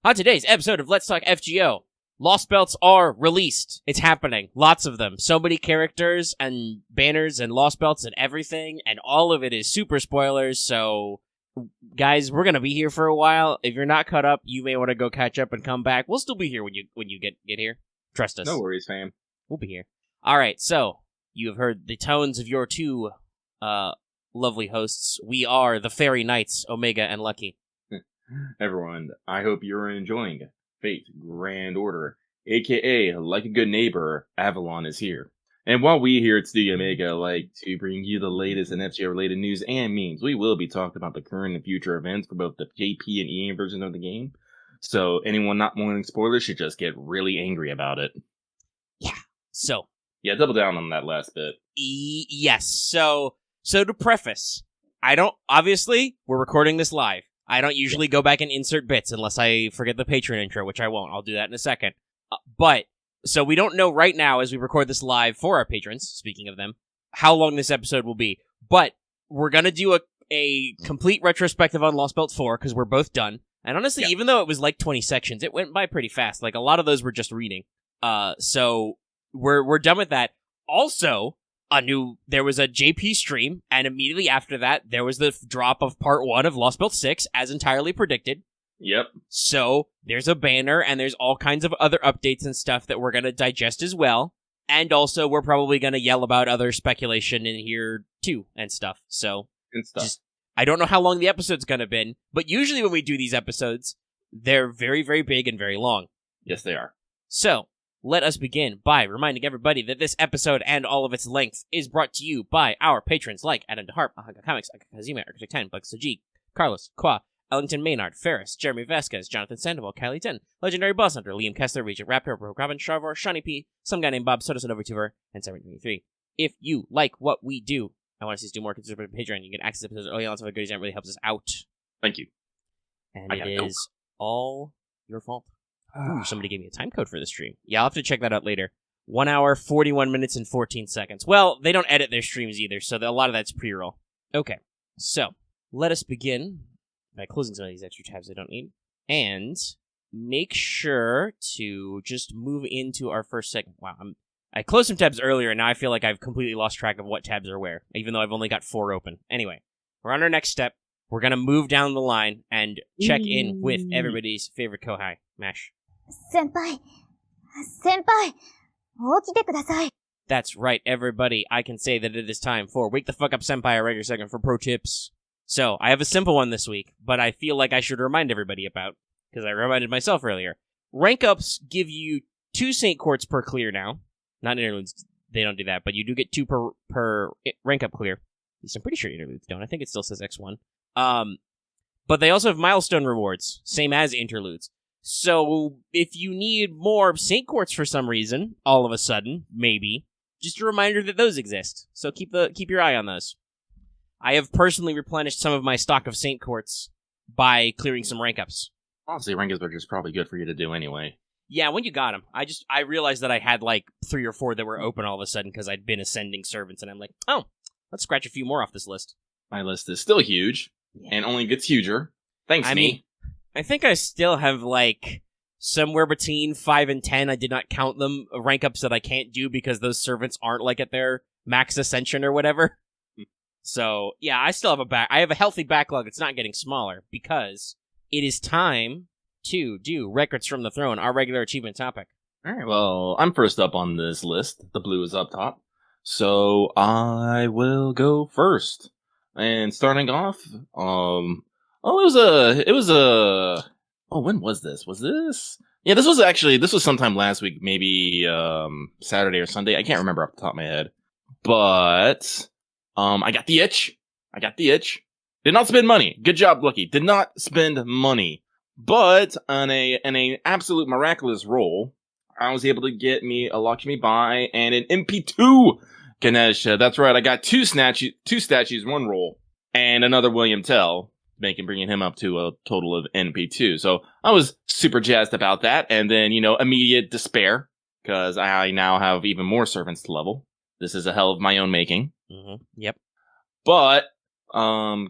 On today's episode of Let's Talk FGO, Lostbelts are released. It's happening. Lots of them. So many characters and banners and Lostbelts and everything, and all of it is super spoilers, so guys, we're gonna be here for a while. If you're not caught up, you may want to go catch up and come back. We'll still be here when you get here. Trust us. No worries, fam. We'll be here. Alright, so, you have heard the tones of your two, lovely hosts. We are the Fairy Knights, Omega and Lucky. Everyone, I hope you're enjoying Fate Grand Order, aka Like a Good Neighbor, Avalon is here. And while we here at Studio Omega like to bring you the latest in FGO-related news and memes, we will be talking about the current and future events for both the JP and EA versions of the game. So anyone not wanting spoilers should just get really angry about it. Yeah, so. Yeah, double down on that last bit. Yes, so to preface, obviously, we're recording this live. I don't usually go back and insert bits unless I forget the Patreon intro, which I won't. I'll do that in a second. So we don't know right now as we record this live for our patrons, speaking of them, how long this episode will be. But we're going to do a complete retrospective on Lostbelt 4, because we're both done. And honestly, even though it was like 20 sections, it went by pretty fast. Like, a lot of those were just reading. So we're done with that. Also, there was a JP stream, and immediately after that, there was the drop of part 1 of Lostbelt 6, as entirely predicted. Yep. So, there's a banner, and there's all kinds of other updates and stuff that we're gonna digest as well. And also, we're probably gonna yell about other speculation in here, too, and stuff. So, I don't know how long the episode's gonna be, but usually when we do these episodes, they're very, very big and very long. Yes, they are. So, let us begin by reminding everybody that this episode and all of its length is brought to you by our patrons like Adam DeHarp, Ahaka Comics, Akakazima, Architect 10, Bugs Sajik, Carlos, Qua, Ellington Maynard, Ferris, Jeremy Vasquez, Jonathan Sandoval, Kylie 10, Legendary Boss Hunter, Liam Kessler, Regent Raptor, Robin Sharvor, Shawnee P, some guy named Bob Sotos and Overtuver, and 723. If you like what we do, I want to see us do more, consider Patreon. You can access episodes early on, so if goodies, that really helps us out. Thank you. And it is all your fault. Ooh, somebody gave me a time code for the stream. Yeah, I'll have to check that out later. 1 hour, 41 minutes, and 14 seconds. Well, they don't edit their streams either, so a lot of that's pre-roll. Okay, so let us begin by closing some of these extra tabs I don't need. And make sure to just move into our first segment. Wow, I closed some tabs earlier, and now I feel like I've completely lost track of what tabs are where, even though I've only got 4 open. Anyway, we're on our next step. We're going to move down the line and check in with everybody's favorite Kohai, Mash. Senpai, 起きてください. That's right, everybody. I can say that it is time for Wake the Fuck Up Senpai, a regular segment for pro tips. So, I have a simple one this week, but I feel like I should remind everybody about, because I reminded myself earlier. Rank ups give you 2 Saint Quartz per clear now. Not interludes, they don't do that, but you do get 2 per rank up clear. At least I'm pretty sure interludes don't. I think it still says X1. But they also have milestone rewards, same as interludes. So, if you need more Saint Quartz for some reason, all of a sudden, maybe, just a reminder that those exist. So keep your eye on those. I have personally replenished some of my stock of Saint Quartz by clearing some rank ups. Honestly, rank ups are just probably good for you to do anyway. Yeah, when you got them. I realized that I had like 3 or 4 that were open all of a sudden because I'd been ascending servants, and I'm like, oh, let's scratch a few more off this list. My list is still huge, and only gets huger. Thanks, me. I think I still have, like, somewhere between 5 and 10, I did not count them, rank ups that I can't do because those servants aren't, like, at their max ascension or whatever. So, yeah, I still have I have a healthy backlog that's not getting smaller because it is time to do Records from the Throne, our regular achievement topic. Alright, well, I'm first up on this list. The blue is up top. So, I will go first. And starting off, when was this? Yeah, this was sometime last week, maybe, Saturday or Sunday. I can't remember off the top of my head. But, I got the itch. Did not spend money. Good job, Lucky. Did not spend money. But, in a absolute miraculous roll, I was able to get me a Lakshmi buy and an MP2 Ganesha. That's right, I got 2 statues, 1 roll, and another William Tell. Bringing him up to a total of NP2. So I was super jazzed about that. And then, immediate despair, because I now have even more servants to level. This is a hell of my own making. Mm-hmm. Yep. But, what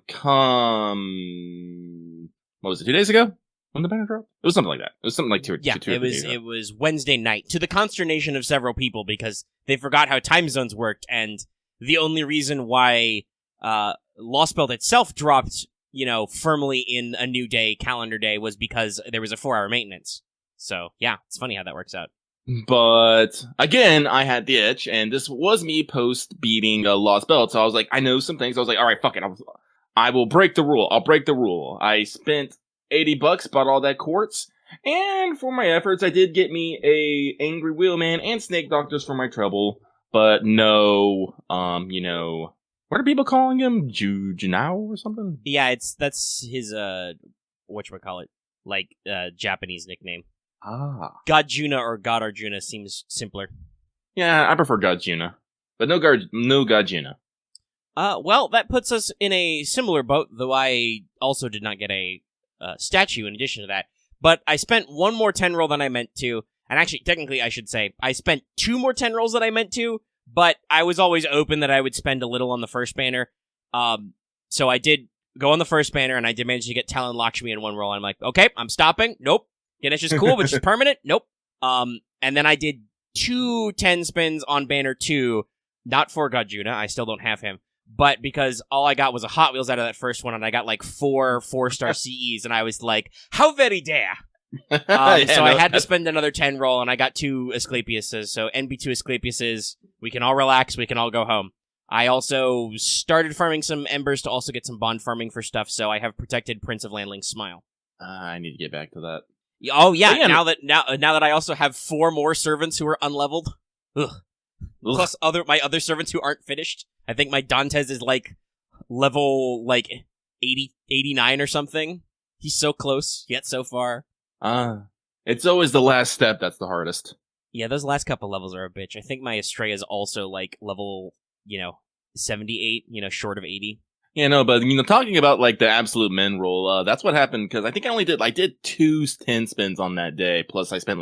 was it, 2 days ago? when the banner dropped? It was something like that. It was something like two. Yeah, two it was Wednesday night, to the consternation of several people because they forgot how time zones worked, and the only reason why Lostbelt itself dropped, firmly in a new day, calendar day, was because there was a 4-hour maintenance. So, yeah, it's funny how that works out. But, again, I had the itch, and this was me post-beating Lostbelt, so I was like, I know some things. I was like, alright, fuck it. I will break the rule. I'll break the rule. I spent $80, bought all that quartz, and for my efforts, I did get me a Angry Wheelman and Snake Doctors for my trouble, but no, what are people calling him? Jinao or something? Yeah, that's his, whatchamacallit, Japanese nickname. Ah. God Juna or God Arjuna seems simpler. Yeah, I prefer God Juna, but no God Juna. Well, that puts us in a similar boat, though I also did not get a statue in addition to that. But I spent one more 10 roll than I meant to, and actually, technically, I should say, I spent 2 more 10 rolls than I meant to, but I was always open that I would spend a little on the first banner. So I did go on the first banner, and I did manage to get Talon Lakshmi in one roll. I'm like, okay, I'm stopping. Nope. Ganesh is cool, but she's permanent. Nope. And then I did 2 10 spins on banner 2, not for Gajuna. I still don't have him. But because all I got was a Hot Wheels out of that first one, and I got 4 4-star CEs, and I was like, how very dare! So I had to spend another 10 roll, and I got 2 Asclepiuses. So NB2 Asclepiuses, we can all relax, we can all go home. I also started farming some embers to also get some bond farming for stuff, so I have protected Prince of Landling's Smile. I need to get back to that. Oh yeah, now that I also have 4 more servants who are unleveled. Ugh. Plus my other servants who aren't finished. I think my Dantes is level 80, 89 or something. He's so close, yet so far. It's always the last step that's the hardest. Yeah, those last couple levels are a bitch. I think my Astrea is also level, 78, short of 80. Yeah, no, but talking about the absolute men roll, that's what happened because I think I did 2 10 spins on that day. Plus I spent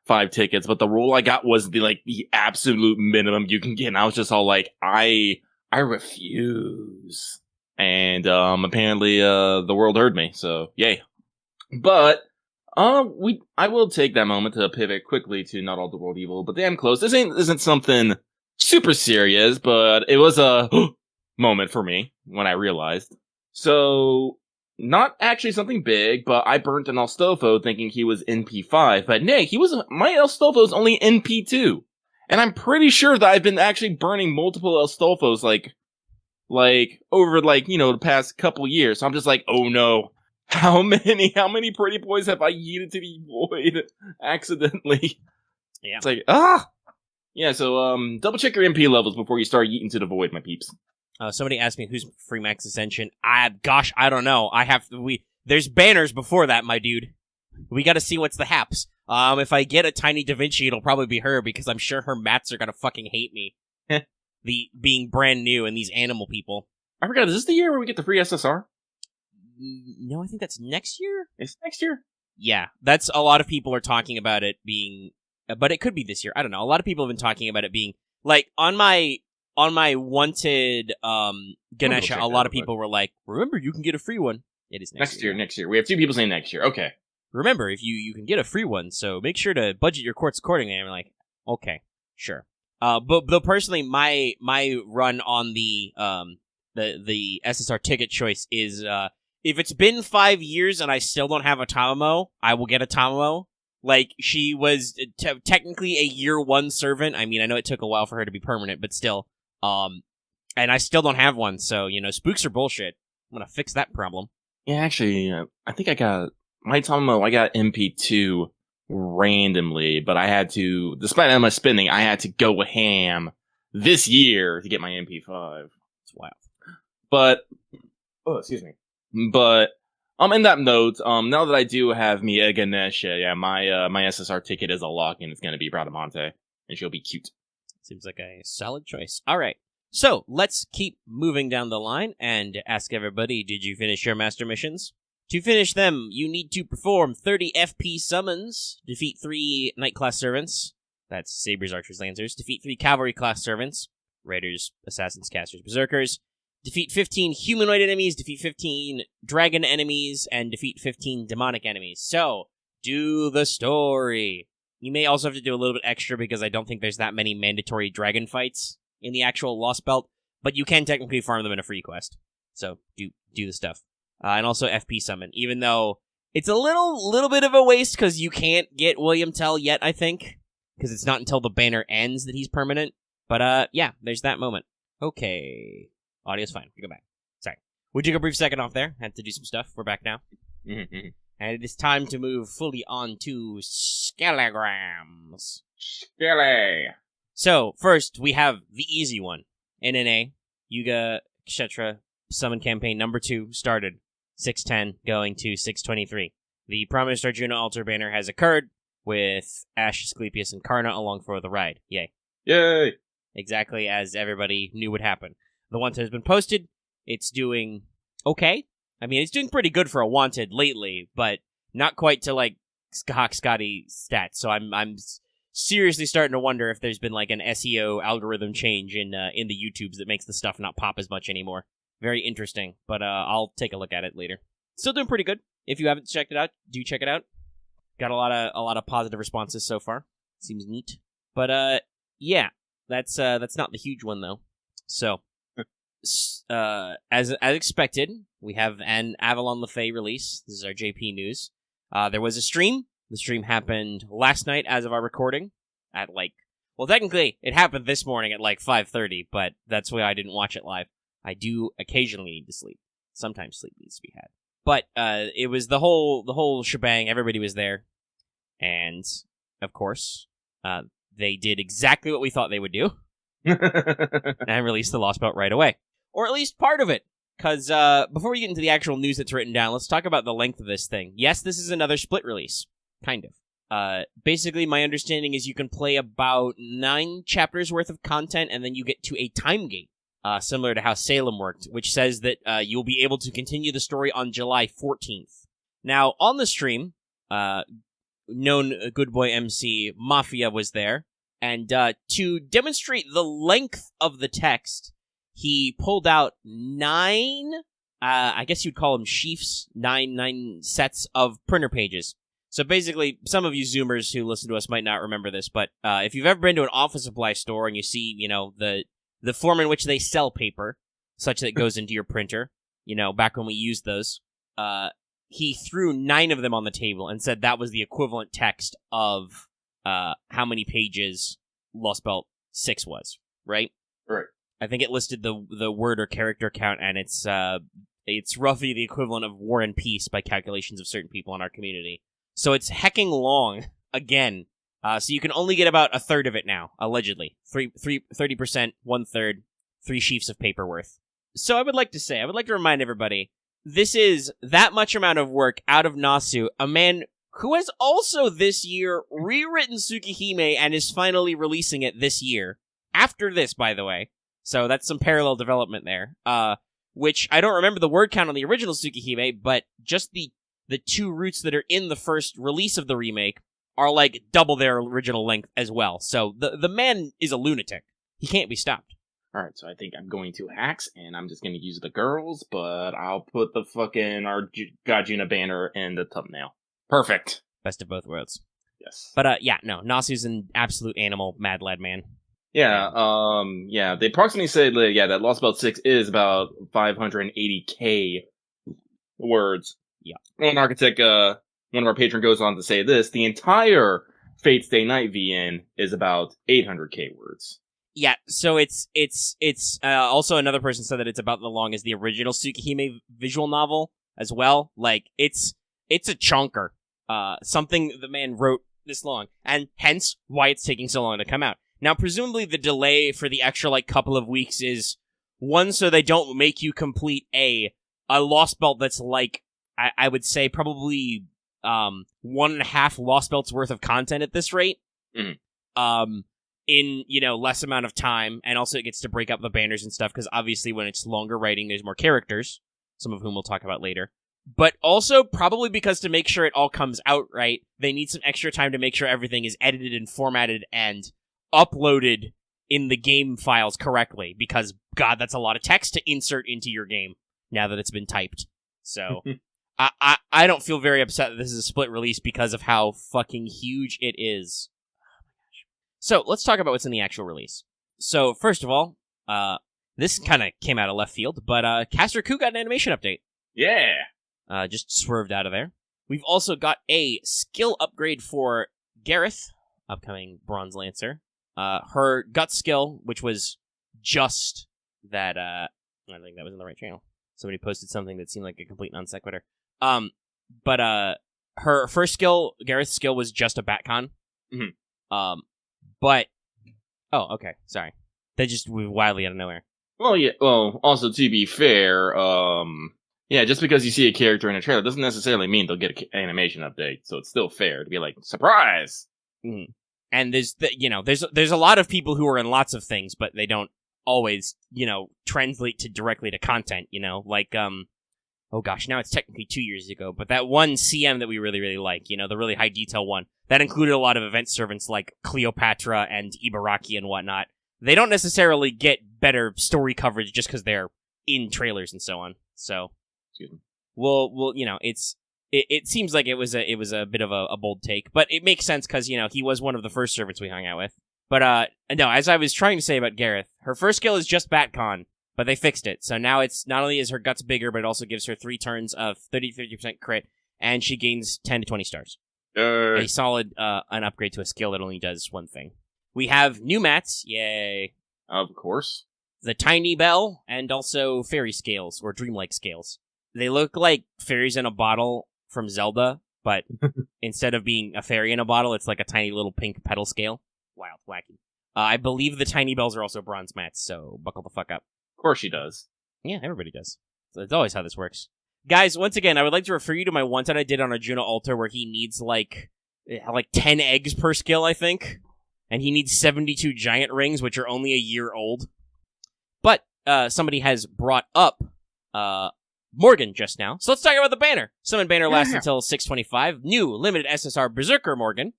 5 tickets, but the roll I got was the absolute minimum you can get. And I was just all I refuse. And apparently the world heard me, so yay. But I will take that moment to pivot quickly to Not All the World Evil, but damn close. This isn't something super serious, but it was a moment for me when I realized. So, not actually something big, but I burnt an Astolfo thinking he was NP5, but nay, my Astolfo is only NP2. And I'm pretty sure that I've been actually burning multiple Astolfos over the past couple years. So I'm just oh no. How many pretty boys have I yeeted to the void accidentally? Yeah. It's yeah, so double check your MP levels before you start yeeting to the void, my peeps. Somebody asked me who's free max ascension. I don't know. There's banners before that, my dude. We gotta see what's the haps. If I get a tiny Da Vinci, it'll probably be her because I'm sure her mats are gonna fucking hate me. Being brand new and these animal people. I forgot, is this the year where we get the free SSR? No, I think that's next year. It's next year? Yeah, that's a lot of people are talking about it being, but it could be this year. I don't know. A lot of people have been talking about it being on my wanted Ganesha. A lot of people were like, "Remember, you can get a free one." It is next year. Next year. We have 2 people saying next year. Okay. Remember, if you can get a free one, so make sure to budget your quartz accordingly. And I'm like, okay, sure. But personally, my run on the SSR ticket choice is if it's been 5 years and I still don't have a Tamamo, I will get a Tamamo. She was technically a year 1 servant. I mean, I know it took a while for her to be permanent, but still. And I still don't have one, so, spooks are bullshit. I'm gonna fix that problem. Yeah, actually, I think I got my Tamamo, I got MP2 randomly, but I had to, despite all my spending, I had to go ham this year to get my MP5. It's wild. But, excuse me. But, in that note, now that I do have Mia Ganesha, yeah, my SSR ticket is a lock, and it's gonna be Bradamante, and she'll be cute. Seems like a solid choice. Alright, so let's keep moving down the line, and ask everybody, did you finish your master missions? To finish them, you need to perform 30 FP summons, defeat 3 Knight class servants, that's Sabers, Archers, Lancers, defeat 3 Cavalry class servants, Raiders, Assassins, Casters, Berserkers, defeat 15 humanoid enemies, defeat 15 dragon enemies, and defeat 15 demonic enemies. So, do the story. You may also have to do a little bit extra because I don't think there's that many mandatory dragon fights in the actual Lostbelt, but you can technically farm them in a free quest. So, do the stuff. And also FP summon, even though it's a little bit of a waste because you can't get William Tell yet, I think, because it's not until the banner ends that he's permanent. But, yeah, there's that moment. Okay. Audio's fine. We go back. Sorry. We took a brief second off there. Had to do some stuff. We're back now. Mm-hmm. And it is time to move fully on to Skelegrams. Skele. So, first, we have the easy one. NNA, Yuga Kshetra Summon Campaign number 2 started. 610 going to 623. The Promised Arjuna Altar banner has occurred with Ash, Asclepius, and Karna along for the ride. Yay. Yay! Exactly as everybody knew would happen. The Wanted has been posted. It's doing okay. I mean, it's doing pretty good for a Wanted lately, but not quite to, like, Scotty stats. So I'm seriously starting to wonder if there's been, like, an SEO algorithm change in the YouTubes that makes the stuff not pop as much anymore. Very interesting, but I'll take a look at it later. Still doing pretty good. If you haven't checked it out, do check it out. Got a lot of positive responses so far. Seems neat. But yeah, that's not the huge one though. So, as expected, we have an Avalon LaFay release. This is our JP news. There was a stream. The stream happened last night as of our recording at technically it happened this morning at 5:30, but that's why I didn't watch it live. I do occasionally need to sleep. Sometimes sleep needs to be had. But it was the whole shebang. Everybody was there. And, of course, they did exactly what we thought they would do. And released the Lostbelt right away. Or at least part of it. Because before we get into the actual news that's written down, let's talk about the length of this thing. Yes, this is another split release. Kind of. Basically, my understanding is you can play about 9 chapters worth of content, and then you get to a time gate. Similar to how Salem worked, which says that you'll be able to continue the story on July 14th. Now, on the stream, known good boy MC Mafia was there, and to demonstrate the length of the text, he pulled out 9, I guess you'd call them sheafs, 9 sets of printer pages. So basically, some of you Zoomers who listen to us might not remember this, but if you've ever been to an office supply store and you see, the form in which they sell paper, such that it goes into your printer, back when we used those, he threw 9 of them on the table and said that was the equivalent text of how many pages Lostbelt 6 was, right? Right. I think it listed the word or character count, and it's roughly the equivalent of War and Peace by calculations of certain people in our community. So it's hecking long, again. So you can only get about a third of it now, allegedly. 30%, 1/3, 3 sheafs of paper worth. So I would like to remind everybody, this is that much amount of work out of Nasu, a man who has also this year rewritten Tsukihime and is finally releasing it this year. After this, by the way. So that's some parallel development there. Which, I don't remember the word count on the original Tsukihime, but just the 2 routes that are in the first release of the remake are double their original length as well. So the man is a lunatic. He can't be stopped. Alright, so I think I'm going to hacks, and I'm just going to use the girls, but I'll put the fucking Gajuna banner in the thumbnail. Perfect. Best of both worlds. Yes. But yeah, no, Nasu's an absolute animal, mad lad man. Yeah, they approximately said, that Lostbelt 6 is about 580k words. Yeah. And Architect, one of our patrons goes on to say this, the entire Fate Stay Night VN is about 800k words. Yeah, so it's also another person said that it's about the long as the original Tsukihime visual novel as well. It's a chunker. Something the man wrote this long, and hence why it's taking so long to come out. Now, presumably the delay for the extra couple of weeks is one, so they don't make you complete a Lostbelt that's I would say probably 1.5 Lostbelts worth of content at this rate. Mm-hmm. In, less amount of time, and also it gets to break up the banners and stuff, because obviously when it's longer writing, there's more characters, some of whom we'll talk about later. But also, probably because to make sure it all comes out right, they need some extra time to make sure everything is edited and formatted and uploaded in the game files correctly, because, God, that's a lot of text to insert into your game now that it's been typed. So, I don't feel very upset that this is a split release because of how fucking huge it is. So, let's talk about what's in the actual release. So, first of all, this kind of came out of left field, but Caster Ku got an animation update. Yeah. Just swerved out of there. We've also got a skill upgrade for Gareth, upcoming Bronze Lancer. Her gut skill, which was just that, I think that was in the right channel. Somebody posted something that seemed like a complete non sequitur. But her first skill, Gareth's skill, was just a Batcon. Mm-hmm. But, oh, okay, sorry. That just was wildly out of nowhere. Well, yeah. Well, also to be fair, yeah, just because you see a character in a trailer doesn't necessarily mean they'll get an animation update. So it's still fair to be like, surprise. Mm-hmm. And there's a lot of people who are in lots of things, but they don't always, translate directly to content. Like oh gosh, now it's technically 2 years ago, but that one CM that we really, really like, the really high detail one, that included a lot of event servants like Cleopatra and Ibaraki and whatnot. They don't necessarily get better story coverage just because they're in trailers and so on. So, well, it seems like it was a bit of a bold take, but it makes sense because he was one of the first servants we hung out with. But no, as I was trying to say about Gareth, her first skill is just Batcon. But they fixed it, so now it's not only is her guts bigger, but it also gives her 3 turns of 30-50% crit, and she gains 10 to 20 stars. A solid an upgrade to a skill that only does one thing. We have new mats, yay! Of course. The Tiny Bell, and also fairy scales, or dreamlike scales. They look like fairies in a bottle from Zelda, but instead of being a fairy in a bottle, it's like a tiny little pink petal scale. Wild, wacky. I believe the Tiny Bells are also bronze mats, so buckle the fuck up. Of course she does. Yeah, everybody does. So it's always how this works. Guys, once again, I would like to refer you to my one-time I did on Arjuna Altar where he needs, like 10 eggs per skill, I think. And he needs 72 giant rings, which are only a year old. But somebody has brought up Morgan just now. So let's talk about the banner. Summon banner lasts until 6/25. New limited SSR Berserker Morgan.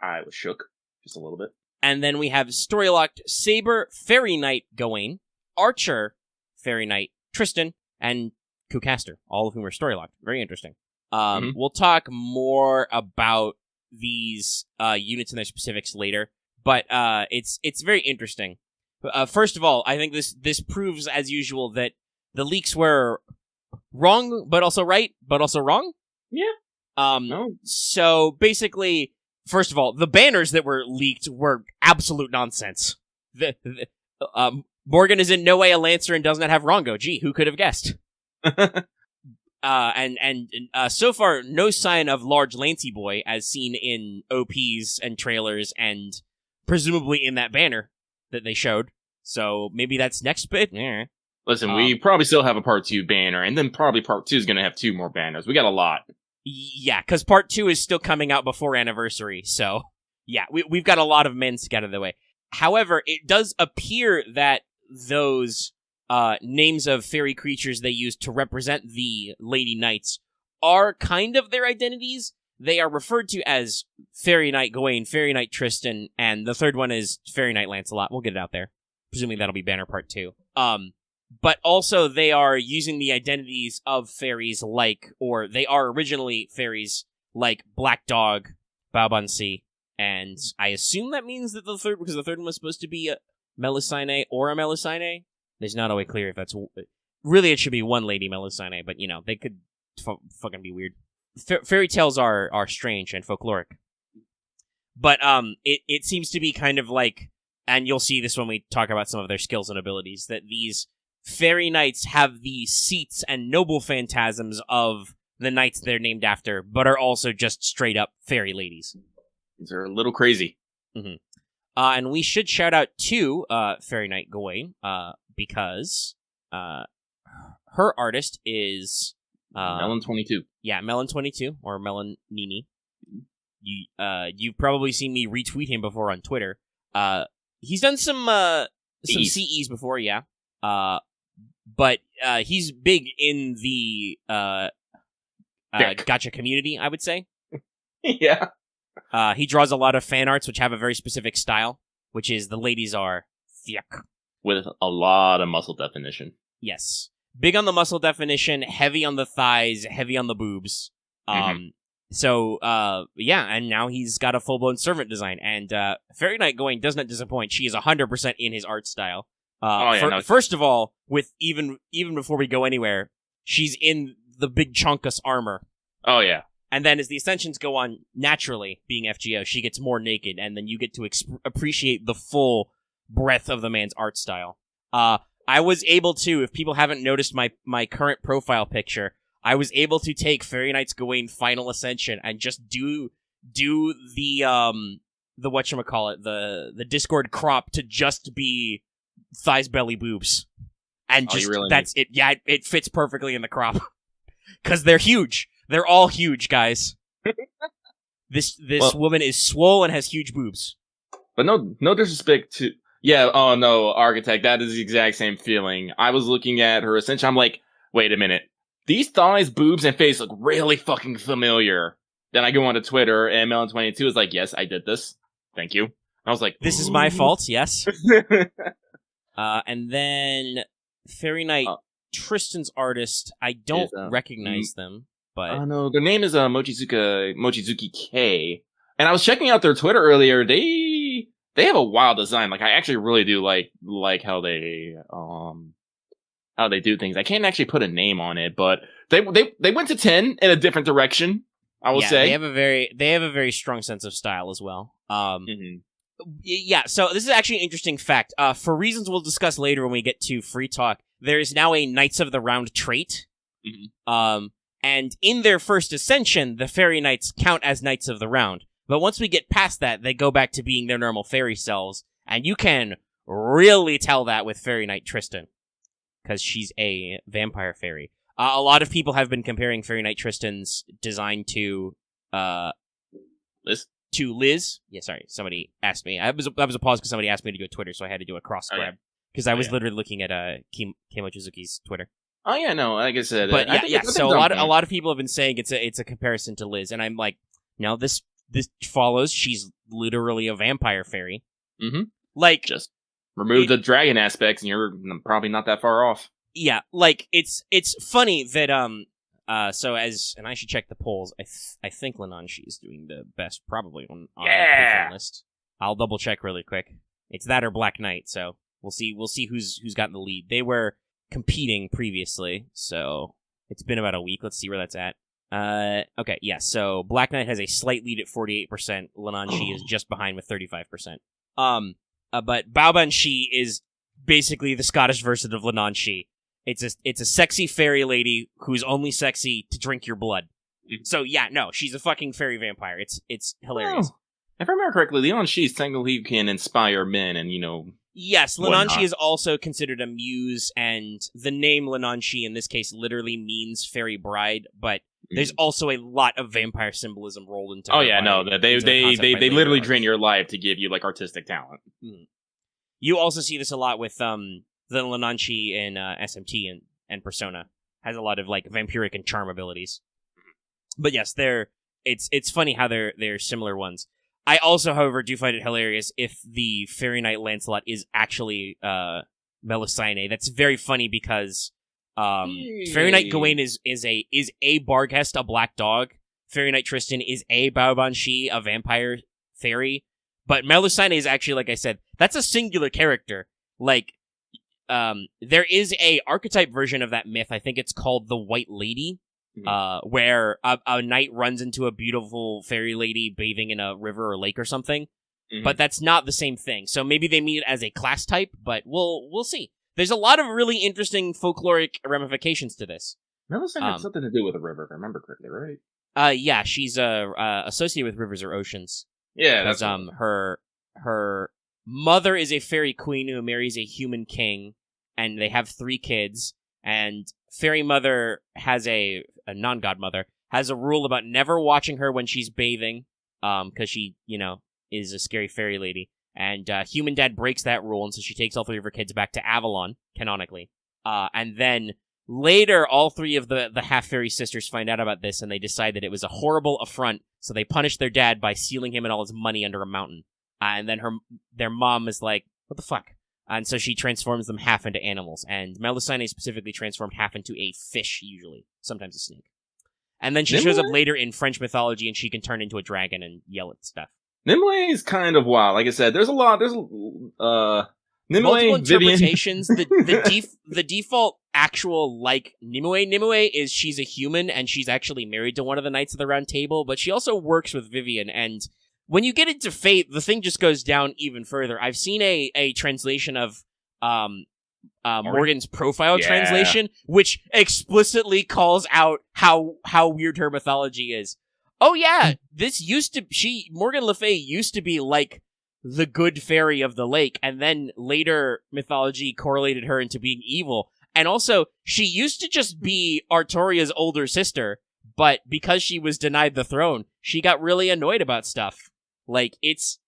I was shook. Just a little bit. And then we have Story-Locked Saber Fairy Knight Gawain. Archer, Fairy Knight Tristan, and Kucaster, all of whom are story-locked. Very interesting. We'll talk more about these units and their specifics later, but it's very interesting. First of all, I think this proves, as usual, that the leaks were wrong, but also right, but also wrong. Yeah. No. So basically, first of all, the banners that were leaked were absolute nonsense. Morgan is in no way a Lancer and does not have Rongo. Gee, who could have guessed? And so far, no sign of large Lancey boy as seen in OPs and trailers and presumably in that banner that they showed. So maybe that's next bit. Listen, we probably still have a part 2 banner, and then probably part 2 is going to have 2 more banners. We got a lot. Yeah, because part 2 is still coming out before Anniversary. So yeah, we've got a lot of men to get out of the way. However, it does appear that those names of fairy creatures they use to represent the Lady Knights are kind of their identities. They are referred to as Fairy Knight Gawain, Fairy Knight Tristan, and the third one is Fairy Knight Lancelot. We'll get it out there. Presuming that'll be banner part 2. But also they are using the identities of fairies or they are originally fairies like Black Dog, Babansi, and I assume that means that because the third one was supposed to be a Melusine or a Melusine. There's not always clear if that's... Really, it should be one Lady Melusine, but, they could fucking be weird. Fairy tales are strange and folkloric. But it seems to be kind of like... And you'll see this when we talk about some of their skills and abilities, that these fairy knights have the seats and noble phantasms of the knights they're named after, but are also just straight-up fairy ladies. These are a little crazy. Mm-hmm. And we should shout out to Fairy Knight Gawain, because her artist is... Melon22. Yeah, Melon22, or Melon Nini. You've probably seen me retweet him before on Twitter. He's done some CEs before, yeah. But he's big in the gacha community, I would say. Yeah. He draws a lot of fan arts which have a very specific style, which is the ladies are thick. With a lot of muscle definition. Yes. Big on the muscle definition, heavy on the thighs, heavy on the boobs. So, and now he's got a full-blown servant design, and Fairy Knight Gawain does not disappoint. She is 100% in his art style. First of all, with even before we go anywhere, she's in the big chunkus armor. Oh, yeah. And then as the Ascensions go on, naturally, being FGO, she gets more naked, and then you get to appreciate the full breadth of the man's art style. I was able to, if people haven't noticed my current profile picture, I was able to take Fairy Knight's Gawain Final Ascension and just do the whatchamacallit, the Discord crop to just be thighs, belly, boobs. And just, that's it. Yeah, it fits perfectly in the crop. Because they're huge. They're all huge, guys. This woman is swole and has huge boobs. But no disrespect to... Yeah, oh no, Architect, that is the exact same feeling. I was looking at her Ascension, I'm like, wait a minute. These thighs, boobs, and face look really fucking familiar. Then I go onto Twitter, and Melon22 is like, yes, I did this. Thank you. I was like, this is my fault, yes. And then Fairy Knight Tristan's artist, I don't recognize them, but... Oh no, their name is Mochizuki K. And I was checking out their Twitter earlier, they have a wild design. Like, I actually really do like how they do things. I can't actually put a name on it, but they went to 10 in a different direction, I will say. They have a very strong sense of style as well. Yeah, so this is actually an interesting fact. For reasons we'll discuss later when we get to Free Talk, there is now a Knights of the Round trait. And in their first ascension, the Fairy Knights count as Knights of the Round. But once we get past that, they go back to being their normal fairy selves, and you can really tell that with Fairy Knight Tristan, because she's a vampire fairy. A lot of people have been comparing Fairy Knight Tristan's design to Liz. Yeah, sorry, somebody asked me. That was a pause because somebody asked me to do a Twitter, so I had to do a cross grab because I was literally looking at Kimochizuki's Twitter. Oh yeah, no, like I said, but so a lot of people have been saying it's a comparison to Liz, and I'm like, no, this follows. She's literally a vampire fairy. Like, just remove the dragon aspects, and you're probably not that far off. Yeah, like it's funny that and I should check the polls. I think Lananshi is doing the best, probably on the Patreon list. I'll double check really quick. It's that or Black Knight, so we'll see who's gotten the lead. They were competing previously, so it's been about a week. Let's see where that's at. Okay, yeah, so Black Knight has a slight lead at 48%. Lananshi is just behind with 35%. But Baobanshi is basically the Scottish version of Lananshi. It's a sexy fairy lady who's only sexy to drink your blood. So yeah, no, she's a fucking fairy vampire. It's hilarious. Oh. If I remember correctly, Lananshi technically can inspire men, and Yes, Lananshi is also considered a muse, and the name Lananshi in this case literally means fairy bride, but there's also a lot of vampire symbolism rolled into. Oh yeah, no, they literally drain your life to give you like artistic talent. You also see this a lot with the Lananshi in SMT and Persona has a lot of like vampiric and charm abilities. But yes, it's funny how they're similar ones. I also, however, do find it hilarious if the Fairy Knight Lancelot is actually Melusine. That's very funny because Fairy Knight Gawain is a Barghest, a black dog. Fairy Knight Tristan is a Baobanshi, a vampire fairy. But Melusine is actually, like I said, that's a singular character. Like, there is a archetype version of that myth. I think it's called the White Lady. Where a knight runs into a beautiful fairy lady bathing in a river or lake or something. But that's not the same thing. So maybe they mean it as a class type, but we'll see. There's a lot of really interesting folkloric ramifications to this. Melusine had something to do with a river, if I remember correctly, right? Yeah, she's associated with rivers or oceans. Yeah, that's her mother is a fairy queen who marries a human king, and they have 3 kids. And fairy mother has a non-god mother, has a rule about never watching her when she's bathing, because she, is a scary fairy lady. And human dad breaks that rule, and so she takes all 3 of her kids back to Avalon, canonically. And then later, all 3 of the half-fairy sisters find out about this, and they decide that it was a horrible affront, so they punish their dad by sealing him and all his money under a mountain. And then their mom is like, what the fuck? And so she transforms them half into animals. And Melusine specifically transformed half into a fish, usually. Sometimes a snake. And then she shows up later in French mythology, and she can turn into a dragon and yell at stuff. Nimue is kind of wild. Like I said, there's Nimue, multiple Vivian. interpretations. The default actual, Nimue is she's a human, and she's actually married to one of the Knights of the Round Table, but she also works with Vivian, and when you get into Fate, the thing just goes down even further. I've seen a translation of Morgan's profile translation, which explicitly calls out how weird her mythology is. Oh yeah, Morgan Le Fay used to be like the good fairy of the lake, and then later mythology correlated her into being evil. And also, she used to just be Artoria's older sister, but because she was denied the throne, she got really annoyed about stuff. Like, it's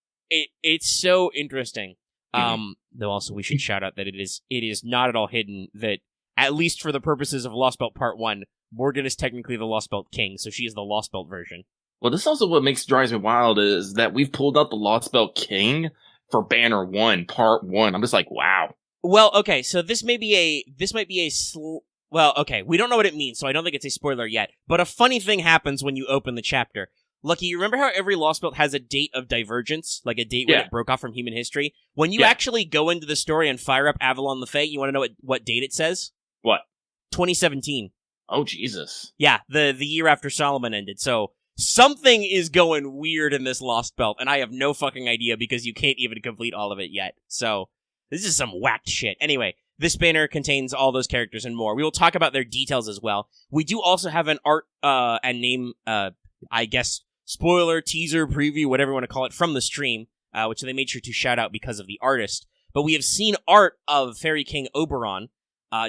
so interesting. Though also we should shout out that it is not at all hidden that, at least for the purposes of Lostbelt Part 1, Morgan is technically the Lostbelt King, so she is the Lostbelt version. Well, this is also what drives me wild is that we've pulled out the Lostbelt King for Banner 1, Part 1. I'm just like, wow. Well, okay, so this might be well, okay, we don't know what it means, so I don't think it's a spoiler yet, but a funny thing happens when you open the chapter. Lucky, you remember how every Lostbelt has a date of divergence? Like a date when it broke off from human history? When you actually go into the story and fire up Avalon Le Fay, you want to know what date it says? What? 2017. Oh, Jesus. Yeah, the year after Solomon ended. So something is going weird in this Lostbelt, and I have no fucking idea because you can't even complete all of it yet. So this is some whacked shit. Anyway, this banner contains all those characters and more. We will talk about their details as well. We do also have an art and name, I guess, spoiler, teaser, preview, whatever you want to call it, from the stream, which they made sure to shout out because of the artist. But we have seen art of Fairy King Oberon,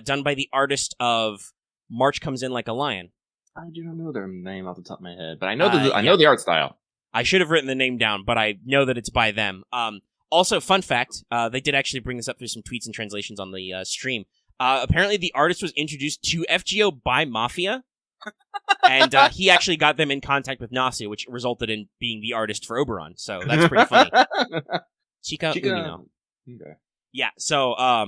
done by the artist of March Comes In Like a Lion. I do not know their name off the top of my head, but I know I know the art style. I should have written the name down, but I know that it's by them. Also, fun fact, they did actually bring this up through some tweets and translations on the stream. Apparently, the artist was introduced to FGO by Mafia, and he actually got them in contact with Nasu, which resulted in being the artist for Oberon. So that's pretty funny. Chica Umino. Okay. Yeah, so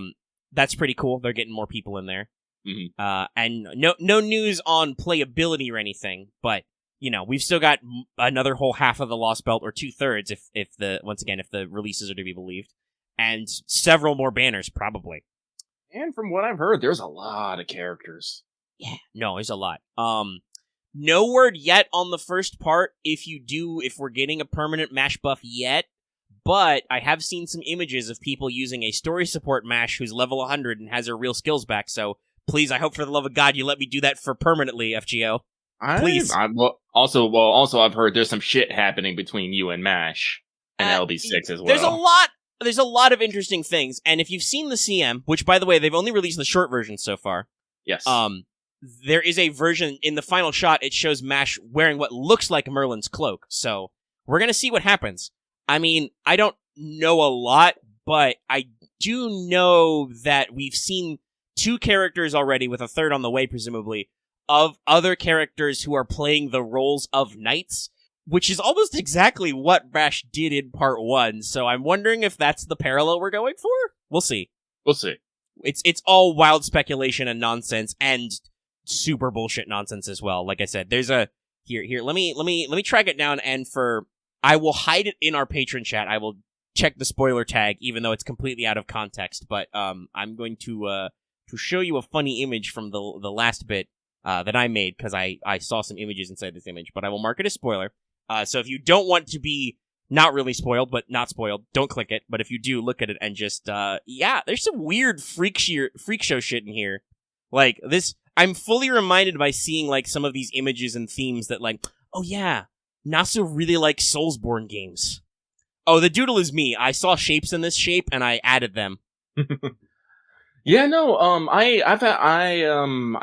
that's pretty cool. They're getting more people in there. Mm-hmm. And no news on playability or anything, but we've still got another whole half of the Lostbelt, or 2/3 if the releases are to be believed, and several more banners probably. And from what I've heard, there's a lot of characters. Yeah, no, there's a lot. No word yet on the first part, if we're getting a permanent MASH buff yet, but I have seen some images of people using a story support MASH who's level 100 and has her real skills back, so please, I hope for the love of God you let me do that for permanently, FGO. Please. Also, I've heard there's some shit happening between you and MASH and LB6 as well. There's a lot of interesting things, and if you've seen the CM, which, by the way, they've only released the short version so far. Yes. There is a version, in the final shot, it shows MASH wearing what looks like Merlin's cloak, so we're gonna see what happens. I mean, I don't know a lot, but I do know that we've seen 2 characters already, with a third on the way, presumably, of other characters who are playing the roles of knights, which is almost exactly what MASH did in Part 1, so I'm wondering if that's the parallel we're going for? We'll see. We'll see. It's all wild speculation and nonsense, and super bullshit nonsense as well. Like I said, there's a... Here, let me track it down, and I will hide it in our patron chat. I will check the spoiler tag, even though it's completely out of context, but I'm going to show you a funny image from the last bit that I made, because I saw some images inside this image, but I will mark it as spoiler. So if you don't want to be not really spoiled, but not spoiled, don't click it. But if you do, look at it and just, there's some weird freak show shit in here. Like, this, I'm fully reminded by seeing, like, some of these images and themes that, like, oh yeah, Nasu really likes Soulsborne games. Oh, the doodle is me. I saw shapes in this shape, and I added them. Yeah, no, I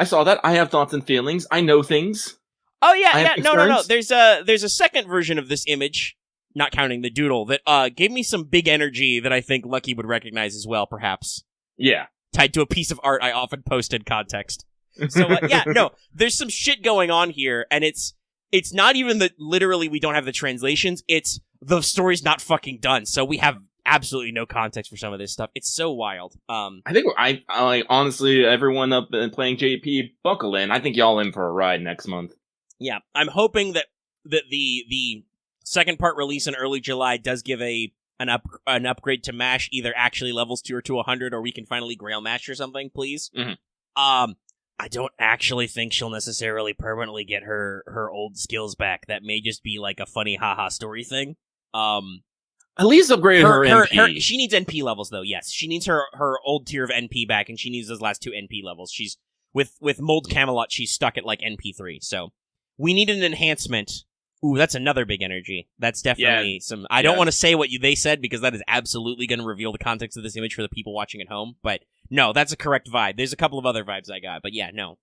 saw that. I have thoughts and feelings. I know things. Oh yeah, no. There's a second version of this image, not counting the doodle, that gave me some big energy that I think Lucky would recognize as well, perhaps. Yeah. Tied to a piece of art I often post in context. So there's some shit going on here, and it's not even that literally we don't have the translations, it's the story's not fucking done, so we have absolutely no context for some of this stuff. It's so wild. I think I like, honestly, everyone up and playing JP, buckle in. I think y'all in for a ride next month. Yeah, I'm hoping that the second part release in early July does give an upgrade to MASH, either actually levels 2 or to 100, or we can finally Grail MASH or something, please. Mm-hmm. I don't actually think she'll necessarily permanently get her old skills back. That may just be like a funny haha story thing. At least upgrade her NP. She needs NP levels, though, yes. She needs her old tier of NP back, and she needs those last 2 NP levels. She's with Mold Camelot, she's stuck at like NP3, so we need an enhancement. Ooh, that's another big energy. That's definitely some... I don't want to say what they said, because that is absolutely going to reveal the context of this image for the people watching at home, but no, that's a correct vibe. There's a couple of other vibes I got, but yeah, no.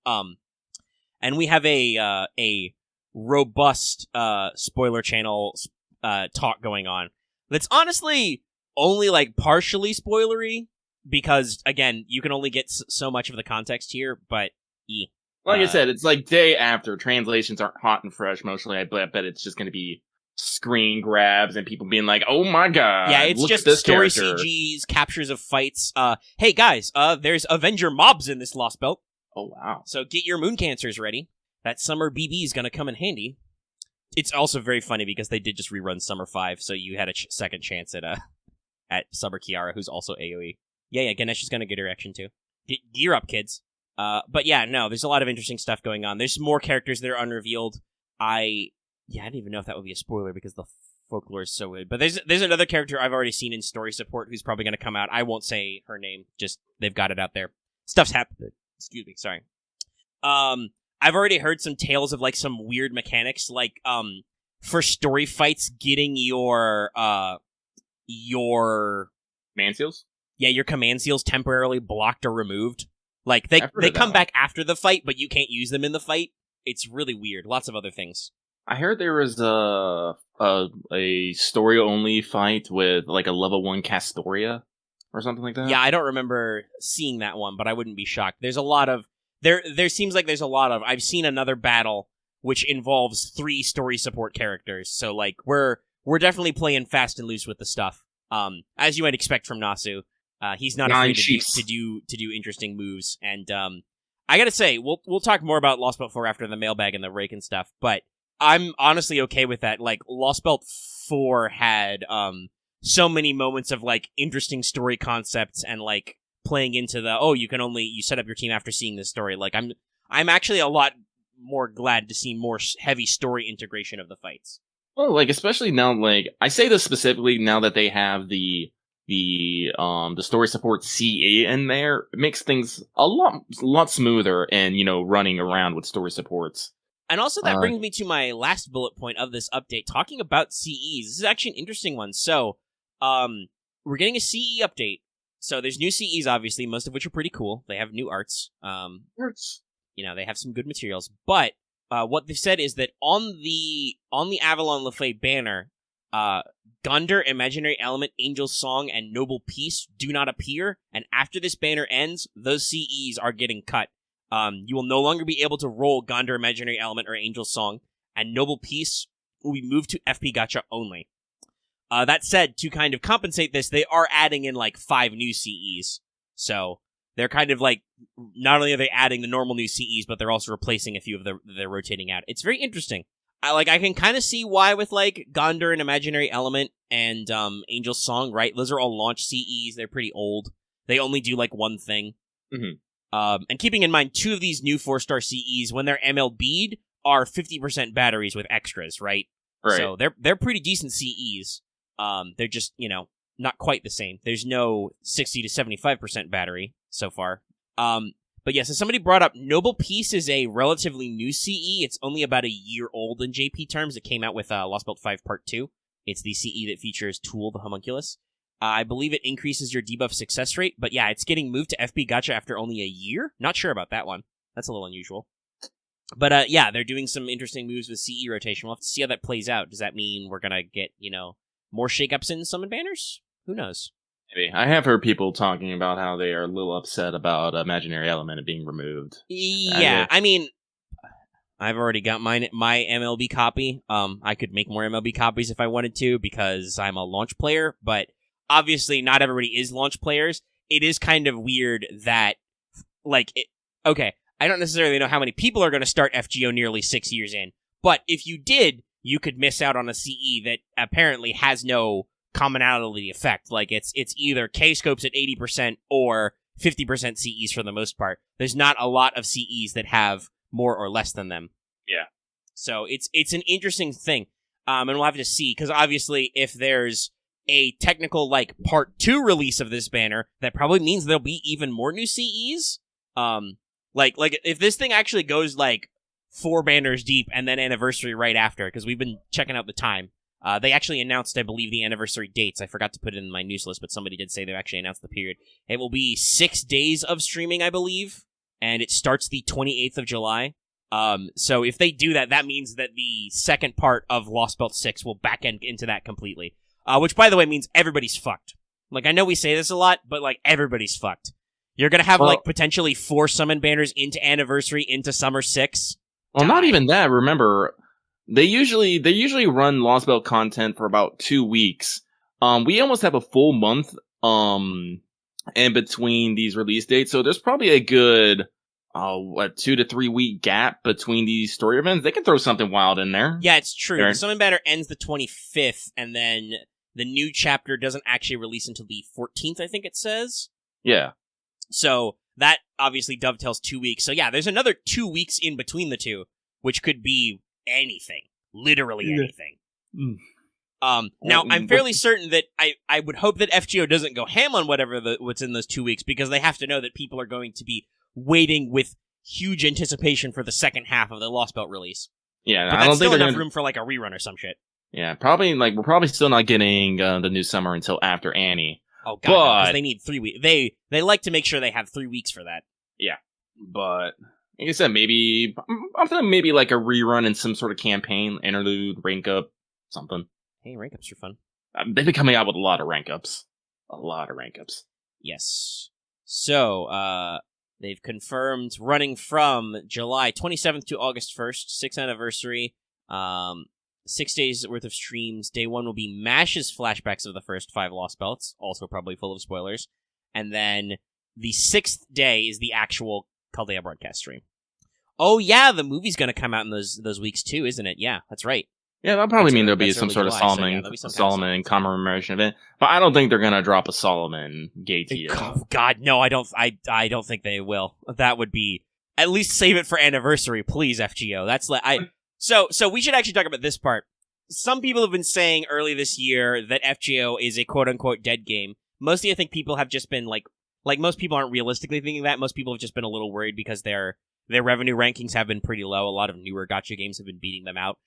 And we have a robust spoiler channel talk going on that's honestly only like partially spoilery, because, again, you can only get so much of the context here, but... Like I said, it's like day after. Translations aren't hot and fresh mostly. I bet it's just going to be screen grabs and people being like, "Oh my god!" Yeah, it's just story CGs, captures of fights. Hey guys, there's Avenger mobs in this Lostbelt. Oh wow! So get your moon cancers ready. That summer BB is going to come in handy. It's also very funny because they did just rerun Summer 5, so you had a second chance at Summer Kiara, who's also AoE. Yeah, Ganesh is going to get her action too. Gear up, kids. But yeah, no, there's a lot of interesting stuff going on. There's more characters that are unrevealed. I don't even know if that would be a spoiler because the folklore is so weird. But there's another character I've already seen in story support who's probably going to come out. I won't say her name, just they've got it out there. Stuff's happened. Excuse me, sorry. I've already heard some tales of like some weird mechanics, like for story fights, getting your man seals. Yeah, your command seals temporarily blocked or removed. Like, they come back after the fight, but you can't use them in the fight. It's really weird. Lots of other things. I heard there was a story-only fight with, like, a level 1 Castoria or something like that. Yeah, I don't remember seeing that one, but I wouldn't be shocked. There's a lot of... There seems like there's a lot of... I've seen another battle which involves 3 story support characters, so, like, we're definitely playing fast and loose with the stuff. As you might expect from Nasu. He's not afraid to do interesting moves, and I gotta say, we'll talk more about Lostbelt 4 after the mailbag and the rake and stuff, but I'm honestly okay with that. Like, Lostbelt 4 had so many moments of like interesting story concepts and like playing into the you set up your team after seeing this story. Like, I'm actually a lot more glad to see more heavy story integration of the fights. Well, like, especially now, like, I say this specifically now that they have the story support CE in there. It makes things a lot smoother and, running around with story supports. And also that brings me to my last bullet point of this update, talking about CEs. This is actually an interesting one. So, we're getting a CE update. So there's new CEs, obviously, most of which are pretty cool. They have new arts. They have some good materials. But, what they've said is that on the Avalon Lefay banner, Gondar, Imaginary Element, Angel's Song, and Noble Peace do not appear, and after this banner ends, those CEs are getting cut. You will no longer be able to roll Gondar, Imaginary Element, or Angel's Song, and Noble Peace will be moved to FP Gacha only. That said, to kind of compensate this, they are adding in like 5 new CEs. So they're kind of like, not only are they adding the normal new CEs, but they're also replacing a few of they're rotating out. It's very interesting. I can kind of see why with, like, Gondar and Imaginary Element and Angel's Song, right? Those are all launch CEs. They're pretty old. They only do, like, one thing. Mm-hmm. And keeping in mind, 2 of these new 4-star CEs, when they're MLB'd, are 50% batteries with extras, right? Right. So they're pretty decent CEs. They're just, not quite the same. There's no 60 to 75% battery so far. But yeah, so somebody brought up Noble Peace is a relatively new CE. It's only about a year old in JP terms. It came out with Lostbelt 5 Part 2. It's the CE that features Tool the Homunculus. I believe it increases your debuff success rate, but yeah, it's getting moved to FB Gacha after only a year. Not sure about that one. That's a little unusual. But yeah, they're doing some interesting moves with CE rotation. We'll have to see how that plays out. Does that mean we're going to get, more shakeups in summon banners? Who knows? Maybe. I have heard people talking about how they are a little upset about Imaginary Element being removed. Yeah, I mean, I've already got my MLB copy. I could make more MLB copies if I wanted to because I'm a launch player, but obviously not everybody is launch players. It is kind of weird that, okay, I don't necessarily know how many people are going to start FGO nearly 6 years in, but if you did, you could miss out on a CE that apparently has no commonality effect. Like, it's either K-scopes at 80% or 50% CEs for the most part. There's not a lot of CEs that have more or less than them. Yeah. So it's an interesting thing. And we'll have to see, because obviously if there's a technical, part 2 release of this banner, that probably means there'll be even more new CEs. If this thing actually goes, 4 banners deep and then anniversary right after, because we've been checking out the time. They actually announced, I believe, the anniversary dates. I forgot to put it in my news list, but somebody did say they actually announced the period. It will be 6 days of streaming, I believe, and it starts the 28th of July. So if they do that, that means that the second part of Lostbelt 6 will back end into that completely. Which, by the way, means everybody's fucked. I know we say this a lot, but, everybody's fucked. You're gonna have, potentially 4 summon banners into Anniversary, into Summer 6. Well, not even that. Remember, they usually run Lostbelt content for about 2 weeks. We almost have a full month, in between these release dates, so there's probably a good 2 to 3 week gap between these story events. They can throw something wild in there. Yeah, it's true. The Summon Banner ends the 25th, and then the new chapter doesn't actually release until the 14th, I think it says. Yeah. So that obviously dovetails 2 weeks. So yeah, there's another 2 weeks in between the two, which could be anything. Literally anything. Now, I'm fairly certain that I would hope that FGO doesn't go ham on what's in those 2 weeks, because they have to know that people are going to be waiting with huge anticipation for the second half of the Lostbelt release. Yeah, but I don't think still enough room for a rerun or some shit. Yeah, probably we're probably still not getting the new summer until after Annie. Oh god, because they need 3 weeks. They like to make sure they have 3 weeks for that. Yeah, but like I said, maybe I'm thinking maybe a rerun in some sort of campaign, interlude, rank up, something. Hey, rank ups are fun. They've been coming out with a lot of rank ups. Yes. So, they've confirmed running from July 27th to August 1st, 6th anniversary. 6 days worth of streams. Day 1 will be Mash's flashbacks of the first 5 Lost Belts, also probably full of spoilers. And then the 6th day is the actual Chaldea broadcast stream. Oh yeah, the movie's gonna come out in those weeks too, isn't it? Yeah, that's right. Yeah, that'll probably mean there'll be some sort of Solomon commemoration event, but I don't think they're gonna drop a Solomon gate here. Oh god, no, I don't think they will. That would be, at least save it for Anniversary, please, FGO. So we should actually talk about this part. Some people have been saying early this year that FGO is a quote-unquote dead game. Mostly I think people have just been like most people aren't realistically thinking that. Most people have just been a little worried because their revenue rankings have been pretty low. A lot of newer gacha games have been beating them out.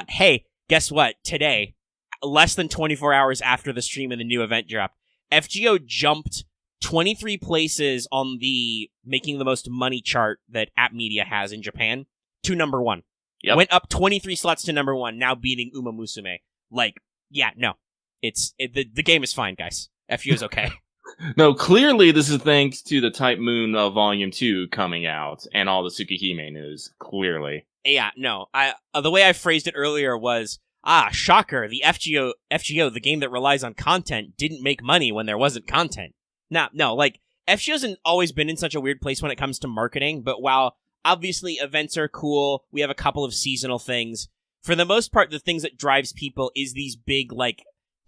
Hey, guess what? Today, less than 24 hours after the stream and the new event dropped, FGO jumped 23 places on the making the most money chart that App Media has in Japan to number 1. Yep. Went up 23 slots to number 1, now beating Uma Musume. The game is fine, guys. FGO is okay. No, clearly this is thanks to the Type Moon Volume 2 coming out and all the Tsukihime news. Clearly. Yeah, no. The way I phrased it earlier was, shocker, the FGO, the game that relies on content, didn't make money when there wasn't content. No, FGO hasn't always been in such a weird place when it comes to marketing, but while obviously events are cool, we have a couple of seasonal things, for the most part, the things that drives people is these big,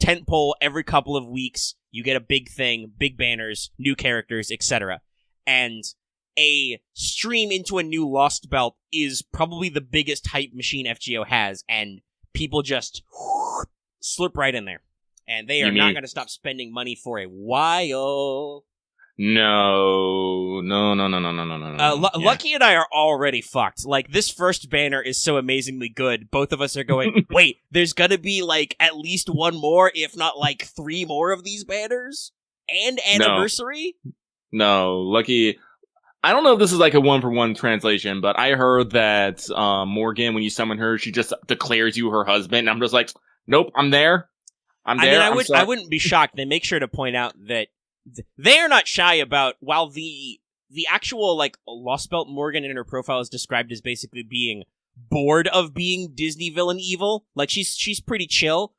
tentpole every couple of weeks, you get a big thing, big banners, new characters, etc. And a stream into a new Lost Belt is probably the biggest hype machine FGO has, and people just slurp right in there. And they are not going to stop spending money for a while. No. Lucky and I are already fucked. This first banner is so amazingly good. Both of us are going, wait, there's gonna be, at least one more, if not, 3 more of these banners? And Anniversary? No, Lucky... I don't know if this is a 1-for-1 translation, but I heard that Morgan, when you summon her, she just declares you her husband. And I'm just nope, I'm there. I wouldn't be shocked. They make sure to point out that they are not shy about, while the actual, Lost Belt Morgan in her profile is described as basically being bored of being Disney villain evil. She's pretty chill.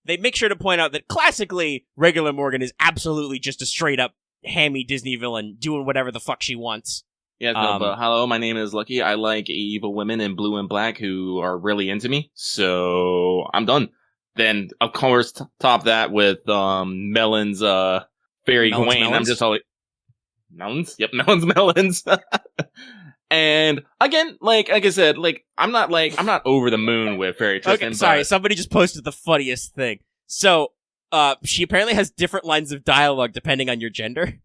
They make sure to point out that classically, regular Morgan is absolutely just a straight up hammy Disney villain doing whatever the fuck she wants. Yeah, no, but hello, my name is Lucky. I like evil women in blue and black who are really into me, so I'm done. Then, of course, top that with Melons, Fairy Gawain. I'm just all like, Melons? Yep, Melons. And again, like I said, I'm not over the moon with Fairy Tristan. Okay, sorry, somebody just posted the funniest thing. So, she apparently has different lines of dialogue depending on your gender.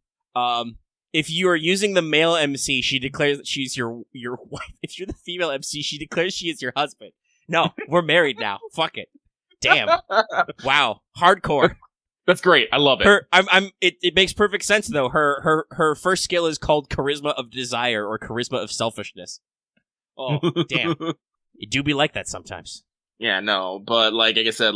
If you are using the male MC, she declares that she's your wife. If you're the female MC, she declares she is your husband. No, we're married now. Fuck it. Damn. Wow. Hardcore. That's great. I love it. It makes perfect sense though. Her first skill is called Charisma of Desire or Charisma of Selfishness. Oh, damn. It do be like that sometimes. Yeah, no, but like I said,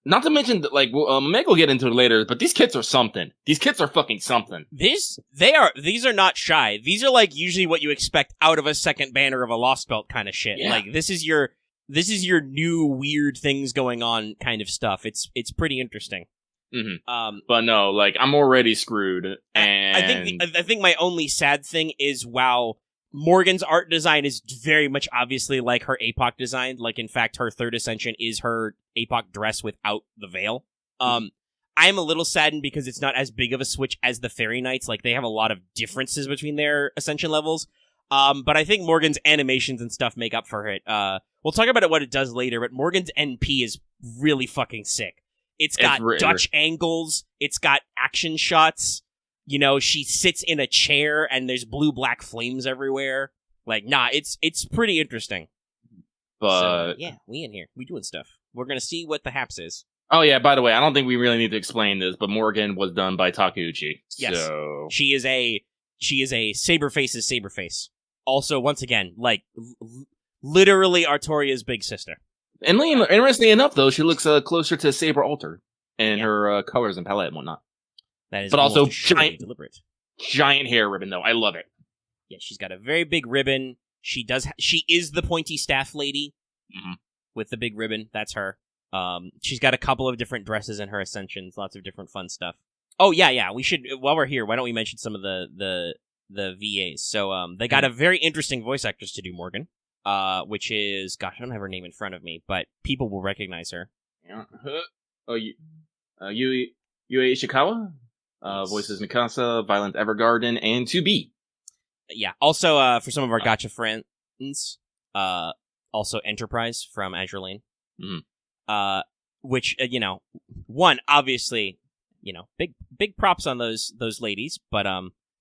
not to mention that, Meg will get into it later, but these kits are something. These kits are fucking something. These are not shy. These are usually what you expect out of a second banner of a Lostbelt kind of shit. Yeah. This is your new weird things going on kind of stuff. It's pretty interesting. Mm-hmm. But no, I'm already screwed. And I think my only sad thing is Morgan's art design is very much obviously like her APOC design. In fact, her third ascension is her APOC dress without the veil. I am a little saddened because it's not as big of a switch as the Fairy Knights. They have a lot of differences between their ascension levels. But I think Morgan's animations and stuff make up for it. We'll talk about what it does later, but Morgan's NP is really fucking sick. It's got Dutch angles. It's got action shots. She sits in a chair and there's blue-black flames everywhere. It's pretty interesting. But... So, yeah, we in here. We doing stuff. We're gonna see what the haps is. Oh yeah, by the way, I don't think we really need to explain this, but Morgan was done by Takeuchi. Yes. So... She is a Saberface's Saberface. Also, once again, literally Artoria's big sister. And interestingly enough, though, she looks closer to Saber Alter in her colors and palette and whatnot. That is, but also deliberate. Giant hair ribbon, though. I love it. Yeah, she's got a very big ribbon. She is the pointy staff lady with the big ribbon. That's her. She's got a couple of different dresses in her ascensions. Lots of different fun stuff. Oh yeah. We should, while we're here, why don't we mention some of the VAs? So they got a very interesting voice actress to do Morgan. Which is, gosh, I don't have her name in front of me, but people will recognize her. Yeah. Yui Ishikawa, voices Mikasa, Violent Evergarden, and 2B. Yeah. Also, for some of our gacha friends, also Enterprise from Azure Lane. Mm-hmm. Which one obviously, big props on those ladies, but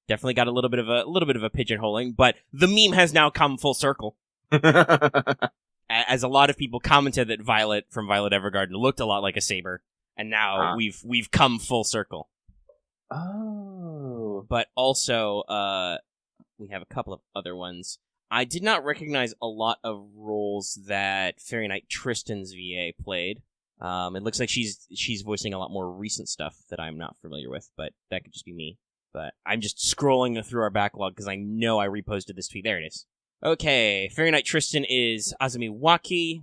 definitely got a little bit of a pigeonholing. But the meme has now come full circle. As a lot of people commented that Violet from Violet Evergarden looked a lot like a saber, and now we've come full circle. Oh, but also we have a couple of other ones. I did not recognize a lot of roles that Fairy Knight Tristan's VA played. It looks like she's voicing a lot more recent stuff that I'm not familiar with, but that could just be me. But I'm just scrolling through our backlog because I know I reposted this tweet. There it is. Okay, Fairy Knight Tristan is Azumi Waki.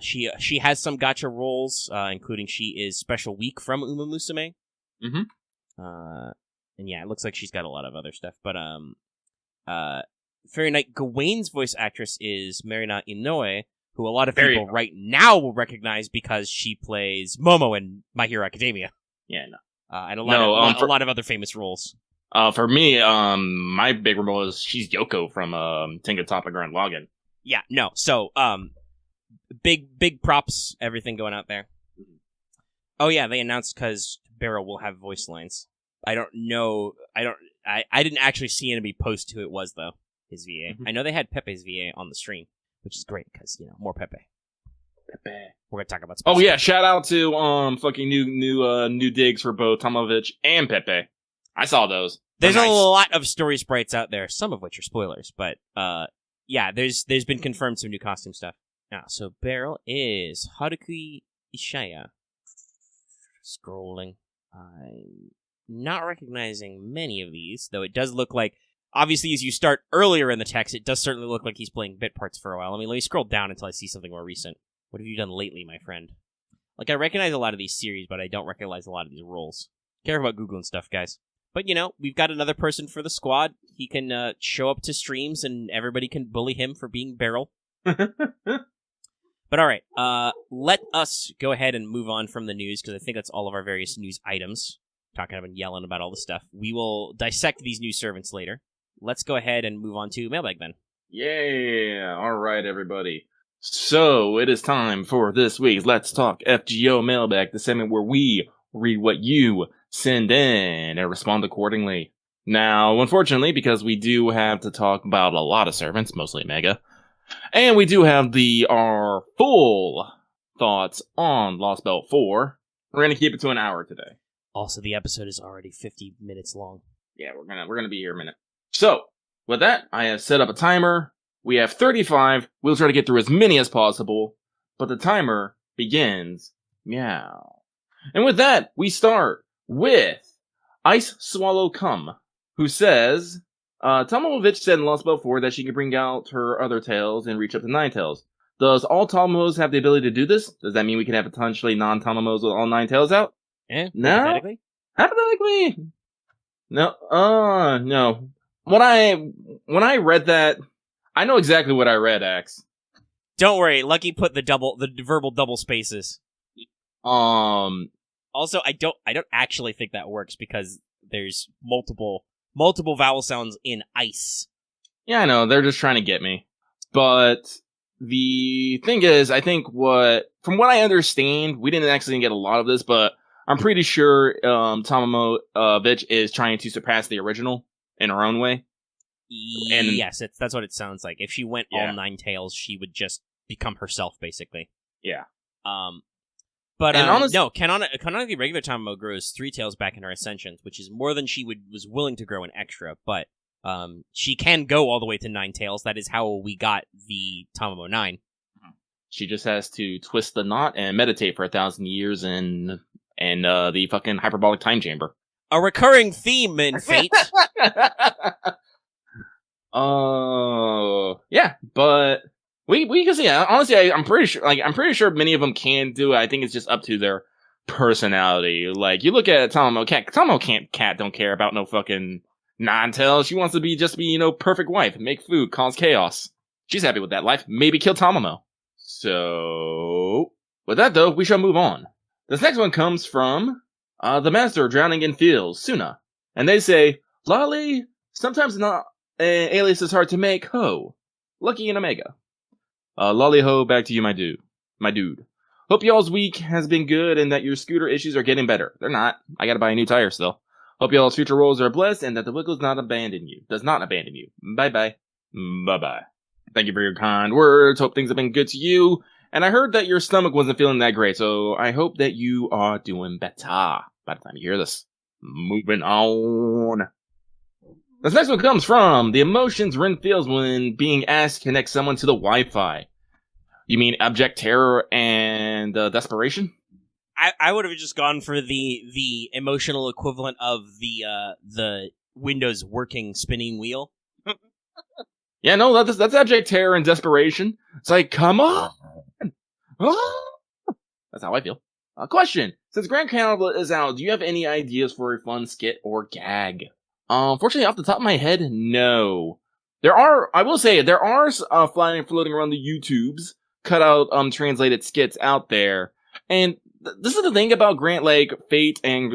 She has some gacha roles, including she is Special Week from Uma Musume. Mm-hmm. And yeah, it looks like she's got a lot of other stuff. But Fairy Knight Gawain's voice actress is Marina Inoue, who a lot of people right now will recognize because she plays Momo in My Hero Academia. Yeah, no. And a lot of other famous roles. For me, my big role is she's Yoko from Tenga Toppa Grand Login. Yeah, no. So, big props, everything going out there. Oh yeah, they announced because Barrow will have voice lines. I don't know. I didn't actually see anybody post who it was though. His VA. Mm-hmm. I know they had Pepe's VA on the stream, which is great because more Pepe. We're gonna talk about. Oh yeah, shout out to fucking new digs for both Tomovich and Pepe. I saw those. There's a lot of story sprites out there, some of which are spoilers, but yeah, there's been confirmed some new costume stuff. So Beryl is Haruki Ishaya. Scrolling. I'm not recognizing many of these, though it does look like, obviously as you start earlier in the text, it does certainly look like he's playing bit parts for a while. Let me scroll down until I see something more recent. What have you done lately, my friend? Like, I recognize a lot of these series, but I don't recognize a lot of these roles. Care about Googling stuff, guys. But, we've got another person for the squad. He can show up to streams, and everybody can bully him for being Beryl. But all right, let us go ahead and move on from the news, because I think that's all of our various news items. Talking and yelling about all the stuff. We will dissect these new servants later. Let's go ahead and move on to Mailbag, then. Yeah, alright everybody. So, it is time for this week's Let's Talk FGO Mailbag, the segment where we read what you send in and respond accordingly. Now, unfortunately, because we do have to talk about a lot of servants, mostly Mega, and we do have our full thoughts on Lostbelt 4, we're going to keep it to an hour today. Also, the episode is already 50 minutes long. Yeah, we're gonna be here a minute. So, with that, I have set up a timer. We have 35. We'll try to get through as many as possible, but the timer begins meow. And with that, we start with Ice Swallow Cum, who says, Tomovich said in Lostbelt 4 that she can bring out her other tails and reach up to 9 tails. Does all Tomomos have the ability to do this? Does that mean we can have potentially non-Tomomos with all 9 tails out? No? Hypothetically? No. No. When I read that, I know exactly what I read, Axe. Don't worry, Lucky put the verbal double spaces. Also, I don't actually think that works because there's multiple vowel sounds in ice. Yeah, I know, they're just trying to get me. But the thing is, I think from what I understand, we didn't actually get a lot of this, but I'm pretty sure Tomomovich is trying to surpass the original in her own way. And yes, that's what it sounds like. If she went all 9 tails, she would just become herself, basically. Yeah. But no, canonically regular Tomomo grows 3 tails back in her ascensions, which is more than she was willing to grow in extra. But she can go all the way to 9 tails. That is how we got the Tomomo 9. She just has to twist the knot and meditate for 1,000 years and the fucking hyperbolic time chamber. A recurring theme in Fate. Yeah, but we can see. Honestly, I'm pretty sure many of them can do it. I think it's just up to their personality. Like, you look at Tomomo Cat don't care about no fucking non-tails. She wants to be perfect wife, make food, cause chaos. She's happy with that life. Maybe kill Tomomo. So, with that though, we shall move on. This next one comes from the Master of Drowning in Fields, Suna. And they say, Lolly, sometimes not an alias is hard to make, ho. Lucky and Omega. Lolly ho, back to you, my dude. Hope y'all's week has been good and that your scooter issues are getting better. They're not. I gotta buy a new tire still. Hope y'all's future roles are blessed and that the Wickle does not abandon you. Bye-bye. Bye-bye. Thank you for your kind words. Hope things have been good to you. And I heard that your stomach wasn't feeling that great, so I hope that you are doing better by the time you hear this. Moving on. This next one comes from the emotions Rin feels when being asked to connect someone to the Wi-Fi. You mean abject terror and desperation? I would have just gone for the emotional equivalent of the Windows working spinning wheel. Yeah, no, that's abject terror and desperation. It's like, come on! That's how I feel. Question. Since Grand Carnival is out, do you have any ideas for a fun skit or gag? Unfortunately, off the top of my head, no. I will say, there are floating around the YouTubes, cut out, translated skits out there. And this is the thing about Fate and,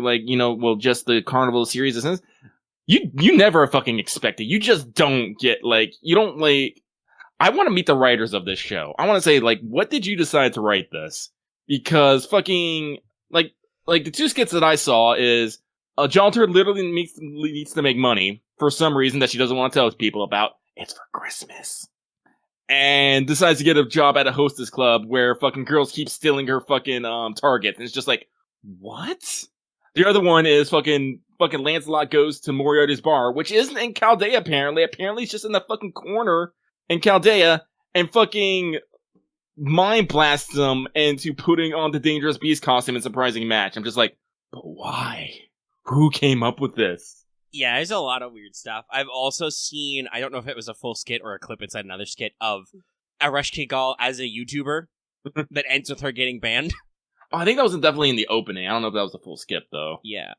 just the Carnival series. You never fucking expect it. You just don't get, I want to meet the writers of this show. I want to say, what did you decide to write this? Because fucking, the 2 skits that I saw is, Jalter literally needs to make money for some reason that she doesn't want to tell people about. It's for Christmas. And decides to get a job at a hostess club where fucking girls keep stealing her fucking, targets. And it's just like, what? The other one is fucking Lancelot goes to Moriarty's bar, which isn't in Chaldea apparently. Apparently it's just in the fucking corner in Chaldea, and fucking mind blasts them into putting on the Dangerous Beast costume in surprising match. I'm just like, but why? Who came up with this? Yeah, there's a lot of weird stuff. I've also seen, I don't know if it was a full skit or a clip inside another skit, of Areshki Gal as a YouTuber that ends with her getting banned. Oh, I think that was definitely in the opening. I don't know if that was a full skip, though. Yeah.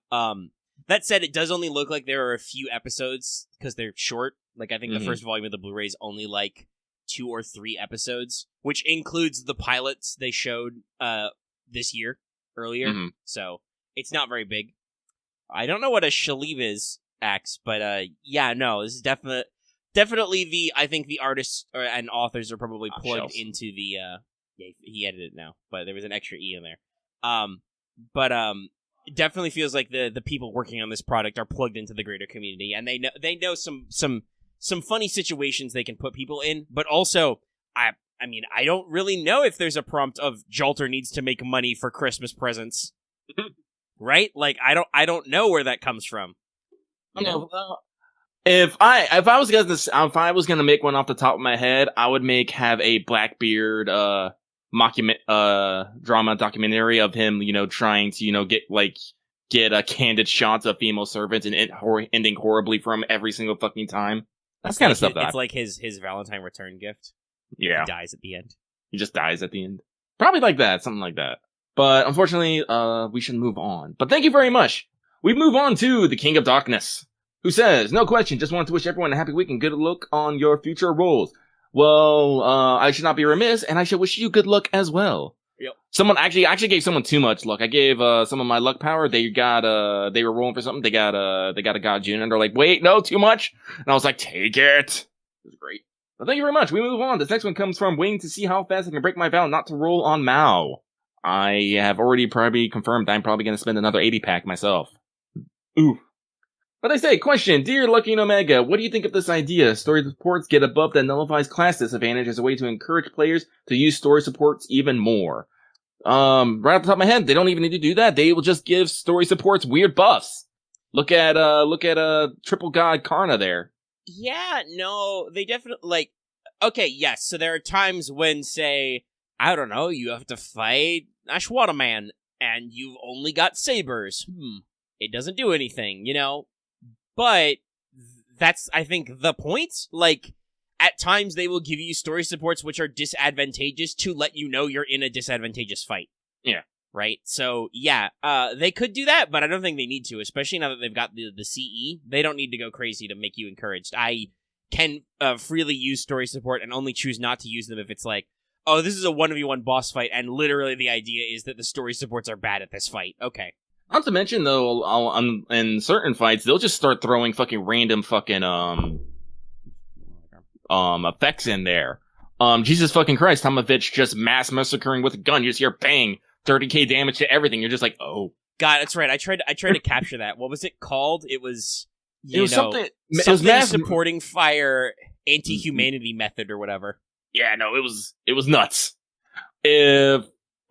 That said, it does only look like there are a few episodes because they're short. Like, I think the first volume of the Blu-ray is only, like, 2 or 3 episodes, which includes the pilots they showed this year, earlier. Mm-hmm. So, it's not very big. I don't know what a Shalev is, Axe, but, yeah, no, this is definitely I think the artists and authors are probably plugged into the, yeah, he edited it now, but there was an extra E in there. It definitely feels like the people working on this product are plugged into the greater community, and they know some funny situations they can put people in, but also, I mean, I don't really know if there's a prompt of Jalter needs to make money for Christmas presents. Right? Like, I don't know where that comes from. No, if I was gonna make one off the top of my head, I would have a Blackbeard drama documentary of him, trying to, get a candid shots of female servants and ending horribly from every single fucking time. That's kind of stuff that it's like his Valentine return gift. Yeah. He dies at the end. He just dies at the end. Probably like that, something like that. But unfortunately, we should move on. But thank you very much. We move on to the King of Darkness, who says, no question, just wanted to wish everyone a happy week and good luck on your future roles. Well, I should not be remiss, and I should wish you good luck as well. Yep. Someone actually gave someone too much luck. I gave some of my luck power. They were rolling for something. They got a God June, and they're like, wait, no, too much. And I was like, take it. It was great. But thank you very much. We move on. This next one comes from waiting to see how fast I can break my vow not to roll on Mao. I have already probably confirmed I'm probably going to spend another 80 pack myself. Ooh. But I say, question, dear Lucky and Omega, what do you think of this idea? Story supports get a buff that nullifies class disadvantage as a way to encourage players to use story supports even more. Right off the top of my head, they don't even need to do that. They will just give story supports weird buffs. Look at Triple God Karna there. Yeah, no, they definitely, okay, yes, so there are times when, say, I don't know, you have to fight Ashvatthaman, and you've only got sabers. It doesn't do anything, But that's, I think, the point. Like, at times they will give you story supports which are disadvantageous to let you know you're in a disadvantageous fight. Yeah. Right? So, yeah, they could do that, but I don't think they need to, especially now that they've got the CE. They don't need to go crazy to make you encouraged. I can freely use story support and only choose not to use them if it's like, oh, this is a 1v1 boss fight, and literally the idea is that the story supports are bad at this fight. Okay. Not to mention, though, in certain fights, they'll just start throwing fucking random fucking, effects in there. Jesus fucking Christ, Tomovich just mass massacring with a gun. You just hear bang, 30k damage to everything. You're just like, oh. God, that's right. I tried to capture that. What was it called? It was, something supporting fire anti-humanity method or whatever. Yeah, no, it was nuts. If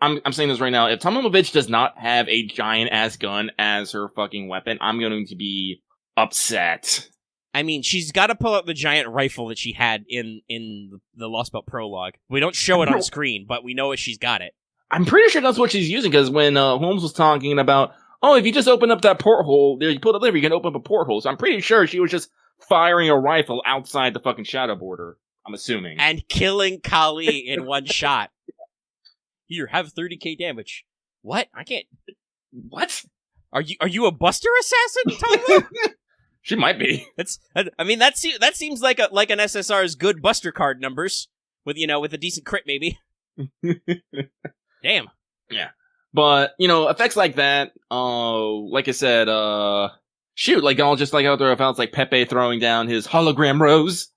I'm saying this right now, if Tomovich does not have a giant ass gun as her fucking weapon, I'm going to be upset. I mean, she's got to pull out the giant rifle that she had in the Lostbelt prologue. We don't show it on screen, but we know she's got it. I'm pretty sure that's what she's using, because when Holmes was talking about, oh, if you just open up that porthole, you pull the lever, you can open up a porthole. So I'm pretty sure she was just firing a rifle outside the fucking shadow border. I'm assuming. And killing Kali in one shot. Here, have 30k damage. What? I can't. What? Are you a Buster assassin, Tomo? She might be. That seems like an SSR's good Buster card numbers with a decent crit maybe. Damn. Yeah. But, effects like that, like I said, shoot, like all just like other effects like Pepe throwing down his hologram rose.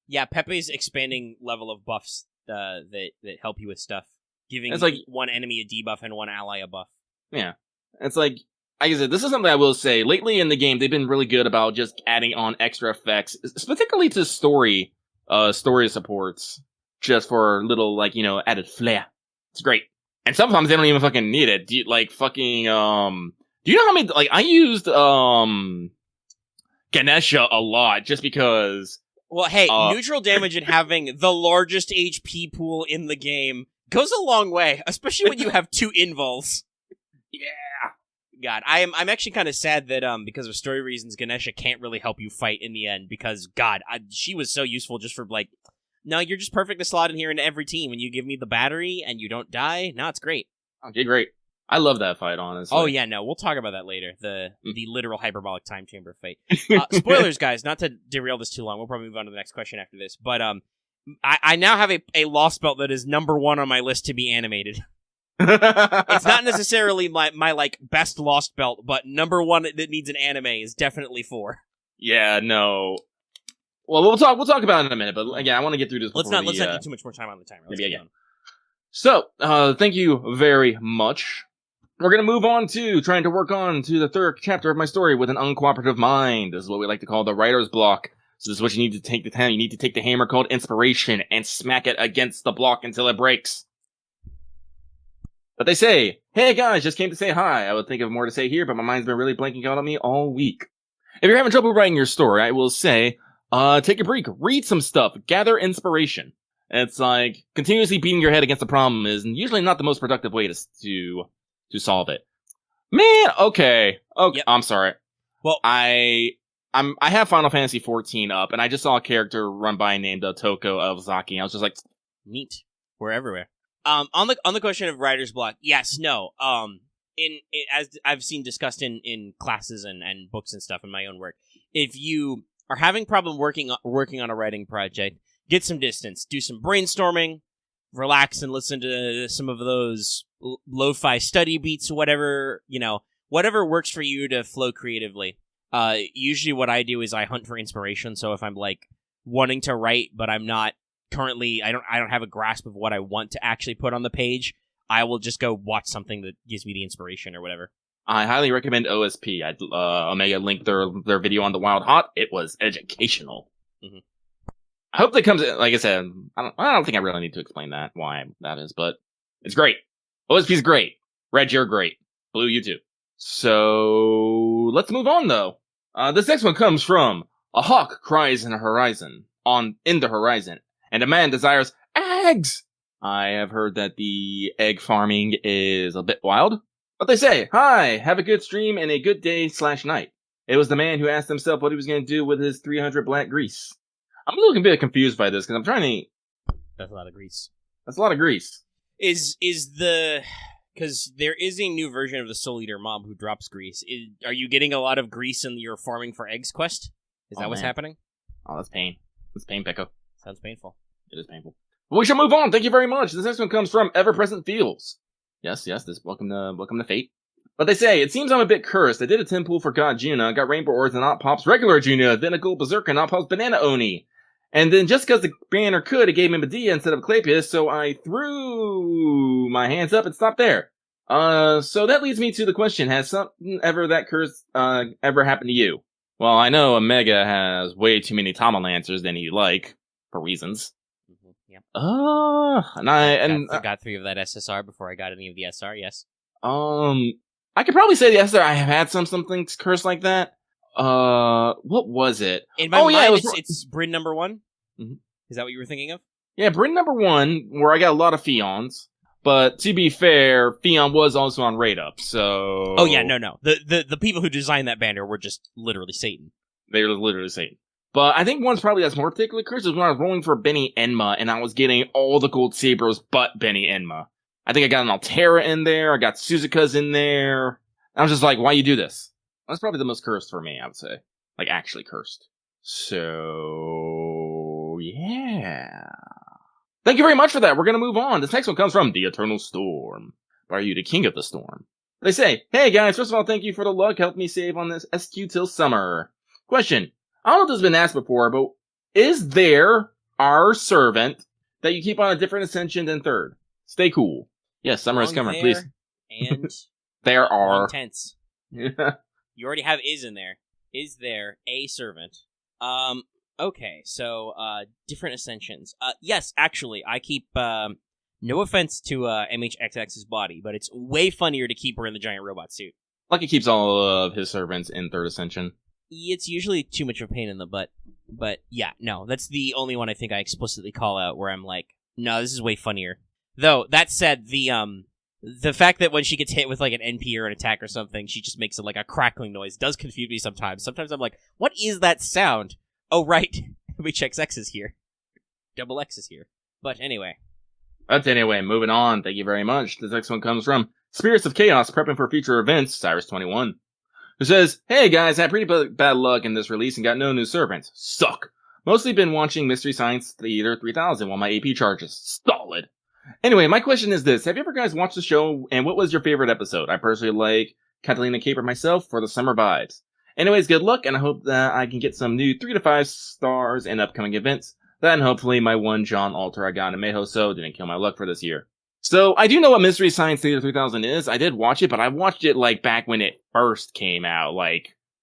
Yeah, Pepe's expanding level of buffs that help you with stuff. Giving it's like one enemy a debuff and one ally a buff. Yeah. It's like I said, this is something I will say. Lately in the game, they've been really good about just adding on extra effects, particularly to story supports, just for little, added flair. It's great. And sometimes they don't even fucking need it. Do you know how many, I used, Ganesha a lot, just because... Well, hey, neutral damage and having the largest HP pool in the game goes a long way, especially when you have 2 invuls. Yeah. God, I'm actually kind of sad that because of story reasons, Ganesha can't really help you fight in the end, because God, she was so useful just for no, you're just perfect to slot in here into every team, and you give me the battery and you don't die. No, it's great. Okay, great. I love that fight, honestly. Oh yeah, no, we'll talk about that later. The literal hyperbolic time chamber fight. Spoilers, guys. Not to derail this too long. We'll probably move on to the next question after this. But I now have a Lost Belt that is number 1 on my list to be animated. It's not necessarily my like best Lost Belt, but number 1 that needs an anime is definitely 4. Yeah, no. Well, we'll talk about it in a minute. But again, I want to get through this. Let's not get too much more time on the timer. Let's get going. So, thank you very much. We're going to move on to trying to work on to the 3rd chapter of my story with an uncooperative mind. This is what we like to call the writer's block. So this is what you need to take the time. You need to take the hammer called inspiration and smack it against the block until it breaks. But they say, hey guys, just came to say hi. I would think of more to say here, but my mind's been really blanking out on me all week. If you're having trouble writing your story, I will say, take a break, read some stuff, gather inspiration. It's like, continuously beating your head against a problem is usually not the most productive way to solve it. Man, okay. Yep. I'm sorry. Well, I have Final Fantasy 14 up, and I just saw a character run by named Toko of Zaki. I was just like, neat. We're everywhere. On the question of writer's block, yes, no. As I've seen discussed in classes and books and stuff in my own work, if you are having problem working on a writing project, get some distance, do some brainstorming, relax and listen to some of those lo-fi study beats, whatever works for you to flow creatively. Usually what I do is I hunt for inspiration. So if I'm like wanting to write, but I'm not currently, I don't have a grasp of what I want to actually put on the page, I will just go watch something that gives me the inspiration or whatever. I highly recommend OSP. Omega linked their video on the Wild Hot. It was educational. Mm-hmm. I hope that comes, like I said, I don't think I really need to explain why that is, but it's great. OSP's great. Red, you're great. Blue, you too. So, let's move on though. This next one comes from a hawk cries in the horizon, and a man desires eggs! I have heard that the egg farming is a bit wild, but they say, hi, have a good stream and a good day/night. It was the man who asked himself what he was going to do with his 300 black grease. I'm a little bit confused by this, because I'm trying to... That's a lot of grease. That's a lot of grease. Because there is a new version of the Soul Eater mob who drops grease. Are you getting a lot of grease in your farming for eggs quest? Is that what's happening? Oh, that's pain. That's pain, Pekko. Sounds painful. It is painful. But we shall move on. Thank you very much. This next one comes from Ever-Present Feels. Yes, this welcome to fate. But they say, it seems I'm a bit cursed. I did a 10 pool for God Juna, got Rainbow Ores and not pops regular Juna, then a gold Berserker not pops Banana Oni. And then just because the banner could, it gave me Medea instead of Asclepius, so I threw my hands up and stopped there. So that leads me to the question, has something that curse, ever happened to you? Well, I know Omega has way too many Tomalancers than he'd like, for reasons. Mm-hmm. Yep. I got 3 of that SSR before I got any of the SR, yes. I could probably say the SR, I have had something cursed like that. What was it? In my mind, it's Bryn number 1? Mm-hmm. Is that what you were thinking of? Yeah, Bryn number 1, where I got a lot of Fions. But to be fair, Fion was also on Raid Up, so... Oh yeah, no. The people who designed that banner were just literally Satan. They were literally Satan. But I think one's probably that's more particularly cursed is when I was rolling for Benny Enma, and I was getting all the gold Sabros but Benny Enma. I think I got an Altera in there, I got Suzuka's in there. I was just like, why you do this? That's probably the most cursed for me, I would say. Like, actually cursed. So... yeah... Thank you very much for that. We're going to move on. This next one comes from The Eternal Storm. Are you the king of the storm? They say, hey guys, first of all, thank you for the luck. Help me save on this SQ till summer. Question. I don't know if this has been asked before, but is there our servant that you keep on a different ascension than 3rd? Stay cool. Yes, summer is coming, please. And there are. Tense. You already have is in there. Is there a servant? Okay, so, different ascensions. Yes, actually, I keep, no offense to, MHXX's body, but it's way funnier to keep her in the giant robot suit. Lucky keeps all of his servants in 3rd ascension. It's usually too much of a pain in the butt, but yeah, no, that's the only one I think I explicitly call out where I'm like, no, this is way funnier. Though, that said, the fact that when she gets hit with, like, an NP or an attack or something, she just makes, like, a crackling noise does confuse me sometimes. Sometimes I'm like, what is that sound? Oh, right. MHXX is here. Double X is here. But anyway. Moving on. Thank you very much. This next one comes from Spirits of Chaos prepping for future events, Cyrus21, who says, hey guys, had pretty bad luck in this release and got no new servants. Suck. Mostly been watching Mystery Science Theater 3000 while my AP charges. Solid. Anyway, my question is this. Have you ever guys watched the show, and what was your favorite episode? I personally like Catalina Caper myself for the summer vibes. Anyways, good luck, and I hope that I can get some new 3 to 5 stars in upcoming events. Then hopefully my one John Alter I got in Meho so didn't kill my luck for this year. So, I do know what Mystery Science Theater 3000 is. I did watch it, but I watched it, back when it first came out.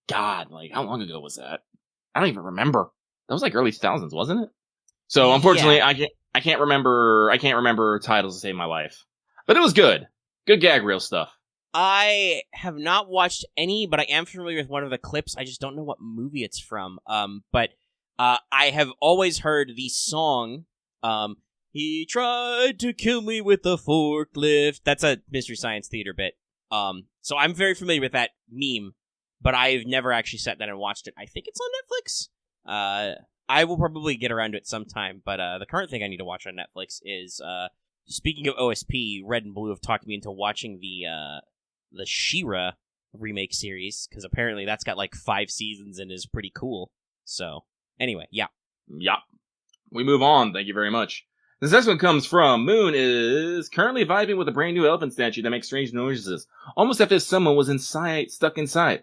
God, how long ago was that? I don't even remember. That was, early 2000s, wasn't it? So, unfortunately, Yeah. I can't remember titles to save my life. But it was good. Good gag reel stuff. I have not watched any, but I am familiar with one of the clips. I just don't know what movie it's from. But I have always heard the song, he tried to kill me with a forklift. That's a Mystery Science Theater bit. So I'm very familiar with that meme, but I've never actually sat down and watched it. I think it's on Netflix. I will probably get around to it sometime, but the current thing I need to watch on Netflix is, speaking of OSP, Red and Blue have talked me into watching the She-Ra remake series, because apparently that's got 5 seasons and is pretty cool. So, anyway, yeah. Yup. We move on, thank you very much. This next one comes from Moon is currently vibing with a brand new elephant statue that makes strange noises. Almost as if someone was stuck inside.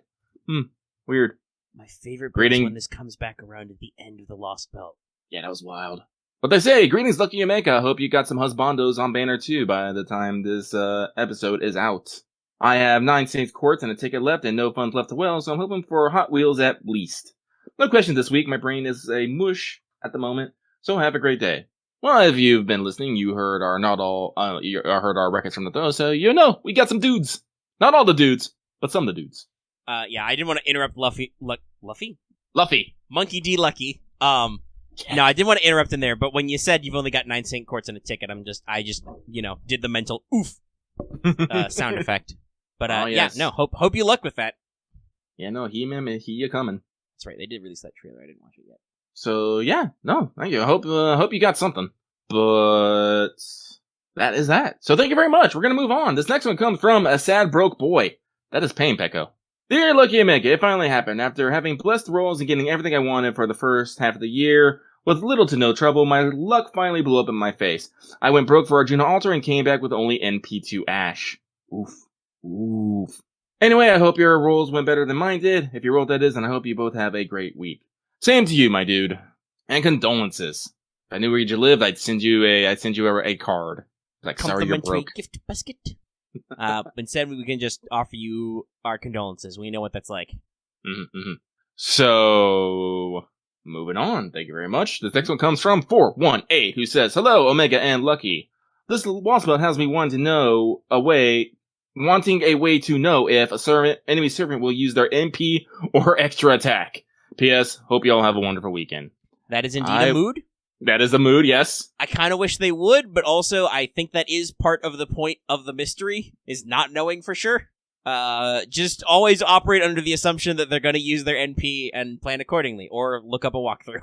Weird. My favorite bit Greeting. is when this comes back around at the end of the Lostbelt. Yeah, that was wild. But they say, greetings Lucky Omega, hope you got some husbandos on banner too by the time this episode is out. I have 9 Saints Quartz and a ticket left and no funds left to well, so I'm hoping for Hot Wheels at least. No question this week, my brain is a mush at the moment, so have a great day. Well, if you've been listening, you heard you heard our records from the throw, so you know, we got some dudes. Not all the dudes, but some of the dudes. Yeah, I didn't want to interrupt Luffy. Luffy. Monkey D. Lucky. No, I didn't want to interrupt in there, but when you said you've only got 9 Saint Quartz and a ticket, I just did the mental oof sound effect. But yes. yeah, no, hope you luck with that. Yeah, no, he you coming. That's right, they did release that trailer. I didn't watch it yet. So yeah, no, thank you. I hope you got something. But that is that. So thank you very much. We're gonna move on. This next one comes from a sad broke boy. That is Pain Pecco. Dear Lucky Omega, it finally happened. After having blessed rolls and getting everything I wanted for the first half of the year, with little to no trouble, my luck finally blew up in my face. I went broke for Arjuna Altar and came back with only NP2 Ash. Oof. Anyway, I hope your rolls went better than mine did, if you rolled that is, and I hope you both have a great week. Same to you, my dude. And condolences. If I knew where you lived, I'd send you a card. Sorry you're broke. Gift basket. Instead, we can just offer you our condolences. We know what that's like. Mm-hmm. So, moving on. Thank you very much. This next one comes from 418, who says, hello, Omega and Lucky. This Lostbelt has me wanting a way to know if enemy servant will use their MP or extra attack. P.S. Hope you all have a wonderful weekend. That is indeed a mood. That is a mood, yes. I kind of wish they would, but also I think that is part of the point of the mystery, is not knowing for sure. Just always operate under the assumption that they're going to use their NP and plan accordingly, or look up a walkthrough.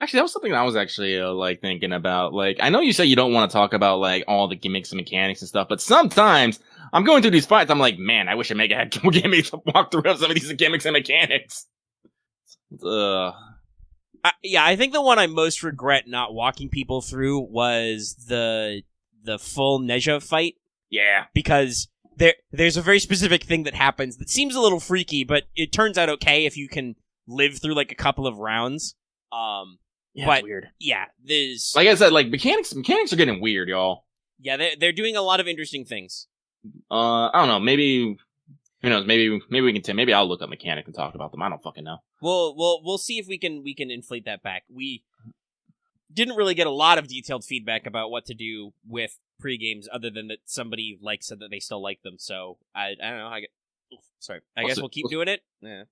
Actually, that was something I was actually thinking about. I know you say you don't want to talk about all the gimmicks and mechanics and stuff, but sometimes I'm going through these fights. I'm like, man, I wish Omega had gimmicks to walk through some of these gimmicks and mechanics. Yeah, I think the one I most regret not walking people through was the full Neja fight. Yeah, because there's a very specific thing that happens that seems a little freaky, but it turns out okay if you can live through a couple of rounds. Yeah, but it's weird. Yeah, there's like I said, mechanics are getting weird, y'all. Yeah, they're doing a lot of interesting things. I don't know. Maybe who knows? Maybe we can. Maybe I'll look up mechanics and talk about them. I don't fucking know. We'll see if we can inflate that back. We didn't really get a lot of detailed feedback about what to do with pre-games, other than that somebody said that they still like them. So I don't know. I guess we'll keep doing it. Yeah.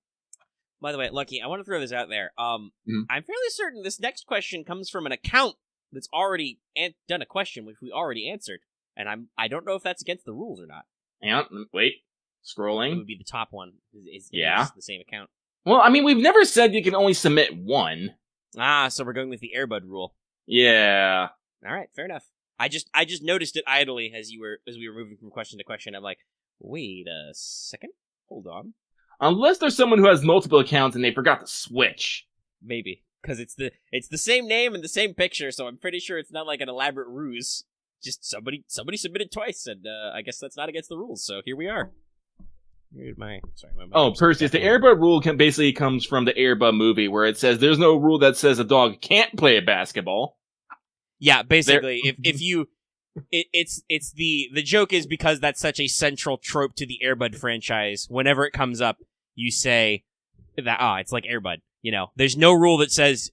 By the way, Lucky, I want to throw this out there. I'm fairly certain this next question comes from an account that's already done a question which we already answered, and I don't know if that's against the rules or not. Hang on, wait. Scrolling. It would be the top one. Is the same account. Well, I mean, we've never said you can only submit one. So we're going with the Airbud rule. Yeah. All right, fair enough. I just noticed it idly as we were moving from question to question. I'm like, wait a second, hold on. Unless there's someone who has multiple accounts and they forgot to switch. Maybe because it's the same name and the same picture, so I'm pretty sure it's not like an elaborate ruse. Just somebody submitted twice, and I guess that's not against the rules. So here we are. Here's my Perseus, the Airbud rule basically comes from the Airbud movie, where it says there's no rule that says a dog can't play a basketball. Yeah, basically, if you, it's the joke is because that's such a central trope to the Airbud franchise. Whenever it comes up, you say that it's like Airbud. You know, there's no rule that says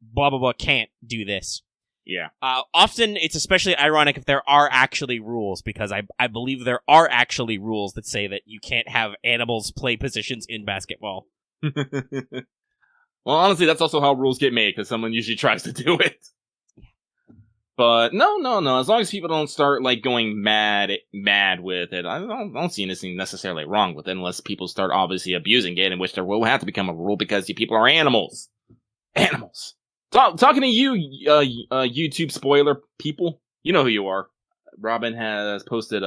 blah blah blah can't do this. Yeah. Often it's especially ironic if there are actually rules, because I believe there are actually rules that say that you can't have animals play positions in basketball. Well, honestly, that's also how rules get made, because someone usually tries to do it. But no. As long as people don't start like going mad with it, I don't see anything necessarily wrong with it, unless people start obviously abusing it, in which there will have to become a rule because you people are animals. Animals. Talking to you, YouTube spoiler people, you know who you are. Robin has posted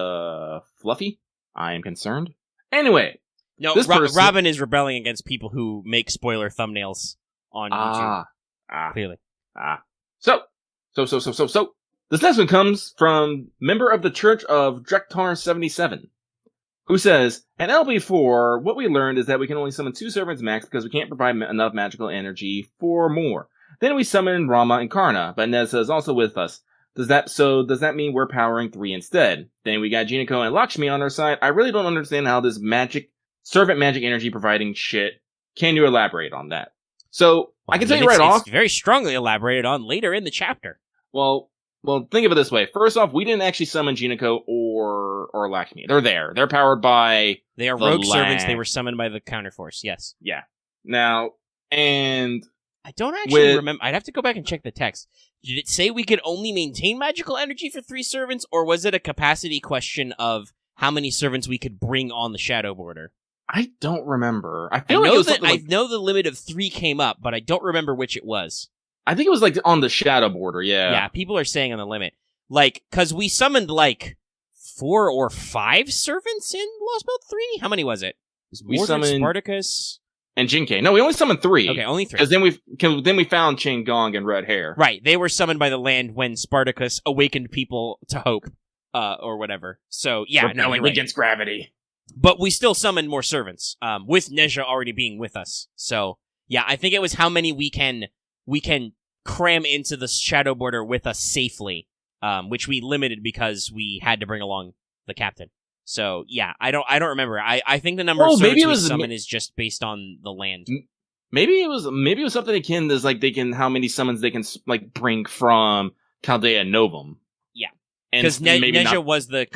Fluffy. I am concerned. Anyway, no, Robin is rebelling against people who make spoiler thumbnails on YouTube. Clearly. So, this next one comes from member of the Church of Drektar 77, who says, "At LB4, what we learned is that we can only summon 2 servants max because we can't provide enough magical energy for more. Then we summon Rama and Karna, but Neza is also with us. Does that mean we're powering 3 instead? Then we got Jinako and Lakshmi on our side. I really don't understand how this servant magic energy providing shit. Can you elaborate on that?" So, I can tell you right off. It's very strongly elaborated on later in the chapter. Well, think of it this way. First off, we didn't actually summon Jinako or Lakshmi. They're there. They're powered by They are rogue servants. They were summoned by the counterforce, yes. Yeah. Now, and I don't actually remember. I'd have to go back and check the text. Did it say we could only maintain magical energy for 3 servants, or was it a capacity question of how many servants we could bring on the shadow border? I don't remember. I know the limit of 3 came up, but I don't remember which it was. I think it was like on the shadow border, yeah. Yeah, people are saying on the limit. Like, because we summoned like 4 or 5 servants in Lostbelt 3? How many was it? We summoned Spartacus and Jinke. No, we only summoned 3. Okay, only 3. Because then we found Changong and Red Hair. Right, they were summoned by the land when Spartacus awakened people to hope, or whatever. So yeah, rebelling against gravity. But we still summoned more servants, with Nezha already being with us. So yeah, I think it was how many we can cram into the shadow border with us safely, which we limited because we had to bring along the captain. So yeah, I don't remember. I think the number of servants we summon is just based on the land. Maybe it was something akin to like how many summons they can like bring from Chaldea Novum. Yeah, because Nezha was the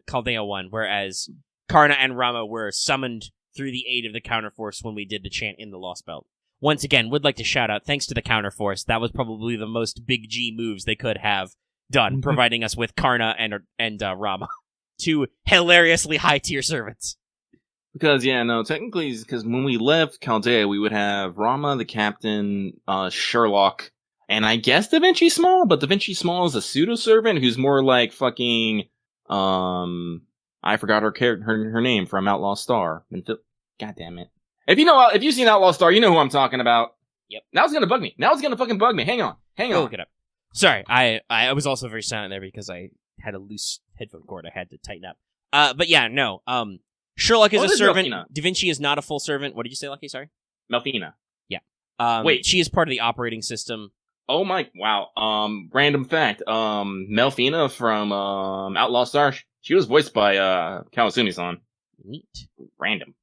Chaldea one, whereas Karna and Rama were summoned through the aid of the counterforce when we did the chant in the Lostbelt. Once again, would like to shout out, thanks to the counterforce, that was probably the most big G moves they could have done, providing us with Karna and Rama. 2 hilariously high-tier servants. Because, technically, because when we left Chaldea, we would have Rama, the captain, Sherlock, and I guess Da Vinci Small, but Da Vinci Small is a pseudo-servant who's more like fucking, I forgot her name from Outlaw Star. God damn it. If you've seen Outlaw Star, you know who I'm talking about. Yep. Now it's gonna bug me. Now it's gonna fucking bug me. Hang on. Look it up. Sorry, I was also very silent there because I had a loose headphone cord I had to tighten up. But yeah, no. Sherlock is a servant. Melfina? Da Vinci is not a full servant. What did you say, Lucky? Sorry? Melfina. Yeah. Wait. She is part of the operating system. Oh my, wow. Random fact. Melfina from, Outlaw Star, she was voiced by, Kawasumi-san. Neat. Random.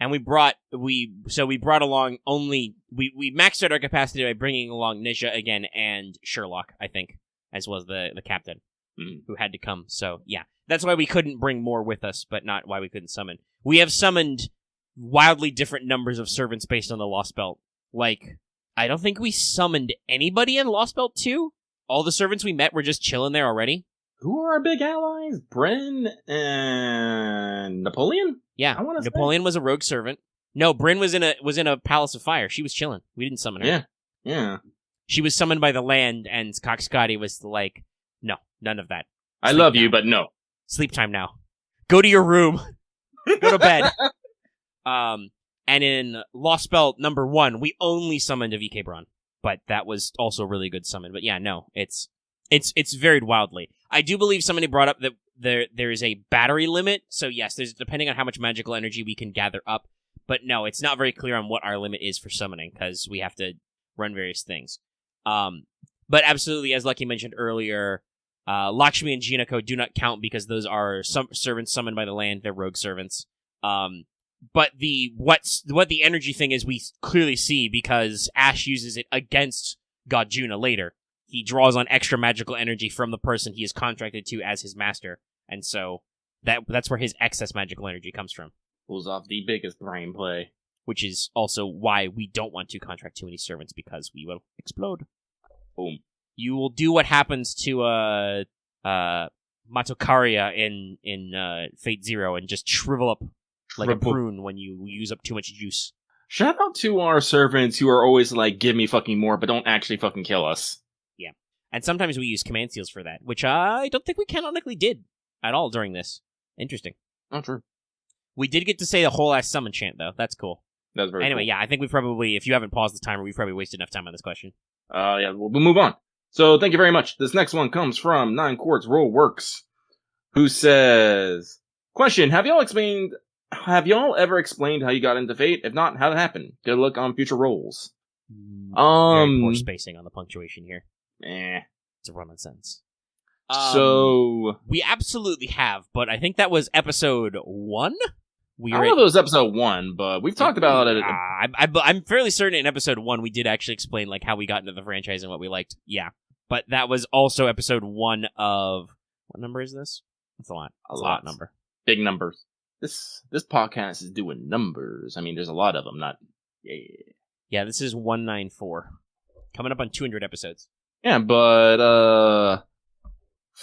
And we brought along we maxed out our capacity by bringing along Nezha again and Sherlock, I think, as was the captain who had to come. So yeah, that's why we couldn't bring more with us, but not why we couldn't summon. We have summoned wildly different numbers of servants based on the Lostbelt. Like, I don't think we summoned anybody in Lostbelt 2. All the servants we met were just chilling there already. Who are our big allies? Bryn and Napoleon? Yeah, Napoleon was a rogue servant. No, Bryn was in a palace of fire. She was chilling. We didn't summon her. Yeah. She was summoned by the land, and Coxcotti was like, None of that. I Sleep love now. you, but no. Sleep time now. Go to your room. Go to bed. And in Lostbelt number 1, we only summoned a VK Braun, but that was also a really good summon. But yeah, no, it's varied wildly. I do believe somebody brought up that there is a battery limit, so yes, there's depending on how much magical energy we can gather up. But no, it's not very clear on what our limit is for summoning because we have to run various things. But absolutely, as Lucky mentioned earlier, Lakshmi and Jinako do not count because those are some servants summoned by the land. They're rogue servants. But what the energy thing is, we clearly see because Ash uses it against God Juna later. He draws on extra magical energy from the person he is contracted to as his master, and so that's where his excess magical energy comes from. Pulls off the biggest brain play. Which is also why we don't want to contract too many servants, because we will explode. Boom. You will do what happens to Matokaria in Fate Zero and just shrivel up like a prune when you use up too much juice. Shout out to our servants who are always like, give me fucking more, but don't actually fucking kill us. Yeah. And sometimes we use command seals for that, which I don't think we canonically did at all during this. Interesting. Oh, true. We did get to say the whole ass summon chant, though. That's cool. That's very Anyway, cool. yeah, I think we probably, if you haven't paused the timer, we've probably wasted enough time on this question. Yeah, we'll move on. So, thank you very much. This next one comes from 9 Quartz Roll Works, who says, question, have y'all ever explained how you got into Fate? If not, how'd it happen? Good luck on future rolls. Very poor spacing on the punctuation here. It's a run-on sentence. So... We absolutely have, but I think that was episode 1? I don't know if it was episode 1, but we've talked about it. I'm fairly certain in episode 1 we did actually explain like how we got into the franchise and what we liked. Yeah. But that was also episode 1 of... What number is this? It's a lot. It's a lot number. Big numbers. This podcast is doing numbers. I mean, there's a lot of them, not... Yeah, this is 194. Coming up on 200 episodes. Yeah, but,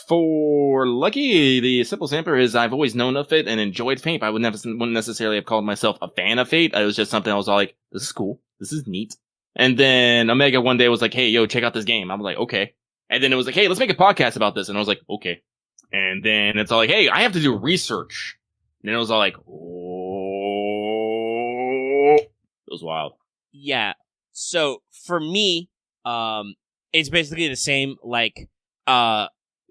for Lucky, the simple answer is I've always known of it and enjoyed Fate. I wouldn't necessarily have called myself a fan of Fate. It was just something I was all like, this is cool. This is neat. And then Omega one day was like, hey, yo, check out this game. I was like, okay. And then it was like, hey, let's make a podcast about this. And I was like, okay. And then it's all like, hey, I have to do research. And then it was all like, oh. It was wild. Yeah. So, for me, it's basically the same, like,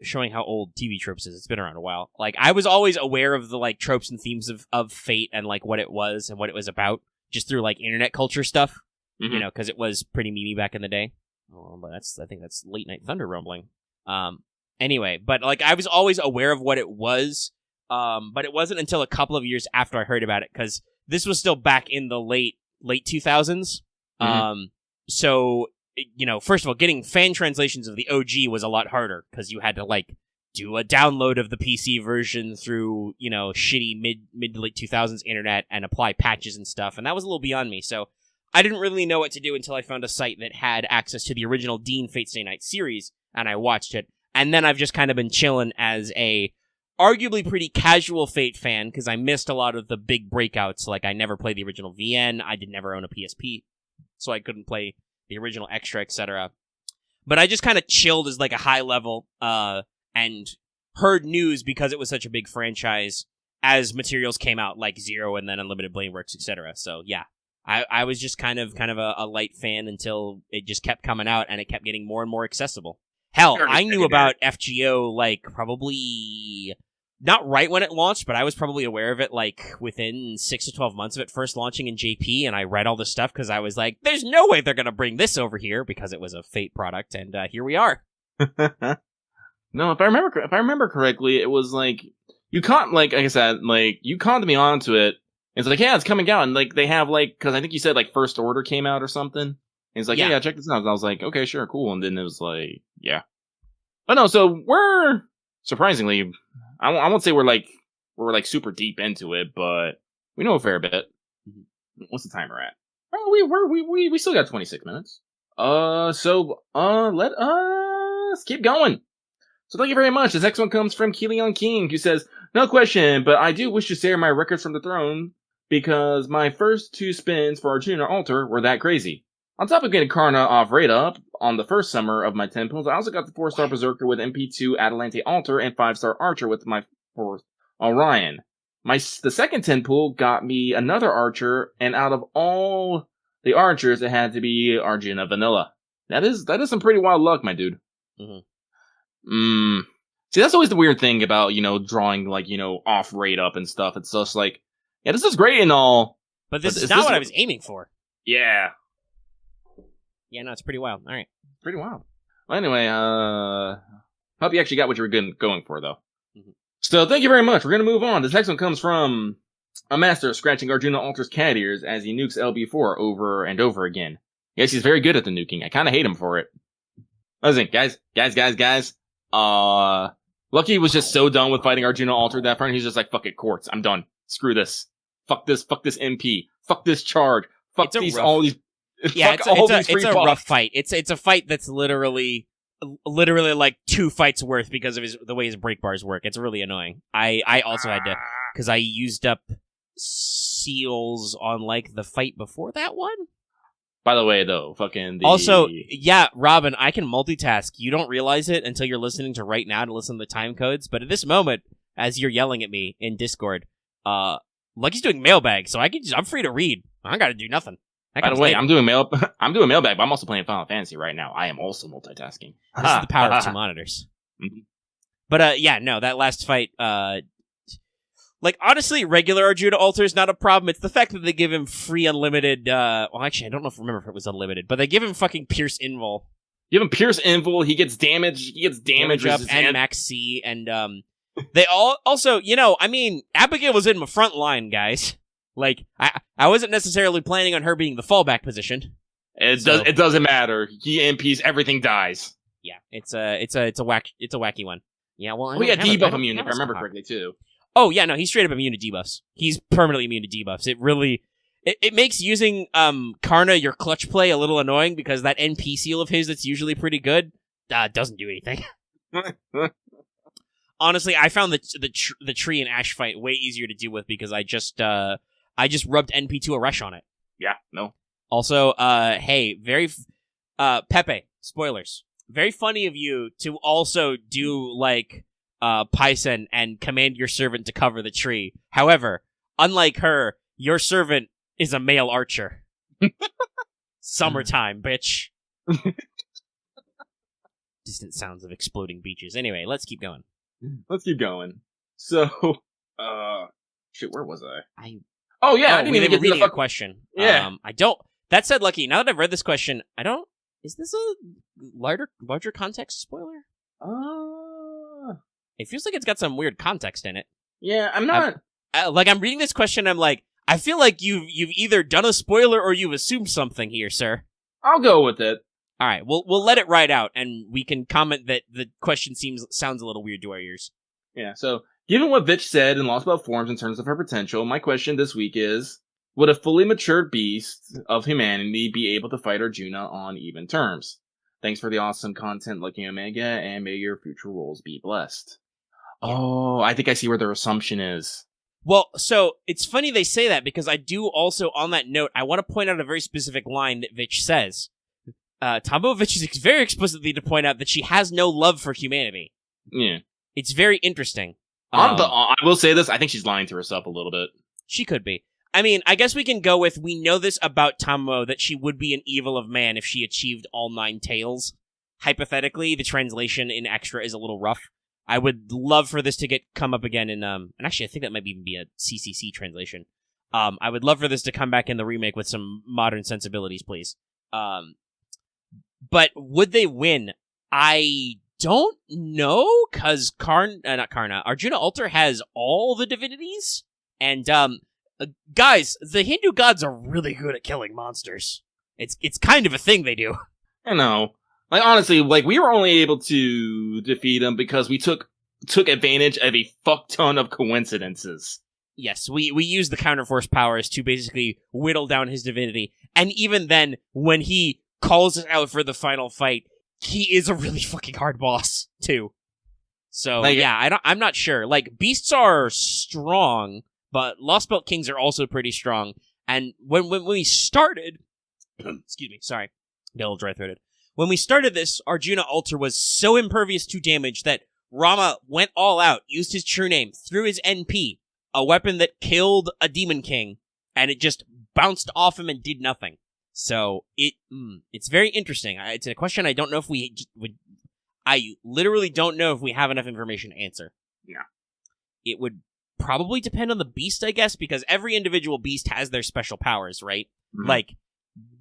showing how old TV tropes is. It's been around a while. Like, I was always aware of the, like, tropes and themes of Fate and, like, what it was and what it was about, just through, like, internet culture stuff, you know, because it was pretty memey back in the day. Oh, but I think that's Late Night Thunder rumbling. Anyway, but, like, I was always aware of what it was, but it wasn't until a couple of years after I heard about it, because this was still back in the late 2000s. So... You know, first of all, getting fan translations of the OG was a lot harder because you had to, like, do a download of the PC version through, you know, shitty mid to late 2000s internet and apply patches and stuff, and that was a little beyond me, so I didn't really know what to do until I found a site that had access to the original Dean Fate Stay Night series, and I watched it, and then I've just kind of been chilling as a arguably pretty casual Fate fan, because I missed a lot of the big breakouts, like I never played the original VN, I did never own a PSP, so I couldn't play the original Extra, etc. But I just kind of chilled as like a high level, and heard news because it was such a big franchise as materials came out, like Zero and then Unlimited Blade Works, etc. So yeah, I was just kind of a light fan until it just kept coming out and it kept getting more and more accessible. Hell, I knew about FGO like probably not right when it launched, but I was probably aware of it like within 6 to 12 months of it first launching in JP, and I read all the stuff because I was like, there's no way they're going to bring this over here, because it was a Fate product, and here we are. No, if I remember correctly, it was like, you conned, like I said, like, you conned me onto it. It's like, yeah, it's coming out, and like, they have like, because I think you said like First Order came out or something. And it's like, yeah, check this out. And I was like, okay, sure, cool. And then it was like, yeah. But no, so we're, surprisingly, I won't say we're super deep into it, but we know a fair bit. What's the timer at? Oh, we still got 26 minutes. So let us keep going. So thank you very much. This next one comes from Keelion King, who says, no question, but I do wish to share my records from the throne, because my first 2 spins for Arjuna Altar were that crazy. On top of getting Karna off Rate Up, on the first summer of my 10 pulls. I also got the 4-star Berserker with MP2 Atalante Altar and 5-star Archer with my 4th Orion. The second 10 pull got me another Archer, and out of all the Archers, it had to be Arjuna Vanilla. That is some pretty wild luck, my dude. Mm-hmm. See, that's always the weird thing about, drawing, off rate up and stuff. It's just like, yeah, this is great and all. But this is not what I was aiming for. Yeah. Yeah, no, it's pretty wild. All right. Pretty wild. Well, anyway, hope you actually got what you were going for, though. Mm-hmm. So, thank you very much. We're going to move on. This next one comes from a master scratching Arjuna Alter's cat ears as he nukes LB4 over and over again. Yes, he's very good at the nuking. I kind of hate him for it. Listen, guys. Lucky was just so done with fighting Arjuna Alter that front. He's just like, fuck it, courts. I'm done. Screw this. Fuck this MP. Fuck this charge. Fuck these, all these. Yeah, it's a rough fight. It's a fight that's literally like 2 fights worth because of the way his break bars work. It's really annoying. I also had to, because I used up seals on like the fight before that one. By the way, though, Also, yeah, Robin, I can multitask. You don't realize it until you're listening to right now to listen to the time codes. But at this moment, as you're yelling at me in Discord, Lucky's doing Mailbag, so I'm free to read. I gotta do nothing. By the way, I'm doing Mailbag, but I'm also playing Final Fantasy right now. I am also multitasking. This is the power of 2 monitors. Mm-hmm. But yeah, no, that last fight, honestly, regular Arjuna Alter is not a problem. It's the fact that they give him free unlimited, well, actually, I don't remember if it was unlimited, but they give him fucking Pierce Invul. Give him Pierce Invul, he gets damage up, and Max C, and, they also, Abigail was in my front line, guys. Like, I wasn't necessarily planning on her being the fallback position. It doesn't matter. He MPs, everything dies. Yeah, it's a wacky one. Yeah, well, we got debuff immunity, if I remember correctly, too. Oh, yeah, no, he's straight up immune to debuffs. He's permanently immune to debuffs. It really... It makes using Karna, your clutch play, a little annoying because that NP seal of his that's usually pretty good doesn't do anything. Honestly, I found the tree and Ash fight way easier to deal with because I just rubbed NP2 a rush on it. Yeah, no. Also, hey, Pepe, spoilers. Very funny of you to also do, Python and command your servant to cover the tree. However, unlike her, your servant is a male archer. Summertime, bitch. Distant sounds of exploding beaches. Anyway, let's keep going. So, shit, where was I? I didn't even get to the question. Yeah. I don't. That said, Lucky, now that I've read this question, is this a larger context spoiler? It feels like it's got some weird context in it. Yeah, I'm not... I'm reading this question, I'm like, I feel like you've either done a spoiler or you've assumed something here, sir. I'll go with it. All right, we'll let it ride out, and we can comment that the question sounds a little weird to our ears. Yeah, so, given what Vitch said in Lostbelt forums in terms of her potential, my question this week is, would a fully matured beast of humanity be able to fight Arjuna on even terms? Thanks for the awesome content, Lucky Omega, and may your future roles be blessed. Oh, I think I see where their assumption is. Well, so, it's funny they say that, because I do also, on that note, I want to point out a very specific line that Vitch says. Tomovich is very explicitly to point out that she has no love for humanity. Yeah. It's very interesting. I will say this, I think she's lying to herself a little bit. She could be. I mean, I guess we can go with, we know this about Tomo, that she would be an evil of man if she achieved all 9 tails. Hypothetically, the translation in Extra is a little rough. I would love for this to come up again in, and actually I think that might even be a CCC translation. I would love for this to come back in the remake with some modern sensibilities, please. But would they win? I don't know, because Arjuna Alter has all the divinities, and, guys, the Hindu gods are really good at killing monsters. It's kind of a thing they do. I know. Honestly, we were only able to defeat them because we took advantage of a fuck ton of coincidences. Yes, we used the counterforce powers to basically whittle down his divinity, and even then, when he calls us out for the final fight, he is a really fucking hard boss, too. So, I'm not sure. Beasts are strong, but Lostbelt Kings are also pretty strong. And when we started... excuse me, sorry. Got a little dry-throated. when we started this, Arjuna Altar was so impervious to damage that Rama went all out, used his true name, threw his NP, a weapon that killed a Demon King, and it just bounced off him and did nothing. So it's very interesting. It's a question I don't know if we would. I literally don't know if we have enough information to answer. Yeah. It would probably depend on the beast, I guess, because every individual beast has their special powers, right? Mhm. Like,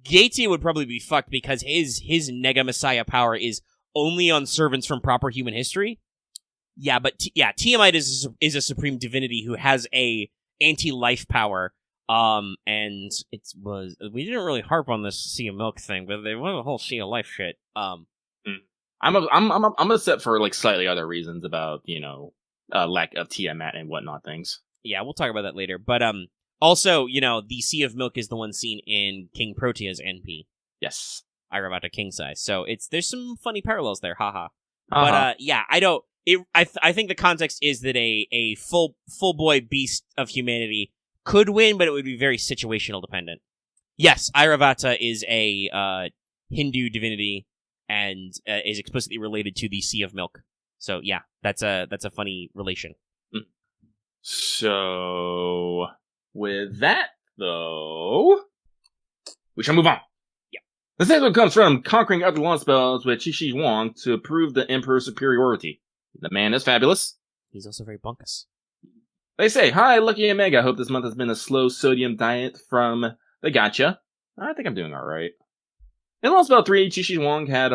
Gatia would probably be fucked because his Nega Messiah power is only on servants from proper human history. Yeah, but Tiamat is a supreme divinity who has a anti-life power. And we didn't really harp on this Sea of Milk thing, but they went a whole Sea of Life shit. I'm upset for like slightly other reasons about lack of Tiamat and whatnot things. Yeah, we'll talk about that later. But also, the Sea of Milk is the one seen in King Protea's NP. Yes, Airavata King Size. So there's some funny parallels there, haha. Uh-huh. But yeah, I think the context is that a full boy beast of humanity could win, but it would be very situational dependent. Yes, Airavata is a Hindu divinity and is explicitly related to the Sea of Milk. So yeah, that's a funny relation. So with that though, we shall move on. Yeah. This next one comes from conquering other Lostbelts with Qixi Huang to prove the Emperor's superiority. The man is fabulous. He's also very bunkus. They say, "Hi, Lucky and Mega. I hope this month has been a slow sodium diet from the Gacha. I think I'm doing alright. In Lostbelt 3, Qixi Huang had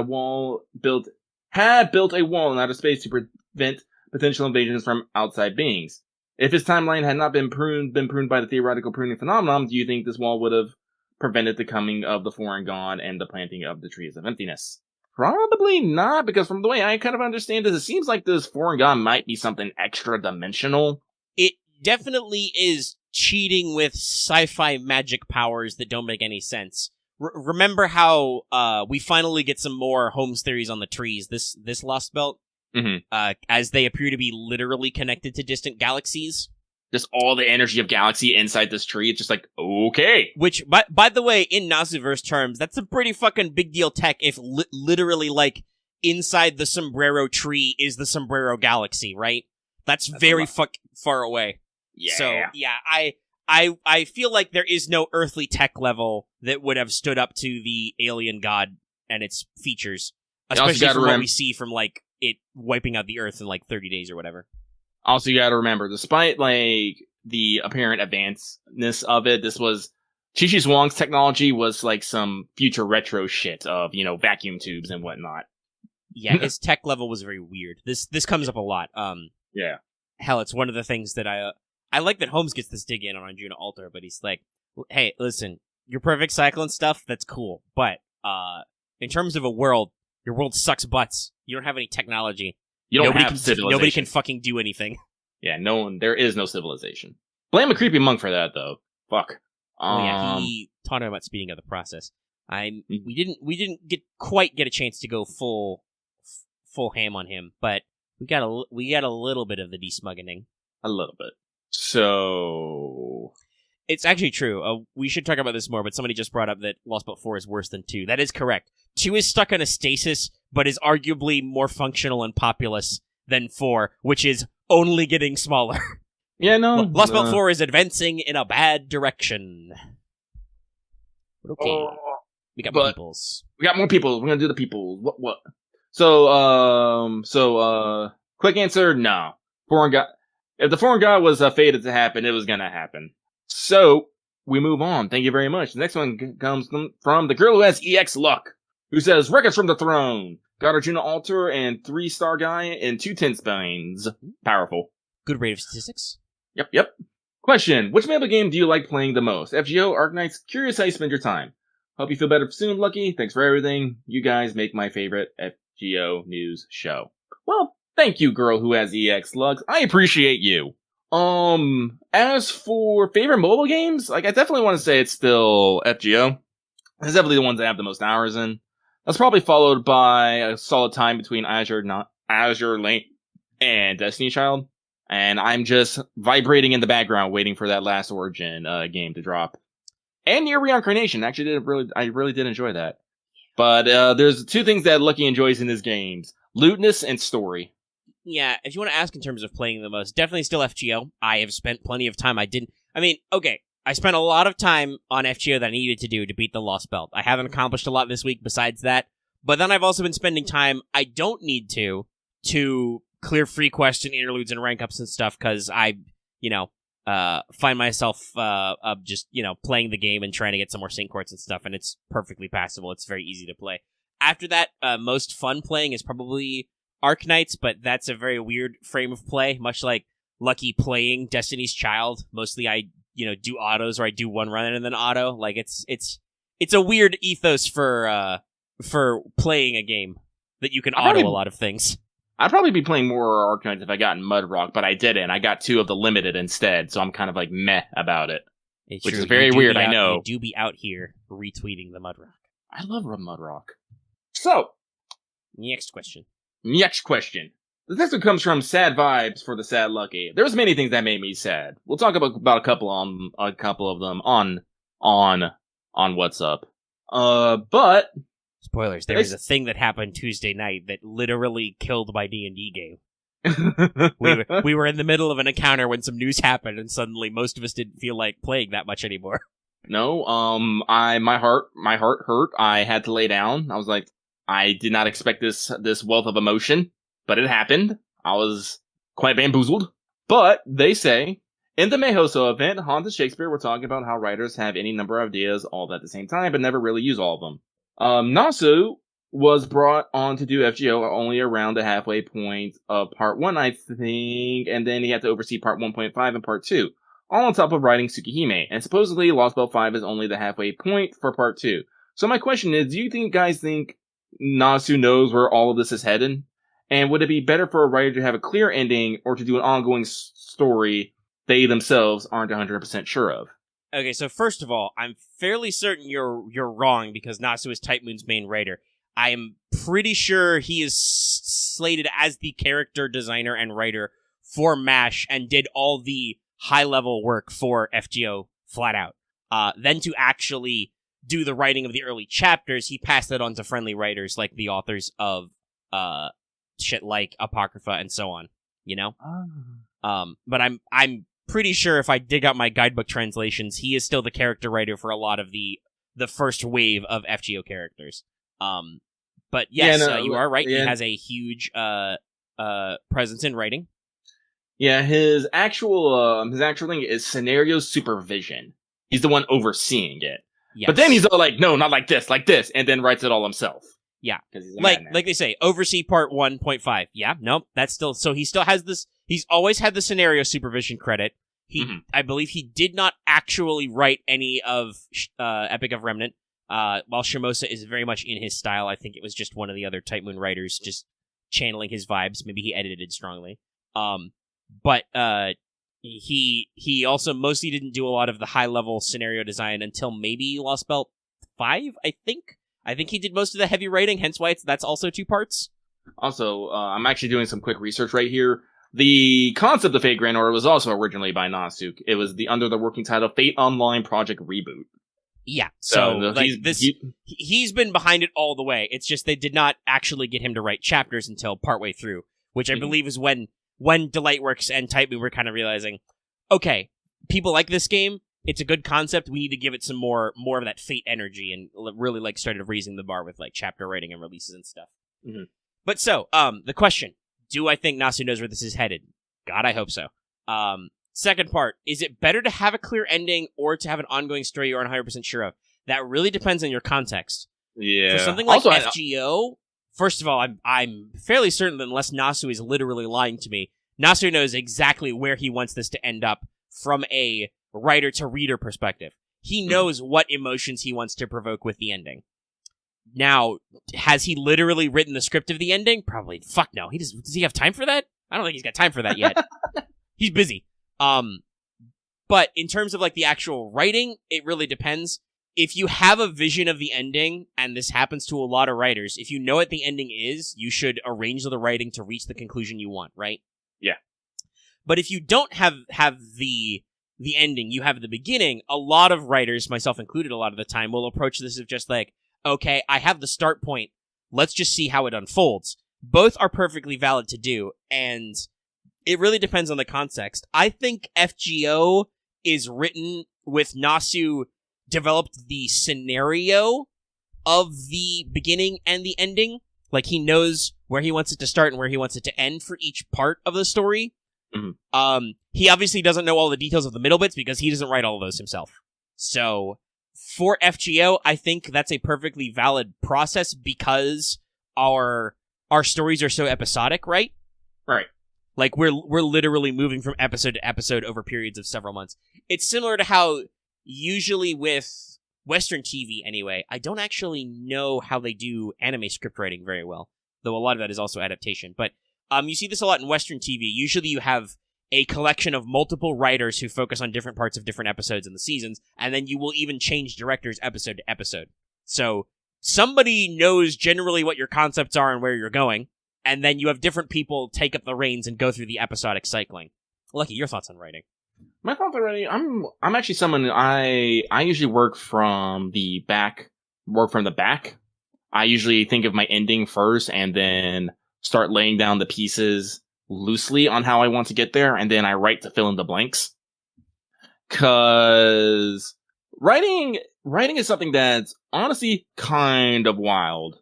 built a wall in outer space to prevent potential invasions from outside beings. If his timeline had not been pruned by the theoretical pruning phenomenon, do you think this wall would have prevented the coming of the foreign god and the planting of the trees of emptiness?" Probably not, because from the way I kind of understand this, it seems like this foreign god might be something extra dimensional. It definitely is cheating with sci-fi magic powers that don't make any sense. Remember how we finally get some more Holmes theories on the trees this Lost Belt? Mm-hmm. As they appear to be literally connected to distant galaxies. Just all the energy of galaxy inside this tree. It's just like, okay. Which, by the way, in Nasuverse terms, that's a pretty fucking big deal tech if literally, like, inside the Sombrero tree is the Sombrero galaxy, right? That's very far away. Yeah. So, yeah, I feel like there is no earthly tech level that would have stood up to the alien god and its features. Especially from what we see from, like, it wiping out the Earth in, like, 30 days or whatever. Also, you gotta remember, despite, like, the apparent advancedness of it, this was... Qixi Huang's technology was, like, some future retro shit of, vacuum tubes and whatnot. Yeah, his tech level was very weird. This comes up a lot. Yeah. Hell, it's one of the things that I like that Holmes gets this dig in on Arjuna Altar, but he's like, hey, listen, your perfect cycle and stuff, that's cool, but, in terms of a world, your world sucks butts. You don't have any technology. You don't have civilization. Nobody can fucking do anything. Yeah, there is no civilization. Blame a creepy monk for that, though. Fuck. Oh yeah, he taught him about speeding up the process. We didn't quite get a chance to go full ham on him, but we got a little bit of the desmuggening. A little bit. So it's actually true. We should talk about this more, but somebody just brought up that Lost Belt 4 is worse than 2. That is correct. 2 is stuck on a stasis, but is arguably more functional and populous than 4, which is only getting smaller. Yeah, no. Lost Belt 4 is advancing in a bad direction. But okay. We got more peoples. We got more people. We're gonna do the people. What? So, quick answer, no. Foreign god. If the foreign god was fated to happen, it was gonna happen. So, we move on. Thank you very much. The next one comes from the girl who has EX luck, who says, "Records from the throne. Got Arjuna Altar and 3-star guy and 2 10 spines. Powerful. Good rate of statistics. Yep. Question. Which Mailbag game do you like playing the most? FGO, Arknights? Curious how you spend your time. Hope you feel better soon, Lucky. Thanks for everything. You guys make my favorite FGO news show." Well, thank you, girl who has EX luck. I appreciate you. As for favorite mobile games, I definitely want to say it's still FGO. It's definitely the ones I have the most hours in. That's probably followed by a solid time between Azure Lane and Destiny Child. And I'm just vibrating in the background waiting for that last Origin game to drop. And Near Reincarnation. Actually, I really did enjoy that. But there's two things that Lucky enjoys in his games: lootness and story. Yeah, if you want to ask in terms of playing the most, definitely still FGO. I have spent plenty of time. I spent a lot of time on FGO that I needed to do to beat the Lostbelt. I haven't accomplished a lot this week besides that, but then I've also been spending time I don't need to clear free quests and interludes and rank ups and stuff, because I, find myself just, playing the game and trying to get some more sync courts and stuff, and it's perfectly passable. It's very easy to play. After that, most fun playing is probably Arknights, but that's a very weird frame of play, much like Lucky playing Destiny's Child. Mostly I, do autos, or I do one run and then auto. Like, it's a weird ethos for playing a game that you can auto a lot of things. I'd probably be playing more Arknights if I got in Mudrock, but I didn't. I got 2 of the limited instead, so I'm kind of like meh about it. It's which true. is very weird, I know. You do be out here retweeting the Mudrock. I love Mudrock. So, Next question. This next one comes from Sad Vibes for the Sad Lucky. There was many things that made me sad. We'll talk about a couple of them on What's Up. But spoilers. There was a thing that happened Tuesday night that literally killed my D&D game. we were in the middle of an encounter when some news happened, and suddenly most of us didn't feel like playing that much anymore. No, my heart hurt. I had to lay down. I was like, I did not expect this wealth of emotion, but it happened. I was quite bamboozled. But they say, in the Mehoso event, Haunted Shakespeare, we're talking about how writers have any number of ideas all at the same time, but never really use all of them. Nasu was brought on to do FGO only around the halfway point of part 1, I think, and then he had to oversee part 1.5 and part 2, all on top of writing Tsukihime, and supposedly Lostbelt 5 is only the halfway point for part 2. So my question is, do you guys think Nasu knows where all of this is headed? And would it be better for a writer to have a clear ending, or to do an ongoing story they themselves aren't 100% sure of? Okay, so first of all, I'm fairly certain you're wrong, because Nasu is Type Moon's main writer. I am pretty sure he is slated as the character designer and writer for MASH, and did all the high-level work for FGO flat out. Then to actually do the writing of the early chapters, he passed that on to friendly writers like the authors of shit like Apocrypha and so on, But I'm pretty sure if I dig out my guidebook translations, he is still the character writer for a lot of the first wave of FGO characters. But yes, you are right. Yeah. He has a huge presence in writing. Yeah, his actual thing is scenario supervision. He's the one overseeing it. Yes. But then he's all like, no, not like this, and then writes it all himself. Yeah. He's like they say, oversee part 1.5. Yeah, nope, that's still, so he still has this, he's always had the scenario supervision credit. I believe he did not actually write any of Epic of Remnant, while Shimosa is very much in his style. I think it was just one of the other Type Moon writers just channeling his vibes. Maybe he edited strongly. But he also mostly didn't do a lot of the high-level scenario design until maybe Lostbelt 5, I think. I think he did most of the heavy writing, hence why that's also 2 parts. Also, I'm actually doing some quick research right here. The concept of Fate Grand Order was also originally by Nasuk. It was under the working title Fate Online Project Reboot. Yeah, so he's been behind it all the way. It's just they did not actually get him to write chapters until partway through, which I believe is when Delightworks and Type Moon were kind of realizing, okay, people like this game, it's a good concept, we need to give it some more of that Fate energy, and really started raising the bar with chapter writing and releases and stuff. Mm-hmm. But so, the question, do I think Nasu knows where this is headed? God, I hope so. Second part, is it better to have a clear ending or to have an ongoing story you aren't 100% sure of? That really depends on your context. Yeah. For something like FGO, first of all, I'm fairly certain that unless Nasu is literally lying to me, Nasu knows exactly where he wants this to end up from a writer-to-reader perspective. He knows what emotions he wants to provoke with the ending. Now, has he literally written the script of the ending? Probably. Fuck no. Does he have time for that? I don't think he's got time for that yet. He's busy. But in terms of the actual writing, it really depends. If you have a vision of the ending, and this happens to a lot of writers, if you know what the ending is, you should arrange the writing to reach the conclusion you want, right? Yeah. But if you don't have the ending, you have the beginning, a lot of writers, myself included a lot of the time, will approach this of just okay, I have the start point. Let's just see how it unfolds. Both are perfectly valid to do, and it really depends on the context. I think FGO is written with Nasu developed the scenario of the beginning and the ending. Like, he knows where he wants it to start and where he wants it to end for each part of the story. Mm-hmm. He obviously doesn't know all the details of the middle bits because he doesn't write all of those himself. So, for FGO, I think that's a perfectly valid process because our stories are so episodic, right? Right. Like, we're literally moving from episode to episode over periods of several months. It's similar to how, usually with Western TV anyway, I don't actually know how they do anime script writing very well, though a lot of that is also adaptation. But you see this a lot in Western TV. Usually you have a collection of multiple writers who focus on different parts of different episodes in the seasons, and then you will even change directors episode to episode. So somebody knows generally what your concepts are and where you're going, and then you have different people take up the reins and go through the episodic cycling. Lucky, your thoughts on writing? My thoughts on writing, I'm actually someone, I usually work from the back. I usually think of my ending first and then start laying down the pieces loosely on how I want to get there, and then I write to fill in the blanks. Cause writing is something that's honestly kind of wild.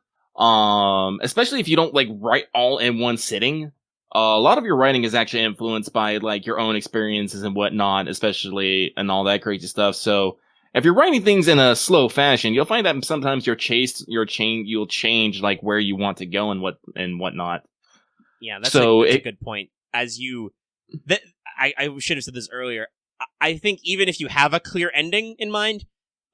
Especially if you don't like write all in one sitting. A lot of your writing is actually influenced by like your own experiences and whatnot, especially and all that crazy stuff. So if you're writing things in a slow fashion, you'll find that sometimes you'll change like where you want to go and whatnot. Yeah, that's a good point. I should have said this earlier. I think even if you have a clear ending in mind,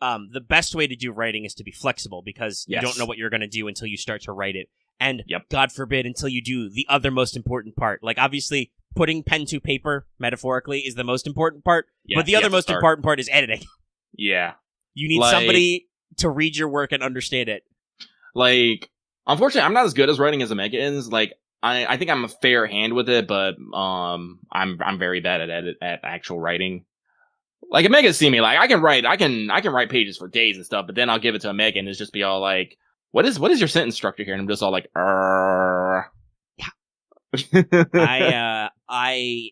the best way to do writing is to be flexible because you don't know what you're going to do until you start to write it. And God forbid until you do the other most important part. Like, obviously, putting pen to paper, metaphorically, is the most important part. But the other most important part is editing. Yeah. You need somebody to read your work and understand it. Like, unfortunately, I'm not as good as writing as Omega is. Like, I think I'm a fair hand with it, but I'm very bad at actual writing. Like, Omega's seen me, like, I can write pages for days and stuff, but then I'll give it to Omega and it's just be all like, what is your sentence structure here? And I'm just all like, Yeah. I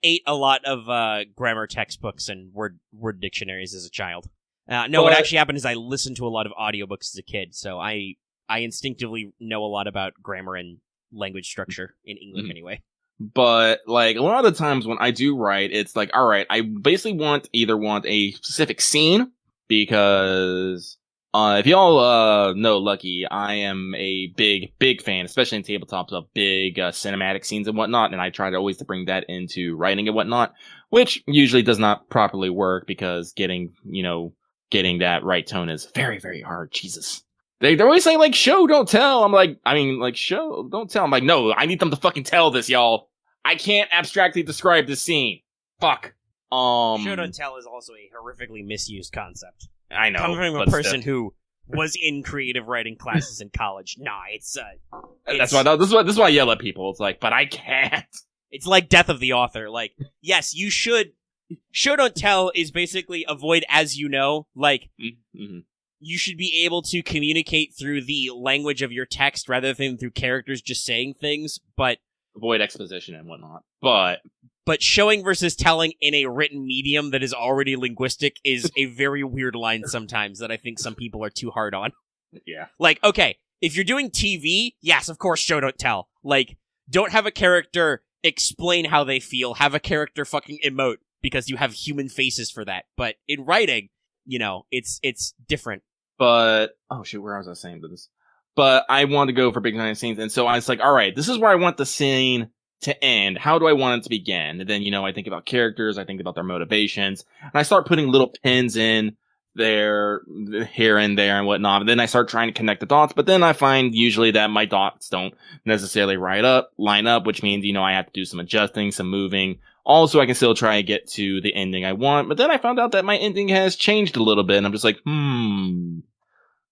ate a lot of grammar textbooks and word dictionaries as a child. What actually happened is I listened to a lot of audiobooks as a kid, so I instinctively know a lot about grammar and language structure in English anyway. But, like, a lot of the times when I do write, it's like, alright, I basically want a specific scene, because if y'all know Lucky, I am a big fan, especially in tabletops, of big cinematic scenes and whatnot, and I try to always to bring that into writing and whatnot, which usually does not properly work, because getting that right tone is very, very hard. Jesus. They're always saying, like, show, don't tell. I'm like, show, don't tell. I'm like, no, I need them to fucking tell this, y'all. I can't abstractly describe this scene. Fuck. Show, don't tell is also a horrifically misused concept. I know. Coming from a person who was in creative writing classes in college. Nah, it's that's why this is why I yell at people. It's like, but I can't. It's like death of the author. Like, yes, you should. Show, don't tell is basically avoid as you know. Like, you should be able to communicate through the language of your text rather than through characters just saying things, but avoid exposition and whatnot. But showing versus telling in a written medium that is already linguistic is a very weird line sometimes that I think some people are too hard on. Yeah. Like, okay, if you're doing TV, yes, of course, show, don't tell. Like, don't have a character explain how they feel, have a character fucking emote, because you have human faces for that. But in writing, it's different. But, oh shoot, where was I saying this? But I want to go for big giant scenes, and so I was like, alright, this is where I want the scene to end. How do I want it to begin? And then, I think about characters, I think about their motivations, and I start putting little pins in there, here and there and whatnot, and then I start trying to connect the dots, but then I find usually that my dots don't necessarily line up, which means, I have to do some adjusting, some moving. Also, I can still try and get to the ending I want, but then I found out that my ending has changed a little bit, and I'm just like,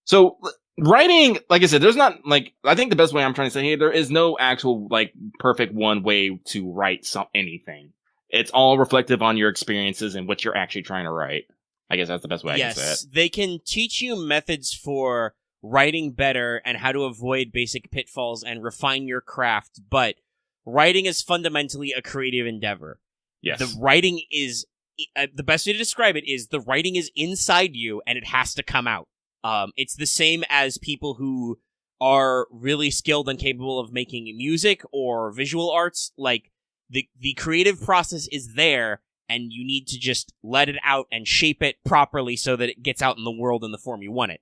So, writing, like I said, there's not, like, I think the best way I'm trying to say here, there is no actual, like, perfect one way to write anything. It's all reflective on your experiences and what you're actually trying to write. I guess that's the best way I can say it. Yes, they can teach you methods for writing better and how to avoid basic pitfalls and refine your craft, but writing is fundamentally a creative endeavor. Yes. The writing is... the best way to describe it is the writing is inside you and it has to come out. It's the same as people who are really skilled and capable of making music or visual arts. Like, the creative process is there, and you need to just let it out and shape it properly so that it gets out in the world in the form you want it.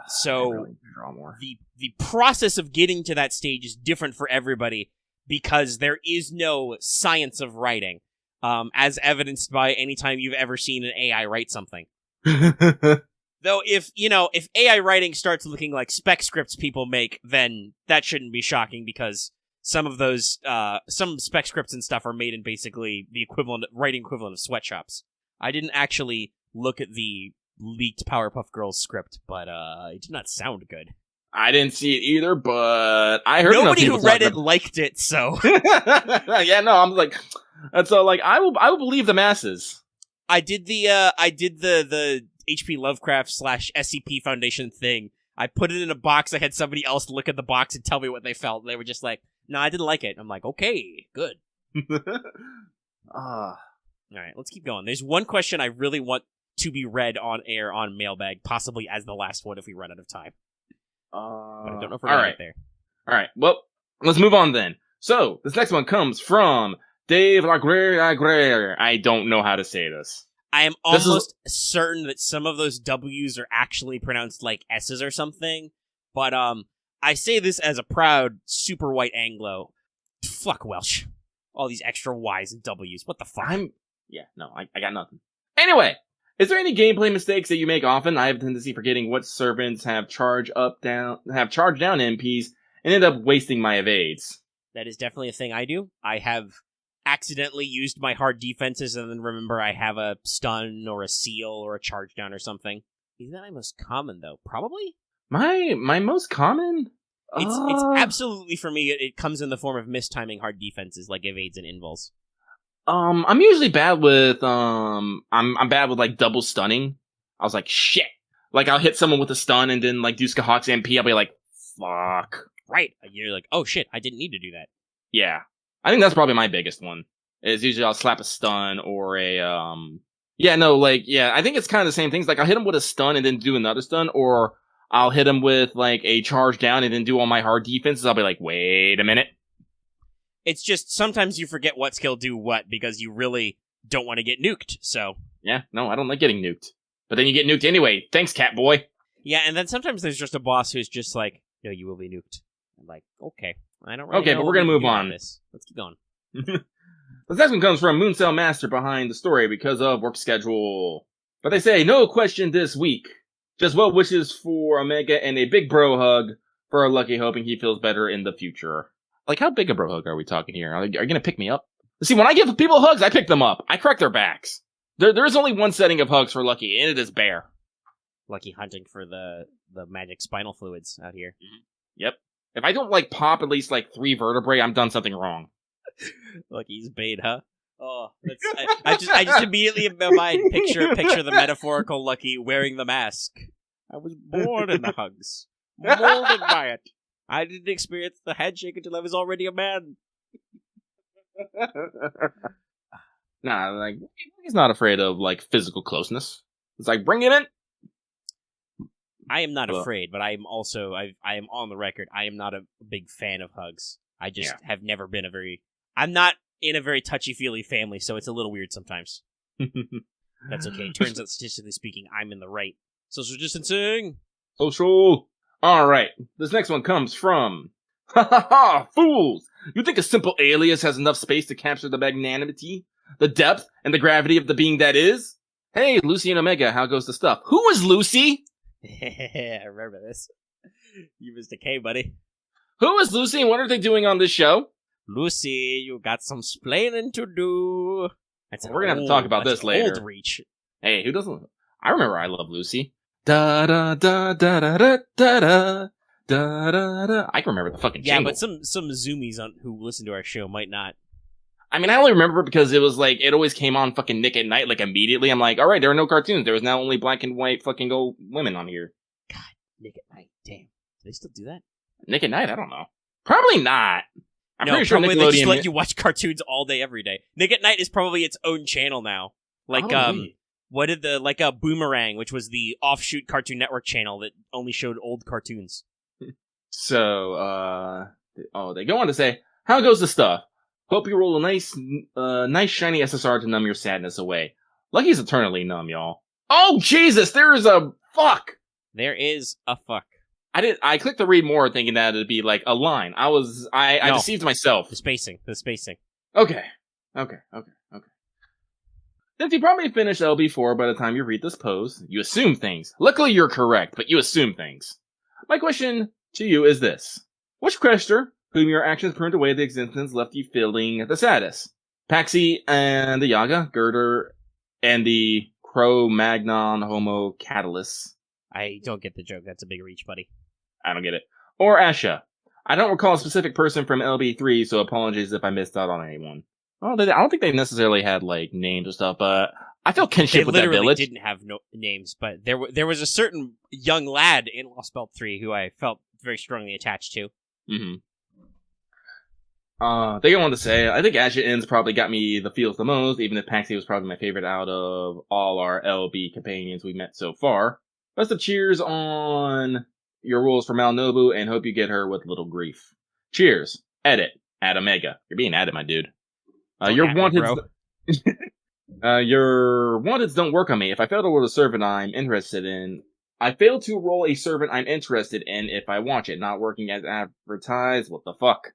So really draw more. the process of getting to that stage is different for everybody because there is no science of writing, as evidenced by any time you've ever seen an AI write something. Though if AI writing starts looking like spec scripts people make, then that shouldn't be shocking because some of those, some spec scripts and stuff are made in basically the writing equivalent of sweatshops. I didn't actually look at the leaked Powerpuff Girls script, but it did not sound good. I didn't see it either, but I heard nobody enough who read it liked it, so yeah, no, I'm like, and so like I will believe the masses. I did the HP Lovecraft / SCP Foundation thing. I put it in a box. I had somebody else look at the box and tell me what they felt. They were just like, "No, I didn't like it." I'm like, "Okay, good." All right, let's keep going. There's one question I really want to be read on air on Mailbag, possibly as the last one if we run out of time. But I don't know if we're gonna get there. All right. Well, let's move on then. So this next one comes from Dave Lagrere. I don't know how to say this. I am almost certain that some of those W's are actually pronounced like S's or something, but I say this as a proud super white Anglo. Fuck Welsh. All these extra Y's and W's. What the fuck? I got nothing. Anyway, is there any gameplay mistakes that you make often? I have a tendency forgetting what servants have charged down MPs and end up wasting my evades. That is definitely a thing I do. I have accidentally used my hard defenses and then remember I have a stun or a seal or a charge down or something. Is that my most common though? Probably? My most common? It's absolutely for me, it comes in the form of mistiming hard defenses like evades and invols. I'm usually bad with I'm bad with like double stunning. I was like, shit. Like I'll hit someone with a stun and then like do Skahawk's MP, I'll be like, fuck. Right. You're like, oh shit, I didn't need to do that. Yeah. I think that's probably my biggest one. Is usually I'll slap a stun or a I think it's kind of the same things. Like I'll hit him with a stun and then do another stun, or I'll hit him with like a charge down and then do all my hard defenses. I'll be like, wait a minute. It's just sometimes you forget what skill do what because you really don't want to get nuked, so. Yeah, no, I don't like getting nuked. But then you get nuked anyway. Thanks, cat boy. Yeah, and then sometimes there's just a boss who's just like, no, you will be nuked. I'm like, okay. I don't really Okay, know but we're gonna move on. This. Let's keep going. The next one comes from Mooncell Master behind the story because of work schedule. But they say, no question this week. Just well wishes for Omega and a big bro hug for Lucky, hoping he feels better in the future. Like, how big a bro hug are we talking here? Are you gonna pick me up? See, when I give people hugs, I pick them up. I crack their backs. There is only one setting of hugs for Lucky, and it is bear. Lucky hunting for the magic spinal fluids out here. Mm-hmm. Yep. If I don't, like, pop at least, like, 3 vertebrae, I'm done something wrong. Lucky's bait, huh? Oh, I just immediately in my mind picture the metaphorical Lucky wearing the mask. I was born in the hugs, molded by it. I didn't experience the handshake until I was already a man. Nah, like, he's not afraid of, like, physical closeness. It's like, bring it in. I am not afraid, but I am also, I am on the record, I am not a big fan of hugs. I just have never been I'm not in a very touchy-feely family, so it's a little weird sometimes. That's okay. Turns out, statistically speaking, I'm in the right. Social distancing! Social! Alright, this next one comes from... Ha ha ha! Fools! You think a simple alias has enough space to capture the magnanimity, the depth, and the gravity of the being that is? Hey, Lucy and Omega, how goes the stuff? Who is Lucy? I remember this. You missed a K, buddy. Who is Lucy and what are they doing on this show? Lucy, you got some splaining to do. We're gonna have to talk about this later. Old reach. Hey, who doesn't? I remember I Love Lucy. Da da da da da da da da da da da. I can remember the fucking jingle. Yeah, but some zoomies who listen to our show might not. I mean, I only remember it because it was like, it always came on fucking Nick at Night, like immediately. I'm like, alright, there are no cartoons. There was now only black and white fucking old women on here. God, Nick at Night. Damn. Do they still do that? Nick at Night? I don't know. Probably not. I'm no, pretty sure probably they just Nickelodeon... let you watch cartoons all day, every day. Nick at Night is probably its own channel now. Like, what did Boomerang, which was the offshoot Cartoon Network channel that only showed old cartoons. So, they go on to say, how goes the stuff? Hope you roll a nice shiny SSR to numb your sadness away. Lucky's eternally numb, y'all. Oh, Jesus, there is a fuck! There is a fuck. I clicked to read more thinking that it'd be like a line. I deceived myself. The spacing. Okay. Since you probably finished LB4 by the time you read this pose, you assume things. Luckily you're correct, but you assume things. My question to you is this. Which Crypter, whom your actions pruned away the existence, left you feeling the saddest? Paxi and the Yaga, Girder, and the Cro-Magnon Homo Catalyst. I don't get the joke. That's a big reach, buddy. I don't get it. Or Asha. I don't recall a specific person from LB3, so apologies if I missed out on anyone. Well, I don't think they necessarily had, like, names or stuff, but I feel kinship with that village. They literally didn't have no names, but there was a certain young lad in Lostbelt 3 who I felt very strongly attached to. Mm-hmm. They go on to say, I think Asha Ends probably got me the feels the most, even if Paxi was probably my favorite out of all our LB companions we met so far. Best of cheers on your rules for Malnobu, and hope you get her with little grief. Cheers. Edit. Add Omega. You're being added, my dude. Your wanteds... your wanteds don't work on me. If I fail to roll a servant I'm interested in... I fail to roll a servant I'm interested in if I watch it. Not working as advertised. What the fuck?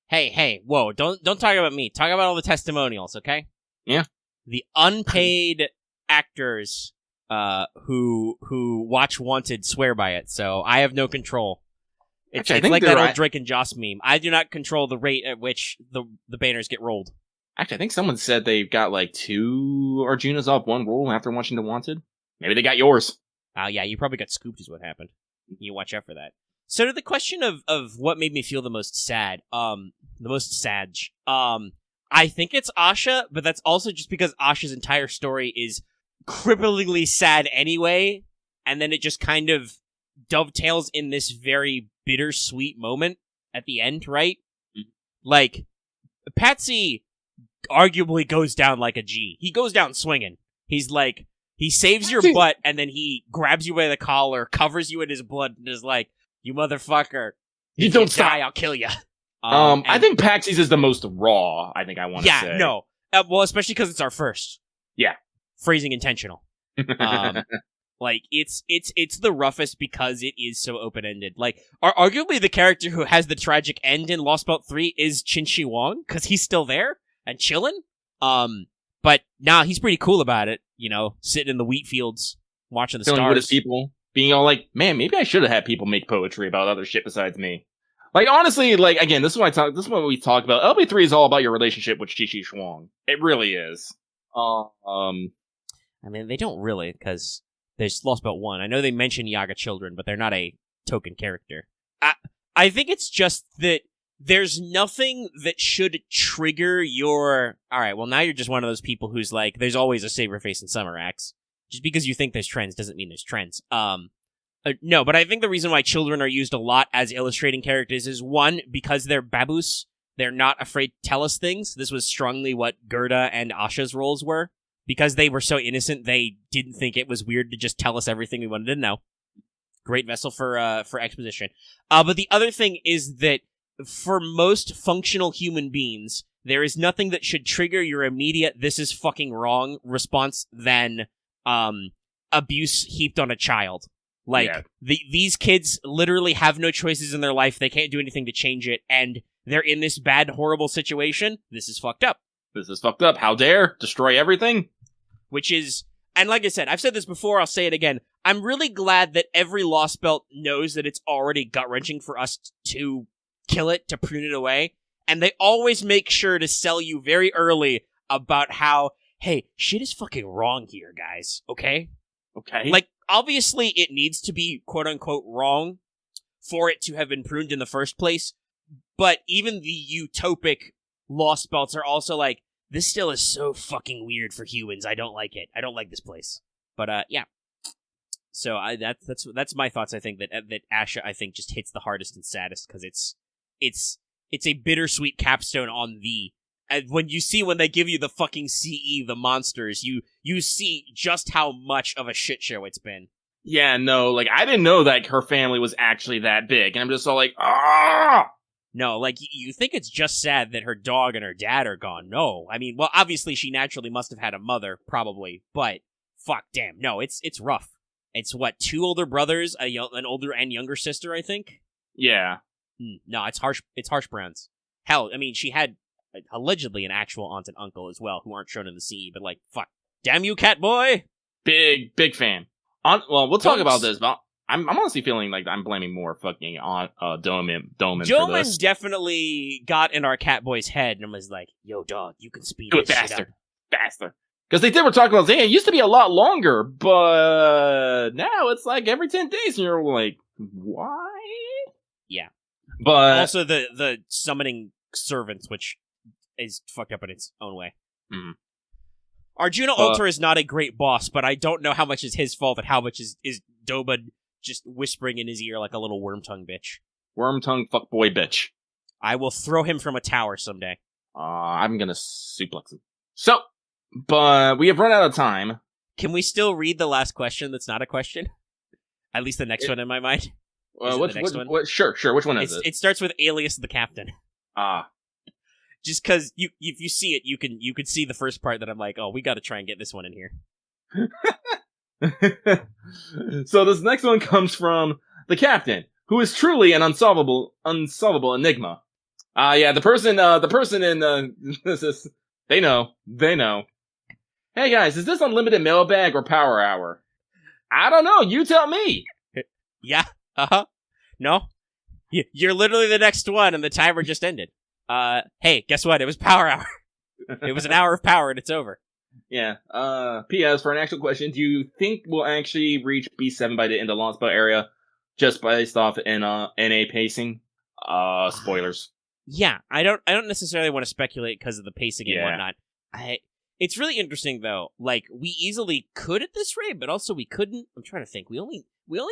Hey, whoa, don't talk about me. Talk about all the testimonials, okay? Yeah. The unpaid actors who watch Wanted swear by it, so I have no control. It's like that old Drake and Joss meme. I do not control the rate at which the banners get rolled. Actually, I think someone said they got like 2 Arjunas off one roll after watching The Wanted. Maybe they got yours. Oh, yeah, you probably got scooped is what happened. You watch out for that. So to the question of what made me feel the most sad, I think it's Asha, but that's also just because Asha's entire story is cripplingly sad anyway, and then it just kind of dovetails in this very bittersweet moment at the end, right? Mm-hmm. Like, Patsy arguably goes down like a G. He goes down swinging. He's like, he saves your butt, and then he grabs you by the collar, covers you in his blood, and is like, you motherfucker. You don't stop. Die, I'll kill you. I think Paxy's is the most raw, I think I want to say. Yeah, no. Well, especially because it's our first. Yeah. Phrasing intentional. Like, it's the roughest because it is so open-ended. Like, arguably the character who has the tragic end in Lostbelt 3 is Qin Wang, because he's still there and chilling. But nah, he's pretty cool about it, you know, sitting in the wheat fields, watching the stars. With his people, being all like, man, maybe I should have had people make poetry about other shit besides me. Like, honestly, like, again, this is what we talk about. LB3 is all about your relationship with Qin Wang. It really is. I mean, they don't really, because there's Lostbelt 1. I know they mention Yaga children, but they're not a token character. I think it's just that there's nothing that should trigger your... Alright, well, now you're just one of those people who's like, there's always a saber face in summer acts. Just because you think there's trends doesn't mean there's trends. No, but I think the reason why children are used a lot as illustrating characters is, one, because they're babus. They're not afraid to tell us things. This was strongly what Gerda and Asha's roles were. Because they were so innocent, they didn't think it was weird to just tell us everything we wanted to know. Great vessel for exposition. But the other thing is that for most functional human beings, there is nothing that should trigger your immediate "this is fucking wrong" response than abuse heaped on a child. Like, yeah. These kids literally have no choices in their life. They can't do anything to change it, and they're in this bad, horrible situation. This is fucked up. This is fucked up. How dare destroy everything? Which is, and like I said, I've said this before, I'll say it again. I'm really glad that every Lostbelt knows that it's already gut-wrenching for us to kill it, to prune it away. And they always make sure to sell you very early about how, hey, shit is fucking wrong here, guys. Okay? Okay. Like, obviously it needs to be quote-unquote wrong for it to have been pruned in the first place. But even the utopic Lost Belts are also like, this still is so fucking weird for humans. I don't like it. I don't like this place. But yeah. So that's my thoughts. I think that Asha, I think, just hits the hardest and saddest because it's a bittersweet capstone on the. And when they give you the fucking CE, the monsters, you see just how much of a shit show it's been. Yeah, no, like, I didn't know that her family was actually that big, and I'm just all like, ah! No, like, you think it's just sad that her dog and her dad are gone. No, I mean, well, obviously she naturally must have had a mother, probably, but fuck, damn, no, it's rough. It's, what, 2 older brothers, an older and younger sister, I think? Yeah. No, it's harsh browns. Hell, I mean, she had allegedly an actual aunt and uncle as well, who aren't shown in the CE, but like, fuck. Damn you, cat boy! Big fan. Well, we'll talk about this, but I'm honestly feeling like I'm blaming more fucking on Doman for this. Definitely got in our cat boy's head and was like, yo, dog, you can speed Do it this shit up. faster. Because they were talking about saying it used to be a lot longer, but now it's like every 10 days, and you're like, why? Yeah. But also the summoning servants, which is fucked up in its own way. Mm. Arjuna Alter is not a great boss, but I don't know how much is his fault and how much is Doba just whispering in his ear like a little worm-tongue bitch. Worm-tongue fuckboy bitch. I will throw him from a tower someday. I'm gonna suplex him. So, but we have run out of time. Can we still read the last question that's not a question? At least the next one in my mind. Sure. Which one is it? It starts with Alias the Captain. Just because if you see it, you can see the first part that I'm like, oh, we got to try and get this one in here. So this next one comes from the captain, who is truly an unsolvable enigma. Yeah, the person in this is they know. Hey guys, is this unlimited mailbag or power hour? I don't know. You tell me. Yeah. No. You're literally the next one, and the timer just ended. Hey, guess what? It was power hour. It was an hour of power, and it's over. Yeah. P.S. For an actual question, do you think we'll actually reach B7 by the end of Lostbelt area, just based off in NA pacing? Spoilers. Yeah, I don't necessarily want to speculate because of the pacing and whatnot. It's really interesting though. Like, we easily could at this rate, but also we couldn't. I'm trying to think. We only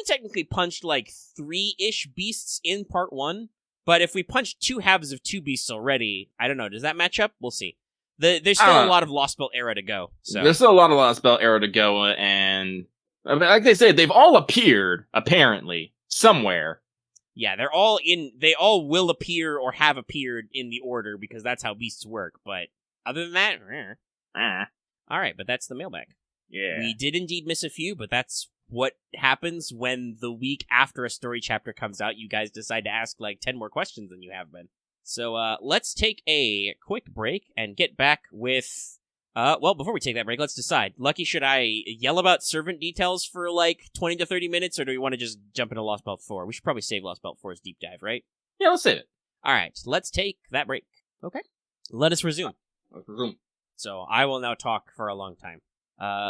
technically punched like 3-ish beasts in part 1. But if we punched 2 halves of 2 beasts already, I don't know. Does that match up? We'll see. There's still a lot of Lostbelt era to go. So. There's still a lot of Lostbelt era to go, and like they say, they've all appeared, apparently, somewhere. Yeah, they all will appear or have appeared in the order, because that's how beasts work. But other than that, alright, but that's the mailbag. Yeah. We did indeed miss a few, but that's what happens when the week after a story chapter comes out, you guys decide to ask like 10 more questions than you have been. So let's take a quick break and get back with... well, before we take that break, let's decide. Lucky, should I yell about servant details for like 20 to 30 minutes, or do we want to just jump into Lostbelt 4? We should probably save Lostbelt 4's deep dive, right? Yeah, let's save it. Alright, let's take that break. Okay. Let us resume. So I will now talk for a long time.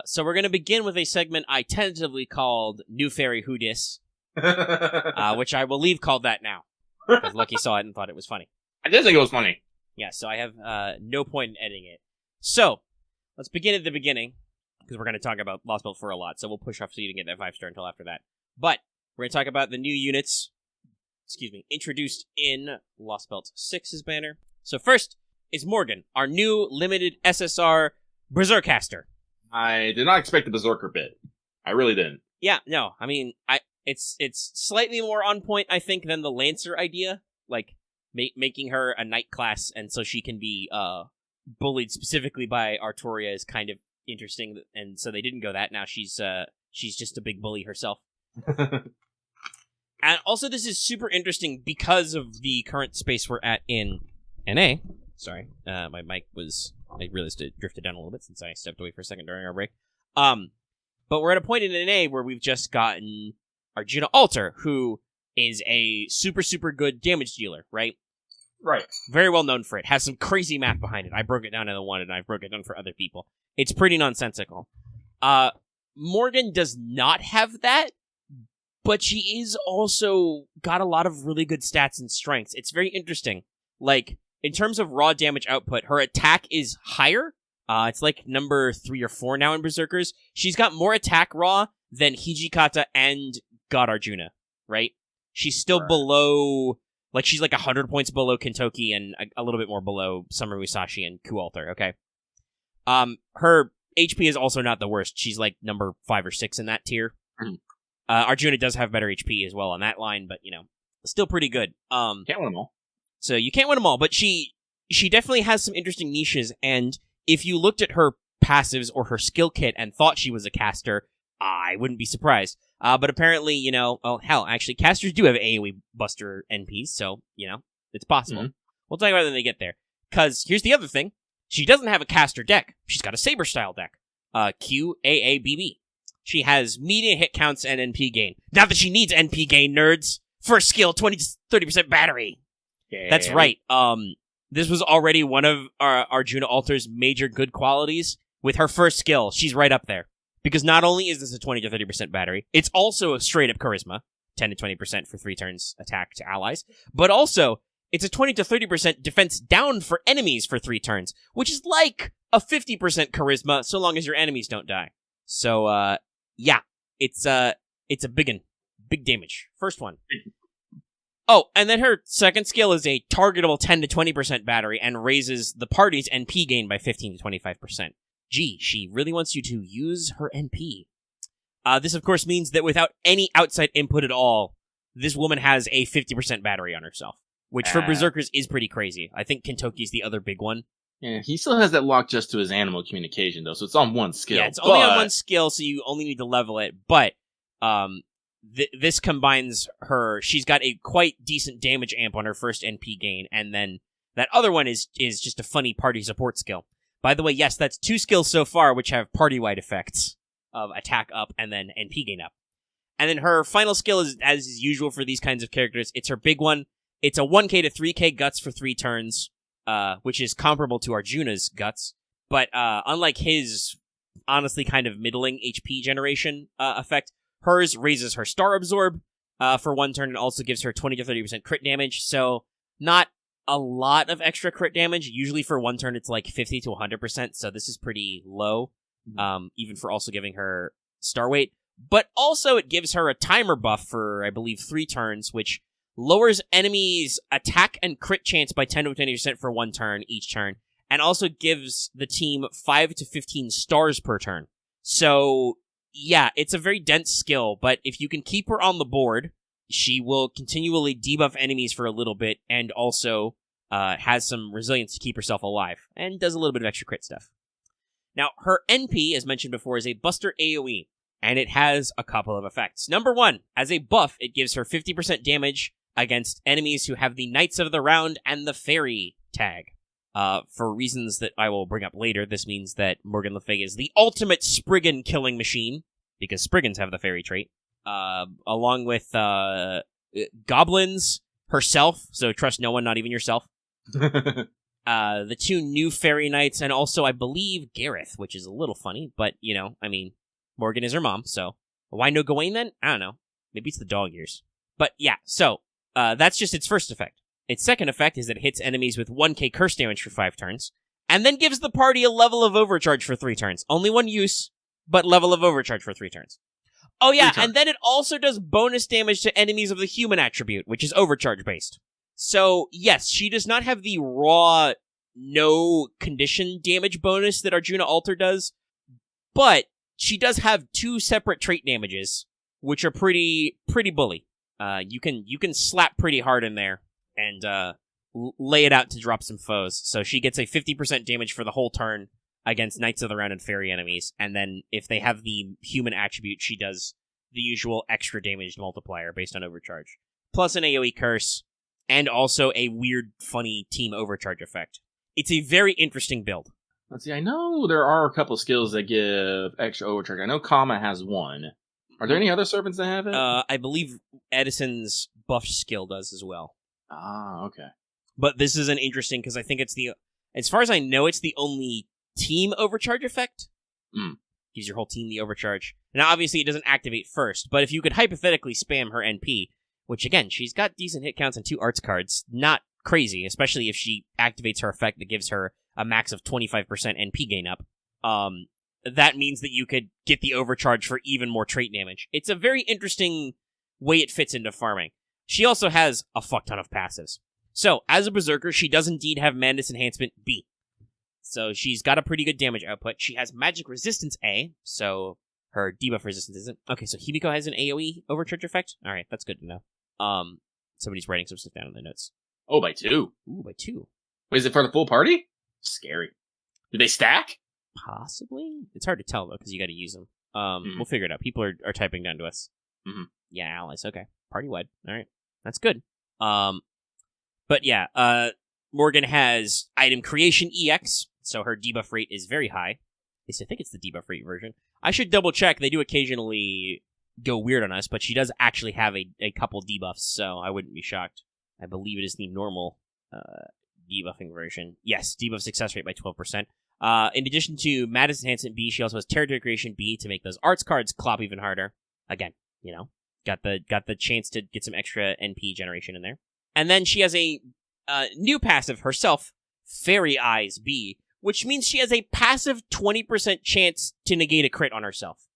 So we're going to begin with a segment I tentatively called New Fairy Who Dis, which I will leave called that now, because Lucky saw it and thought it was funny. I did think it was funny. Yeah, so I have no point in editing it. So, let's begin at the beginning, because we're going to talk about Lostbelt for a lot, so we'll push off so you can get that 5-star until after that. But, we're going to talk about the new units, introduced in Lostbelt 6's banner. So first is Morgan, our new limited SSR Berserkcaster. I did not expect the Berserker bit. I really didn't. Yeah, no, I mean, it's slightly more on point, I think, than the Lancer idea. Like, making her a knight class, and so she can be bullied specifically by Artoria is kind of interesting, and so they didn't go that. Now she's just a big bully herself. And also, this is super interesting because of the current space we're at in NA. Sorry, my mic I realized it drifted down a little bit since I stepped away for a second during our break. But we're at a point in NA where we've just gotten Arjuna Alter, who is a super, super good damage dealer, right? Right. Very well known for it. Has some crazy math behind it. I broke it down in the one, and I've broken it down for other people. It's pretty nonsensical. Morgan does not have that, but she is also got a lot of really good stats and strengths. It's very interesting. Like, in terms of raw damage output, her attack is higher. It's like number 3 or 4 now in Berserkers. She's got more attack raw than Hijikata and God Arjuna, right? She's still below, like, she's like 100 points below Kintoki and a little bit more below Summer Musashi and Kualter, okay? Her HP is also not the worst. She's like number 5 or 6 in that tier. Arjuna does have better HP as well on that line, but, still pretty good. Can't win them all. So you can't win them all, but she definitely has some interesting niches, and if you looked at her passives or her skill kit and thought she was a caster, I wouldn't be surprised. But apparently, actually, casters do have AoE buster NPs, so, it's possible. Mm-hmm. We'll talk about it when they get there. Because here's the other thing. She doesn't have a caster deck. She's got a Saber-style deck. QAABB. She has median hit counts and NP gain. Not that she needs NP gain, nerds. First skill, 20-30% battery. Yeah. That's right. This was already one of Arjuna Alter's major good qualities. With her first skill, she's right up there. Because not only is this a 20-30% battery, it's also a straight-up charisma, 10-20% for 3 turns attack to allies, but also, it's a 20-30% defense down for enemies for 3 turns, which is like a 50% charisma, so long as your enemies don't die. So, yeah, it's a big damage. First one. Oh, and then her second skill is a targetable 10-20% battery and raises the party's NP gain by 15-25%. Gee, she really wants you to use her NP. This, of course, means that without any outside input at all, this woman has a 50% battery on herself, which for Berserkers is pretty crazy. I think Kintoki's the other big one. Yeah, he still has that lock just to his animal communication, though, so it's on one skill. Yeah, it's only on one skill, so you only need to level it, but this combines her... She's got a quite decent damage amp on her first NP gain, and then that other one is just a funny party support skill. By the way, yes, that's 2 skills so far, which have party-wide effects of attack up and then NP gain up. And then her final skill is, as is usual for these kinds of characters, it's her big one. It's a 1k to 3k guts for 3 turns, which is comparable to Arjuna's guts. But unlike his, honestly, kind of middling HP generation effect, hers raises her star absorb for 1 turn and also gives her 20-30% crit damage. So not a lot of extra crit damage. Usually for 1 turn, it's like 50-100%, so this is pretty low, even for also giving her star weight. But also it gives her a timer buff for, I believe, 3 turns, which lowers enemies' attack and crit chance by 10-20% for 1 turn each turn, and also gives the team 5 to 15 stars per turn. So, yeah, it's a very dense skill, but if you can keep her on the board, she will continually debuff enemies for a little bit, and also has some resilience to keep herself alive, and does a little bit of extra crit stuff. Now, her NP, as mentioned before, is a Buster AoE, and it has a couple of effects. Number 1, as a buff, it gives her 50% damage against enemies who have the Knights of the Round and the Fairy tag. For reasons that I will bring up later, this means that Morgan Le Fay is the ultimate Spriggan killing machine, because Spriggans have the Fairy trait. Along with goblins, herself, so trust no one, not even yourself. The 2 new fairy knights, and also, I believe, Gareth, which is a little funny, but, Morgan is her mom, so why no Gawain then? I don't know. Maybe it's the dog ears. But yeah, so that's just its first effect. Its second effect is that it hits enemies with 1k curse damage for 5 turns, and then gives the party a level of overcharge for 3 turns. Only 1 use, but level of overcharge for 3 turns. Oh yeah, and then it also does bonus damage to enemies of the human attribute, which is overcharge based. So yes, she does not have the raw no condition damage bonus that Arjuna Alter does, but she does have 2 separate trait damages, which are pretty bully. You can slap pretty hard in there and lay it out to drop some foes. So she gets a 50% damage for the whole turn against Knights of the Round and Fairy enemies, and then if they have the human attribute, she does the usual extra damage multiplier based on overcharge. Plus an AoE curse, and also a weird, funny team overcharge effect. It's a very interesting build. Let's see, I know there are a couple skills that give extra overcharge. I know Kama has one. Are there any other servants that have it? I believe Edison's buff skill does as well. Ah, okay. But this is an interesting, because I think it's as far as I know, it's the only team overcharge effect. Gives your whole team the overcharge. Now, obviously, it doesn't activate first, but if you could hypothetically spam her NP, which, again, she's got decent hit counts and 2 arts cards, not crazy, especially if she activates her effect that gives her a max of 25% NP gain up. That means that you could get the overcharge for even more trait damage. It's a very interesting way it fits into farming. She also has a fuck ton of passives. So, as a Berserker, she does indeed have Madness Enhancement B. So, she's got a pretty good damage output. She has Magic Resistance A, so her debuff resistance isn't. Okay, so Himiko has an AoE overcharge effect? Alright, that's good to know. Somebody's writing some stuff down in the notes. Oh, by 2. Ooh, by 2. Wait, is it for the full party? Scary. Do they stack? Possibly? It's hard to tell, though, because you gotta use them. We'll figure it out. People are typing down to us. Mm-hmm. Yeah, allies. Okay. Party-wide. Alright. That's good. But yeah, Morgan has Item Creation EX, so her debuff rate is very high. At least I think it's the debuff rate version. I should double-check. They do occasionally go weird on us, but she does actually have a couple debuffs, so I wouldn't be shocked. I believe it is the normal debuffing version. Yes, debuff success rate by 12%. In addition to Madness Enhancement B, she also has Territory Creation B to make those arts cards clop even harder. Again, got the chance to get some extra NP generation in there. And then she has a new passive herself, Fairy Eyes B, which means she has a passive 20% chance to negate a crit on herself.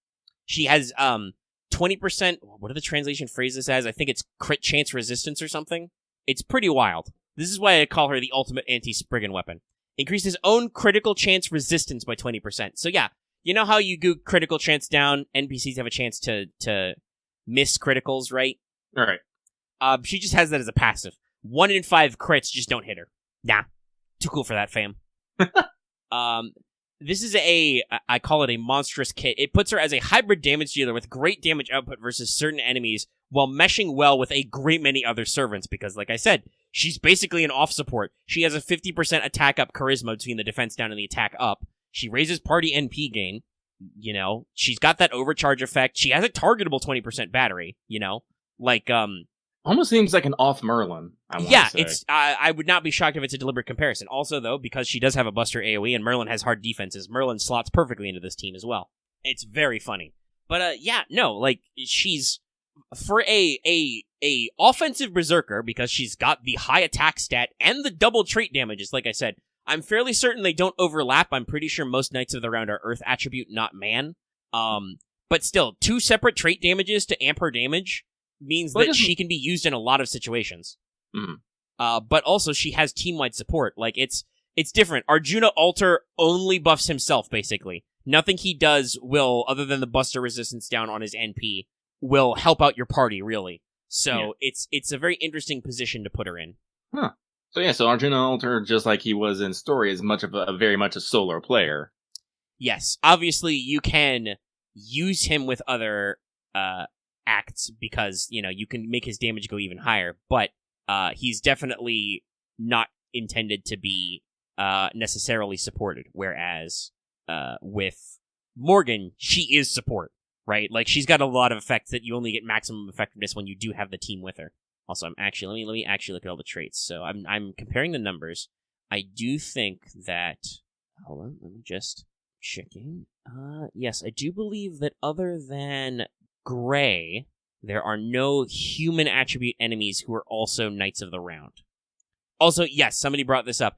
She has 20%, what are the translation phrases as? I think it's crit chance resistance or something. It's pretty wild. This is why I call her the ultimate anti-Spriggan weapon. Increases own critical chance resistance by 20%. So yeah, you know how you go critical chance down, NPCs have a chance to miss criticals, right? Alright. She just has that as a passive. 1 in 5 crits just don't hit her. Nah. Too cool for that, fam. This is I call it a monstrous kit. It puts her as a hybrid damage dealer with great damage output versus certain enemies while meshing well with a great many other servants because, like I said, she's basically an off support. She has a 50% attack up charisma between the defense down and the attack up. She raises party NP gain. She's got that overcharge effect. She has a targetable 20% battery, Almost seems like an off Merlin, I want to say. It's. I would not be shocked if it's a deliberate comparison. Also, though, because she does have a Buster AoE and Merlin has hard defenses, Merlin slots perfectly into this team as well. It's very funny. But, she's... For a offensive Berserker, because she's got the high attack stat and the double trait damages, like I said, I'm fairly certain they don't overlap. I'm pretty sure most Knights of the Round are Earth attribute, not man. But still, 2 separate trait damages to amp her damage means that she can be used in a lot of situations. Mm-hmm. But also, she has team-wide support. It's different. Arjuna Alter only buffs himself, basically. Nothing he does will, other than the Buster resistance down on his NP, will help out your party, really. So, it's a very interesting position to put her in. Huh. So Arjuna Alter, just like he was in story, is very much a solo player. Yes. Obviously, you can use him with other acts because, you can make his damage go even higher, but he's definitely not intended to be necessarily supported, whereas with Morgan, she is support, right? She's got a lot of effects that you only get maximum effectiveness when you do have the team with her. Also, let me actually look at all the traits. So I'm comparing the numbers. I do think that, hold on, let me just checking. Yes, I do believe that other than Gray, there are no human attribute enemies who are also Knights of the Round. Also, yes, somebody brought this up.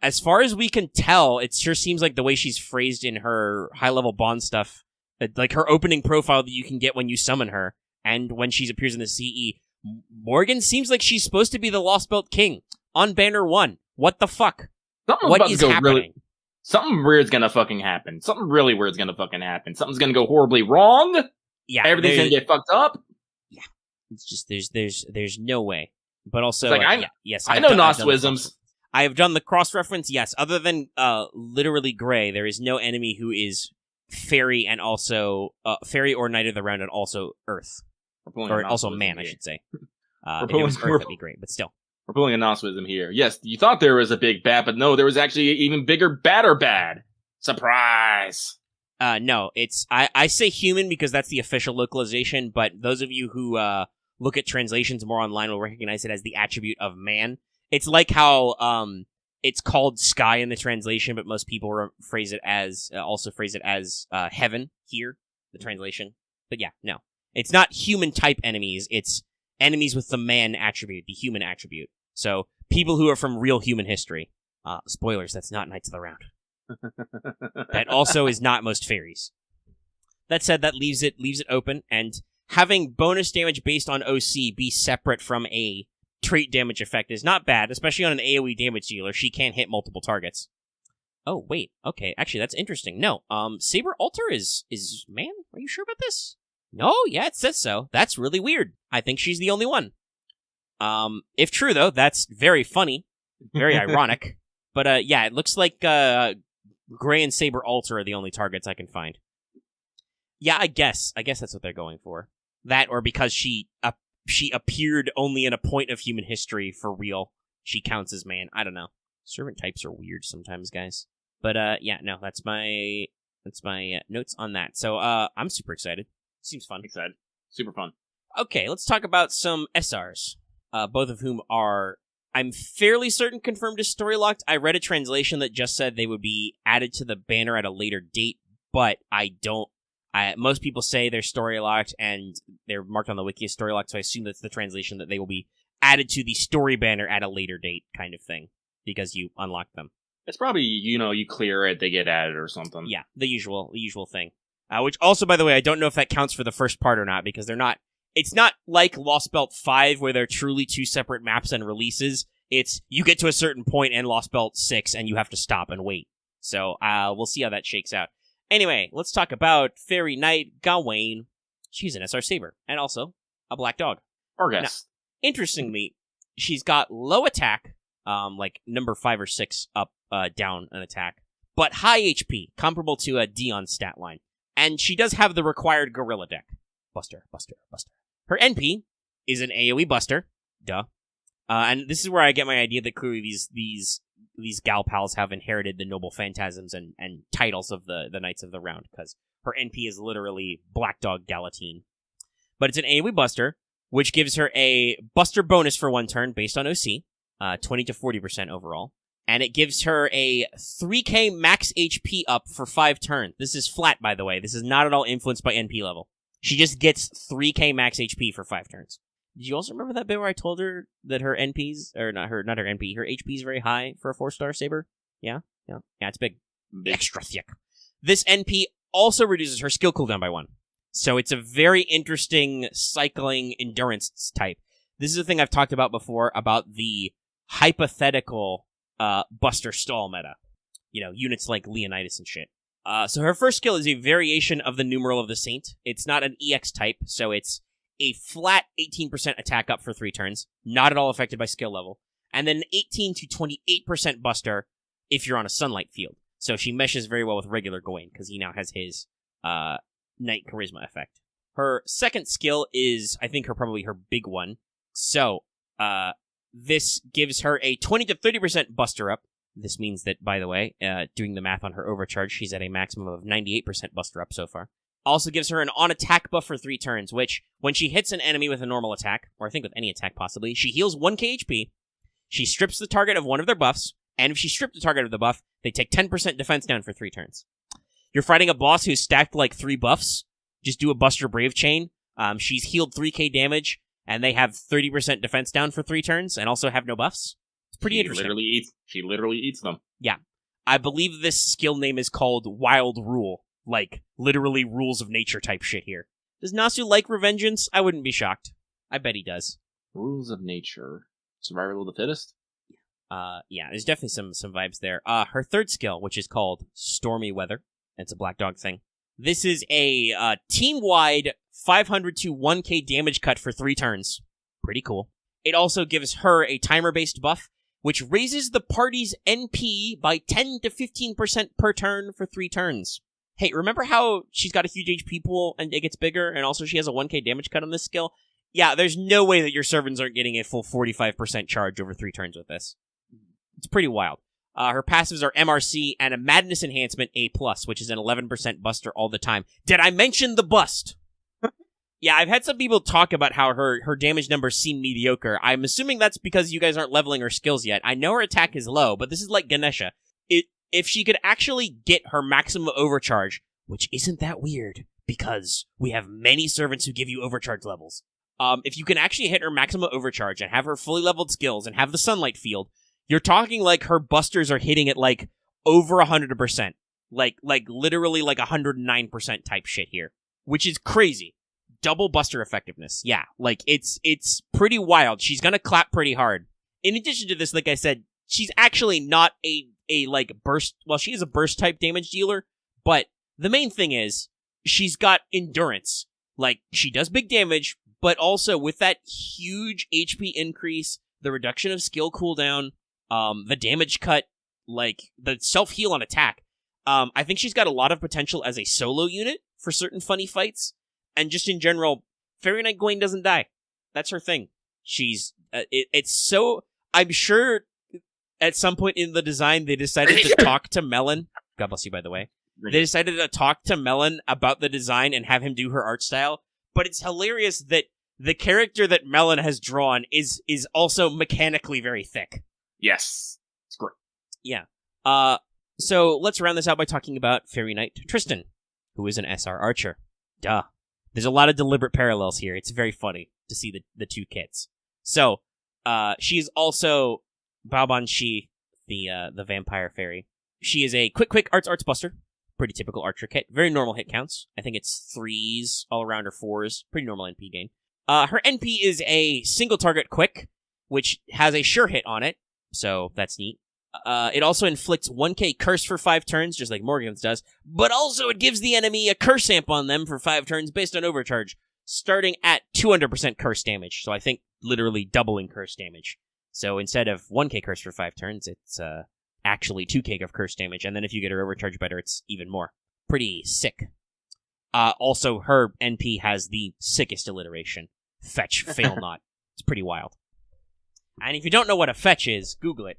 As far as we can tell, it sure seems like the way she's phrased in her high-level bond stuff, like her opening profile that you can get when you summon her, and when she appears in the CE, Morgan seems like she's supposed to be the Lostbelt King on Banner 1. What the fuck? What is happening? Something weird's gonna fucking happen. Something really weird's gonna fucking happen. Something's gonna go horribly wrong. Yeah, everything's gonna get fucked up. Yeah, it's just there's no way. But also, yes, I know Gnosticisms. I have done the cross reference. Yes, other than literally Gray, there is no enemy who is fairy and also fairy or Knight of the Round and also Earth. Or also man, I should say. If it was Earth, that'd be great, but still. We're pulling a Gnosticism here. Yes, you thought there was a big bad, but no, there was actually an even bigger, badder bad. Surprise! No, it's... I say human because that's the official localization, but those of you who look at translations more online will recognize it as the attribute of man. It's like how it's called sky in the translation, but most people also phrase it as heaven here, the translation. But yeah, no. It's not human-type enemies, it's enemies with the man attribute, the human attribute. So, people who are from real human history. Spoilers, that's not Knights of the Round. That also is not most fairies. That said, that leaves it open, and having bonus damage based on OC be separate from a trait damage effect is not bad, especially on an AoE damage dealer. She can hit multiple targets. Oh, wait. Okay, actually, that's interesting. No, Saber Alter is man? Are you sure about this? No, yeah, it says so. That's really weird. I think she's the only one. If true, though, that's very funny. Very ironic. But, yeah, it looks like, Gray and Saber Alter are the only targets I can find. Yeah, I guess that's what they're going for. That, or because she appeared only in a point of human history for real, she counts as man. I don't know. Servant types are weird sometimes, guys. But, yeah, no, that's my notes on that. So, I'm super excited. Seems fun. Excited. Super fun. Okay, let's talk about some SRs. Both of whom are, I'm fairly certain, confirmed as story locked. I read a translation that just said they would be added to the banner at a later date, but most people say they're story locked, and they're marked on the wiki as story locked, so I assume that's the translation, that they will be added to the story banner at a later date kind of thing, because you unlock them. It's probably, you clear it, they get added or something. Yeah, the usual thing. Which also, by the way, I don't know if that counts for the first part or not, because it's not like Lostbelt 5 where they're truly two separate maps and releases. It's, you get to a certain point in Lostbelt 6 and you have to stop and wait. So, we'll see how that shakes out. Anyway, let's talk about Fairy Knight Gawain. She's an SR Saber, and also a black dog. Argus. Now, interestingly, she's got low attack, like number 5 or 6 up, down an attack, but high HP, comparable to a Dion stat line. And she does have the required gorilla deck. Buster. Her NP is an AoE Buster. Duh. And this is where I get my idea that clearly these gal pals have inherited the noble phantasms and titles of the Knights of the Round, because her NP is literally Black Dog Galatine. But it's an AoE Buster, which gives her a Buster bonus for 1 turn based on OC, 20 to 40% overall. And it gives her a 3k max HP up for 5 turns. This is flat, by the way. This is not at all influenced by NP level. She just gets 3k max HP for 5 turns. Did you also remember that bit where I told her that her NPs, or not her NP, her HP is very high for a 4-star Saber? Yeah, it's big. Extra thick. This NP also reduces her skill cooldown by 1. So it's a very interesting cycling endurance type. This is a thing I've talked about before, about the hypothetical Buster stall meta. Units like Leonidas and shit. So her first skill is a variation of the numeral of the Saint. It's not an EX type, so it's a flat 18% attack up for 3 turns, not at all affected by skill level, and then an 18 to 28% Buster if you're on a Sunlight field. So she meshes very well with regular Gawain, because he now has his Knight Charisma effect. Her second skill is, I think, probably her big one. So, this gives her a 20 to 30% Buster up. This means that, by the way, doing the math on her overcharge, she's at a maximum of 98% Buster up so far. Also gives her an on-attack buff for 3 turns, which, when she hits an enemy with a normal attack, or I think with any attack possibly, she heals 1k HP, she strips the target of one of their buffs, and if she stripped the target of the buff, they take 10% defense down for 3 turns. You're fighting a boss who's stacked like 3 buffs, just do a Buster Brave Chain. She's healed 3k damage, and they have 30% defense down for 3 turns, and also have no buffs. It's pretty interesting. She literally eats them. Yeah. I believe this skill name is called Wild Rule. Like, literally rules of nature type shit here. Does Nasu like Revengeance? I wouldn't be shocked. I bet he does. Rules of nature. Survival of the fittest? Yeah, there's definitely some vibes there. Her third skill, which is called Stormy Weather. It's a black dog thing. This is a team-wide 500 to 1k damage cut for 3 turns. Pretty cool. It also gives her a timer-based buff, which raises the party's NP by 10 to 15% per turn for 3 turns. Hey, remember how she's got a huge HP pool and it gets bigger, and also she has a 1k damage cut on this skill? Yeah, there's no way that your servants aren't getting a full 45% charge over 3 turns with this. It's pretty wild. Her passives are MRC and a Madness Enhancement A+, which is an 11% buster all the time. Did I mention the bust? Yeah, I've had some people talk about how her damage numbers seem mediocre. I'm assuming that's because you guys aren't leveling her skills yet. I know her attack is low, but this is like Ganesha. If she could actually get her maximum overcharge, which isn't that weird, because we have many servants who give you overcharge levels. if you can actually hit her maximum overcharge and have her fully leveled skills and have the sunlight field, you're talking like her busters are hitting it like over 100%. Like literally like 109% type shit here, which is crazy. Double buster effectiveness. Yeah, like it's pretty wild. She's gonna clap pretty hard. In addition to this, like I said, she's actually not a like burst. Well, she is a burst type damage dealer, but the main thing is she's got endurance. Like she does big damage, but also with that huge HP increase, the reduction of skill cooldown, the damage cut, like the self heal on attack. I think she's got a lot of potential as a solo unit for certain funny fights, and just in general, Fairy Knight Gawain doesn't die. That's her thing. She's it's so. I'm sure at some point in the design they decided to talk to Melon. God bless you, by the way. They decided to talk to Melon about the design and have him do her art style. But it's hilarious that the character that Melon has drawn is also mechanically very thick. Yes, it's great. Yeah. So let's round this out by talking about Fairy Knight Tristan, who is an SR archer. Duh. There's a lot of deliberate parallels here. It's very funny to see the two kits. So, she is also Baobanshi, the vampire fairy. She is a quick arts buster. Pretty typical archer kit. Very normal hit counts. I think it's 3s all around or 4s. Pretty normal NP gain. Her NP is a single target quick, which has a sure hit on it. So that's neat. It also inflicts 1k curse for 5 turns, just like Morgan's does, but also it gives the enemy a curse amp on them for 5 turns based on overcharge, starting at 200% curse damage, so I think literally doubling curse damage. So instead of 1k curse for 5 turns, it's actually 2k of curse damage, and then if you get her overcharge better, it's even more. Pretty sick. Also, her NP has the sickest alliteration. Fetch, fail not. It's pretty wild. And if you don't know what a fetch is, Google it.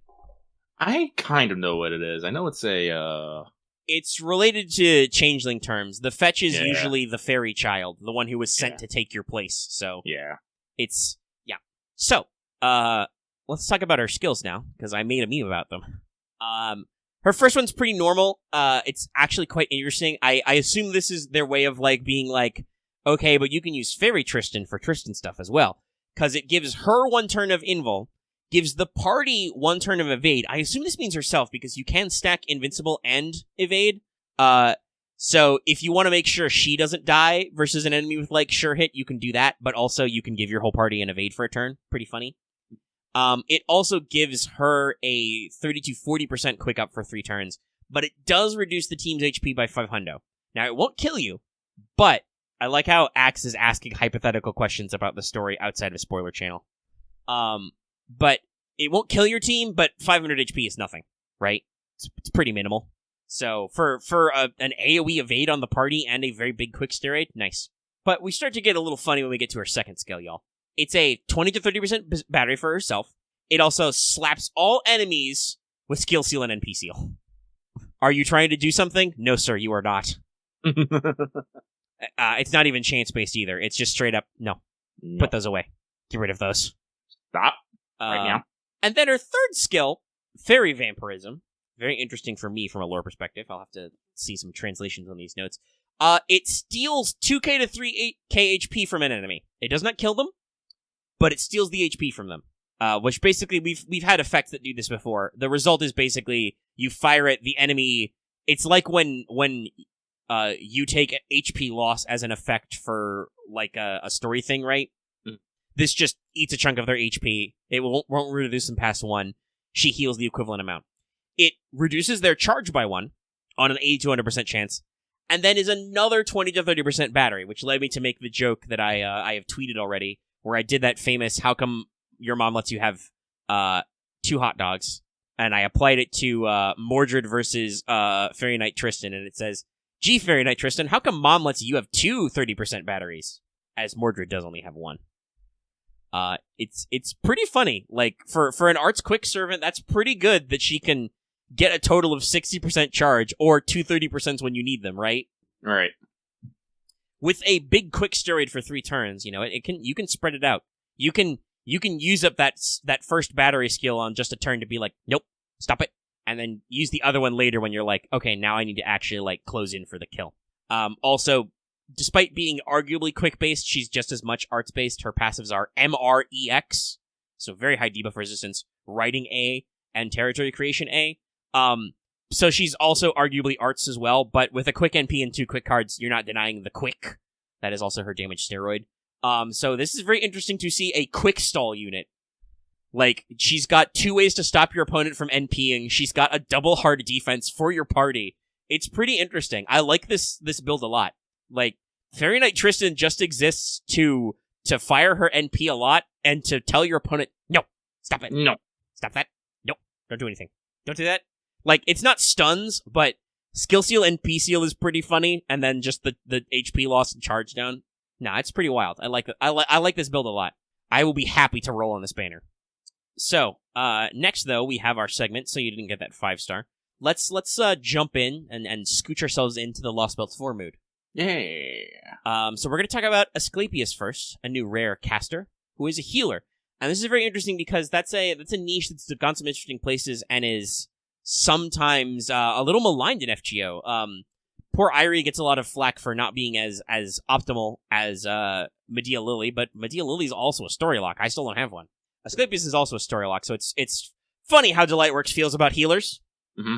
I kind of know what it is. I know it's a, It's related to changeling terms. The fetch is usually the fairy child, the one who was sent to take your place, so... Yeah. It's... Yeah. So, let's talk about her skills now, because I made a meme about them. Her first one's pretty normal. It's actually quite interesting. I assume this is their way of, like, being like, okay, but you can use Fairy Tristan for Tristan stuff as well, because it gives her 1 turn of invul, gives the party 1 turn of evade. I assume this means herself, because you can stack invincible and evade. So if you want to make sure she doesn't die versus an enemy with, like, sure hit, you can do that, but also you can give your whole party an evade for a turn. Pretty funny. It also gives her a 30 to 40% quick up for 3 turns, but it does reduce the team's HP by 500. Now, it won't kill you, but I like how Axe is asking hypothetical questions about the story outside of spoiler channel. But it won't kill your team, but 500 HP is nothing, right? It's pretty minimal. So for an AoE evade on the party and a very big quick steroid, nice. But we start to get a little funny when we get to her second skill, y'all. It's a 20 to 30% battery for herself. It also slaps all enemies with skill seal and NP seal. Are you trying to do something? No, sir, you are not. It's not even chance-based either. It's just straight up, no. Put those away. Get rid of those. Stop. Right now. And then her third skill, Fairy Vampirism. Very interesting for me from a lore perspective. I'll have to see some translations on these notes. It steals 2k to 3k HP from an enemy. It does not kill them, but it steals the HP from them. Which basically, we've had effects that do this before. The result is basically, you fire at the enemy. It's like when you take HP loss as an effect for, like, a story thing, right? This just eats a chunk of their HP. It won't reduce them past 1. She heals the equivalent amount. It reduces their charge by 1 on an 80 to 100% chance, and then is another 20 to 30% battery, which led me to make the joke that I have tweeted already, where I did that famous, how come your mom lets you have 2 hot dogs? And I applied it to Mordred versus Fairy Knight Tristan, and it says, gee, Fairy Knight Tristan, how come mom lets you have 2 30% batteries? As Mordred does only have 1. It's pretty funny. Like, for an arts quick servant, that's pretty good that she can get a total of 60% charge, or 2 30% when you need them, right? Right. With a big quick steroid for 3 turns, you can spread it out. You can use up that first battery skill on just a turn to be like, nope, stop it. And then use the other one later when you're like, okay, now I need to actually, like, close in for the kill. Also, despite being arguably quick-based, she's just as much arts-based. Her passives are MREX, so very high debuff resistance, writing A, and territory creation A. So she's also arguably arts as well, but with a quick NP and 2 quick cards, you're not denying the quick. That is also her damage steroid. So this is very interesting to see a quick stall unit. Like, she's got 2 ways to stop your opponent from NPing. She's got a double hard defense for your party. It's pretty interesting. I like this build a lot. Like, Fairy Knight Tristan just exists to fire her NP a lot and to tell your opponent, no, stop it. No, stop that. No, don't do anything. Don't do that. Like, it's not stuns, but skill seal NP seal is pretty funny, and then just the HP loss and charge down. Nah, it's pretty wild. I like it. I like this build a lot. I will be happy to roll on this banner. So, next though, we have our segment, so you didn't get that 5-star. Let's jump in and scooch ourselves into the Lostbelt 4 mood. Yeah. So we're going to talk about Asclepius first, a new rare caster, who is a healer. And this is very interesting because that's a niche that's gone some interesting places and is sometimes a little maligned in FGO. Poor Irie gets a lot of flack for not being as optimal as Medea Lily, but Medea Lily is also a story lock. I still don't have one. Asclepius is also a story lock, so it's funny how Delightworks feels about healers. Mm-hmm.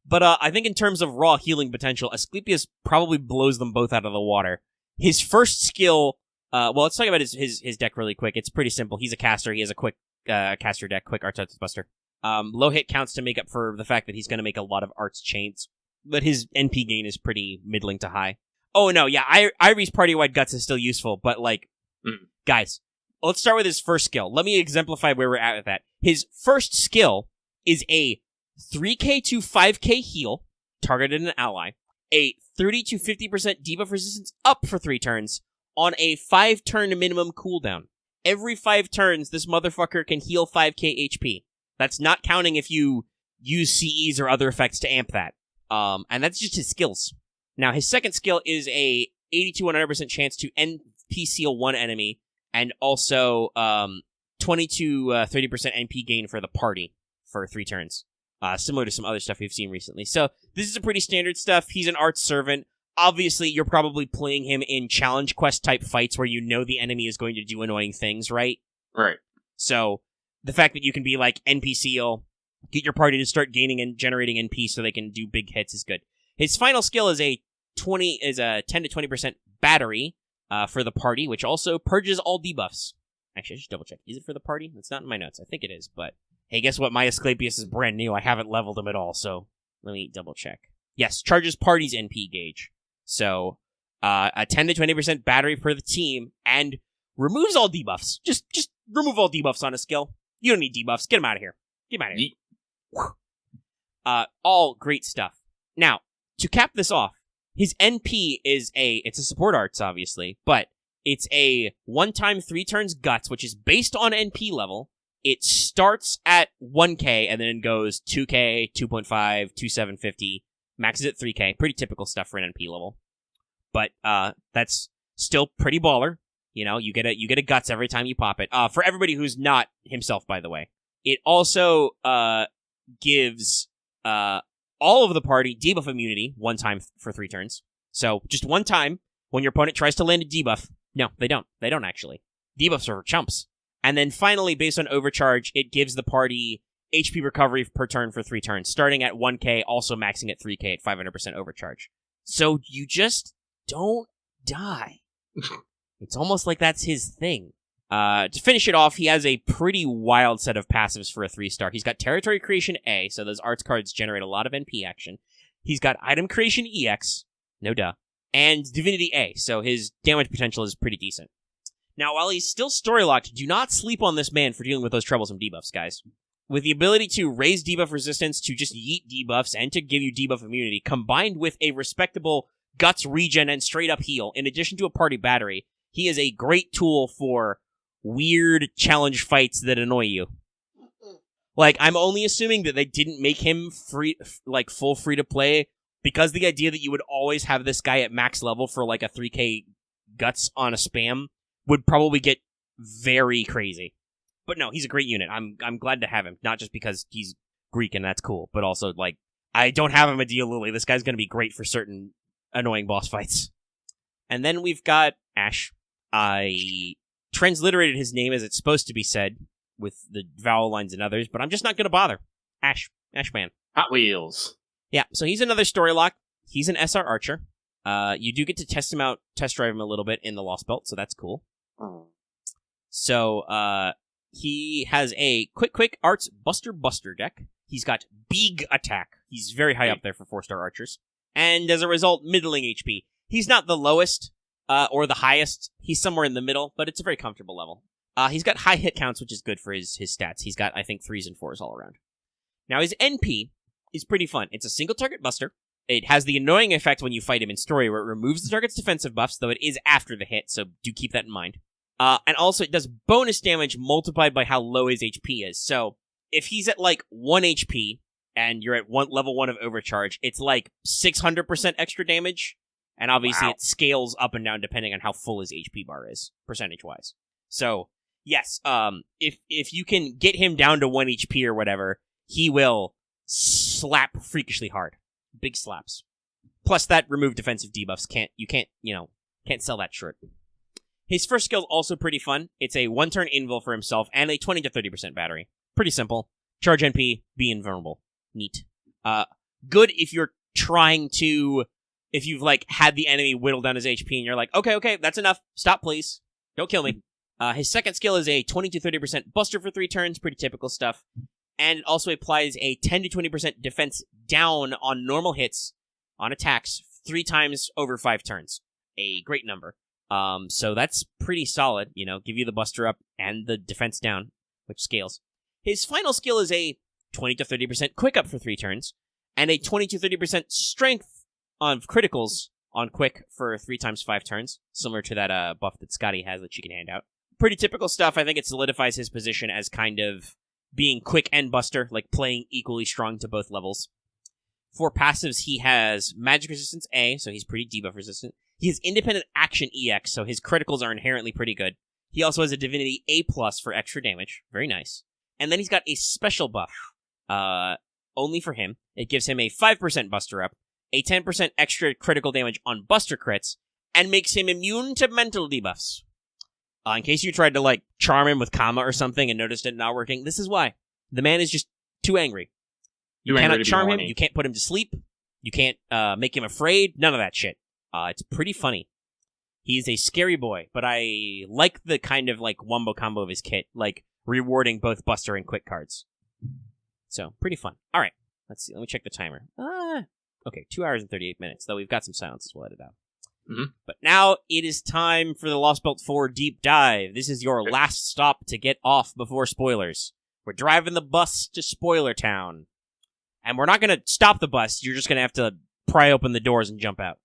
But I think in terms of raw healing potential, Asclepius probably blows them both out of the water. His first skill, let's talk about his deck really quick. It's pretty simple. He's a caster. He has a quick caster deck, quick Arts Buster. Low hit counts to make up for the fact that he's going to make a lot of arts chains, but his NP gain is pretty middling to high. Oh no, yeah, Irie's party-wide guts is still useful, but guys, let's start with his first skill. Let me exemplify where we're at with that. His first skill is a 3k to 5k heal, targeted an ally, a 30 to 50% debuff resistance up for 3 turns, on a 5-turn minimum cooldown. Every 5 turns, this motherfucker can heal 5k HP. That's not counting if you use CEs or other effects to amp that. And that's just his skills. Now, his second skill is a 80 to 100% chance to NP seal 1 enemy, and also 20 to 30% NP gain for the party for 3 turns. Similar to some other stuff we've seen recently. So, this is a pretty standard stuff. He's an arts servant. Obviously, you're probably playing him in challenge quest type fights where you know the enemy is going to do annoying things, right? Right. So, the fact that you can be like NP seal, get your party to start gaining and generating NP so they can do big hits is good. His final skill is a 10 to 20% battery for the party, which also purges all debuffs. Actually, I should double check. Is it for the party? It's not in my notes. I think it is, but hey, guess what? My Asclepius is brand new. I haven't leveled him at all, so let me double check. Yes, charges party's NP gauge. So, a 10 to 20% battery for the team, and removes all debuffs. Just remove all debuffs on a skill. You don't need debuffs. Get them out of here. Get them out of here. All great stuff. Now, to cap this off, his NP is it's a support arts, obviously, but it's a 1-time 3 turns guts, which is based on NP level. It starts at 1k and then goes 2k, 2.5, 2,750, maxes at 3k. Pretty typical stuff for an NP level. But that's still pretty baller. You know, you get a guts every time you pop it. For everybody who's not himself, by the way. It also gives all of the party debuff immunity 1 time for 3 turns. So just 1 time when your opponent tries to land a debuff. No, they don't. They don't actually. Debuffs are for chumps. And then finally, based on overcharge, it gives the party HP recovery per turn for 3 turns, starting at 1k, also maxing at 3k at 500% overcharge. So you just don't die. It's almost like that's his thing. To finish it off, he has a pretty wild set of passives for a 3-star. He's got Territory Creation A, so those arts cards generate a lot of NP action. He's got Item Creation EX, no duh, and Divinity A, so his damage potential is pretty decent. Now, while he's still story-locked, do not sleep on this man for dealing with those troublesome debuffs, guys. With the ability to raise debuff resistance, to just yeet debuffs, and to give you debuff immunity, combined with a respectable guts regen and straight-up heal, in addition to a party battery, he is a great tool for weird challenge fights that annoy you. Like, I'm only assuming that they didn't make him full free-to-play, because the idea that you would always have this guy at max level for, like, a 3k guts on a spam would probably get very crazy. But no, he's a great unit. I'm glad to have him, not just because he's Greek and that's cool, but also, like, I don't have a Medea Lily. This guy's going to be great for certain annoying boss fights. And then we've got Ash. I transliterated his name as it's supposed to be said, with the vowel lines and others, but I'm just not going to bother. Ashman. Hot Wheels. Yeah, so he's another story lock. He's an SR Archer. You do get to test drive him a little bit in the Lostbelt, so that's cool. Oh. So, he has a quick arts Buster deck. He's got big attack. He's very high up there for 4-star archers. And as a result, middling HP. He's not the lowest, or the highest. He's somewhere in the middle, but it's a very comfortable level. He's got high hit counts, which is good for his stats. He's got, I think, 3s and 4s all around. Now, his NP is pretty fun. It's a single target buster. It has the annoying effect when you fight him in story where it removes the target's defensive buffs, though it is after the hit, so do keep that in mind. And also, it does bonus damage multiplied by how low his HP is. So, if he's at, 1 HP, and you're at level 1 of overcharge, it's 600% extra damage, and obviously it scales up and down depending on how full his HP bar is, percentage-wise. So, yes, if you can get him down to 1 HP or whatever, he will slap freakishly hard. Big slaps. Plus that removed defensive debuffs can't sell that short. His first skill is also pretty fun. It's a 1-turn invul for himself and a 20 to 30% battery. Pretty simple. Charge NP, be invulnerable. Neat. Good if you're if you've had the enemy whittle down his HP and you're like, okay, that's enough. Stop, please. Don't kill me. His second skill is a 20 to 30% buster for 3 turns. Pretty typical stuff. And it also applies a 10 to 20% defense down on normal hits on attacks 3 times over 5 turns. A great number. So that's pretty solid, give you the buster up and the defense down, which scales. His final skill is a 20 to 30% quick up for 3 turns, and a 20 to 30% strength on criticals on quick for 3 times 5 turns, similar to that buff that Scotty has that she can hand out. Pretty typical stuff. I think it solidifies his position as kind of being quick and buster, playing equally strong to both levels. For passives, he has magic resistance A, so he's pretty debuff resistant. He has independent action EX, so his criticals are inherently pretty good. He also has a divinity A+ for extra damage. Very nice. And then he's got a special buff, only for him. It gives him a 5% buster up, a 10% extra critical damage on buster crits, and makes him immune to mental debuffs. In case you tried to, charm him with Kama or something and noticed it not working, this is why. The man is just too angry. You cannot charm him, you can't put him to sleep, you can't make him afraid, none of that shit. It's pretty funny. He's a scary boy, but I like the kind of, wombo combo of his kit, rewarding both buster and quick cards. So, pretty fun. Alright, let's see, let me check the timer. Okay, 2 hours and 38 minutes, though we've got some silences we'll edit out. Mm-hmm. But now it is time for the Lostbelt 4 Deep Dive. This is your last stop to get off before spoilers. We're driving the bus to Spoiler Town. And we're not going to stop the bus, you're just going to have to pry open the doors and jump out.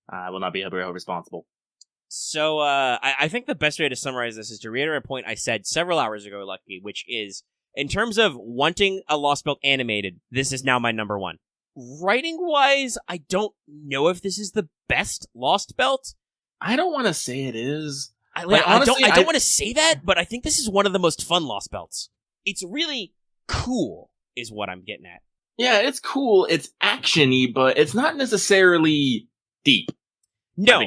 I will not be held responsible. So, I think the best way to summarize this is to reiterate a point I said several hours ago, Lucky, which is, in terms of wanting a Lostbelt animated, this is now my number 1. Writing-wise, I don't know if this is the best Lostbelt. I don't want to say it is. Honestly, I don't want to say that, but I think this is one of the most fun Lostbelts. It's really cool, is what I'm getting at. Yeah, it's cool. It's action-y, but it's not necessarily deep. No,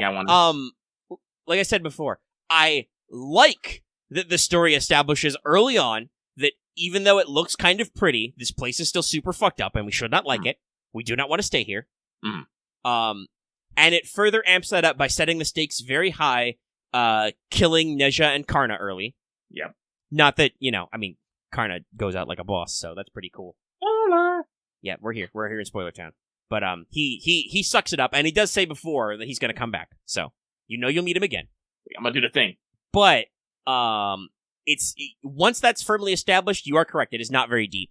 like I said before, I like that the story establishes early on that even though it looks kind of pretty, this place is still super fucked up and we should not like it. We do not want to stay here. And it further amps that up by setting the stakes very high, killing Neja and Karna early. Yep. Not that, Karna goes out like a boss, so that's pretty cool. Yeah, we're here. We're here in Spoiler Town. But he sucks it up, and he does say before that he's going to come back. So, you'll meet him again. I'm going to do the thing. But once that's firmly established, you are correct. It is not very deep.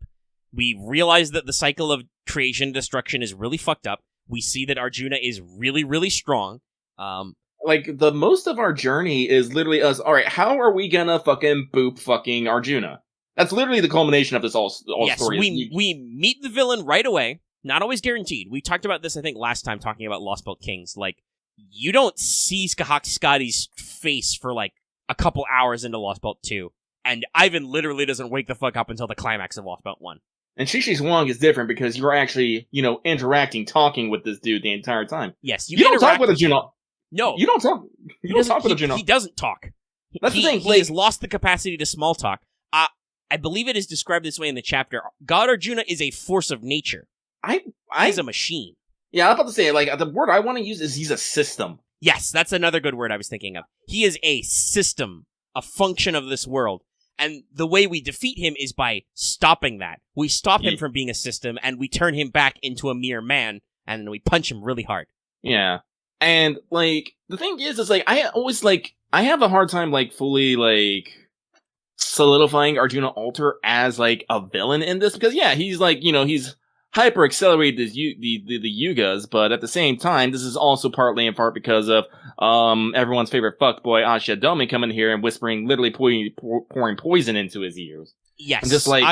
We realize that the cycle of creation and destruction is really fucked up. We see that Arjuna is really, really strong. The most of our journey is literally us, alright, how are we gonna fucking boop fucking Arjuna? That's literally the culmination of this all story. We meet the villain right away. Not always guaranteed. We talked about this, I think, last time talking about Lostbelt Kings. You don't see Scotty's face for, a couple hours into Lostbelt 2. And Ivan literally doesn't wake the fuck up until the climax of Lostbelt 1. And Shishi Wong is different because you're actually, interacting, talking with this dude the entire time. Yes, you don't talk with Arjuna. No, You don't talk. You don't talk with Arjuna. He doesn't talk. That's the thing. He has lost the capacity to small talk. I believe it is described this way in the chapter. God Arjuna is a force of nature. He's a machine. Yeah, I was about to say, like, the word I want to use is he's a system. Yes, that's another good word I was thinking of. He is a system, a function of this world. And the way we defeat him is by stopping that. We stop him from being a system, and we turn him back into a mere man, and we punch him really hard. Yeah. And, like, the thing is like, I always, like, I have a hard time, like, fully, like, solidifying Arjuna Alter as, like, a villain in this, because, yeah, he's, like, you know, he's hyper-accelerated the yugas, but at the same time, this is also partly in part because of everyone's favorite fuckboy Ashvatthaman coming here and whispering, literally pouring poison into his ears. Yes, and just like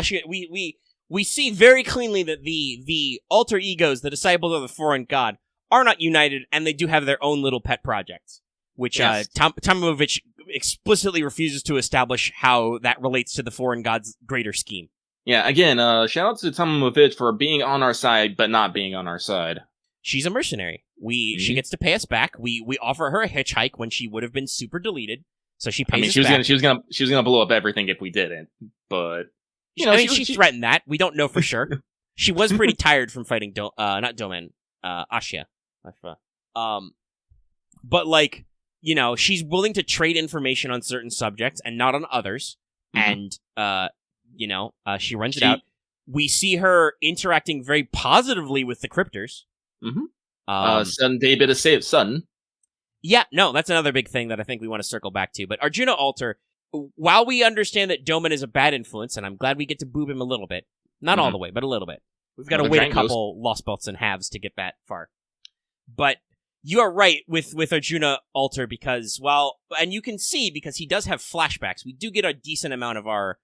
we see very cleanly that the alter egos, the disciples of the foreign god, are not united, and they do have their own little pet projects, which Tomovich explicitly refuses to establish how that relates to the foreign god's greater scheme. Yeah, again, shout out to Tomovich for being on our side, but not being on our side. She's a mercenary. She gets to pay us back. We offer her a hitchhike when she would have been super deleted, so she pays us back. She was gonna blow up everything if we didn't, but you know, she threatened that. We don't know for sure. She was pretty tired from fighting not Doman, Ashia. But like, you know, she's willing to trade information on certain subjects and not on others, and you know, she runs it out. We see her interacting very positively with the Crypters. Son David is saved, son. Yeah, no, that's another big thing that I think we want to circle back to. But Arjuna Alter, while we understand that Doman is a bad influence, and I'm glad we get to boob him a little bit, not all the way, but a little bit. We've got to wait a couple Lost Belts and halves to get that far. But you are right with Arjuna Alter because, well, and you can see because he does have flashbacks. We do get a decent amount of our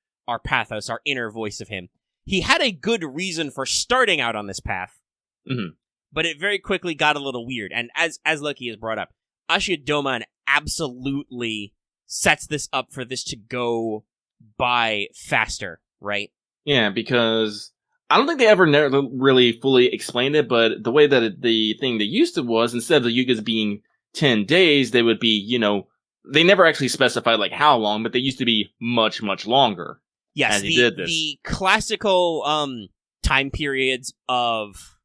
pathos, our inner voice of him. He had a good reason for starting out on this path, but it very quickly got a little weird. And as Loki has brought up, Ashvatthaman absolutely sets this up for this to go by faster, right? Yeah, because I don't think they ever really fully explained it, but the way that the thing they used to was, instead of the yugas being 10 days, they would be, you know, they never actually specified like how long, but they used to be much, much longer. Yes, the classical time periods of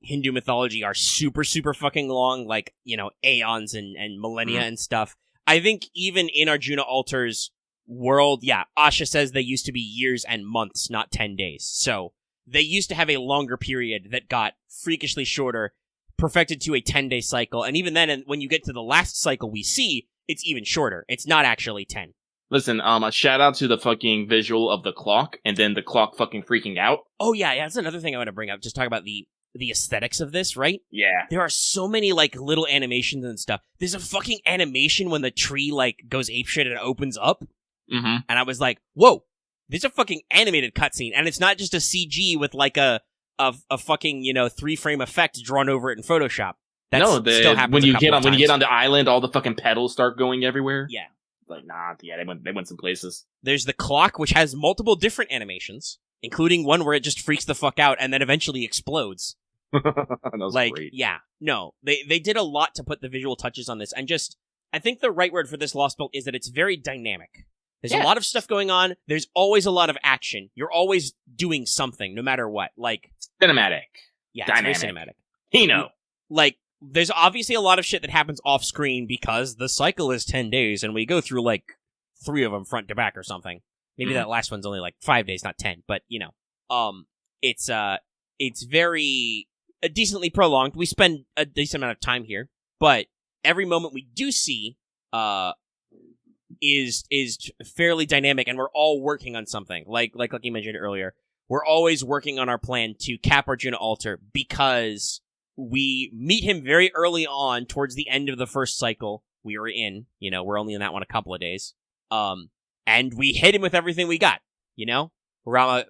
Hindu mythology are super, super fucking long, like, you know, aeons and millennia and stuff. I think even in Arjuna Alter's world, yeah, Asha says they used to be years and months, not 10 days. So they used to have a longer period that got freakishly shorter, perfected to a 10-day cycle. And even then, when you get to the last cycle we see, it's even shorter. It's not actually 10. Listen, a shout out to the fucking visual of the clock, and then the clock fucking freaking out. Oh yeah, that's another thing I want to bring up. Just talk about the aesthetics of this, right? Yeah. There are so many, like, little animations and stuff. There's a fucking animation when the tree, like, goes apeshit and opens up. And I was like, whoa, there's a fucking animated cutscene, and it's not just a CG with, like, a fucking, you know, 3-frame effect drawn over it in Photoshop. Still happens when you get on the island, all the fucking petals start going everywhere. Yeah. Like, nah, yeah, they went some places. There's the clock, which has multiple different animations, including one where it just freaks the fuck out and then eventually explodes. That was like, great. Yeah, no, they did a lot to put the visual touches on this, and just, I think the right word for this Lost Belt is that it's very dynamic. There's a lot of stuff going on. There's always a lot of action. You're always doing something, no matter what. Like, cinematic. Yeah, dynamic. It's very cinematic. Like, there's obviously a lot of shit that happens off screen because the cycle is 10 days and we go through like 3 of them front to back or something. Maybe that last one's only like 5 days, not 10, but you know, it's very decently prolonged. We spend a decent amount of time here, but every moment we do see, is fairly dynamic, and we're all working on something. Like you mentioned earlier, we're always working on our plan to cap Arjuna Alter because we meet him very early on towards the end of the first cycle we were in. You know, we're only in that one a couple of days. And we hit him with everything we got. You know, Rama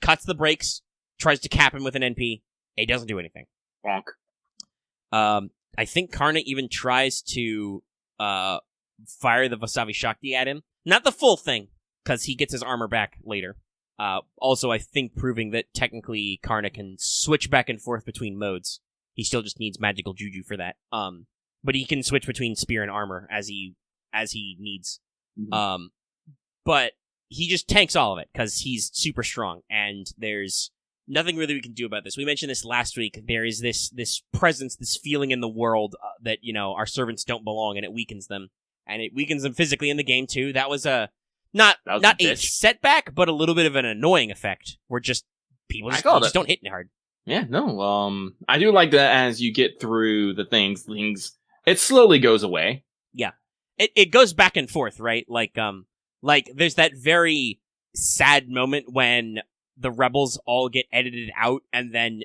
cuts the brakes, tries to cap him with an NP. He doesn't do anything. Bonk. I think Karna even tries to fire the Vasavi Shakti at him. Not the full thing, because he gets his armor back later. Also, I think proving that technically Karna can switch back and forth between modes. He still just needs magical juju for that. but he can switch between spear and armor as he needs. Mhm. But he just tanks all of it because he's super strong, and there's nothing really we can do about this. We mentioned this last week. There is this presence, this feeling in the world that, our servants don't belong, and it weakens them. And it weakens them physically in the game, too. That was not a setback, but a little bit of an annoying effect, where just people just don't hit hard. Yeah, no, I do like that as you get through the things, it slowly goes away. Yeah. It goes back and forth, right? Like there's that very sad moment when the rebels all get edited out, and then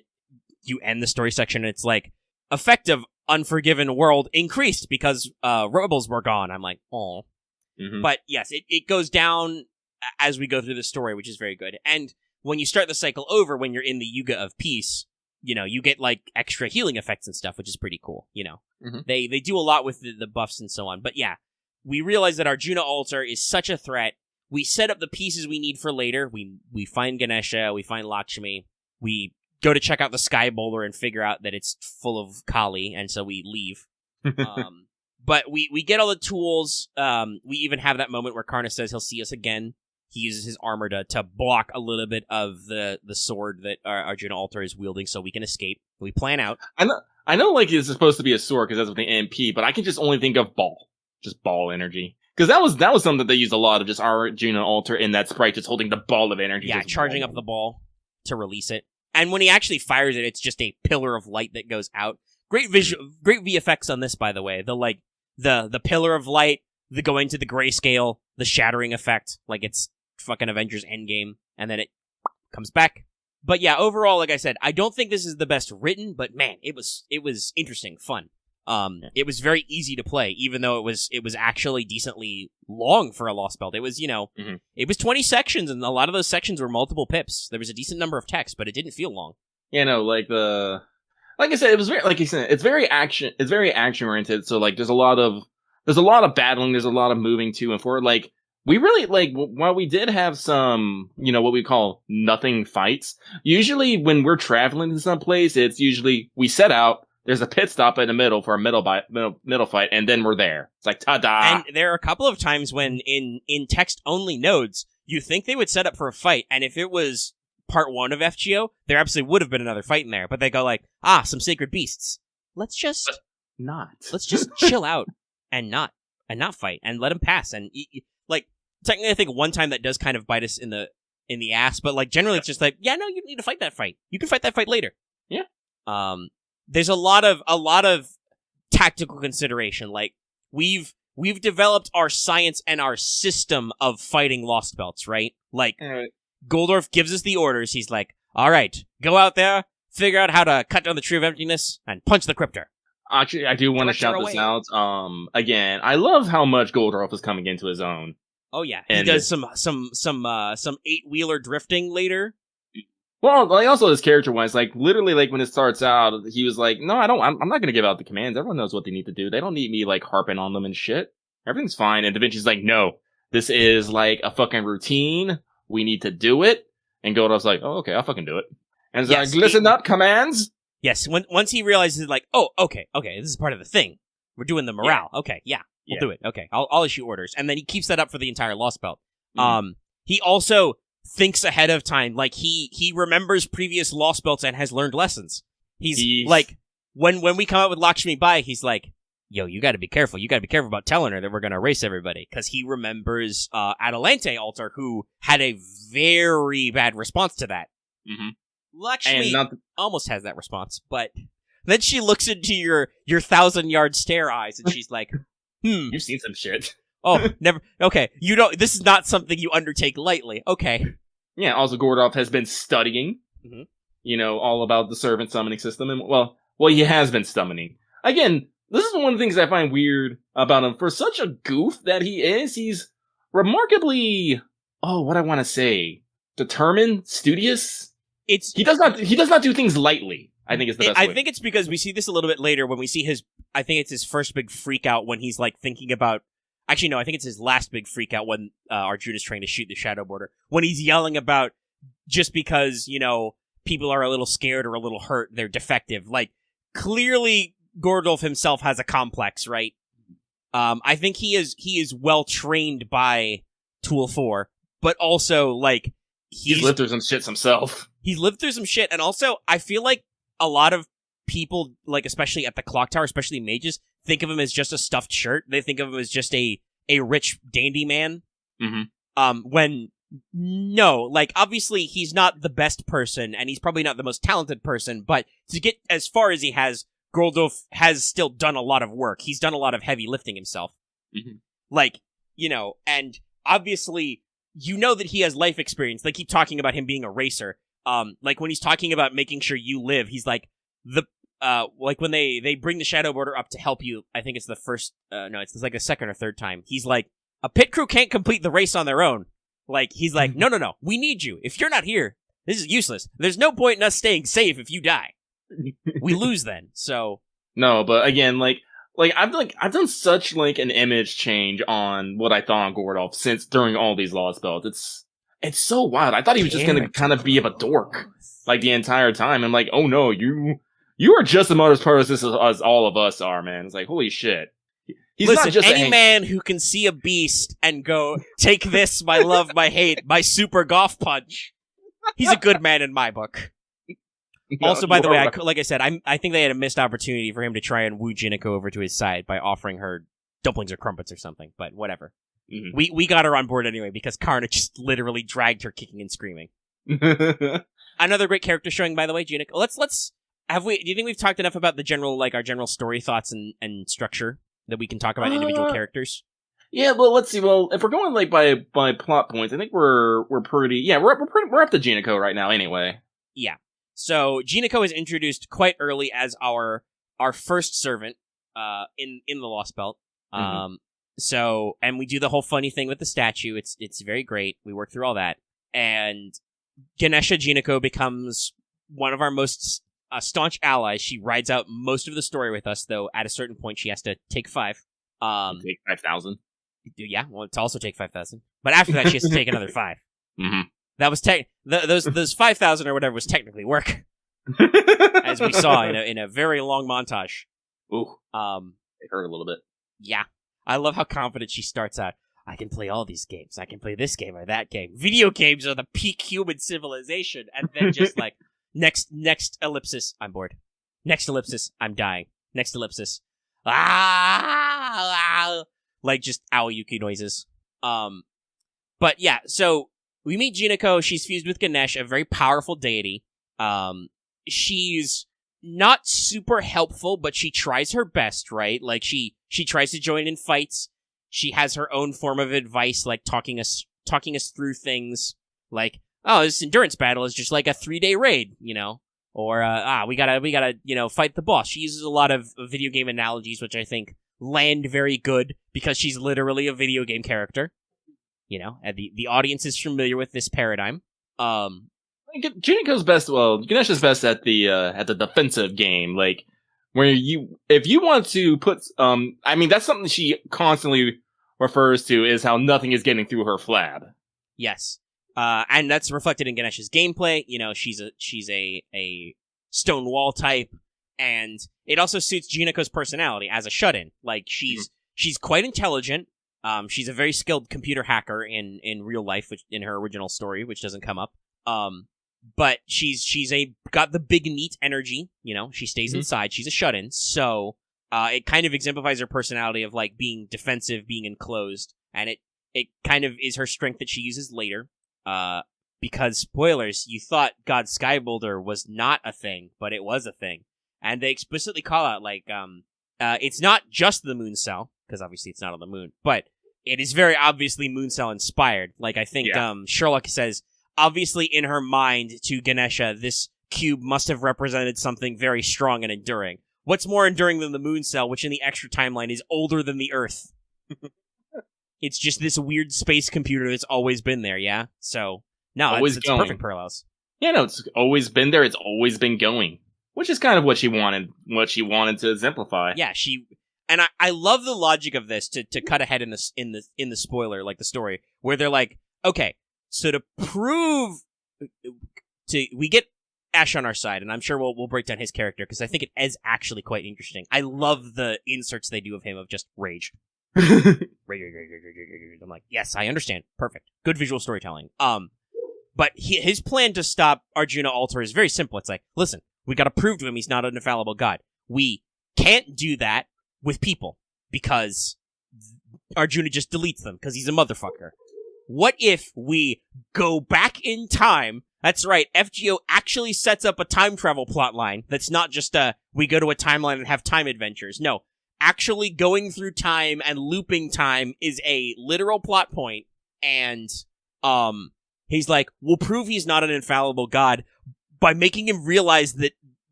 you end the story section, and it's like, effect of Unforgiven world increased because rebels were gone. I'm like, oh. Mm-hmm. But yes, it goes down as we go through the story, which is very good. And when you start the cycle over, when you're in the Yuga of Peace, you get like extra healing effects and stuff, which is pretty cool. Mm-hmm. They do a lot with the buffs and so on. But yeah, we realize that Arjuna altar is such a threat. We set up the pieces we need for later. We find Ganesha, we find Lakshmi, we go to check out the Sky Bowler and figure out that it's full of Kali, and so we leave. But we get all the tools. We even have that moment where Karna says he'll see us again. He uses his armor to block a little bit of the sword that Arjuna Altar is wielding so we can escape. We plan out. I know like it's supposed to be a sword because that's what the MP, but I can just only think of ball. Just ball energy. Because that was something that they used a lot of, just Arjuna Altar in that sprite just holding the ball of energy. Yeah, charging up the ball to release it. And when he actually fires it, it's just a pillar of light that goes out. Great VFX on this, by the way. The pillar of light, the going to the grayscale, the shattering effect, like it's fucking Avengers Endgame, and then it comes back. But yeah, overall, like I said, I don't think this is the best written, but man, it was interesting, fun. It was very easy to play, even though it was actually decently long for a Lostbelt. It was, It was 20 sections, and a lot of those sections were multiple pips. There was a decent number of text, but it didn't feel long. Like I said, it was very, like you said, it's very action oriented. So like, there's a lot of battling, there's a lot of moving to and forward. Like, we really, like, while we did have some, what we call nothing fights, usually when we're traveling to some place, it's usually we set out, there's a pit stop in the middle for a middle fight, and then we're there. It's like, ta-da! And there are a couple of times when in text-only nodes, you think they would set up for a fight, and if it was part 1 of FGO, there absolutely would have been another fight in there. But they go like, some sacred beasts. Let's just chill out and not fight and let them pass. And like, technically, I think one time that does kind of bite us in the ass, but like generally it's just like, yeah, no, you need to fight that fight. You can fight that fight later. Yeah. There's a lot of tactical consideration. Like we've developed our science and our system of fighting Lostbelts, right? Like Goldorf gives us the orders. He's like, all right, go out there, figure out how to cut down the Tree of Emptiness, and punch the Crypter. Actually, I do want to shout this out. Again, I love how much Goldorf is coming into his own. Oh yeah, he does some 8-wheeler drifting later. Well, like also his character-wise, like literally, like when it starts out, he was like, "No, I'm not gonna give out the commands. Everyone knows what they need to do. They don't need me like harping on them and shit. Everything's fine." And Da Vinci's like, "No, this is like a fucking routine. We need to do it." And Goldorf's like, "Oh, okay, I'll fucking do it." And it's like, "Listen up, commands." Yes, once he realizes, like, "Oh, okay, this is part of the thing. We're doing the morale. Yeah. Okay, yeah, we'll do it. Okay, I'll issue orders." And then he keeps that up for the entire Lostbelt. Mm-hmm. He also thinks ahead of time, like he remembers previous Lostbelts and has learned lessons. He's like, when we come out with Lakshmi Bai, he's like, yo, you gotta be careful. You gotta be careful about telling her that we're gonna erase everybody. Because he remembers Adelante Altar, who had a very bad response to that. Mm-hmm. Lakshmi almost has that response, but then she looks into your 1,000-yard stare eyes, and she's like, You've seen some shit. Oh, never. Okay, this is not something you undertake lightly. Okay. Yeah, also Goldorf has been studying, mm-hmm. All about the servant summoning system. And, well, he has been summoning. Again, this is one of the things I find weird about him. For such a goof that he is, he's remarkably, what I want to say, determined, studious. He does not do things lightly. I think is the best way. I think it's because we see this a little bit later when we see I think it's his first big freak out when he's like thinking about. Actually, no, I think it's his last big freak out when Arjuna's trying to shoot the Shadow Border. When he's yelling about just because, people are a little scared or a little hurt, they're defective. Like, clearly Gordolf himself has a complex, right? I think he is well trained by Tool 4, but also, like, he's lived through some shit himself. He's lived through some shit, and also, I feel like a lot of people, like, especially at the clock tower, especially mages, think of him as just a stuffed shirt. They think of him as just a rich dandy man. Mm-hmm. When, no, like, obviously, he's not the best person, and he's probably not the most talented person, but to get as far as he has, Gordolf has still done a lot of work. He's done a lot of heavy lifting himself. Mm-hmm. Like, you know, and obviously, you know that he has life experience. They keep talking about him being a racer. Like, when he's talking about making sure you live, he's like, like, when they bring the Shadow Border up to help you, I think it's the first, no, it's like the second or third time, he's like, a pit crew can't complete the race on their own. Like, he's like, no, we need you. If you're not here, this is useless. There's no point in us staying safe if you die. We lose then, so... No, but again, I've done such, like, an image change on what I thought on Gordolf since during all these Lostbelt. It's so wild. I thought he was just gonna kind of be of a dork, like, the entire time. I'm like, oh no, you are just as much as all of us are, man. It's like, holy shit. He's Listen, not just any man who can see a beast and go, take this, my love, my hate, my super golf punch, he's a good man in my book. No, also, by the way, right. like I said, I think they had a missed opportunity for him to try and woo Jinako over to his side by offering her dumplings or crumpets or something, but whatever. Mm-hmm. We got her on board anyway because Karna just literally dragged her kicking and screaming. Another great character showing, by the way, Jinako. Do you think we've talked enough about the general, like, our general story thoughts and structure that we can talk about individual characters? Yeah, well, let's see. Well, if we're going, like, by plot points, I think we're pretty, yeah, we're up to Jinako right now anyway. Yeah. So Jinako is introduced quite early as our first servant in the Lostbelt. So, and we do the whole funny thing with the statue. It's very great. We work through all that, and Ganesha Jinako becomes one of our most staunch allies. She rides out most of the story with us, though. At a certain point, she has to take 5. Take 5,000. Yeah, well, to also take 5,000, but after that, she has to take another 5. Mm-hmm. That was those 5,000 or whatever was technically work, as we saw in a very long montage. Ooh, it hurt a little bit. Yeah, I love how confident she starts out. I can play all these games. I can play this game or that game. Video games are the peak human civilization, and then just like next ellipsis, I'm bored. Next ellipsis, I'm dying. Next ellipsis, like just Aoyuki noises. But yeah, so. We meet Jinako. She's fused with Ganesh, a very powerful deity. She's not super helpful, but she tries her best, right? Like, she tries to join in fights. She has her own form of advice, like talking us through things. Like, oh, this endurance battle is just like a 3-day raid, you know? Or, we gotta, fight the boss. She uses a lot of video game analogies, which I think land very good, because she's literally a video game character. You know, and the audience is familiar with this paradigm. Jinako's best. Well, Ganesha's best at the defensive game, like where if you want to put. I mean, that's something she constantly refers to is how nothing is getting through her flab. Yes, and that's reflected in Ganesha's gameplay. You know, she's a stone wall type, and it also suits Jinako's personality as a shut-in. Like she's quite intelligent. She's a very skilled computer hacker in real life, which in her original story, which doesn't come up. But she's got the big neat energy, you know, she stays inside, she's a shut-in, so it kind of exemplifies her personality of like being defensive, being enclosed, and it kind of is her strength that she uses later. Because spoilers, you thought God Skyboulder was not a thing, but it was a thing. And they explicitly call out like it's not just the moon cell, because obviously it's not on the moon, but it is very obviously Mooncell inspired. Like, I think Sherlock says, obviously in her mind to Ganesha, this cube must have represented something very strong and enduring. What's more enduring than the Mooncell, which in the extra timeline is older than the Earth? It's just this weird space computer that's always been there, yeah? So, no, it's perfect parallels. Yeah, no, it's always been there, it's always been going. Which is kind of what she wanted to exemplify. Yeah, and I love the logic of this to cut ahead in the spoiler, like the story, where they're like, okay, so to prove we get Ash on our side, and I'm sure we'll break down his character, because I think it is actually quite interesting. I love the inserts they do of him of just rage. Rage. I'm like, yes, I understand. Perfect. Good visual storytelling. But his plan to stop Arjuna Alter is very simple. It's like, listen, we gotta prove to him he's not an infallible god. We can't do that with people, because Arjuna just deletes them, because he's a motherfucker. What if we go back in time? That's right, FGO actually sets up a time travel plotline that's not just we go to a timeline and have time adventures. No, actually going through time and looping time is a literal plot point, and he's like, we'll prove he's not an infallible god by making him realize that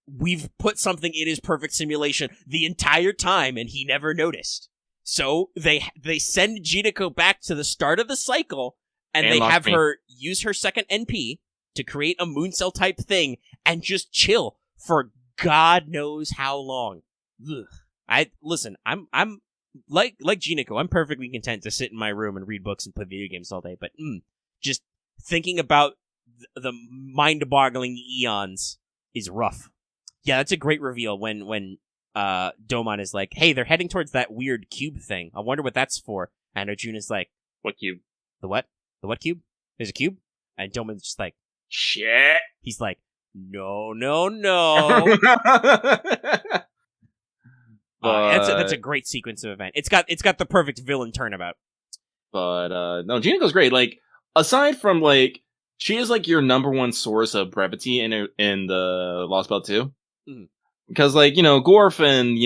we've put something in his perfect simulation the entire time and he never noticed. So they send Jinako back to the start of the cycle, and they have her use her second NP to create a moon cell type thing and just chill for God knows how long. Ugh. I'm like Jinako, I'm perfectly content to sit in my room and read books and play video games all day, but just thinking about the mind-boggling eons is rough. Yeah, that's a great reveal when Domon is like, hey, they're heading towards that weird cube thing. I wonder what that's for. And Arjuna's like, what cube? The what? The what cube? There's a cube? And Domon's just like, shit. He's like, no. That's a great sequence of event. It's got the perfect villain turnabout. But no, Jinako's great. Like, aside from like, she is like your number one source of brevity in the Lostbelt 2. Mm. Because like, Gorf and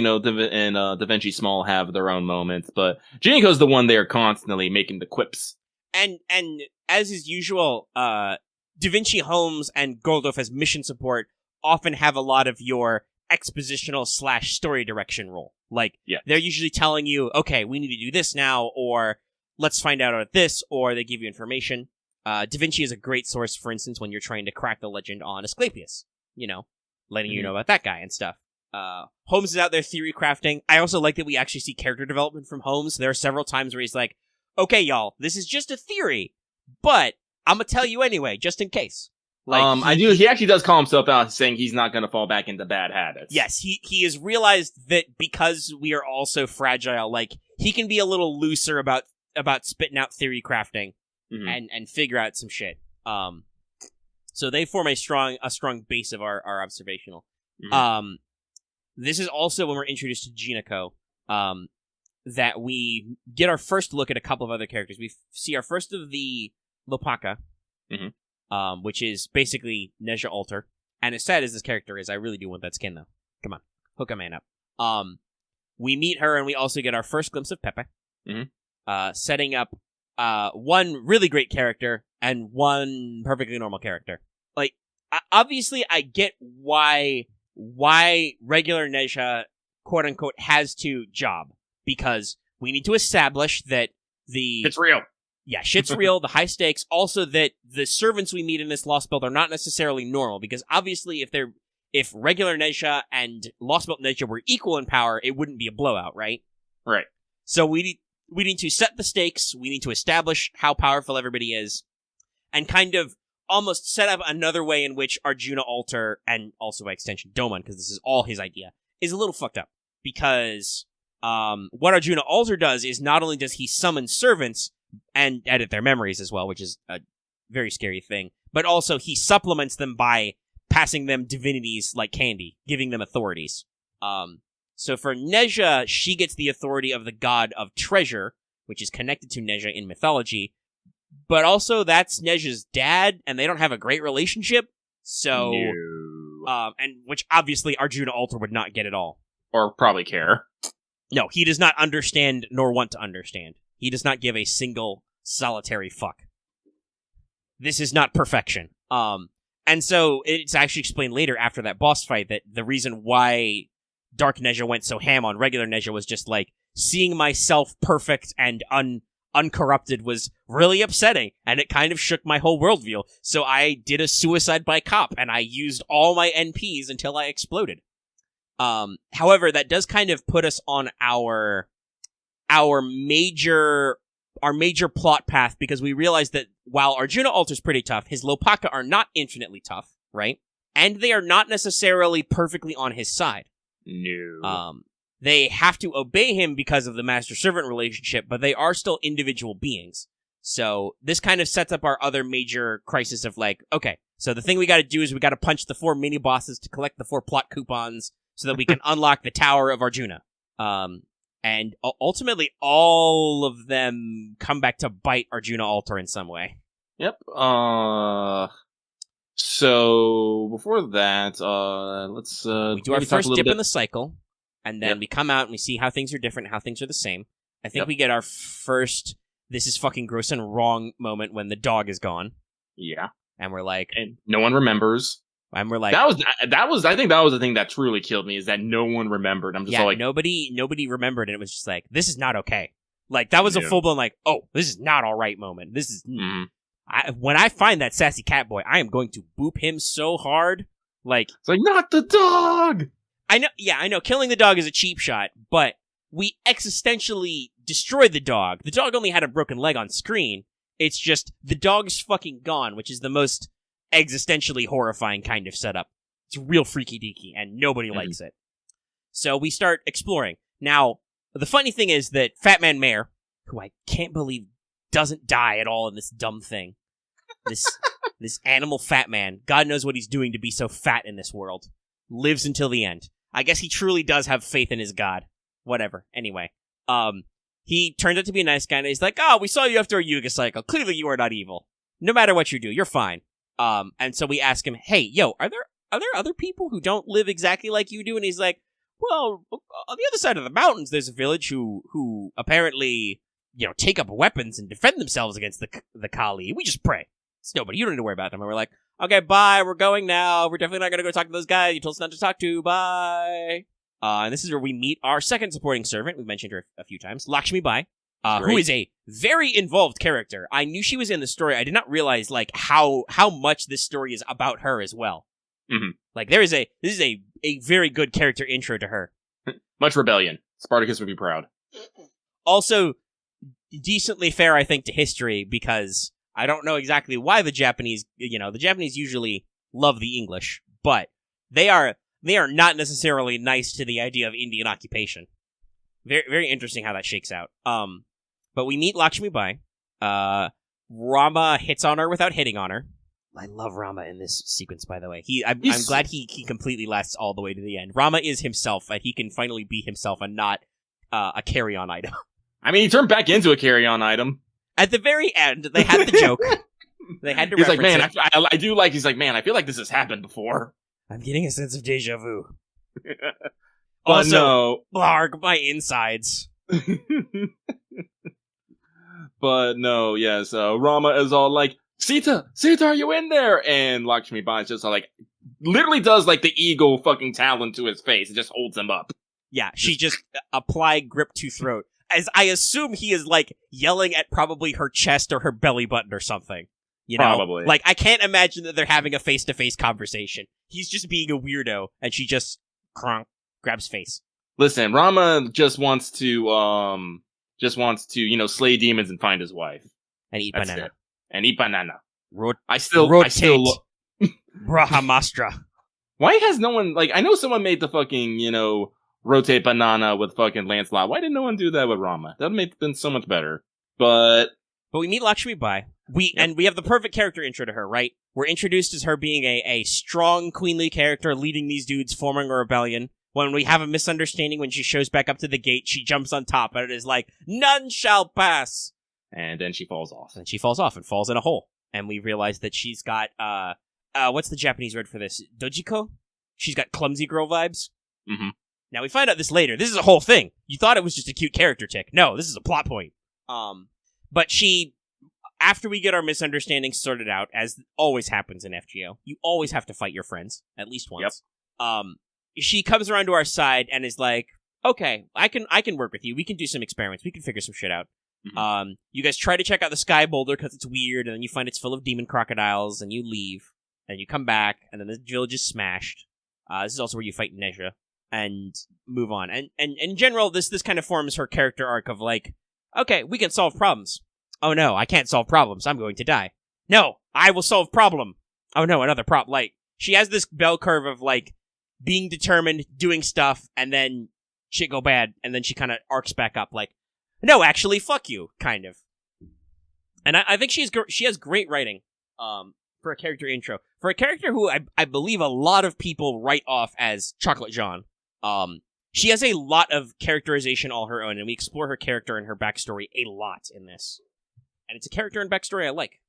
Da Vinci Small have their own moments, but Jinako's the one there constantly making the quips. And as is usual, Da Vinci Holmes and Goldorf as mission support often have a lot of your expositional / story direction role. Like, they're usually telling you, okay, we need to do this now, or let's find out about this, or they give you information. Da Vinci is a great source, for instance, when you're trying to crack the legend on Asclepius, letting you know about that guy and stuff. Holmes is out there theory crafting. I also like that we actually see character development from Holmes. There are several times where he's like, okay, y'all, this is just a theory, but I'm gonna tell you anyway, just in case. Like, he actually does call himself out, saying he's not gonna fall back into bad habits. Yes, he has realized that because we are all so fragile, like, he can be a little looser about spitting out theory crafting and figure out some shit. So they form a strong base of our observational. Mm-hmm. This is also when we're introduced to Jinako, that we get our first look at a couple of other characters. We see our first of the Lokpala, which is basically Neja Alter. And as sad as this character is, I really do want that skin, though. Come on, hook a man up. We meet her, and we also get our first glimpse of Pepe, setting up one really great character and one perfectly normal character. Like, obviously, I get why regular Neja, quote-unquote, has to job. Because we need to establish that it's real. Yeah, shit's real, the high stakes. Also that the servants we meet in this Lostbelt are not necessarily normal. Because obviously, if regular Neja and Lostbelt Neja were equal in power, it wouldn't be a blowout, right? Right. So we need to set the stakes, we need to establish how powerful everybody is, and kind of almost set up another way in which Arjuna Alter, and also by extension Domon, because this is all his idea, is a little fucked up. Because what Arjuna Alter does is not only does he summon servants and edit their memories as well, which is a very scary thing, but also he supplements them by passing them divinities like candy, giving them authorities. So for Neja, she gets the authority of the god of treasure, which is connected to Neja in mythology, but also that's Neja's dad, and they don't have a great relationship, so... No. And which obviously Arjuna Alter would not get at all. Or probably care. No, he does not understand nor want to understand. He does not give a single solitary fuck. This is not perfection. And so it's actually explained later after that boss fight that the reason why Dark Neja went so ham on regular Neja was just like, seeing myself perfect and uncorrupted was really upsetting, and it kind of shook my whole worldview. So I did a suicide by cop, and I used all my NPs until I exploded. However, that does kind of put us on our major plot path, because we realize that while Arjuna Alter's pretty tough, his Lokpala are not infinitely tough, right? and they are not necessarily perfectly on his side. No. They have to obey him because of the master-servant relationship, but they are still individual beings. So this kind of sets up our other major crisis of like, okay, so the thing we gotta do is we gotta punch the 4 mini-bosses to collect the 4 plot coupons so that we can unlock the Tower of Arjuna. And ultimately, all of them come back to bite Arjuna Altar in some way. Yep. So before that, let's we do our first dip in the cycle, and then Yep. we come out and we see how things are different, how things are the same. I think Yep. we get our first "this is fucking gross and wrong" moment when the dog is gone, Yeah, and we're like, and no one remembers. that was. I think that was the thing that truly killed me, is that no one remembered. I'm just yeah, like, nobody remembered, and it was just like, this is not okay. Like that was a Yeah. full blown like, oh, this is not all right moment. This is mhm. when I find that sassy cat boy, I am going to boop him so hard. Like, It's like, not the dog. I know, killing the dog is a cheap shot, but we existentially destroyed the dog. The dog only had a broken leg on screen. It's just, the dog's fucking gone, which is the most existentially horrifying kind of setup. It's real freaky deaky, and nobody likes it. So we start exploring. Now, the funny thing is that Fat Man Mayor, who I can't believe doesn't die at all in this dumb thing, this animal fat man, God knows what he's doing to be so fat in this world, lives until the end. I guess he truly does have faith in his god. Whatever. Anyway, he turned out to be a nice guy, and he's like, oh, we saw you after a Yuga cycle. Clearly you are not evil. No matter what you do, you're fine. And so we ask him, hey, yo, are there other people who don't live exactly like you do? And he's like, well, on the other side of the mountains, there's a village who apparently, take up weapons and defend themselves against the Kali. We just pray. It's nobody. You don't need to worry about them. And we're like, okay, bye. We're going now. We're definitely not going to go talk to those guys you told us not to talk to. Bye. And this is where we meet our second supporting servant. We've mentioned her a few times. Lakshmi Bai, who is a very involved character. I knew she was in the story. I did not realize, like, how much this story is about her as well. Mm-hmm. Like, this is a very good character intro to her. Much rebellion. Spartacus would be proud. Also, decently fair, I think, to history, because I don't know exactly why the Japanese usually love the English, but they are not necessarily nice to the idea of Indian occupation. Very, very interesting how that shakes out. But we meet Lakshmi Bai. Rama hits on her without hitting on her. I love Rama in this sequence, by the way. I'm glad he completely lasts all the way to the end. Rama is himself, and he can finally be himself and not a carry-on item. I mean, he turned back into a carry-on item. At the very end, they had the joke. They had to He's like, reference man, it. I do like, he's like, man, I feel like this has happened before. I'm getting a sense of deja vu. But Also, no. Blarg, my insides. But no, yes, Rama is all like, Sita, are you in there? And Lakshmi Bai just like, literally does like the eagle fucking talon to his face. It just holds him up. Yeah, she just applied grip to throat. As I assume he is, like, yelling at probably her chest or her belly button or something. You know? Probably. Like, I can't imagine that they're having a face-to-face conversation. He's just being a weirdo, and she just, grabs face. Listen, Rama just wants to, slay demons and find his wife. And eat That's banana. it. And eat banana. Rotate. Brahmastra. Why has no one, like, I know someone made the fucking, rotate banana with fucking Lancelot. Why didn't no one do that with Rama? That would have been so much better. But we meet Lakshmi Bai. And we have the perfect character intro to her, right? We're introduced as her being a strong, queenly character leading these dudes, forming a rebellion. When we have a misunderstanding, when she shows back up to the gate, she jumps on top, and it is like, none shall pass! And then she falls off. And she falls off and falls in a hole. And we realize that she's got, what's the Japanese word for this? Dojiko? She's got clumsy girl vibes. Mm-hmm. Now, we find out this later. This is a whole thing. You thought it was just a cute character tick. No, this is a plot point. But she, after we get our misunderstandings sorted out, as always happens in FGO, you always have to fight your friends, at least once. Yep. She comes around to our side and is like, okay, I can work with you. We can do some experiments. We can figure some shit out. Mm-hmm. You guys try to check out the Sky Boulder because it's weird, and then you find it's full of demon crocodiles, and you leave, and you come back, and then the village is smashed. This is also where you fight Nezha, and move on. And in general, this kind of forms her character arc of like, okay, we can solve problems. Oh no, I can't solve problems. I'm going to die. No, I will solve problem. Oh no, another problem. Like, she has this bell curve of, like, being determined, doing stuff, and then shit go bad, and then she kind of arcs back up, like, no, actually, fuck you, kind of. And I think she has great writing, for a character intro. For a character who I believe a lot of people write off as Chocolate Jean, she has a lot of characterization all her own, and we explore her character and her backstory a lot in this. And it's a character and backstory I like.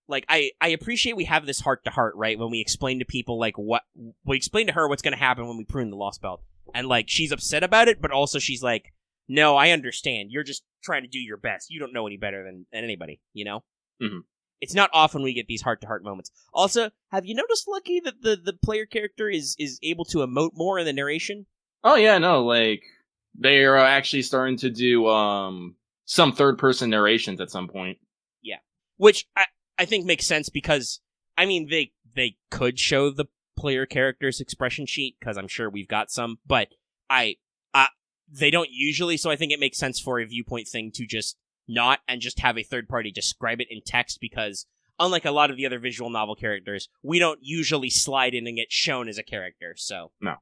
Like, I appreciate we have this heart-to-heart, right, when we explain to people, like, we explain to her what's gonna happen when we prune the Lostbelt. And, like, she's upset about it, but also she's like, no, I understand. You're just trying to do your best. You don't know any better than anybody, you know? Mm-hmm. It's not often we get these heart-to-heart moments. Also, have you noticed, Lucky, that the player character is able to emote more in the narration? Oh, yeah, no, like, they are actually starting to do, some third-person narrations at some point. Yeah. Which I think makes sense because, I mean, they could show the player character's expression sheet, because I'm sure we've got some, but they don't usually, so I think it makes sense for a viewpoint thing to just not, and just have a third party describe it in text, because unlike a lot of the other visual novel characters, we don't usually slide in and get shown as a character, so. No.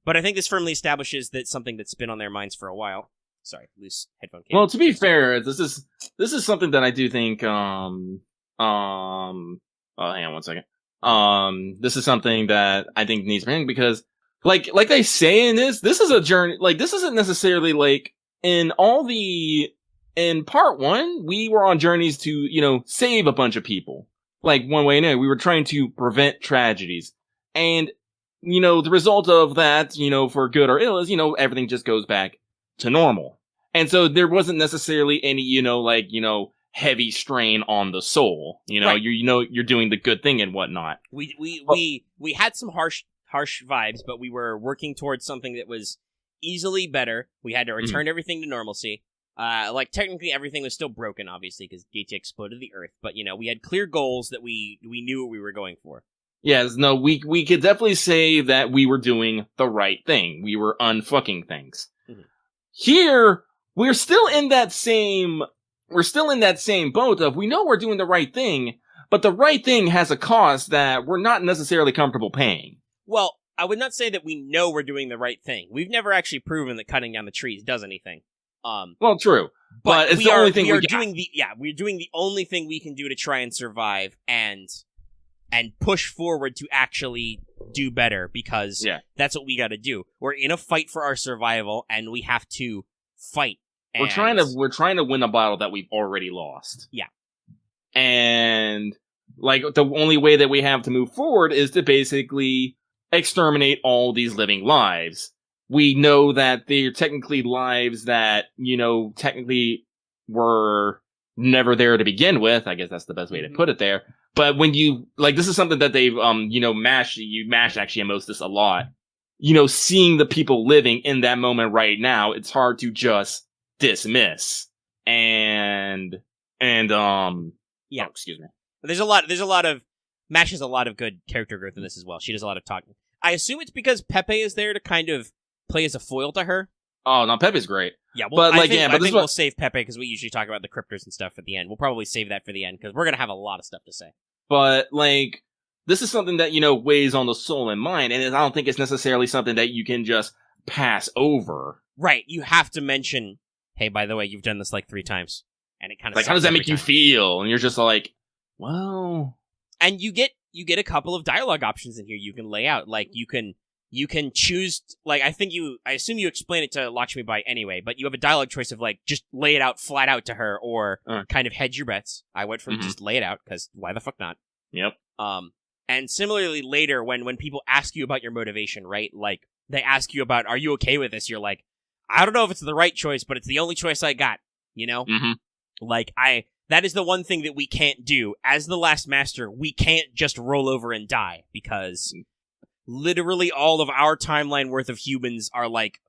But I think this firmly establishes that something that's been on their minds for a while. Sorry, loose headphone cable. Well, to be fair, this is something that I do think, hang on one second. This is something that I think needs to be, because, like they say in this is a journey, like, this isn't necessarily, like, in part 1, we were on journeys to, you know, save a bunch of people. Like, one way or another, we were trying to prevent tragedies. And, you know, the result of that, you know, for good or ill, is, you know, everything just goes back to normal. And so there wasn't necessarily any, you know, like, you know, heavy strain on the soul. You know, right. You're doing the good thing and whatnot. We had some harsh vibes, but we were working towards something that was easily better. We had to return everything to normalcy. Like, technically everything was still broken, obviously, because GT exploded the Earth, but, you know, we had clear goals that we knew what we were going for. Yes, no, we could definitely say that we were doing the right thing. We were unfucking things. Mm-hmm. Here, we're still in that same boat of, we know we're doing the right thing, but the right thing has a cost that we're not necessarily comfortable paying. Well, I would not say that we know we're doing the right thing. We've never actually proven that cutting down the trees does anything. Well, true, but it's the only thing we're doing the only thing we can do to try and survive and push forward to actually do better, because that's what we got to do. We're in a fight for our survival, and we have to fight. We're trying to win a battle that we've already lost. Yeah, and, like, the only way that we have to move forward is to basically exterminate all these living lives. We know that they're technically lives that, you know, technically were never there to begin with. I guess that's the best way to put it there. But when you, like, this is something that they've, you know, MASH actually emotes this a lot. You know, seeing the people living in that moment right now, it's hard to just dismiss. Yeah. Oh, excuse me. There's a lot of, MASH has a lot of good character growth in this as well. She does a lot of talking. I assume it's because Pepe is there to kind of play as a foil to her. Oh, no, Pepe's great. Yeah, well, I think we'll save Pepe, because we usually talk about the Crypters and stuff at the end. We'll probably save that for the end, because we're going to have a lot of stuff to say. But, like, this is something that, you know, weighs on the soul and mind, and I don't think it's necessarily something that you can just pass over. Right, you have to mention, hey, by the way, you've done this like 3 times. And it kind of like, how does that make you feel? And you're just like, well... And you get a couple of dialogue options in here you can lay out. Like, you can choose, like, I assume you explain it to Lakshmi by anyway, but you have a dialogue choice of, like, just lay it out flat out to her, or kind of hedge your bets. I went for just lay it out, because why the fuck not? Yep. And similarly later, when people ask you about your motivation, right? Like, they ask you about, are you okay with this? You're like, I don't know if it's the right choice, but it's the only choice I got, you know? Mm-hmm. Like, that is the one thing that we can't do. As the last master, we can't just roll over and die, because literally all of our timeline worth of humans are, like,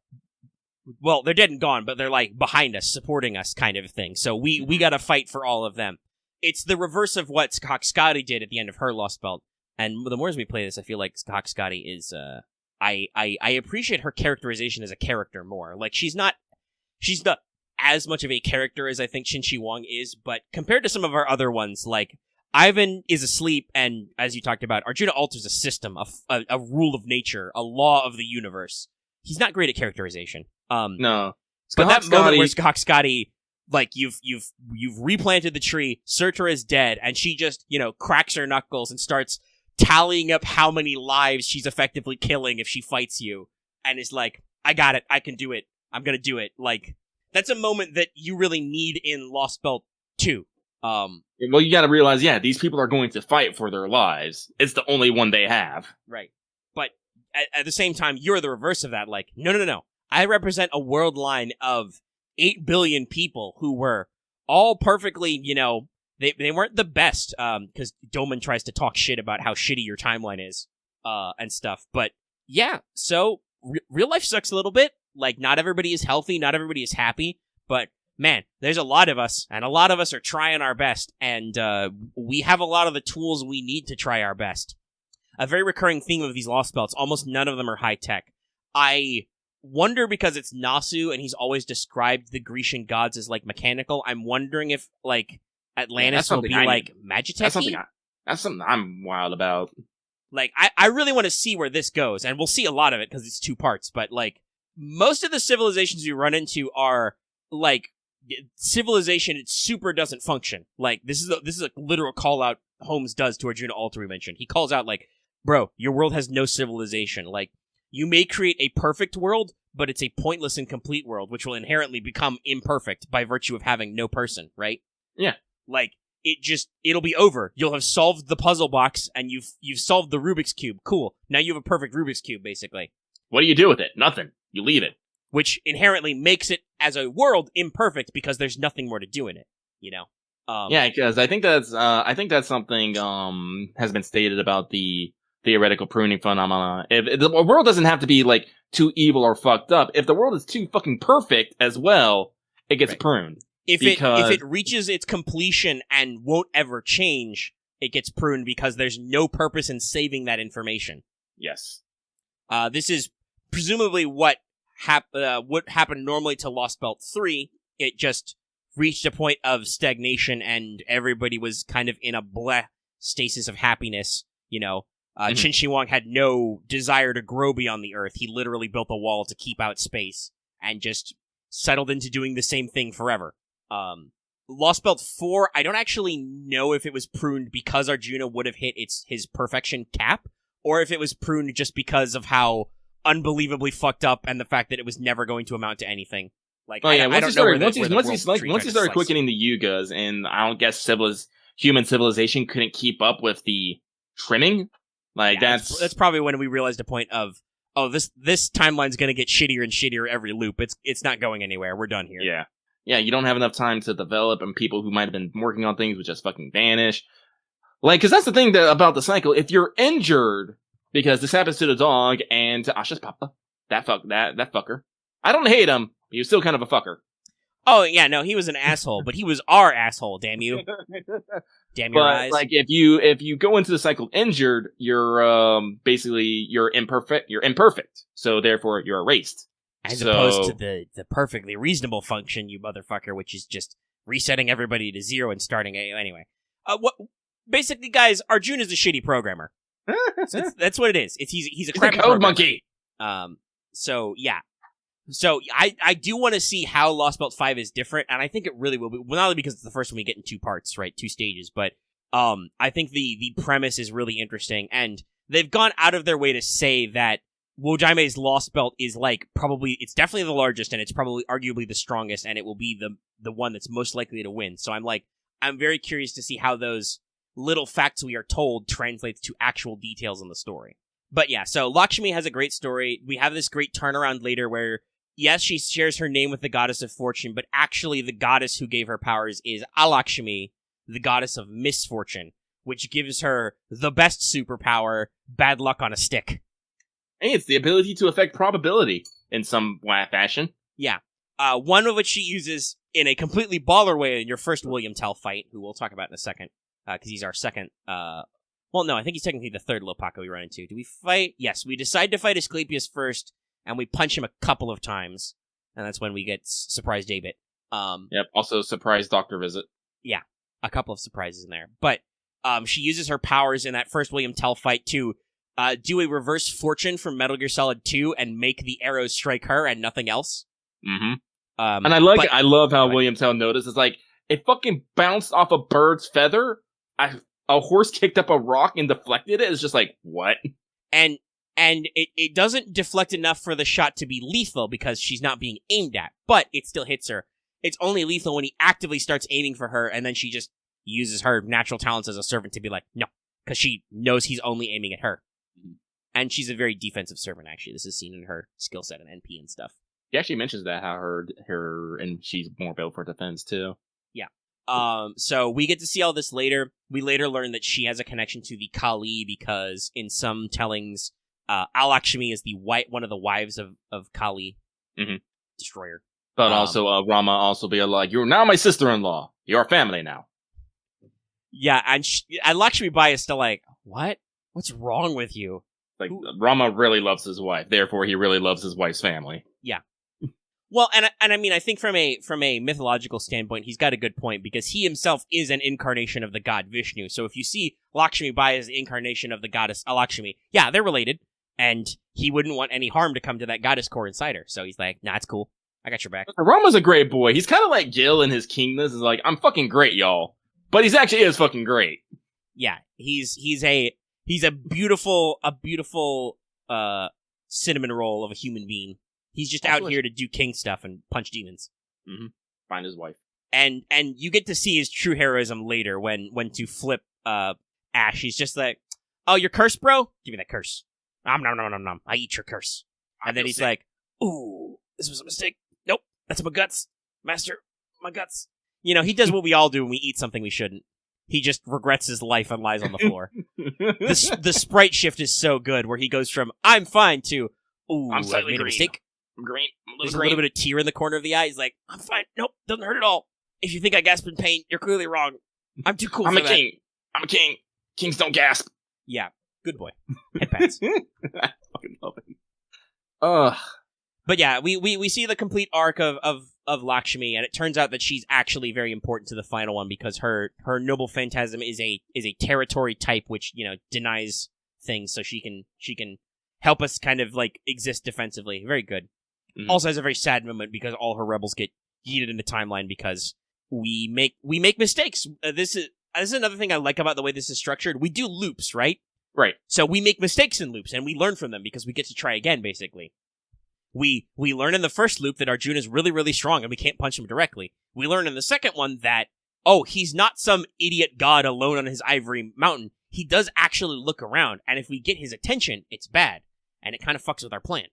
well, they're dead and gone, but they're, like, behind us, supporting us kind of thing. So we gotta fight for all of them. It's the reverse of what Scotty did at the end of her Lostbelt. And the more as we play this, I feel like Scotty is, I appreciate her characterization as a character more. Like, she's not as much of a character as I think Shin Chi Wong is, but compared to some of our other ones, like, Ivan is asleep, and as you talked about, Arjuna alters a system, a rule of nature, a law of the universe. He's not great at characterization. No. But that Scotty- moment where Scotty, like, you've replanted the tree, Surtur is dead, and she just, cracks her knuckles and starts tallying up how many lives she's effectively killing if she fights you, and is like, I got it, I can do it, I'm gonna do it. Like, that's a moment that you really need in Lostbelt 2. Well, you gotta realize, these people are going to fight for their lives. It's the only one they have. Right. But at the same time, you're the reverse of that. Like, no. I represent a world line of 8 billion people who were all perfectly, they weren't the best, because Doman tries to talk shit about how shitty your timeline is, and stuff. But, yeah, so, real life sucks a little bit. Like, not everybody is healthy, not everybody is happy, but, man, there's a lot of us, and a lot of us are trying our best, and, we have a lot of the tools we need to try our best. A very recurring theme of these Lostbelts, almost none of them are high-tech. I wonder, because it's Nasu, and he's always described the Grecian gods as, like, mechanical, I'm wondering if, like, Atlantis will be, like, Magitech-y? That's something I'm wild about. Like, I really want to see where this goes, and we'll see a lot of it, because it's 2 parts, but, like, most of the civilizations we run into are, like, civilization, it super doesn't function. Like, this is a literal call-out Holmes does to Arjuna Alter we mentioned. He calls out, like, bro, your world has no civilization. Like, you may create a perfect world, but it's a pointless and complete world, which will inherently become imperfect by virtue of having no person, right? Yeah. Like, it'll be over. You'll have solved the puzzle box, and you've solved the Rubik's Cube. Cool. Now you have a perfect Rubik's Cube, basically. What do you do with it? Nothing. You leave it. Which inherently makes it, as a world, imperfect, because there's nothing more to do in it, because I think that's something, has been stated about the theoretical pruning phenomena. If the world doesn't have to be, like, too evil or fucked up. If the world is too fucking perfect as well, it gets pruned. If it reaches its completion and won't ever change, it gets pruned because there's no purpose in saving that information. Yes. This is presumably what happened normally to Lostbelt 3. It just reached a point of stagnation and everybody was kind of in a bleh stasis of happiness, Qin Shi Huang had no desire to grow beyond the earth. He literally built a wall to keep out space and just settled into doing the same thing forever. Lostbelt 4, I don't actually know if it was pruned because Arjuna would have hit his perfection cap, or if it was pruned just because of how unbelievably fucked up and the fact that it was never going to amount to anything. Like, I don't know where once he started quickening the Yugas, and I don't guess human civilization couldn't keep up with the trimming. Like, that's probably when we realized a point of, this timeline's gonna get shittier and shittier every loop. It's not going anywhere. We're done here. Yeah. Yeah, you don't have enough time to develop, and people who might have been working on things would just fucking vanish. Like, because that's the thing about the cycle. If you're injured, because this happens to the dog and to Asha's papa, that fucker. I don't hate him. He was still kind of a fucker. Oh yeah, no, he was an asshole, but he was our asshole. Damn you. Damn your eyes. Like, if you go into the cycle injured, you're basically you're imperfect. So therefore you're erased. As opposed to the perfectly reasonable function, you motherfucker, which is just resetting everybody to 0 and starting anyway. Basically, guys, Arjuna's a shitty programmer. That's what it is. He's a crappy code monkey. So yeah. So I do want to see how Lostbelt 5 is different, and I think it really will be. Well, not only because it's the first one we get in 2 parts, right, 2 stages, but I think the premise is really interesting, and they've gone out of their way to say that Wojaime's Lostbelt is it's definitely the largest, and it's probably arguably the strongest, and it will be the one that's most likely to win. So I'm very curious to see how those little facts we are told translates to actual details in the story. But yeah, so Lakshmi has a great story. We have this great turnaround later where, yes, she shares her name with the goddess of fortune, but actually the goddess who gave her powers is Alakshmi, the goddess of misfortune, which gives her the best superpower, bad luck on a stick. Hey, it's the ability to affect probability in some fashion. Yeah. One of which she uses in a completely baller way in your first William Tell fight, who we'll talk about in a second, because he's our second, well, no, I think he's technically the third Lopaka we run into. Do we fight? Yes, we decide to fight Asclepius first, and we punch him a couple of times, and that's when we get surprise David. Yep, also surprise doctor visit. Yeah, a couple of surprises in there. But She uses her powers in that first William Tell fight to do a reverse fortune from Metal Gear Solid 2 and make the arrows strike her and nothing else. Mm-hmm. And I love how Right. William Tell notices, like, it fucking bounced off a bird's feather. A horse kicked up a rock and deflected it. It's just like, what? And it doesn't deflect enough for the shot to be lethal because she's not being aimed at, but it still hits her. It's only lethal when he actively starts aiming for her, and then she just uses her natural talents as a servant to be like, no, because she knows he's only aiming at her. And she's a very defensive servant, actually. This is seen in her skill set and NP and stuff. He actually mentions that, how her and she's more built for defense, too. Yeah. So we get to see all this later. We later learn that she has a connection to the Kali because in some tellings, Lakshmi is one of the wives of Kali, Destroyer. But also, Rama also be like, you're now my sister-in-law. You're family now. Yeah, and Lakshmi Bai is still like, what? What's wrong with you? Like, Rama really loves his wife, therefore he really loves his wife's family. Yeah. Well, and I mean, I think from a mythological standpoint, he's got a good point, because he himself is an incarnation of the god Vishnu. So if you see Lakshmi Bai as the incarnation of the goddess Lakshmi, yeah, they're related, and he wouldn't want any harm to come to that goddess core inside her. So he's like, nah, it's cool. I got your back. Rama's a great boy. He's kind of like Gil in his kingness. Is like, I'm fucking great, y'all. But he's actually is fucking great. Yeah, he's a beautiful cinnamon roll of a human being. He's just out here to do king stuff and punch demons. Mm-hmm. Find his wife. And you get to see his true heroism later when to flip Ash. He's just like, oh, you're cursed, bro? Give me that curse. Nom, nom, nom, nom, nom. I eat your curse. And then he's like, ooh, this was a mistake. Nope, that's my guts. Master, my guts. You know, he does what we all do when we eat something we shouldn't. He just regrets his life and lies on the floor. The sprite shift is so good, where he goes from, I'm fine, to, ooh, I'm I've made a mistake. I'm green. There's a little bit of tear in the corner of the eye. He's like, I'm fine. Nope, doesn't hurt at all. If you think I gasp in pain, you're clearly wrong. I'm too cool for that. I'm a king. Kings don't gasp. Yeah, good boy. Head pats. I fucking love it. Ugh. But yeah, we see the complete arc of Lakshmi, and it turns out that she's actually very important to the final one, because her noble phantasm is a territory type, which, you know, denies things, so she can help us kind of like exist defensively. Very good. Mm-hmm. Also has a very sad moment because all her rebels get yeeted in the timeline because we make mistakes. This is another thing I like about the way this is structured. We do loops, right? Right. So we make mistakes in loops, and we learn from them because we get to try again, basically. We learn in the first loop that Arjuna is really, really strong and we can't punch him directly. We learn in the second one that, oh, he's not some idiot god alone on his ivory mountain. He does actually look around, and if we get his attention, it's bad, and it kind of fucks with our plan.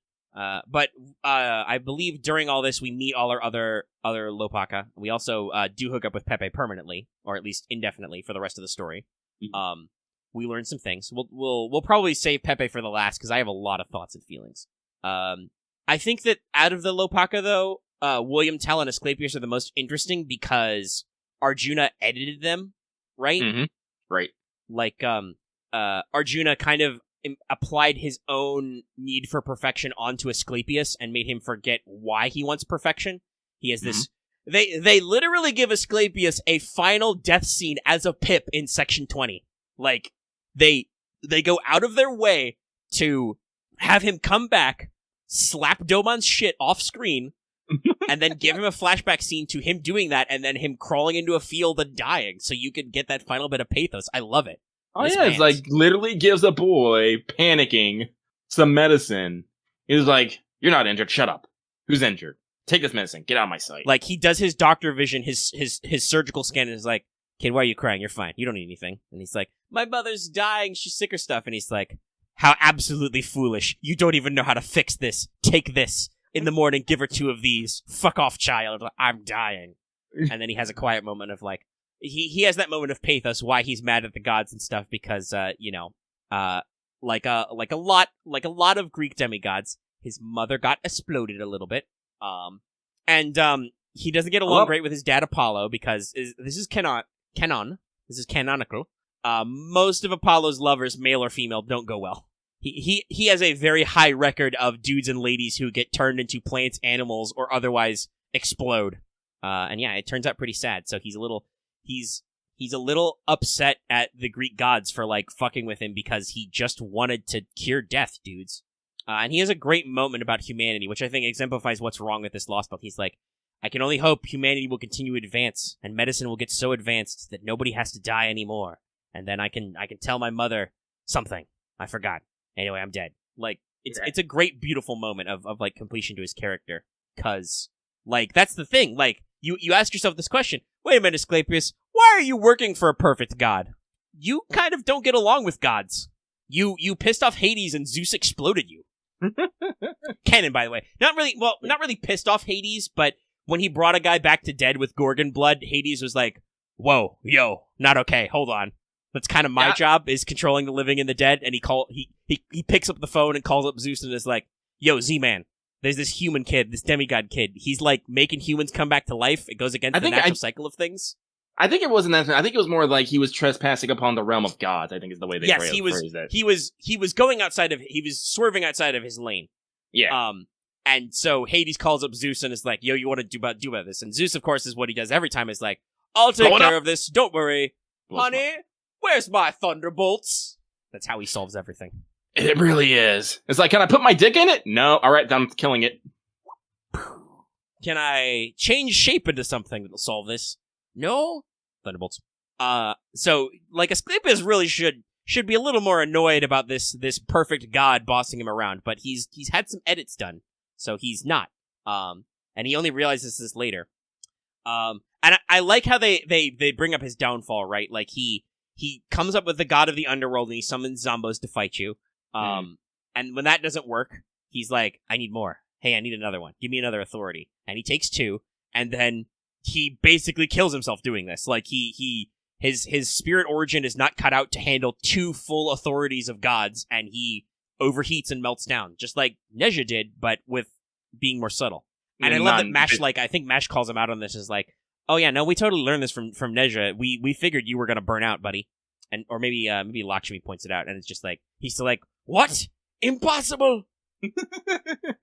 But I believe during all this, we meet all our other Lopaka. We also do hook up with Pepe permanently, or at least indefinitely, for the rest of the story. Mm-hmm. We learn some things. We'll probably save Pepe for the last, because I have a lot of thoughts and feelings. I think that out of the Lopaka, though, William Tell and Asclepius are the most interesting because Arjuna edited them, right? Mm-hmm. Right. Like, Arjuna kind of applied his own need for perfection onto Asclepius and made him forget why he wants perfection. He has this... They literally give Asclepius a final death scene as a Pip in Section 20. Like, they go out of their way to have him come back, slap Domon's shit off screen, and then give him a flashback scene to him doing that, and then him crawling into a field and dying, so you can get that final bit of pathos. I love it. Oh yeah, it's like literally gives a boy panicking some medicine. He's like, "You're not injured. Shut up. Who's injured? Take this medicine. Get out of my sight." Like, he does his doctor vision, his surgical scan, and is like, "Kid, why are you crying? You're fine. You don't need anything." And he's like, "My mother's dying. She's sick or stuff." And he's like, "How absolutely foolish. You don't even know how to fix this. Take this. In the morning, give her 2 of these. Fuck off, child. I'm dying." And then he has a quiet moment of like, he has that moment of pathos why he's mad at the gods and stuff, because, like a lot of Greek demigods, his mother got exploded a little bit. He doesn't get along great with his dad Apollo, because this is canon. This is canonical. Most of Apollo's lovers, male or female, don't go well. He has a very high record of dudes and ladies who get turned into plants, animals, or otherwise explode. And yeah, it turns out pretty sad. So he's He's a little upset at the Greek gods for, like, fucking with him because he just wanted to cure death, dudes. And he has a great moment about humanity, which I think exemplifies what's wrong with this Lostbelt. He's like, I can only hope humanity will continue to advance, and medicine will get so advanced that nobody has to die anymore. And then I can tell my mother something. I forgot. Anyway, I'm dead. Like, it's a great, beautiful moment of like, completion to his character. Cause, like, that's the thing. Like, you ask yourself this question. Wait a minute, Asclepius. Why are you working for a perfect god? You kind of don't get along with gods. You pissed off Hades and Zeus exploded you. Canon, by the way. Not really pissed off Hades, but when he brought a guy back to dead with Gorgon blood, Hades was like, whoa, yo, not okay, hold on. That's kind of my job, is controlling the living and the dead, and he picks up the phone and calls up Zeus and is like, yo, Z-Man, there's this human kid, this demigod kid. He's like making humans come back to life. It goes against the natural cycle of things. I think it wasn't that. I think it was more like he was trespassing upon the realm of gods, I think is the way they phrased it. He was swerving outside of his lane. Yeah. And so Hades calls up Zeus and is like, yo, you want to do about this? And Zeus, of course, is what he does every time, is like, I'll take care of this, don't worry. Honey, where's my thunderbolts? That's how he solves everything. It really is. It's like, can I put my dick in it? No. All right, I'm killing it. Can I change shape into something that'll solve this? No. Thunderbolts. So, like, Asclepius really should be a little more annoyed about this perfect god bossing him around, but he's had some edits done, so he's not. And he only realizes this later. And I like how they bring up his downfall, right? Like, he comes up with the god of the underworld and he summons zombos to fight you. And when that doesn't work, he's like, I need more. Hey, I need another one. Give me another authority. And he takes 2, and then he basically kills himself doing this. Like, his spirit origin is not cut out to handle 2 full authorities of gods, and he overheats and melts down, just like Neja did, but with being more subtle. And I love that Mash, like, I think Mash calls him out on this, is like, oh yeah, no, we totally learned this from Neja. We figured you were gonna burn out, buddy. And or maybe Lakshmi points it out, and it's just like, he's still like, what? Impossible!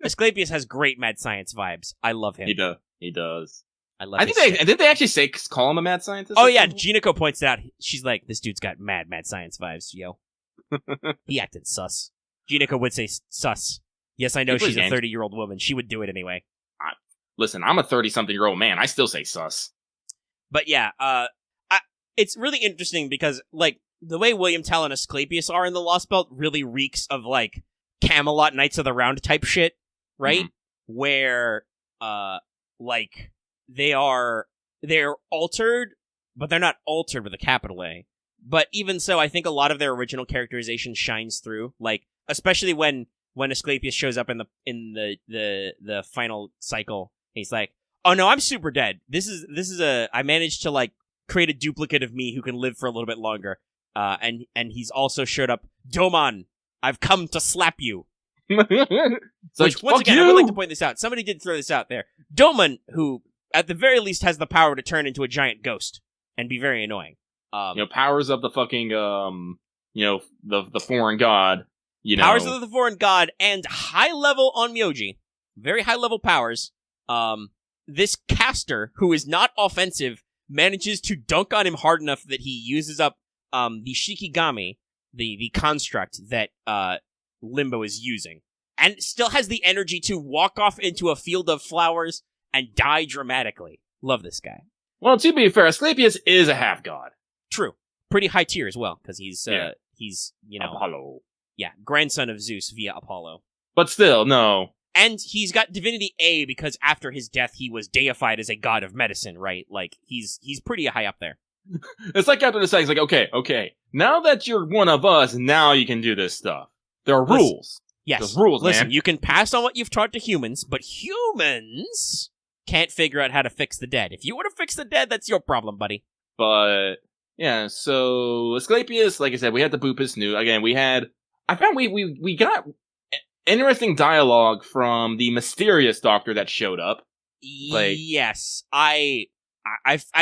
Asclepius has great mad science vibes. I love him. He does. I think did they actually call him a mad scientist? Oh yeah, Jinako points it out. She's like, this dude's got mad science vibes, yo. He acted sus. Jinako would say sus. Yes, I know she's a 30-year-old woman. She would do it anyway. Listen, I'm a 30-something-year-old man. I still say sus. But yeah, it's really interesting because, like, the way William Tell and Asclepius are in the Lostbelt really reeks of, like, Camelot Knights of the Round type shit, right? Mm-hmm. Where, like, they're altered, but they're not altered with a capital A. But even so, I think a lot of their original characterization shines through, like, especially when Asclepius shows up in the final cycle. He's like, oh no, I'm super dead. This is I managed to, like, create a duplicate of me who can live for a little bit longer. And he's also showed up, Domon, I've come to slap you. Which, once again, I would like to point this out. Somebody did throw this out there. Domon, who, at the very least, has the power to turn into a giant ghost and be very annoying. Powers of the fucking, the foreign god. Powers of the foreign god and high level on Myoji. Very high level powers. This caster, who is not offensive, manages to dunk on him hard enough that he uses up the Shikigami, the construct that Limbo is using, and still has the energy to walk off into a field of flowers and die dramatically. Love this guy. Well, to be fair, Asclepius is a half-god. True. Pretty high tier as well, because he's Apollo. Yeah, grandson of Zeus via Apollo. But still, no. And he's got Divinity A because after his death, he was deified as a god of medicine, right? Like, he's pretty high up there. It's like after the sex, like, okay, now that you're one of us, now you can do this stuff. There are rules. Yes. There's rules, Listen, man. You can pass on what you've taught to humans, but humans can't figure out how to fix the dead. If you want to fix the dead, that's your problem, buddy. But, yeah, so Asclepius, like I said, we had the Boopus New. Again, I found we got interesting dialogue from the mysterious doctor that showed up. Like, yes, I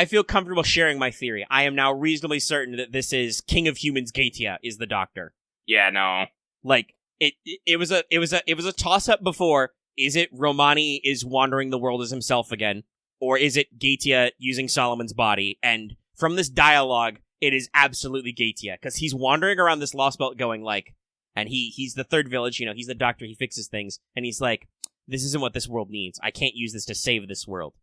feel comfortable sharing my theory. I am now reasonably certain that this is King of Humans Gatia is the doctor. Yeah, no. Like, it was a toss up before. Is it Romani is wandering the world as himself again, or is it Gatia using Solomon's body? And from this dialogue, it is absolutely Gatia, because he's wandering around this Lost Belt going like, and he's the third village, he's the doctor, he fixes things, and he's like, this isn't what this world needs. I can't use this to save this world.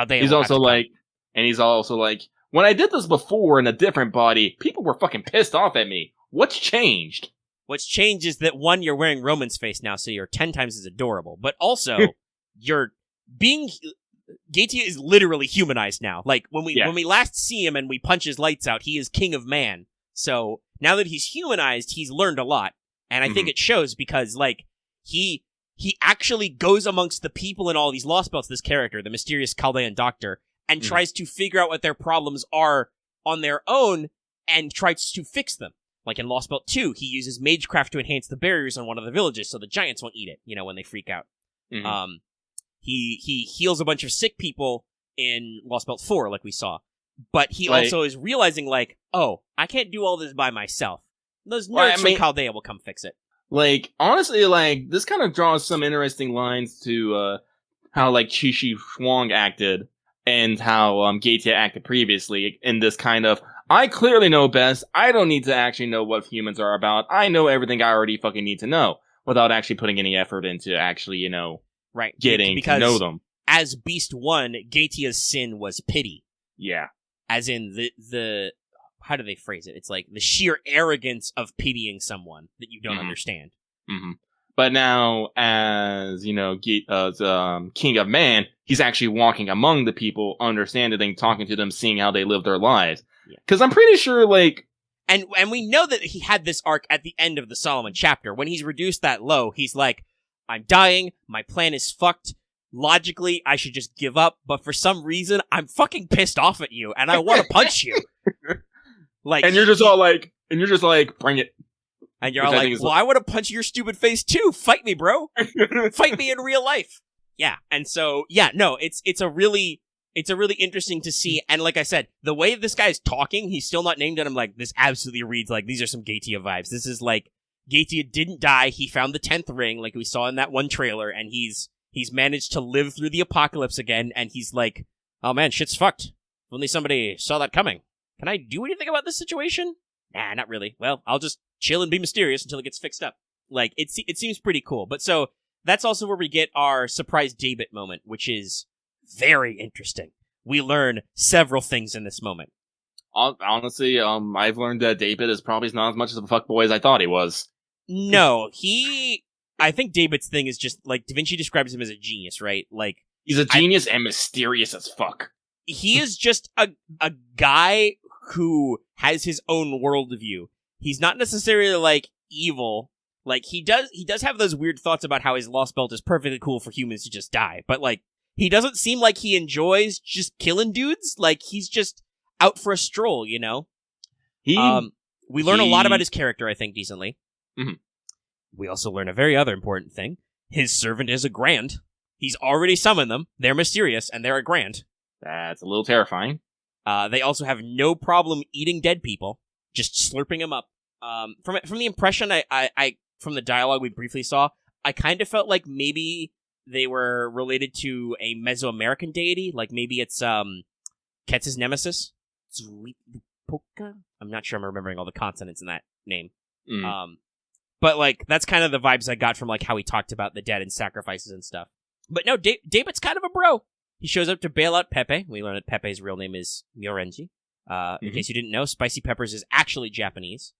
He's also like, when I did this before in a different body, people were fucking pissed off at me. What's changed? What's changed is that, one, you're wearing Roman's face now, so you're 10 times as adorable, but also, you're being... Gatia is literally humanized now. Like, when we last see him and we punch his lights out, he is king of man. So, now that he's humanized, he's learned a lot. And I think it shows because, like, he actually goes amongst the people in all these Lost Belts, this character, the mysterious Chaldean doctor, and tries to figure out what their problems are on their own and tries to fix them. Like in Lost Belt 2, he uses magecraft to enhance the barriers on one of the villages so the giants won't eat it, when they freak out. He heals a bunch of sick people in Lost Belt 4, like we saw. But he also is realizing, like, oh, I can't do all this by myself. Those nerds from Chaldea will come fix it. Like, honestly, like, this kind of draws some interesting lines to how, like, Chi-Chi Huang acted and how Gatia acted previously in this kind of, I clearly know best, I don't need to actually know what humans are about, I know everything I already fucking need to know, without actually putting any effort into actually, getting to know them. As Beast 1, Gatia's sin was pity. Yeah. As in the how do they phrase it? It's like the sheer arrogance of pitying someone that you don't understand. Mm-hmm. But now, as, King of Man, he's actually walking among the people, understanding, talking to them, seeing how they live their lives. Because I'm pretty sure, like... And we know that he had this arc at the end of the Solomon chapter. When he's reduced that low, he's like, I'm dying, my plan is fucked, logically, I should just give up, but for some reason, I'm fucking pissed off at you, and I want to punch you. Like, and you're just like, bring it. And you're all like, well, I want to punch your stupid face too. Fight me, bro. Fight me in real life. Yeah. And so, it's a really interesting to see. And like I said, the way this guy's talking, he's still not named, and I'm like, this absolutely reads like these are some Gatia vibes. This is like, Gatia didn't die. He found the 10th ring, like we saw in that one trailer, and he's managed to live through the apocalypse again. And he's like, oh man, shit's fucked. If only somebody saw that coming. Can I do anything about this situation? Nah, not really. Well, I'll just chill and be mysterious until it gets fixed up. Like, it seems pretty cool. But so, that's also where we get our surprise Daebit moment, which is very interesting. We learn several things in this moment. Honestly, I've learned that Daebit is probably not as much of a fuckboy as I thought he was. No, I think Daebit's thing is just, like, Da Vinci describes him as a genius, right? Like, he's a genius and mysterious as fuck. He is just a guy who has his own worldview. He's not necessarily, like, evil. Like, he does have those weird thoughts about how his Lost Belt is perfectly cool for humans to just die. But, like, he doesn't seem like he enjoys just killing dudes. Like, he's just out for a stroll, We learn a lot about his character, I think, decently. Mm-hmm. We also learn a very other important thing. His servant is a Grand. He's already summoned them. They're mysterious, and they're a Grand. That's a little terrifying. They also have no problem eating dead people, just slurping them up. From the impression I from the dialogue we briefly saw, I kind of felt like maybe they were related to a Mesoamerican deity, like maybe it's Ketz's nemesis, Zuitlipoca? I'm not sure I'm remembering all the consonants in that name. But like that's kind of the vibes I got from like how he talked about the dead and sacrifices and stuff. But no, Daebit's kind of a bro. He shows up to bail out Pepe. We learn that Pepe's real name is Myorenji. In case you didn't know, Spicy Peppers is actually Japanese.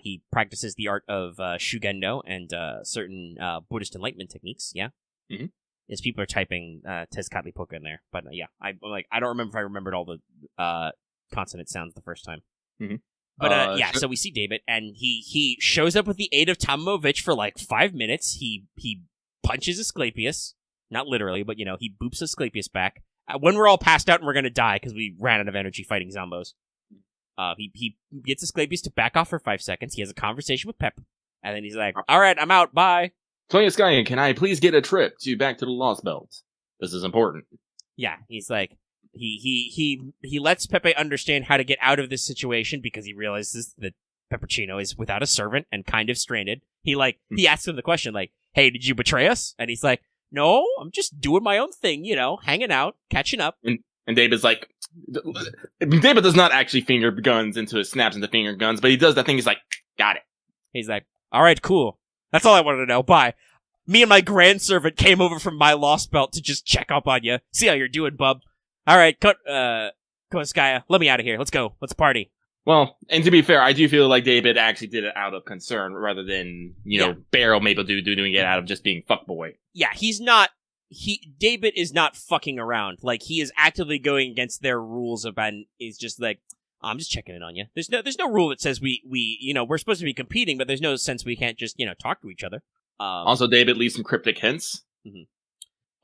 He practices the art of Shugendo and certain Buddhist enlightenment techniques, yeah? Mm-hmm. As people are typing Tezcatlipoca in there. But yeah, I don't remember if I remembered all the consonant sounds the first time. Mm-hmm. But so we see Daebit, and he shows up with the aid of Tamovich for like 5 minutes. He punches Asclepius. Not literally, but, he boops Asclepius back. When we're all passed out and we're going to die because we ran out of energy fighting Zombos. He gets Asclepius to back off for 5 seconds. He has a conversation with Pep. And then he's like, all right, I'm out. Bye. Tonya Skyen, can I please get a trip back to the Lost Belt? This is important. Yeah, he's like, he lets Pepe understand how to get out of this situation because he realizes that Peppercino is without a servant and kind of stranded. He asks him the question like, hey, did you betray us? And he's like, no, I'm just doing my own thing, hanging out, catching up. And David's like, David does not actually finger guns into his snaps into finger guns, but he does that thing. He's like, got it. He's like, all right, cool. That's all I wanted to know. Bye. Me and my grandservant came over from my Lostbelt to just check up on you. See how you're doing, bub. All right, Koskaya, let me out of here. Let's go. Let's party. Well, and to be fair, I do feel like David actually did it out of concern rather than, Barrel maybe doing it out of just being fuckboy. Yeah, David is not fucking around. Like, he is actively going against their rules and is just like, I'm just checking in on you. There's no rule that says we're supposed to be competing, but there's no sense we can't just, talk to each other. Also, David leaves some cryptic hints. Mm-hmm.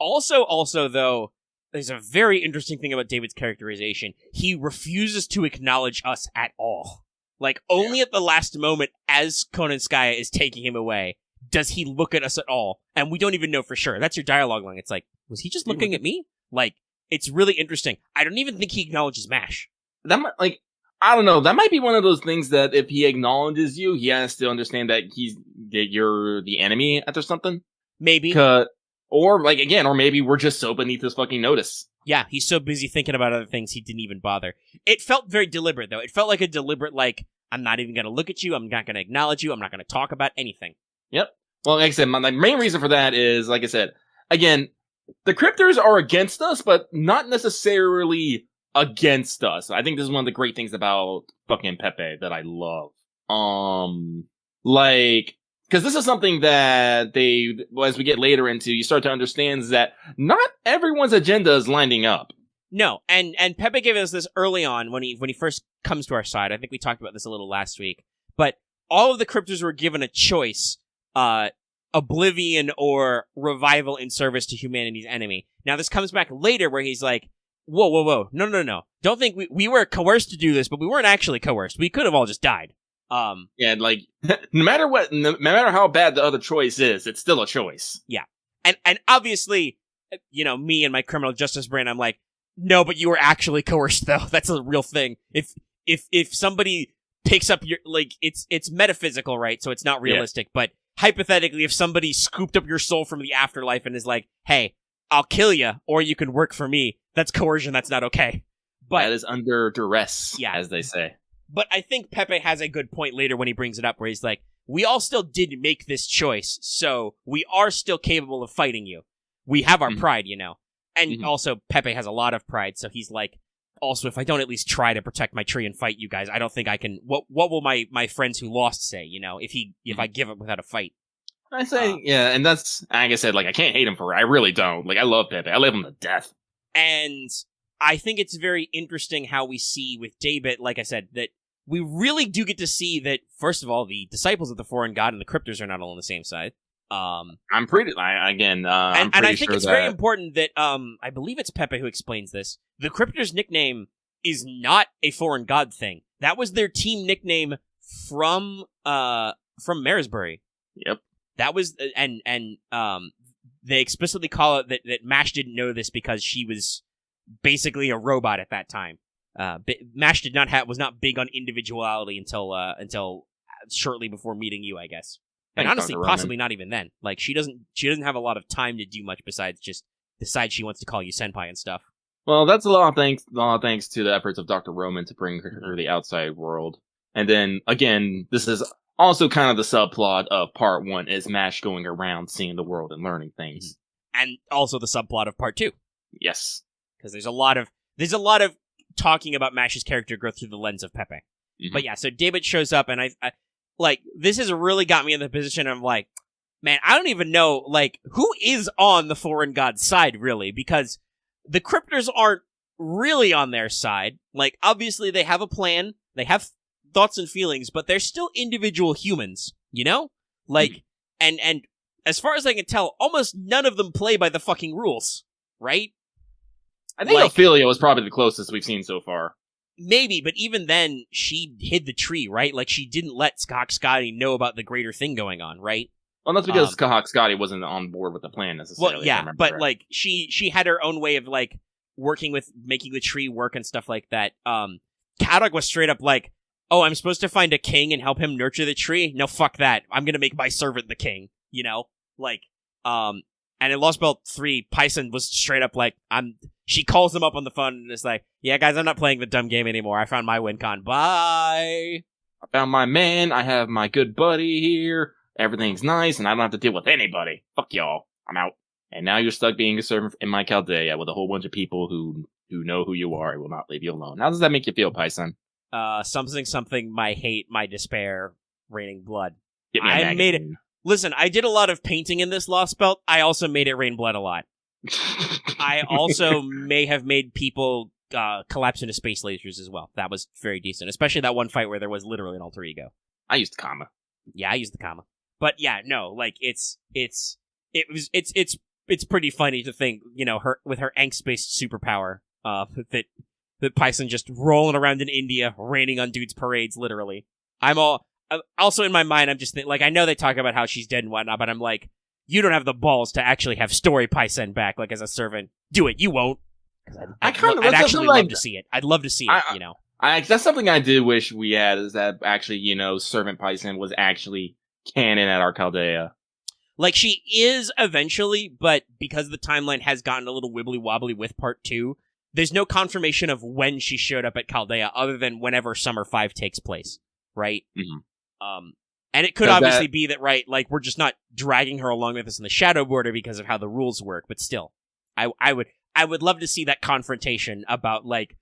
Also, though, there's a very interesting thing about David's characterization. He refuses to acknowledge us at all. Like, only at the last moment, as Konanskaya is taking him away, does he look at us at all. And we don't even know for sure. That's your dialogue line. It's like, was he just looking at me? Like, it's really interesting. I don't even think he acknowledges MASH. That might, I don't know. That might be one of those things that if he acknowledges you, he has to understand that you're the enemy or something. Maybe. Or maybe we're just so beneath his fucking notice. Yeah, he's so busy thinking about other things he didn't even bother. It felt very deliberate, though. It felt like a deliberate, I'm not even going to look at you, I'm not going to acknowledge you, I'm not going to talk about anything. Yep. Well, like I said, my main reason for that is, like I said, again, the Crypters are against us, but not necessarily against us. I think this is one of the great things about fucking Pepe that I love. Because this is something that as we get later into, you start to understand is that not everyone's agenda is lining up. No, and Pepe gave us this early on when he first comes to our side. I think we talked about this a little last week. But all of the Crypters were given a choice, oblivion or revival in service to humanity's enemy. Now this comes back later where he's like, whoa, no. Don't think we were coerced to do this, but we weren't actually coerced. We could have all just died. No matter how bad the other choice is, it's still a choice. Yeah. And obviously, me and my criminal justice brain, I'm like, no, but you were actually coerced though. That's a real thing. If somebody takes up your, it's metaphysical, right? So it's not realistic, but hypothetically, if somebody scooped up your soul from the afterlife and is like, hey, I'll kill you, or you can work for me, that's coercion, that's not okay. But that is under duress, as they say. But I think Pepe has a good point later when he brings it up, where he's like, we all still did make this choice, so we are still capable of fighting you. We have our pride, And also, Pepe has a lot of pride, so he's like, also, if I don't at least try to protect my tree and fight you guys, I don't think I can... What will my friends who lost say, if I give up without a fight? I say, and that's, like I said, I can't hate him for it. I really don't. I love Pepe. I love him to death. And I think it's very interesting how we see with David, like I said, that we really do get to see that, first of all, the disciples of the foreign god and the Crypters are not all on the same side. I'm pretty sure it's very important that, I believe it's Pepe who explains this. The Crypters' nickname is not a foreign god thing. That was their team nickname from Maresbury. Yep. That was, and they explicitly call it that MASH didn't know this because she was basically a robot at that time. MASH was not big on individuality until shortly before meeting you, I guess. And honestly, possibly not even then. She doesn't have a lot of time to do much besides just decide she wants to call you Senpai and stuff. Well, that's a lot of thanks to the efforts of Dr. Roman to bring her the outside world. And then, again, this is also kind of the subplot of part 1 is MASH going around seeing the world and learning things. And also the subplot of part 2. Yes. Because there's a lot of talking about MASH's character growth through the lens of Pepe. Mm-hmm. But yeah, so David shows up, and I this has really got me in the position of man, I don't even know, who is on the foreign god's side, really? Because the Crypters aren't really on their side. Obviously they have a plan, they have thoughts and feelings, but they're still individual humans, and as far as I can tell, almost none of them play by the fucking rules, right? I think Ophelia was probably the closest we've seen so far. Maybe, but even then, she hid the tree, right? She didn't let Scotty know about the greater thing going on, right? Well, that's because Scotty wasn't on board with the plan necessarily. Well, yeah, but she had her own way of working with making the tree work and stuff like that. Kadok was straight up oh, I'm supposed to find a king and help him nurture the tree? No, fuck that. I'm gonna make my servant the king, And in Lost Belt 3, Python was straight up like, she calls him up on the phone and is like, yeah, guys, I'm not playing the dumb game anymore. I found my win con. Bye. I found my man. I have my good buddy here. Everything's nice, and I don't have to deal with anybody. Fuck y'all. I'm out. And now you're stuck being a servant in my Chaldea with a whole bunch of people who know who you are and will not leave you alone. How does that make you feel, Python? Something, my hate, my despair, raining blood. Get me a I made it. magazine. Listen, I did a lot of painting in this Lost Belt. I also made it rain blood a lot. I also may have made people collapse into space lasers as well. That was very decent, especially that one fight where there was literally an alter ego. I used the comma. Yeah, I used the comma. But yeah, no, like it's pretty funny to think, you know, her with her angst-based superpower, that Python just rolling around in India, raining on dudes' parades, literally. Also in my mind, I'm just like, I know they talk about how she's dead and whatnot, but I'm like, you don't have the balls to actually have story Python back, like as a servant. Do it. You won't. I'd actually love to see it. I'd love to see it, you know. That's something I did wish we had, is that actually, you know, Servant Python was actually canon at our Chaldea. Like, she is eventually, but because the timeline has gotten a little wibbly-wobbly with Part 2, there's no confirmation of when she showed up at Chaldea other than whenever Summer 5 takes place, right? Mm-hmm. And it could obviously be that, right, like, we're just not dragging her along with us in the Shadow Border because of how the rules work, but still, I would love to see that confrontation about, like,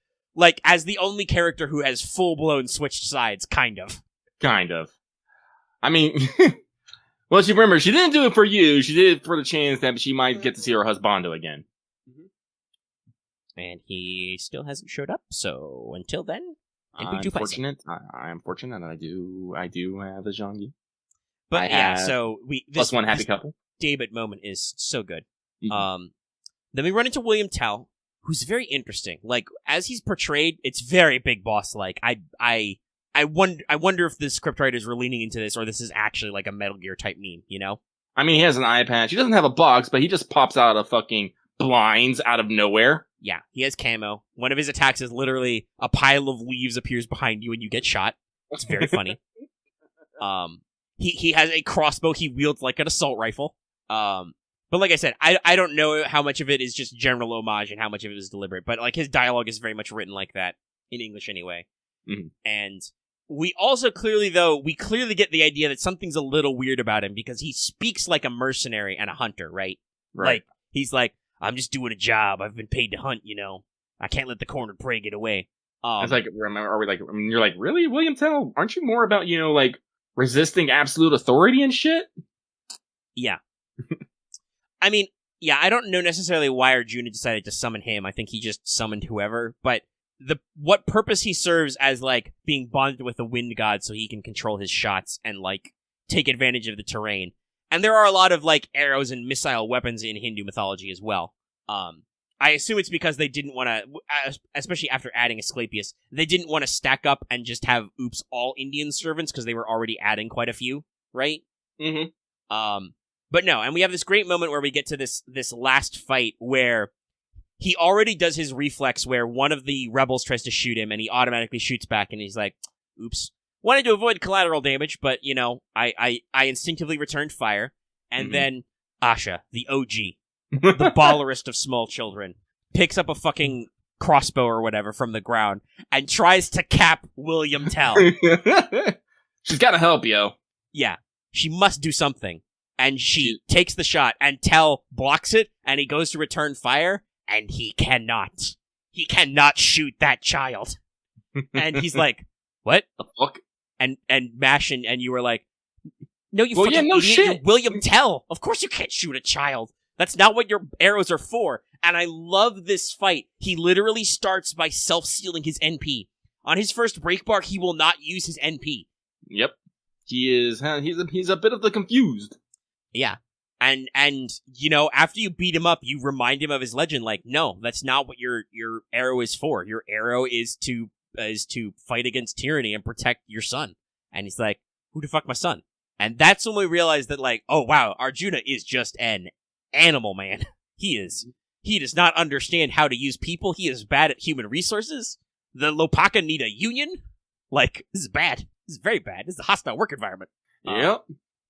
as the only character who has full-blown switched sides, kind of. Kind of. I mean, well, she didn't do it for you, she did it for the chance that she might get to see her husbando again. And he still hasn't showed up, so until then, I'm fortunate. I am fortunate that I do have a Zhangyi. But so plus one happy couple. David moment is so good. Mm-hmm. Then we run into William Tell, who's very interesting. Like, as he's portrayed, it's very big boss like. I wonder if the scriptwriters were leaning into this, or this is actually like a Metal Gear type meme, you know? I mean, he has an eye patch. He doesn't have a box, but he just pops out of fucking blinds out of nowhere. Yeah, he has camo. One of his attacks is literally a pile of leaves appears behind you and you get shot. It's very funny. He has a crossbow he wields like an assault rifle. But like I said, I don't know how much of it is just general homage and how much of it is deliberate. But like his dialogue is very much written like that, in English anyway. Mm-hmm. And we also clearly get the idea that something's a little weird about him because he speaks like a mercenary and a hunter, right? Like, he's like, I'm just doing a job. I've been paid to hunt, you know. I can't let the cornered prey get away. It's like, you're like, really, William Tell? Aren't you more about, you know, like, resisting absolute authority and shit? Yeah. I mean, yeah, I don't know necessarily why Arjuna decided to summon him. I think he just summoned whoever. But what purpose he serves as, like, being bonded with the wind god so he can control his shots and, like, take advantage of the terrain. And there are a lot of, like, arrows and missile weapons in Hindu mythology as well. I assume it's because they didn't want to, especially after adding Asclepius, they didn't want to stack up and just have, all Indian servants, because they were already adding quite a few, right? Mm-hmm. But no, and we have this great moment where we get to this last fight where he already does his reflex where one of the rebels tries to shoot him, and he automatically shoots back, and he's like, oops. Wanted to avoid collateral damage, but, you know, I instinctively returned fire. And then Asha, the OG, the ballerist of small children, picks up a fucking crossbow or whatever from the ground and tries to cap William Tell. She's gotta help, yo. Yeah, she must do something. And she takes the shot, and Tell blocks it, and he goes to return fire, and he cannot. He cannot shoot that child. And he's like, what? The fuck? And Mash and you were like, no, you well, fucking no idiot, shit. You're William Tell. Of course you can't shoot a child. That's not what your arrows are for. And I love this fight. He literally starts by self-sealing his NP. On his first break bar, he will not use his NP. Yep. He's a bit of the confused. Yeah. And you know, after you beat him up, you remind him of his legend, like, no, that's not what your arrow is for. Your arrow is to fight against tyranny and protect your son. And he's like, who the fuck my son? And that's when we realize that, like, oh wow, Arjuna is just an animal, man. He does not understand how to use people. He is bad at human resources. The Lopaka need a union. Like, this is bad. This is very bad. This is a hostile work environment. Yep.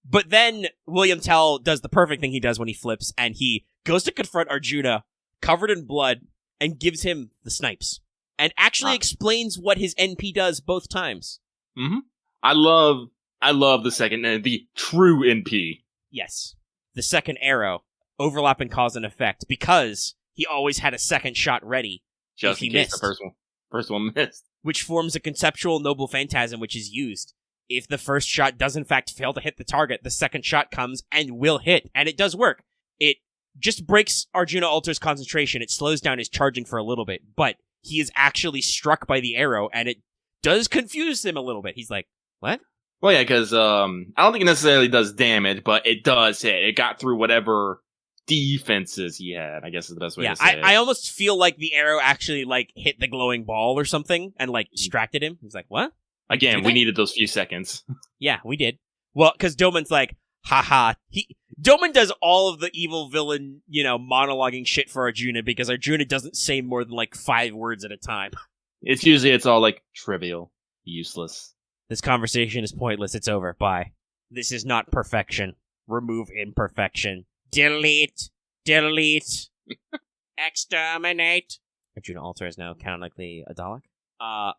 But then William Tell does the perfect thing he does when he flips, and he goes to confront Arjuna, covered in blood, and gives him the snipes. And actually explains what his NP does both times. Mm-hmm. I love the second, the true NP. Yes. The second arrow, overlap and cause and effect, because he always had a second shot ready. Just in case the first one missed. Which forms a conceptual noble phantasm which is used. If the first shot does in fact fail to hit the target, the second shot comes and will hit. And it does work. It just breaks Arjuna Alter's concentration. It slows down his charging for a little bit. But he is actually struck by the arrow, and it does confuse him a little bit. He's like, what? Well, yeah, because I don't think it necessarily does damage, but it does hit. It got through whatever defenses he had, I guess is the best way to say it. I almost feel like the arrow actually, like, hit the glowing ball or something and, like, distracted him. He's like, what? Again, we needed those few seconds. Yeah, we did. Well, because Doman's like, haha. Doman does all of the evil villain, monologuing shit for Arjuna because Arjuna doesn't say more than, like, 5 words at a time. It's all, like, trivial, useless. This conversation is pointless. It's over. Bye. This is not perfection. Remove imperfection. Delete. Exterminate. Arjuna Alter is now canonically a Dalek.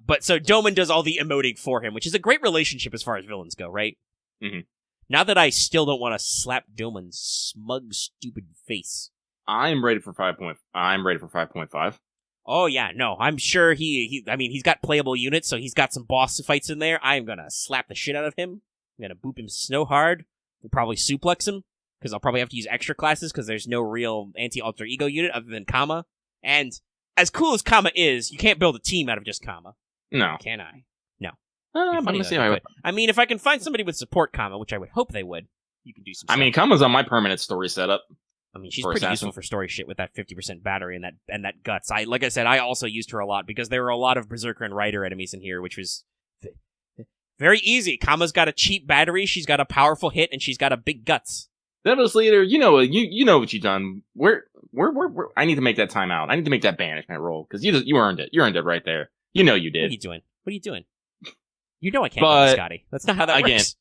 But so Doman does all the emoting for him, which is a great relationship as far as villains go, right? Mm-hmm. Now that I still don't want to slap Doman's smug, stupid face. I'm ready for 5.5. Oh yeah, no, I'm sure he's got playable units, so he's got some boss fights in there. I'm gonna slap the shit out of him. I'm gonna boop him snow hard. We'll probably suplex him, because I'll probably have to use extra classes, because there's no real anti-alter ego unit other than Kama. And as cool as Kama is, you can't build a team out of just Kama. No. Can I? No. I'm gonna see how I would. I mean, if I can find somebody with support Kama, which I would hope they would, you can do some stuff. I mean, Kama's on my permanent story setup. I mean, she's pretty useful for story shit with that 50% battery and that guts. Like I said, I also used her a lot because there were a lot of Berserker and Rider enemies in here, which was very easy. Kama's got a cheap battery, she's got a powerful hit, and she's got a big guts. Devils Leader, you know what you've done. I need to make that time out. I need to make that banishment roll because you earned it. You earned it right there. You know you did. What are you doing? You know I can't do this, Scotty. That's not how that works.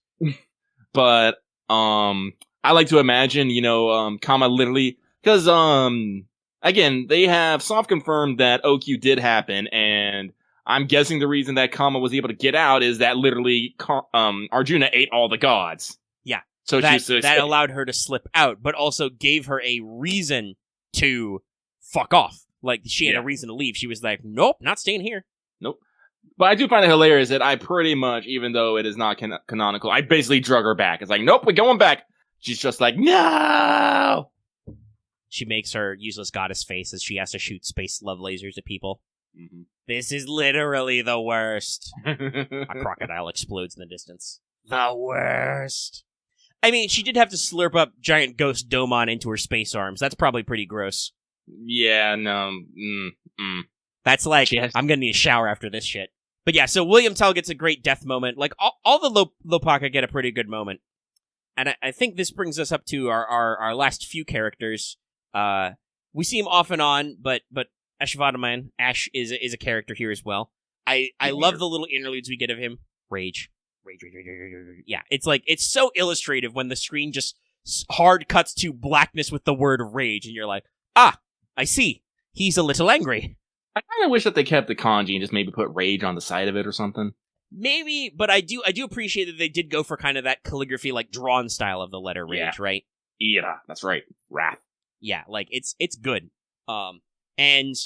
But I like to imagine, Kama literally, because, again, they have soft confirmed that OQ did happen, and I'm guessing the reason that Kama was able to get out is that literally, Arjuna ate all the gods. Yeah. So that allowed her to slip out, but also gave her a reason to fuck off. Like, she had a reason to leave. She was like, nope, not staying here. Nope. But I do find it hilarious that I pretty much, even though it is not canonical, I basically drug her back. It's like, nope, we're going back. She's just like, no! She makes her useless goddess face as she has to shoot space love lasers at people. Mm-hmm. This is literally the worst. A crocodile explodes in the distance. The worst. I mean, she did have to slurp up giant ghost Domon into her space arms. That's probably pretty gross. Yeah, no. That's like, I'm gonna need a shower after this shit. But yeah, so William Tell gets a great death moment. Like, all the Lopaka get a pretty good moment. And I think this brings us up to our last few characters. We see him off and on, but Ashvatthaman, Ash is a character here as well. I love the little interludes we get of him. Rage. Yeah, it's so illustrative when the screen just hard cuts to blackness with the word rage, and you're like, I see. He's a little angry. I kind of wish that they kept the kanji and just maybe put rage on the side of it or something. Maybe, but I do appreciate that they did go for kind of that calligraphy, like drawn style of the letter rage, right? Yeah, that's right. Wrath. Yeah, like it's good. And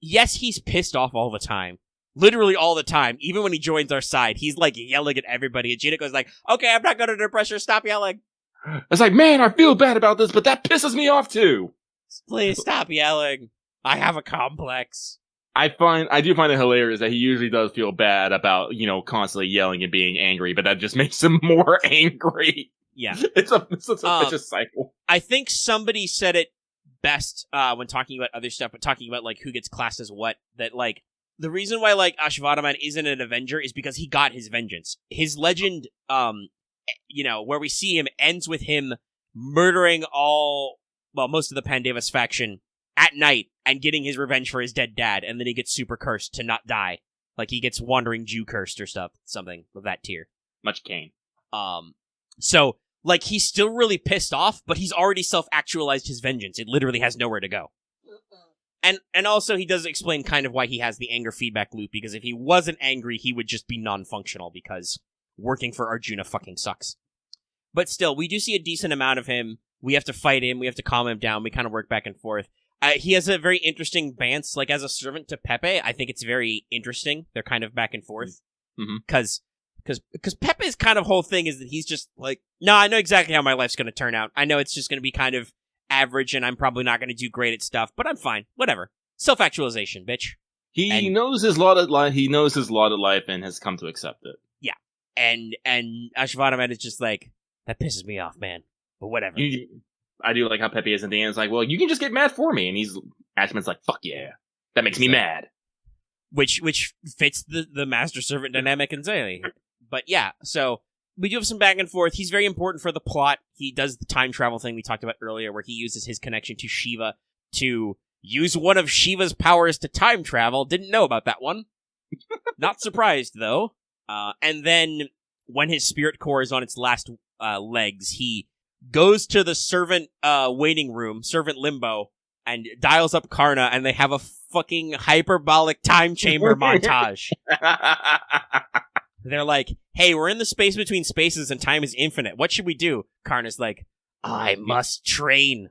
yes, he's pissed off all the time. Literally all the time. Even when he joins our side, he's like yelling at everybody. And Jinako's like, okay, I'm not going to depress her. Stop yelling. It's like, man, I feel bad about this, but that pisses me off too. Please stop yelling. I have a complex. I do find it hilarious that he usually does feel bad about, constantly yelling and being angry, but that just makes him more angry. Yeah. It's a vicious cycle. I think somebody said it best when talking about other stuff, but talking about, like, who gets classed as what, that, like, the reason why, like, Ashvatthaman isn't an Avenger is because he got his vengeance. His legend, where we see him ends with him murdering most of the Pandavas faction at night and getting his revenge for his dead dad, and then he gets super cursed to not die. Like, he gets wandering Jew cursed or something of that tier. Much Cain. So Like, he's still really pissed off, but he's already self-actualized his vengeance. It literally has nowhere to go. And also, he does explain kind of why he has the anger feedback loop, because if he wasn't angry, he would just be non-functional, because working for Arjuna fucking sucks. But still, we do see a decent amount of him. We have to fight him. We have to calm him down. We kind of work back and forth. He has a very interesting bance, like, as a servant to Pepe. I think it's very interesting. They're kind of back and forth. Because Pepe's kind of whole thing is that he's just like, no, I know exactly how my life's going to turn out. I know it's just going to be kind of average, and I'm probably not going to do great at stuff, but I'm fine. Whatever. Self-actualization, bitch. He knows his lot of life. He knows his lot of life and has come to accept it. Yeah, and Ashvatthaman is just like, that pisses me off, man. But whatever. I do like how Pepe is at the end. It's like, well, you can just get mad for me, and Ashman's like, fuck yeah, that makes me mad. Which fits the master servant dynamic entirely. But yeah, so we do have some back and forth. He's very important for the plot. He does the time travel thing we talked about earlier, where he uses his connection to Shiva to use one of Shiva's powers to time travel. Didn't know about that one. Not surprised, though. And then, when his spirit core is on its last legs, he goes to the servant waiting room, servant limbo, and dials up Karna, and they have a fucking hyperbolic time chamber montage. They're like, hey, we're in the space between spaces and time is infinite. What should we do? Karna's like, I must train.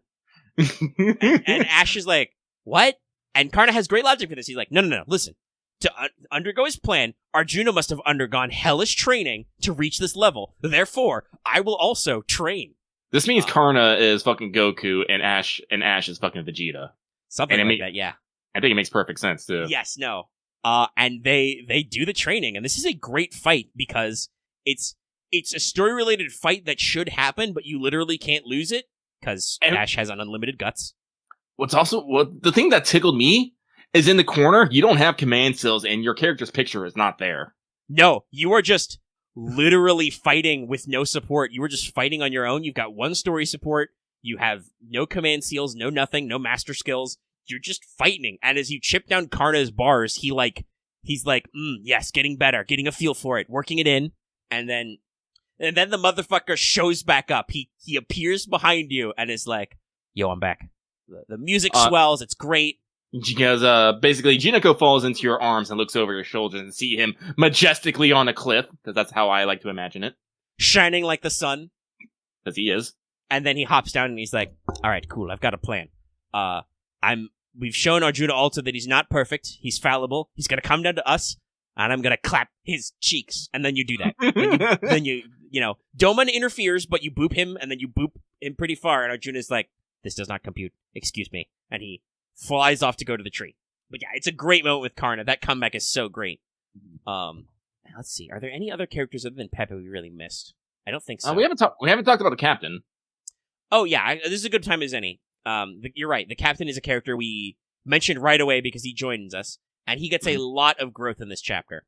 and Ash is like, what? And Karna has great logic for this. He's like, no, listen. To undergo his plan, Arjuna must have undergone hellish training to reach this level. Therefore, I will also train. This means Karna is fucking Goku and Ash is fucking Vegeta. Something like that, yeah. I think it makes perfect sense, too. Yes, no. And they do the training, and this is a great fight because it's a story-related fight that should happen, but you literally can't lose it because Ash has unlimited guts. The thing that tickled me is in the corner, you don't have command skills, and your character's picture is not there. No, you are just literally fighting with no support. You were just fighting on your own. You've got one story support. You have no command seals, no nothing, no master skills. You're just fighting. And as you chip down Karna's bars, he's like, yes, getting better, getting a feel for it, working it in. And then the motherfucker shows back up. He appears behind you and is like, yo, I'm back. The music swells. It's great. Because basically, Jinako falls into your arms and looks over your shoulders and see him majestically on a cliff, because that's how I like to imagine it. Shining like the sun. Because he is. And then he hops down and he's like, all right, cool, I've got a plan. We've shown Arjuna also that he's not perfect. He's fallible. He's gonna come down to us, and I'm gonna clap his cheeks. And then you do that. then you Doman interferes, but you boop him, and then you boop him pretty far, and Arjuna's like, this does not compute. Excuse me. And he flies off to go to the tree. But yeah, it's a great moment with Karna. That comeback is so great. Let's see. Are there any other characters other than Pepe we really missed? I don't think so. We haven't talked about the captain. Oh yeah, this is a good time as any. You're right. The captain is a character we mentioned right away because he joins us, and he gets a lot of growth in this chapter.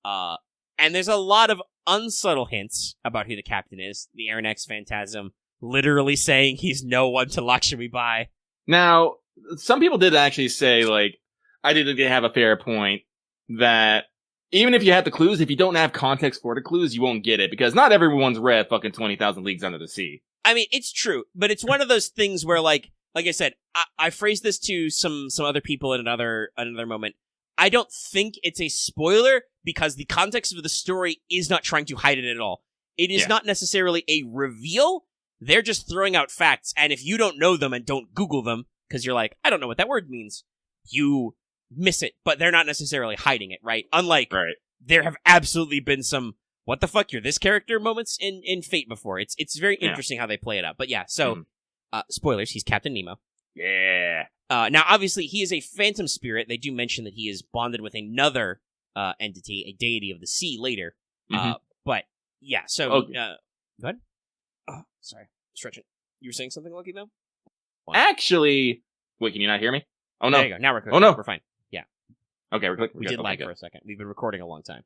And there's a lot of unsubtle hints about who the captain is. The Aeronex Phantasm literally saying he's no one to Lakshmi by. Now, some people did actually say, like, I didn't have a fair point, that even if you have the clues, if you don't have context for the clues, you won't get it, because not everyone's read fucking 20,000 Leagues Under the Sea. I mean, it's true, but it's one of those things where, like I said, I phrased this to some other people in another moment. I don't think it's a spoiler, because the context of the story is not trying to hide it at all. It is not necessarily a reveal. They're just throwing out facts, and if you don't know them and don't Google them, because you're like, I don't know what that word means, you miss it, but they're not necessarily hiding it, right? Unlike, there have absolutely been some, what the fuck, you're this character moments in Fate before. It's very interesting how they play it out. But yeah, so, spoilers, he's Captain Nemo. Yeah. Now, obviously, he is a phantom spirit. They do mention that he is bonded with another entity, a deity of the sea later. But, yeah, so, go ahead. Oh, sorry. Stretch it. You were saying something, Lucky, though? Actually, wait, can you not hear me? Oh, no. There you go. Now we're clicking. Oh, no. We're fine. Yeah. Okay, we're clicking. We did lag for a second. We've been recording a long time.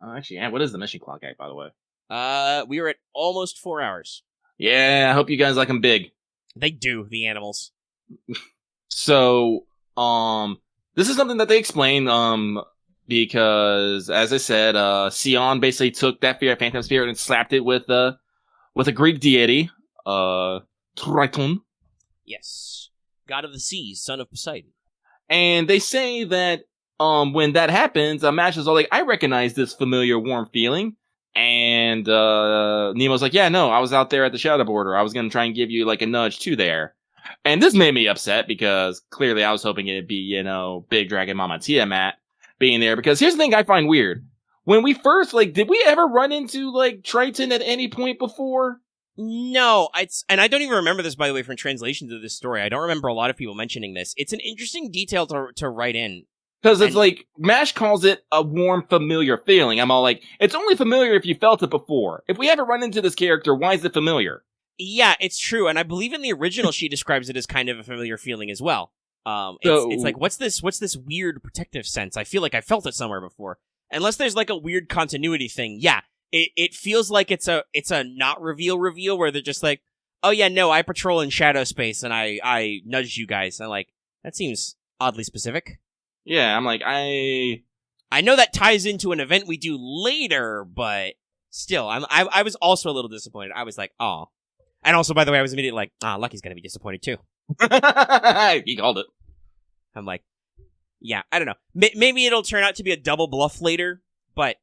Actually, yeah, what is the mission clock at, by the way? We were at almost 4 hours. Yeah, I hope you guys like them big. They do, the animals. So, this is something that they explain, because, as I said, Sion basically took that Phantom Spirit and slapped it with with a Greek deity, Triton. Yes. God of the seas, son of Poseidon. And they say that when that happens, Mash is all like, I recognize this familiar warm feeling. And Nemo's like, yeah, no, I was out there at the shadow border. I was going to try and give you like a nudge too there. And this made me upset because clearly I was hoping it'd be, Big Dragon Mama Tiamat being there. Because here's the thing I find weird. When we first, did we ever run into, Triton at any point before? No, and I don't even remember this, by the way, from translations of this story. I don't remember a lot of people mentioning this. It's an interesting detail to write in. Because it's Mash calls it a warm, familiar feeling. I'm all like, it's only familiar if you felt it before. If we ever run into this character, why is it familiar? Yeah, it's true. And I believe in the original, she describes it as kind of a familiar feeling as well. It's like, what's this weird protective sense? I feel like I felt it somewhere before. Unless there's a weird continuity thing. Yeah. It feels like it's a not reveal where they're just like, oh yeah, no, I patrol in shadow space and I nudged you guys. And I'm like, that seems oddly specific. Yeah, I'm like, I know that ties into an event we do later, but still, I was also a little disappointed. I was like, oh. And also, by the way, I was immediately like, Lucky's gonna be disappointed too. He called it. I'm like, yeah, I don't know. Maybe it'll turn out to be a double bluff later, but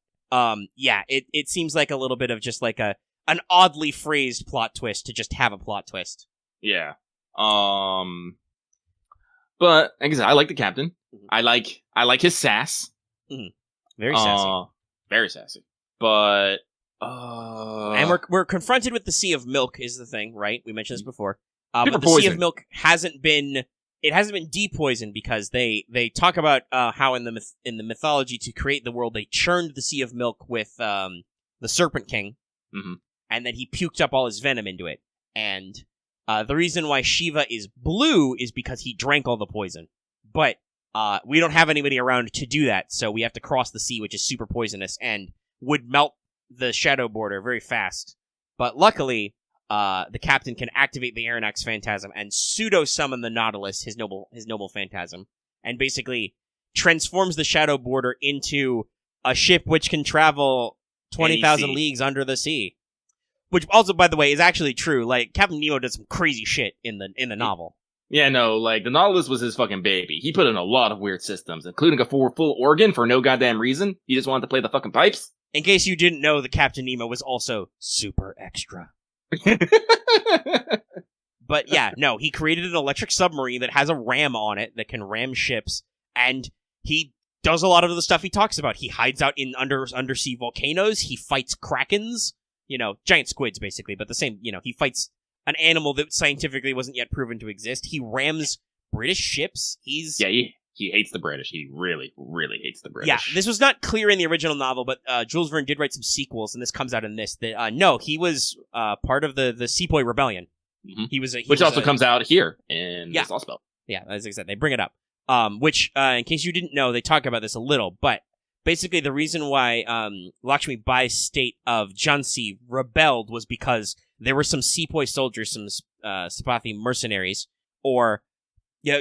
yeah, it seems like a little bit of just like an oddly phrased plot twist to just have a plot twist. Yeah. But like I said, I like the captain. Mm-hmm. I like his sass. Mm-hmm. Very sassy. Very sassy. But and we're confronted with the Sea of Milk is the thing, right? We mentioned this before. But the Sea of Milk hasn't been depoisoned because they talk about how in the mythology to create the world they churned the Sea of Milk with the Serpent King, mm-hmm. and then he puked up all his venom into it. And the reason why Shiva is blue is because he drank all the poison. But we don't have anybody around to do that, so we have to cross the sea, which is super poisonous and would melt the shadow border very fast. But luckily, the captain can activate the Aronnax Phantasm and pseudo-summon the Nautilus, his noble phantasm, and basically transforms the shadow border into a ship which can travel 20,000 leagues under the sea. Which also, by the way, is actually true. Captain Nemo did some crazy shit in the novel. Yeah, no, the Nautilus was his fucking baby. He put in a lot of weird systems, including a full organ for no goddamn reason. He just wanted to play the fucking pipes. In case you didn't know, the Captain Nemo was also super extra. But yeah, no, he created an electric submarine that has a ram on it that can ram ships, and he does a lot of the stuff he talks about. He hides out in undersea volcanoes, he fights krakens, giant squids basically, but the same, he fights an animal that scientifically wasn't yet proven to exist. He rams British ships. He hates the British. He really, really hates the British. Yeah, this was not clear in the original novel, but Jules Verne did write some sequels, and this comes out in this. That no, he was part of the Sepoy Rebellion. Mm-hmm. Which also comes out here in this Lostbelt. Yeah, as I said, they bring it up. Which, in case you didn't know, they talk about this a little, but basically the reason why Lakshmi Bai's state of Jhansi rebelled was because there were some Sepoy soldiers, some Spathi mercenaries, or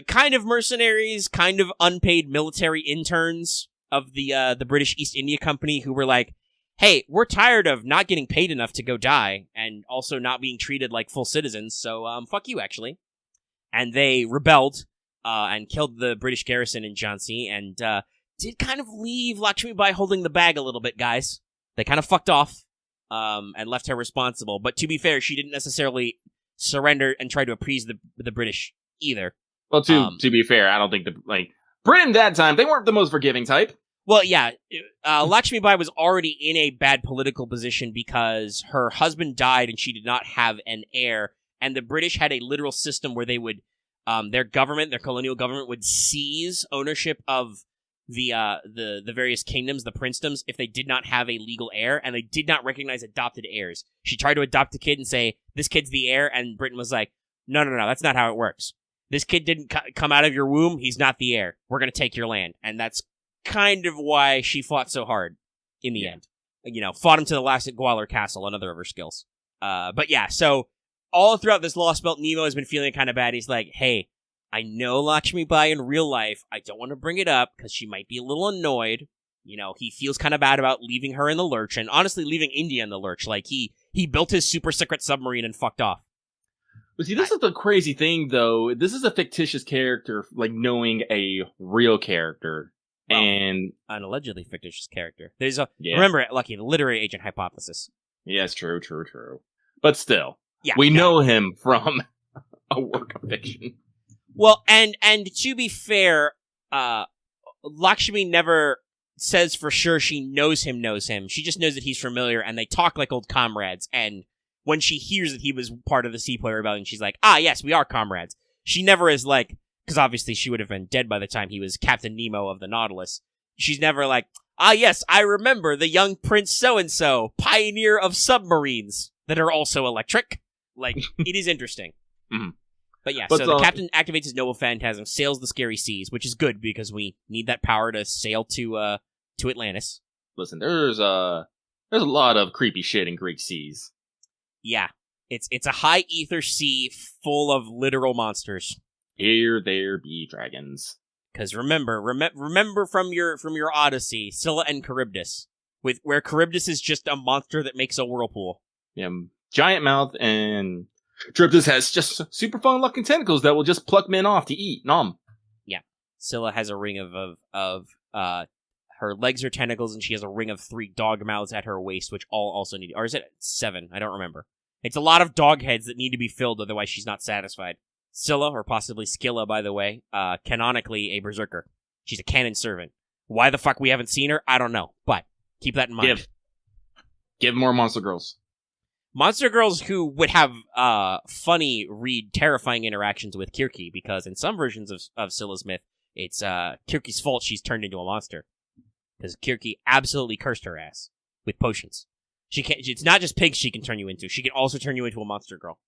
kind of mercenaries, kind of unpaid military interns of the British East India Company who were like, hey, we're tired of not getting paid enough to go die and also not being treated like full citizens, so fuck you, actually. And they rebelled and killed the British garrison in Jhansi and did kind of leave Lakshmi Bai holding the bag a little bit, guys. They kind of fucked off and left her responsible. But to be fair, she didn't necessarily surrender and try to appease the British either. Well, to be fair, I don't think Britain that time, they weren't the most forgiving type. Well, yeah, Lakshmi Bai was already in a bad political position because her husband died and she did not have an heir, and the British had a literal system where they would, their colonial government would seize ownership of the various kingdoms, the princedoms, if they did not have a legal heir, and they did not recognize adopted heirs. She tried to adopt a kid and say, this kid's the heir, and Britain was like, no, that's not how it works. This kid didn't come out of your womb, he's not the heir. We're gonna take your land. And that's kind of why she fought so hard in the end. Fought him to the last at Gwalar Castle, another of her skills. But yeah, so all throughout this Lostbelt, Nemo has been feeling kind of bad. He's like, hey, I know Lakshmi Bai in real life. I don't want to bring it up because she might be a little annoyed. He feels kind of bad about leaving her in the lurch and honestly leaving India in the lurch. Like, he he built his super secret submarine and fucked off. But see, this is the crazy thing, though. This is a fictitious character, like knowing a real character. Well, and an allegedly fictitious character. There's remember, Lucky, the literary agent hypothesis. Yes, true. But still, we know him from a work of fiction. Well, and to be fair, Lakshmi never says for sure she knows him. She just knows that he's familiar, and they talk like old comrades. And when she hears that he was part of the Seaplane Rebellion, she's like, yes, we are comrades. She never is like, because obviously she would have been dead by the time he was Captain Nemo of the Nautilus. She's never like, yes, I remember the young Prince so-and-so, pioneer of submarines that are also electric. Like, it is interesting. Mm-hmm. But so the captain activates his noble phantasm, sails the scary seas, which is good because we need that power to sail to Atlantis. Listen, there's a lot of creepy shit in Greek seas. Yeah, it's a high ether sea full of literal monsters. Here there be dragons. Because remember from your Odyssey, Scylla and Charybdis, where Charybdis is just a monster that makes a whirlpool. Yeah, giant mouth, and Charybdis has just super fun looking tentacles that will just pluck men off to eat. Nom. Yeah, Scylla has a ring of her legs are tentacles, and she has a ring of 3 dog mouths at her waist, which all also need, or is it 7? I don't remember. It's a lot of dog heads that need to be filled, otherwise she's not satisfied. Scylla, or possibly Scylla, by the way, canonically a Berserker. She's a canon servant. Why the fuck we haven't seen her, I don't know, but keep that in mind. Give more monster girls. Monster girls who would have funny, terrifying interactions with Kirky, because in some versions of Scylla's myth, it's Kirky's fault she's turned into a monster. Because Kirky absolutely cursed her ass with potions. It's not just pigs she can turn you into. She can also turn you into a monster girl.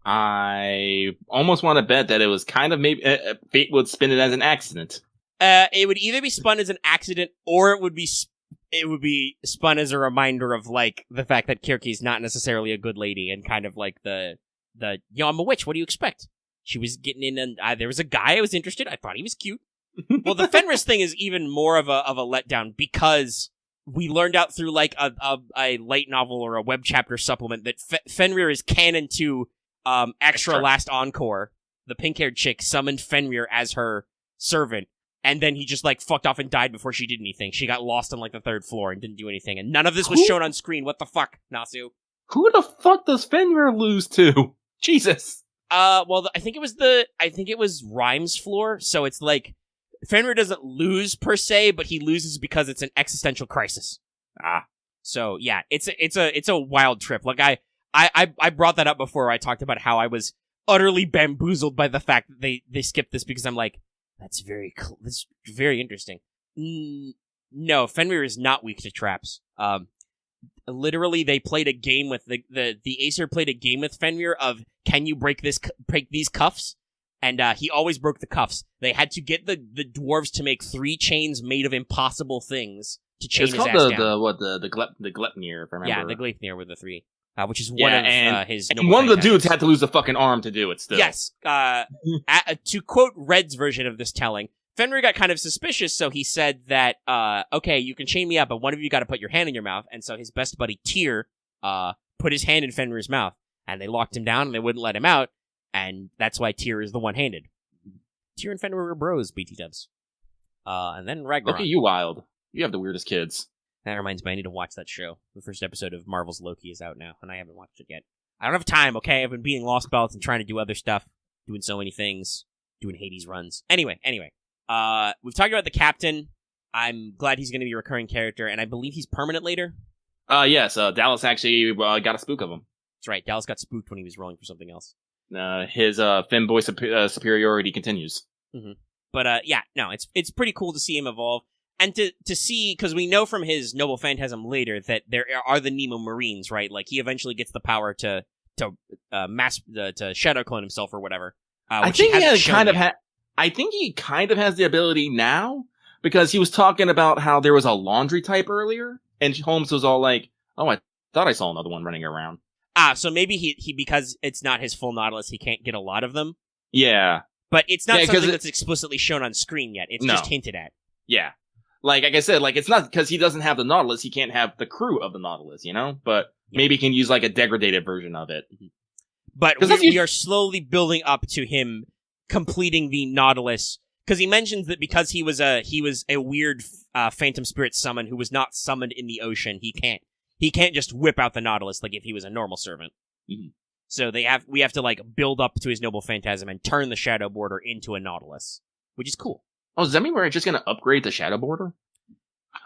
I almost want to bet that it was kind of maybe fate would spin it as an accident. It would either be spun as an accident, or it would be spun as a reminder of like the fact that Kirky's not necessarily a good lady, and kind of like the I'm a witch. What do you expect? She was getting in, and there was a guy I was interested. I thought he was cute. Well, the Fenris thing is even more of a letdown, because we learned out through like a light novel or a web chapter supplement that Fenrir is canon to Extra Last Encore. The pink-haired chick summoned Fenrir as her servant, and then he just like fucked off and died before she did anything. She got lost on like the 3rd floor and didn't do anything, and none of this was shown on screen. What the fuck, Nasu? Who the fuck does Fenrir lose to? Jesus. Well, I think it was Rhyme's floor, so it's like Fenrir doesn't lose per se, but he loses because it's an existential crisis. So yeah, it's a wild trip. Like I brought that up before. I talked about how I was utterly bamboozled by the fact that they skipped this, because I'm like, that's very interesting. No, Fenrir is not weak to traps. Literally, they played a game with the Acer played a game with Fenrir of, can you break these cuffs? And he always broke the cuffs. They had to get the dwarves to make 3 chains made of impossible things to chain his ass down. It's called the Gleipnir, if I remember. Yeah, the Gleipnir were the 3. Which is one of his... And one of the dudes had to lose a fucking arm to do it still. Yes. To quote Red's version of this telling, Fenrir got kind of suspicious, so he said that, okay, you can chain me up, but one of you got to put your hand in your mouth. And so his best buddy, Tyr, put his hand in Fenrir's mouth. And they locked him down, and they wouldn't let him out. And that's why Tyr is the one-handed. Tyr and Fenrir are bros, BT dubs. And then Ragnarok. Okay, you wild. You have the weirdest kids. That reminds me, I need to watch that show. The first episode of Marvel's Loki is out now, and I haven't watched it yet. I don't have time, okay? I've been beating Lostbelt and trying to do other stuff. Doing so many things. Doing Hades runs. Anyway. We've talked about the captain. I'm glad he's going to be a recurring character, and I believe he's permanent later. Yes, Dallas actually got a spook of him. That's right, Dallas got spooked when he was rolling for something else. His femboy superiority continues. Mm-hmm. But it's pretty cool to see him evolve. And to see, because we know from his Noble Phantasm later that there are the Nemo Marines, right? Like, he eventually gets the power to shadow clone himself or whatever. I think he kind of has the ability now, because he was talking about how there was a laundry type earlier, and Holmes was all like, "Oh, I thought I saw another one running around." So maybe he because it's not his full Nautilus, he can't get a lot of them. Yeah, but it's not something that's explicitly shown on screen yet. It's just hinted at. Yeah. like I said, like, it's not because he doesn't have the Nautilus, he can't have the crew of the Nautilus, you know? But maybe he can use, like, a degraded version of it. But we are slowly building up to him completing the Nautilus, because he mentions that because he was a weird phantom spirit summon who was not summoned in the ocean, he can't just whip out the Nautilus like if he was a normal servant. Mm-hmm. So we have to like build up to his noble phantasm and turn the Shadow Border into a Nautilus, which is cool. Oh, does that mean we're just gonna upgrade the Shadow Border?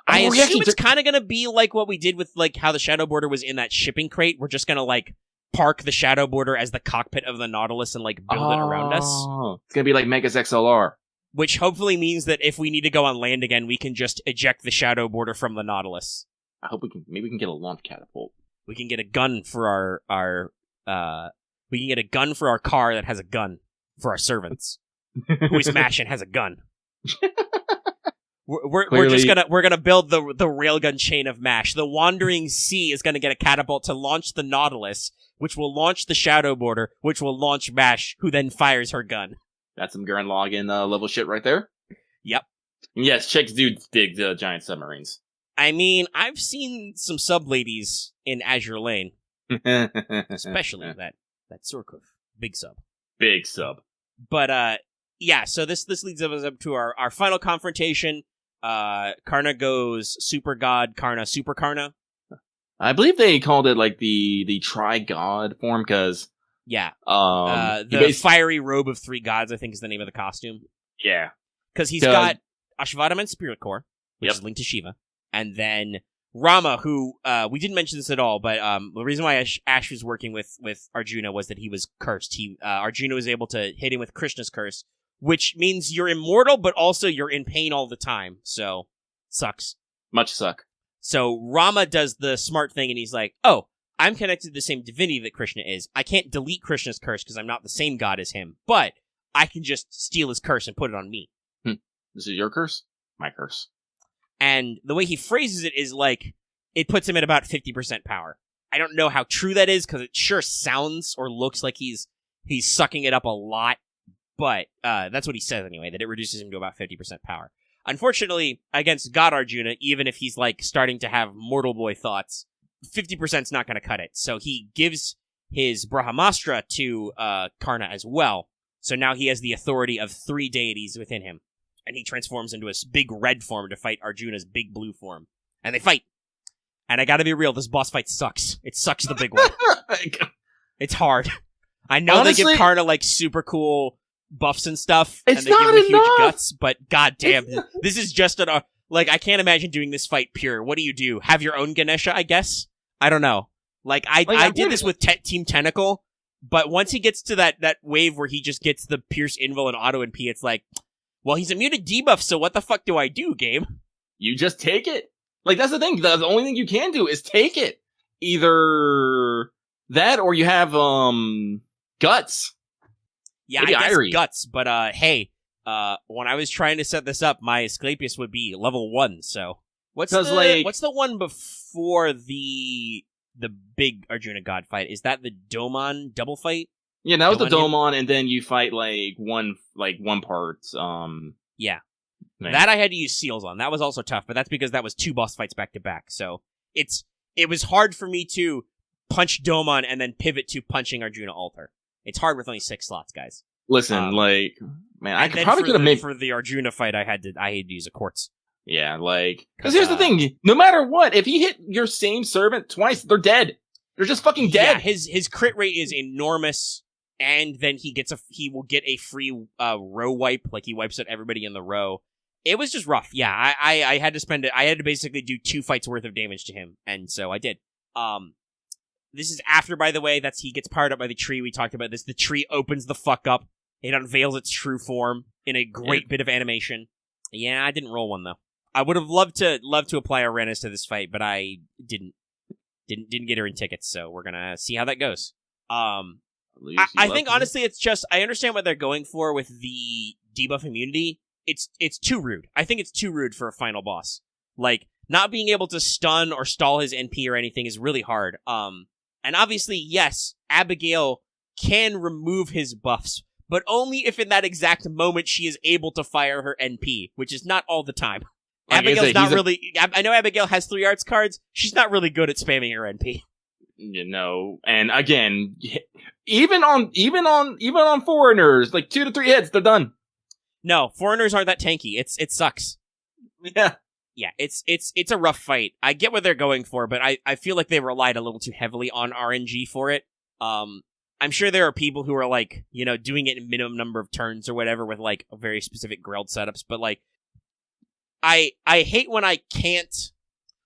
I assume it's kind of gonna be like what we did with like how the Shadow Border was in that shipping crate. We're just gonna like park the Shadow Border as the cockpit of the Nautilus and like build it around us. It's gonna be like Megas XLR. Which hopefully means that if we need to go on land again, we can just eject the Shadow Border from the Nautilus. I hope maybe we can get a launch catapult. We can get a gun for we can get a gun for our car that has a gun for our servants. Who we smash and has a gun. We're gonna build the railgun chain of MASH. The Wandering Sea is gonna get a catapult to launch the Nautilus, which will launch the Shadow Border, which will launch MASH, who then fires her gun. That's some Gurren Lagann level shit right there. Yep. And yes, chicks do dig the giant submarines. I mean, I've seen some sub ladies in Azure Lane, especially that Sorkov. Big sub. Big sub. But yeah. So this leads us up to our final confrontation. Karna goes Super God, Karna Super Karna. I believe they called it like the Tri-God form because the fiery robe of 3 gods, I think, is the name of the costume. Yeah, because he's got Ashvatthaman's spirit core, which is linked to Shiva, and then Rama, who we didn't mention this at all, but the reason why Ash was working with Arjuna was that he was cursed. Arjuna was able to hit him with Krishna's curse, which means you're immortal, but also you're in pain all the time. So sucks. Much suck. So Rama does the smart thing, and he's like, "Oh, I'm connected to the same divinity that Krishna is. I can't delete Krishna's curse because I'm not the same god as him, but I can just steal his curse and put it on me." This is your curse? My curse. And the way he phrases it is like, it puts him at about 50% power. I don't know how true that is, because it sure sounds or looks like he's sucking it up a lot, but that's what he says anyway, that it reduces him to about 50% power. Unfortunately, against God Arjuna, even if he's like starting to have mortal boy thoughts, 50% is not going to cut it. So he gives his Brahmastra to Karna as well. So now he has the authority of 3 deities within him. And he transforms into a big red form to fight Arjuna's big blue form. And they fight. And I gotta be real, this boss fight sucks. It sucks the big one. It's hard. I know honestly, they give Karna like super cool buffs and stuff. It's and they not give him enough. Huge guts, but goddamn, this is just like, I can't imagine doing this fight pure. What do? Have your own Ganesha, I guess? I don't know. I did this with Team Tentacle, but once he gets to that wave where he just gets the Pierce Invul and Auto NP, it's like, well, he's immune to debuff, so what the fuck do I do, game? You just take it. Like, that's the thing. The only thing you can do is take it. Either that or you have, guts. Yeah, maybe I guess guts, but, hey, when I was trying to set this up, my Asclepius would be level 1, so. What's the one before the big Arjuna God fight? Is that the Domon double fight? Yeah, that was the Domon, and then you fight one part. Yeah, that I had to use seals on. That was also tough, but that's because that was 2 boss fights back to back. So it was hard for me to punch Domon and then pivot to punching Arjuna Altar. It's hard with only 6 slots, guys. Listen, man, I could have made for the Arjuna fight. I had to use a quartz. Yeah, because here's the thing: no matter what, if you hit your same servant twice, they're dead. They're just fucking dead. Yeah, his crit rate is enormous. And then he will get a free row wipe, like he wipes out everybody in the row. It was just rough. Yeah, I had to spend it. I had to basically do 2 fights worth of damage to him, and so I did. This is after, by the way, he gets powered up by the tree. We talked about this. The tree opens the fuck up. It unveils its true form in a great bit of animation. Yeah, I didn't roll one though. I would have loved to apply Arenas to this fight, but I didn't get her in tickets. So we're gonna see how that goes. I think honestly, it's just I understand what they're going for with the debuff immunity. It's too rude. I think it's too rude for a final boss. Like not being able to stun or stall his NP or anything is really hard. And obviously, yes, Abigail can remove his buffs, but only if in that exact moment she is able to fire her NP, which is not all the time. Abigail's not really. I know Abigail has 3 arts cards. She's not really good at spamming her NP. And again, even on foreigners, like 2 to 3 hits, they're done. No, foreigners aren't that tanky. It sucks. Yeah, it's a rough fight. I get what they're going for, but I feel like they relied a little too heavily on RNG for it. I'm sure there are people who are like, doing it in minimum number of turns or whatever with like very specific grilled setups, but like, I hate when I can't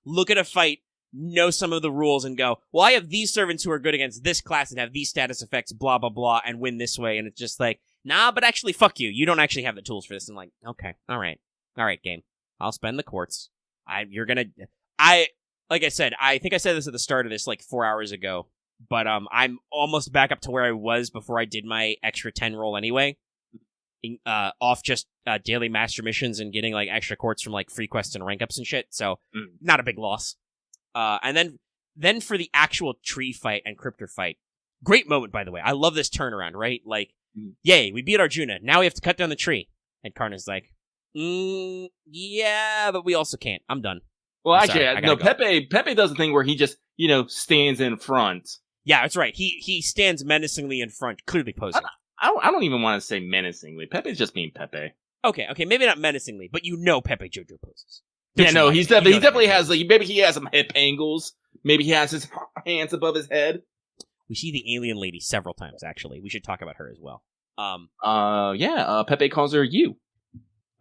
look at a fight, know some of the rules, and go, well, I have these servants who are good against this class and have these status effects, blah, blah, blah, and win this way, and it's just like, nah, but actually, fuck you. You don't actually have the tools for this. And like, okay, all right, game. I'll spend the quartz. Like I said, I think I said this at the start of this like 4 hours ago, but I'm almost back up to where I was before I did my extra 10 roll anyway. Off just daily master missions and getting like extra quartz from like free quests and rank ups and shit. So not a big loss. And then for the actual tree fight and Crypter fight, great moment by the way. I love this turnaround, right? Like, yay, we beat Arjuna. Now we have to cut down the tree. And Karna's like, yeah, but we also can't. I'm done. Well, I'm actually, sorry, no. go. Pepe does the thing where he just stands in front. Yeah, that's right. He stands menacingly in front, clearly posing. I don't even want to say menacingly. Pepe's just being Pepe. Okay, maybe not menacingly, but Pepe JoJo poses. He definitely has like maybe he has some hip angles. Maybe he has his hands above his head. We see the alien lady several times. Actually, we should talk about her as well. Pepe calls her you,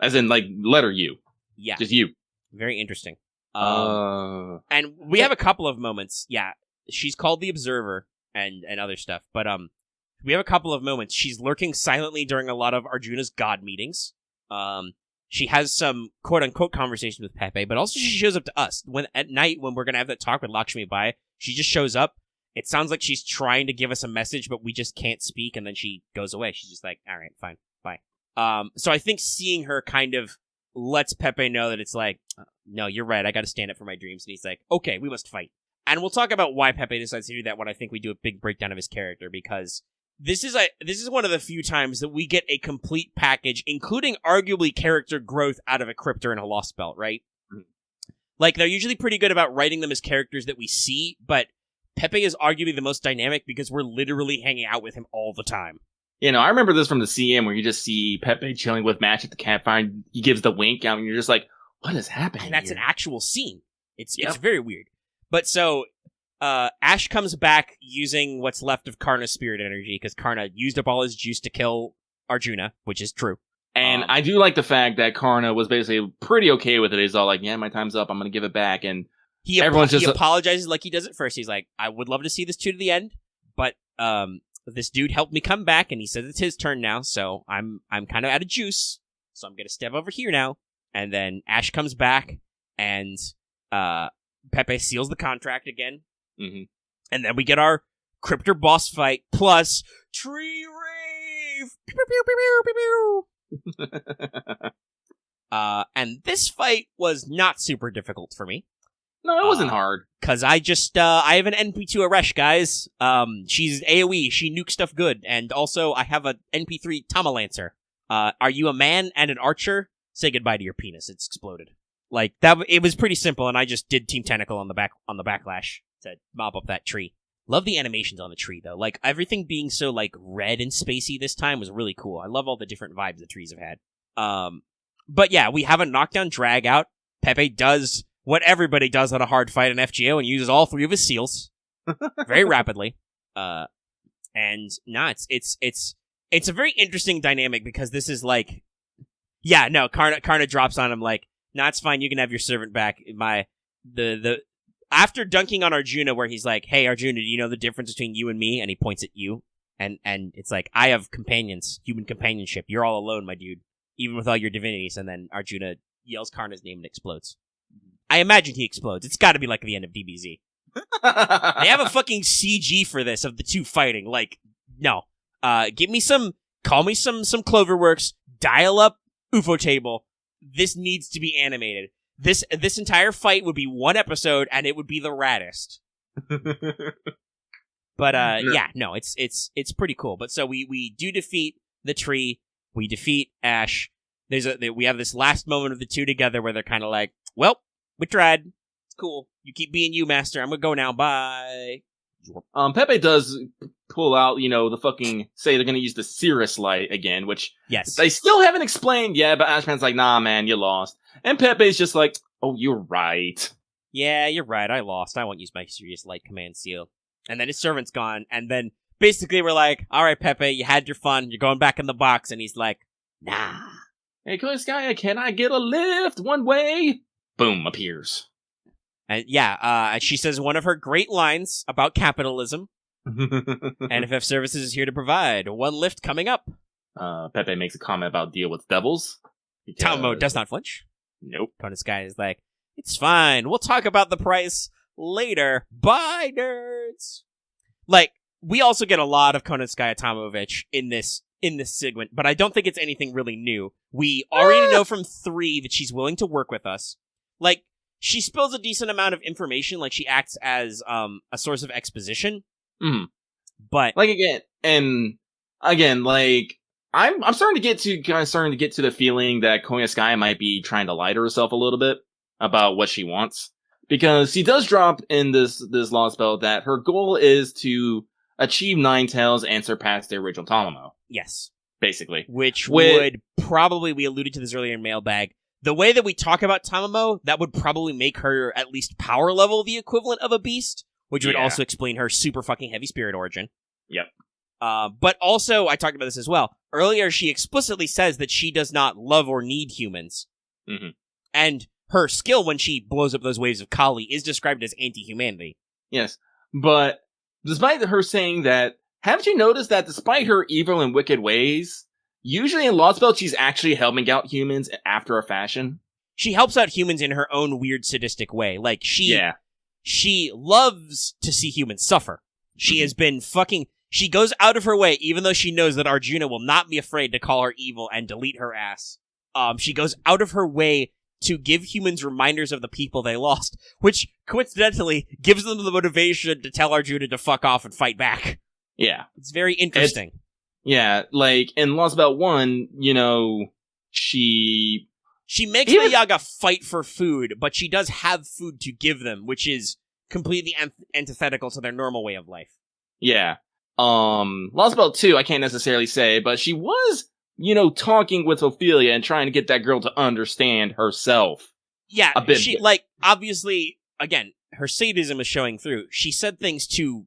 as in like letter U. Yeah, just you. Very interesting. And we have a couple of moments. Yeah, she's called the Observer and other stuff, but we have a couple of moments. She's lurking silently during a lot of Arjuna's god meetings. She has some quote-unquote conversations with Pepe, but also she shows up to us. At night, when we're going to have that talk with Lakshmi Bai, she just shows up. It sounds like she's trying to give us a message, but we just can't speak, and then she goes away. She's just like, all right, fine, bye. So I think seeing her kind of lets Pepe know that it's like, no, you're right, I got to stand up for my dreams. And he's like, okay, we must fight. And we'll talk about why Pepe decides to do that when I think we do a big breakdown of his character, because this is one of the few times that we get a complete package, including arguably character growth out of a Crypter and a Lostbelt, right? Mm-hmm. Like, they're usually pretty good about writing them as characters that we see, but Pepe is arguably the most dynamic because we're literally hanging out with him all the time. I remember this from the CM where you just see Pepe chilling with Match at the campfire, and he gives the wink out, and you're just like, what is happening? And that's here? an actual scene. It's very weird. But so, Ash comes back using what's left of Karna's spirit energy, because Karna used up all his juice to kill Arjuna, which is true. And I do like the fact that Karna was basically pretty okay with it. He's all like, yeah, my time's up, I'm gonna give it back, and he apologizes like he does at first. He's like, I would love to see this to the end, but this dude helped me come back, and he says it's his turn now, so I'm kind of out of juice, so I'm gonna step over here now. And then Ash comes back, and Pepe seals the contract again. Mm-hmm. And then we get our Crypter boss fight plus Tree Rave! Pew, pew, pew, pew, pew, pew. And this fight was not super difficult for me. No, it wasn't hard. Because I have an NP2 Aresh, guys. She's AoE, she nukes stuff good. And also, I have a NP3 Tamalancer. Are you a man and an archer? Say goodbye to your penis, it's exploded. Like, it was pretty simple, and I just did Team Tentacle on the backlash to mop up that tree. Love the animations on the tree, though. Like, everything being so, like, red and spacey this time was really cool. I love all the different vibes the trees have had. But yeah, we have a knockdown drag out. Pepe does what everybody does on a hard fight in FGO and uses all 3 of his seals very rapidly. And nah, it's a very interesting dynamic because this is like, yeah, no, Karna drops on him like, nah, it's fine, you can have your servant back. After dunking on Arjuna, where he's like, hey, Arjuna, do you know the difference between you and me? And he points at you. And it's like, I have companions, human companionship. You're all alone, my dude, even with all your divinities. And then Arjuna yells Karna's name and explodes. I imagine he explodes. It's got to be like the end of DBZ. They have a fucking CG for this of the two fighting. Like, no. Call me some Cloverworks, dial up UFO table. This needs to be animated. This entire fight would be one episode, and it would be the raddest. But yeah, no, it's pretty cool. But so we do defeat the tree. We defeat Ash. we have this last moment of the two together where they're kind of like, well, we tried. It's cool. You keep being you, master. I'm gonna go now. Bye. Pepe does pull out, the fucking, say they're gonna use the Cirrus light again, which yes, they still haven't explained yet, but Ashman's like, nah, man, you lost. And Pepe's just like, oh, you're right. Yeah, you're right. I lost. I won't use my Serious Light command seal. And then his servant's gone, and then basically we're like, all right, Pepe, you had your fun. You're going back in the box. And he's like, nah. Hey, Koyaskaya, can I get a lift one way? Boom, appears. And she says one of her great lines about capitalism. NFF Services is here to provide. One lift coming up. Pepe makes a comment about deal with devils. Tamamo does not flinch. Nope. Koyaskaya is like, it's fine. We'll talk about the price later. Bye, nerds. Like, we also get a lot of Koyaskaya Tamovich in this segment, but I don't think it's anything really new. We already know from 3 that she's willing to work with us. Like, she spills a decent amount of information, like she acts as a source of exposition. Mm. But like I'm starting to get to the feeling that Koyaskaya might be trying to lie to herself a little bit about what she wants, because she does drop in this Lostbelt that her goal is to achieve 9 tails and surpass the original Tamamo. Yes, basically, which would probably, we alluded to this earlier in Mailbag. The way that we talk about Tamamo, that would probably make her at least power level the equivalent of a beast, which would also explain her super fucking heavy spirit origin. Yep. But also, I talked about this as well. Earlier, she explicitly says that she does not love or need humans. Mm-hmm. And her skill when she blows up those waves of Kali is described as anti-humanity. Yes, but despite her saying that, haven't you noticed that despite her evil and wicked ways, usually in Lostbelt, she's actually helping out humans after a fashion? She helps out humans in her own weird sadistic way. Like, she loves to see humans suffer. She has been she goes out of her way, even though she knows that Arjuna will not be afraid to call her evil and delete her ass. She goes out of her way to give humans reminders of the people they lost, which, coincidentally, gives them the motivation to tell Arjuna to fuck off and fight back. Yeah. It's very interesting. Like, in Lostbelt 1, she makes the Yaga fight for food, but she does have food to give them, which is completely antithetical to their normal way of life. Yeah. Lostbelt 2, I can't necessarily say, but she was, talking with Ophelia and trying to get that girl to understand herself. Yeah, a bit. Obviously, again, her sadism is showing through. She said things to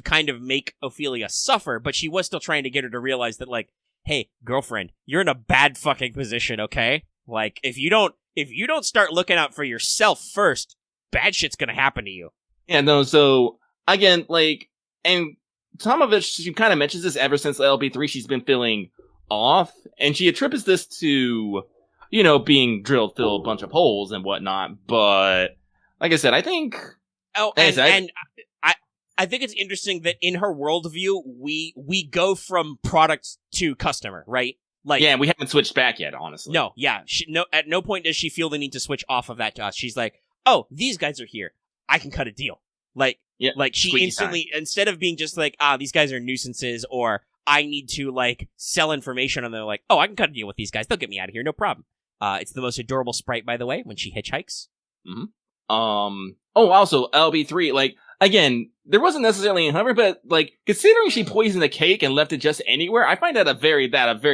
kind of make Ophelia suffer, but she was still trying to get her to realize that, like, hey, girlfriend, you're in a bad fucking position, okay? Like, if you don't start looking out for yourself first, bad shit's gonna happen to you. Yeah, no, so, again, like, and Tamovich, she kind of mentions this ever since LB3, she's been feeling off, and she attributes this to, being drilled through a bunch of holes and whatnot, but, like I said, I think... Oh, I think it's interesting that in her worldview, we go from product to customer, right? Like, yeah, we haven't switched back yet, honestly. No, yeah. At no point does she feel the need to switch off of that to us. She's like, oh, these guys are here. I can cut a deal. Like, yeah, like she instantly, instead of being just like, these guys are nuisances, or I need to, like, sell information, and they're like, oh, I can cut a deal with these guys. They'll get me out of here, no problem. It's the most adorable sprite, by the way, when she hitchhikes. Mm-hmm. Also, LB3, like, again, there wasn't necessarily a hunger, but, like, considering she poisoned the cake and left it just anywhere, I find that a very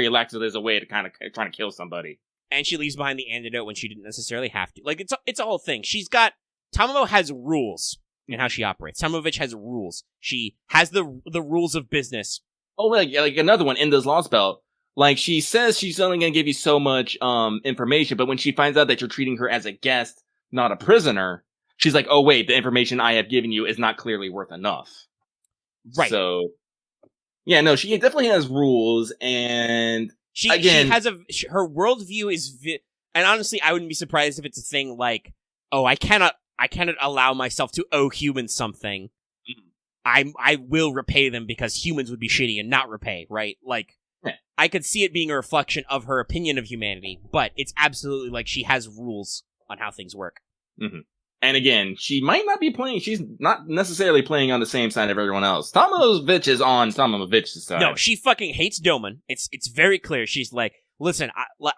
lackadaisical way to kind of trying to kill somebody. And she leaves behind the antidote when she didn't necessarily have to. Like, it's a whole thing. Tamamo has rules in how she operates. Tamovich has rules. She has the rules of business. Oh, like another one in this Lostbelt. Like, she says she's only going to give you so much information, but when she finds out that you're treating her as a guest, not a prisoner, she's like, oh, wait, the information I have given you is not clearly worth enough. Right. So, yeah, no, she definitely has rules, and she has her worldview is, and honestly, I wouldn't be surprised if it's a thing like, oh, I cannot allow myself to owe humans something. I will repay them because humans would be shitty and not repay, right? Like, yeah. I could see it being a reflection of her opinion of humanity, but it's absolutely like she has rules on how things work. Mm-hmm. And again, she's not necessarily playing on the same side of everyone else. Tamovich is on Tamovich's side. No, she fucking hates Doman. It's very clear. She's like, Listen,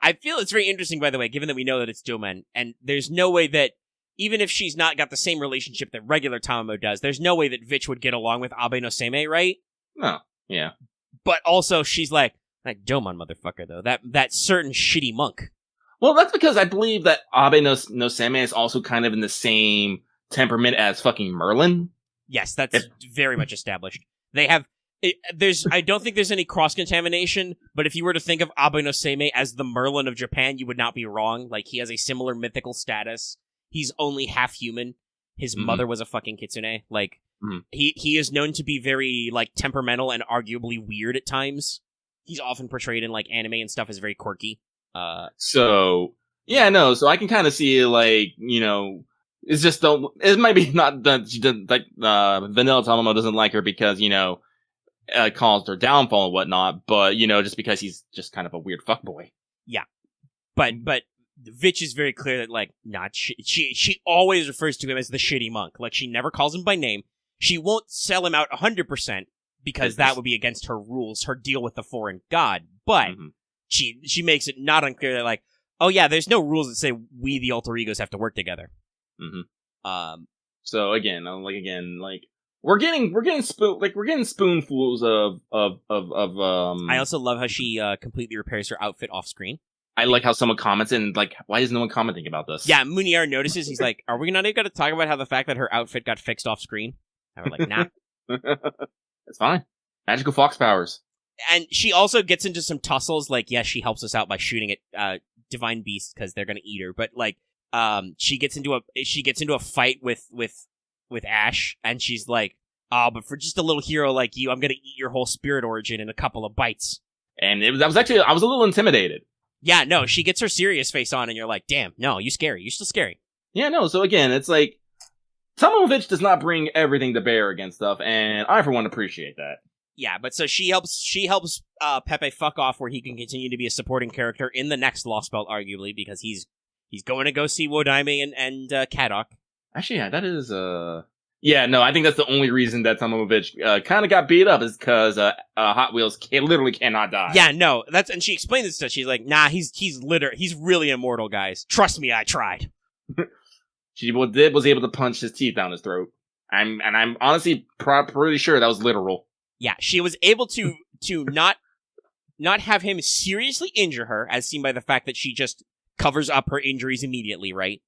I feel it's very interesting, by the way, given that we know that it's Jomen, and there's no way that, even if she's not got the same relationship that regular Tamamo does, there's no way that Vitch would get along with Abe no Seimei, right? No, yeah. But also, she's like, that Jomen motherfucker, though. That certain shitty monk. Well, that's because I believe that Abe no Seimei is also kind of in the same temperament as fucking Merlin. Yes, that's very much established. They have... I don't think there's any cross-contamination, but if you were to think of Abe no Seimei as the Merlin of Japan, you would not be wrong. Like, he has a similar mythical status. He's only half human. His mother was a fucking kitsune. Like, he is known to be very, like, temperamental and arguably weird at times. He's often portrayed in, like, anime and stuff as very quirky. So I can kind of see, like, you know, it's just it might be not that she doesn't, like, Vanilla Tamamo doesn't like her because, you know, caused her downfall and whatnot, but, you know, just because he's just kind of a weird fuckboy. Yeah. But Vitch is very clear that, like, she always refers to him as the shitty monk. Like, she never calls him by name. She won't sell him out 100% because that would be against her rules, her deal with the foreign god. But she makes it not unclear that, like, oh yeah, there's no rules that say we, the alter egos, have to work together. So again, we're getting spoonfuls of I also love how she completely repairs her outfit off screen. I like how someone comments and, like, why is no one commenting about this? Yeah, Munier notices. He's like, "Are we not even going to talk about how the fact that her outfit got fixed off screen?" And we're like, "Nah, it's fine. Magical fox powers." And she also gets into some tussles. Like, yes, she helps us out by shooting at divine beasts because they're going to eat her. But, like, she gets into a fight with Ash, and she's like, "Oh, but for just a little hero like you, I'm going to eat your whole spirit origin in a couple of bites." And I was a little intimidated. Yeah, no, she gets her serious face on, and you're like, damn, no, you scary. You're still scary. Yeah, no, so again, it's like, Tamovich does not bring everything to bear against stuff, and I, for one, appreciate that. Yeah, but so she helps Pepe fuck off where he can continue to be a supporting character in the next Lost Belt, arguably, because he's going to go see Wodaime and Kadok. Actually, yeah, that is, Yeah, no, I think that's the only reason that Tamovich kind of got beat up is because Hot Wheels literally cannot die. Yeah, no, and she explained this to us. She's like, nah, he's really immortal, guys. Trust me, I tried. She was able to punch his teeth down his throat. I'm honestly pretty sure that was literal. Yeah, she was able to not have him seriously injure her, as seen by the fact that she just covers up her injuries immediately, right?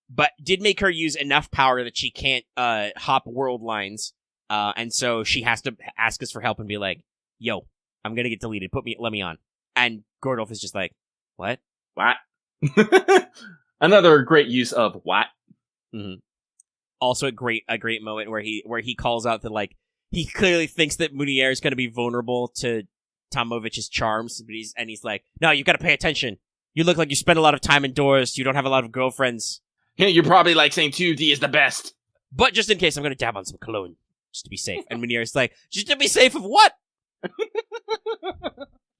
But did make her use enough power that she can't hop world lines, and so she has to ask us for help and be like, "Yo, I'm gonna get deleted. Let me on." And Gordolf is just like, "What? What?" Another great use of what. Also a great moment where he calls out that, like, he clearly thinks that Munier is gonna be vulnerable to Tamovich's charms, but he's like, "No, you gotta pay attention. You look like you spend a lot of time indoors. You don't have a lot of girlfriends." You're probably like saying 2D is the best. But just in case, I'm going to dab on some cologne. Just to be safe. And Munier's like, just to be safe of what?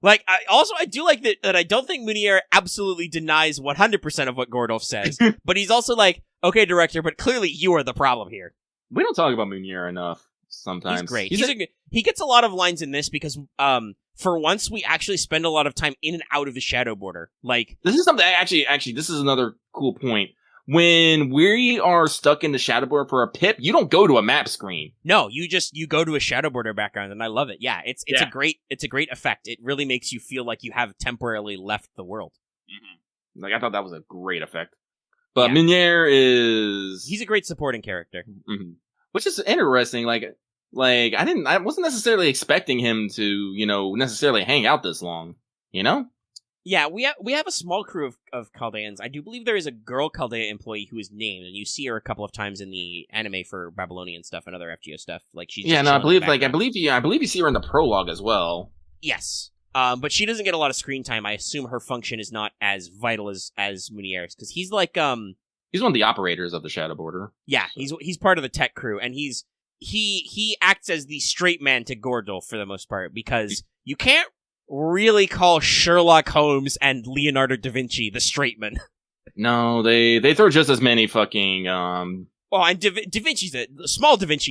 Like, I do like that I don't think Munier absolutely denies 100% of what Gordolf says. But he's also like, okay, director, but clearly you are the problem here. We don't talk about Munier enough sometimes. He's great. He gets a lot of lines in this because, for once, we actually spend a lot of time in and out of the shadow border. Like, this is something, actually, this is another cool point. When we are stuck in the shadow border for a pip, you don't go to a map screen. No, you go to a shadow border background, and I love it. Yeah, it's a great effect. It really makes you feel like you have temporarily left the world. Like, I thought that was a great effect. But Munier he's a great supporting character. Which is interesting. Like I wasn't necessarily expecting him to, you know, necessarily hang out this long, you know? Yeah, we have a small crew of Chaldeans. I do believe there is a girl Chaldea employee who is named, and you see her a couple of times in the anime for Babylonian stuff and other FGO stuff. Like, she's I believe you see her in the prologue as well. Yes, but she doesn't get a lot of screen time. I assume her function is not as vital as Munier's, because he's like he's one of the operators of the Shadow Border. Yeah, so. he's part of the tech crew, and he acts as the straight man to Gordolf for the most part, because you can't really call Sherlock Holmes and Leonardo da Vinci the straight man. No, they throw just as many fucking Well, and Da Vinci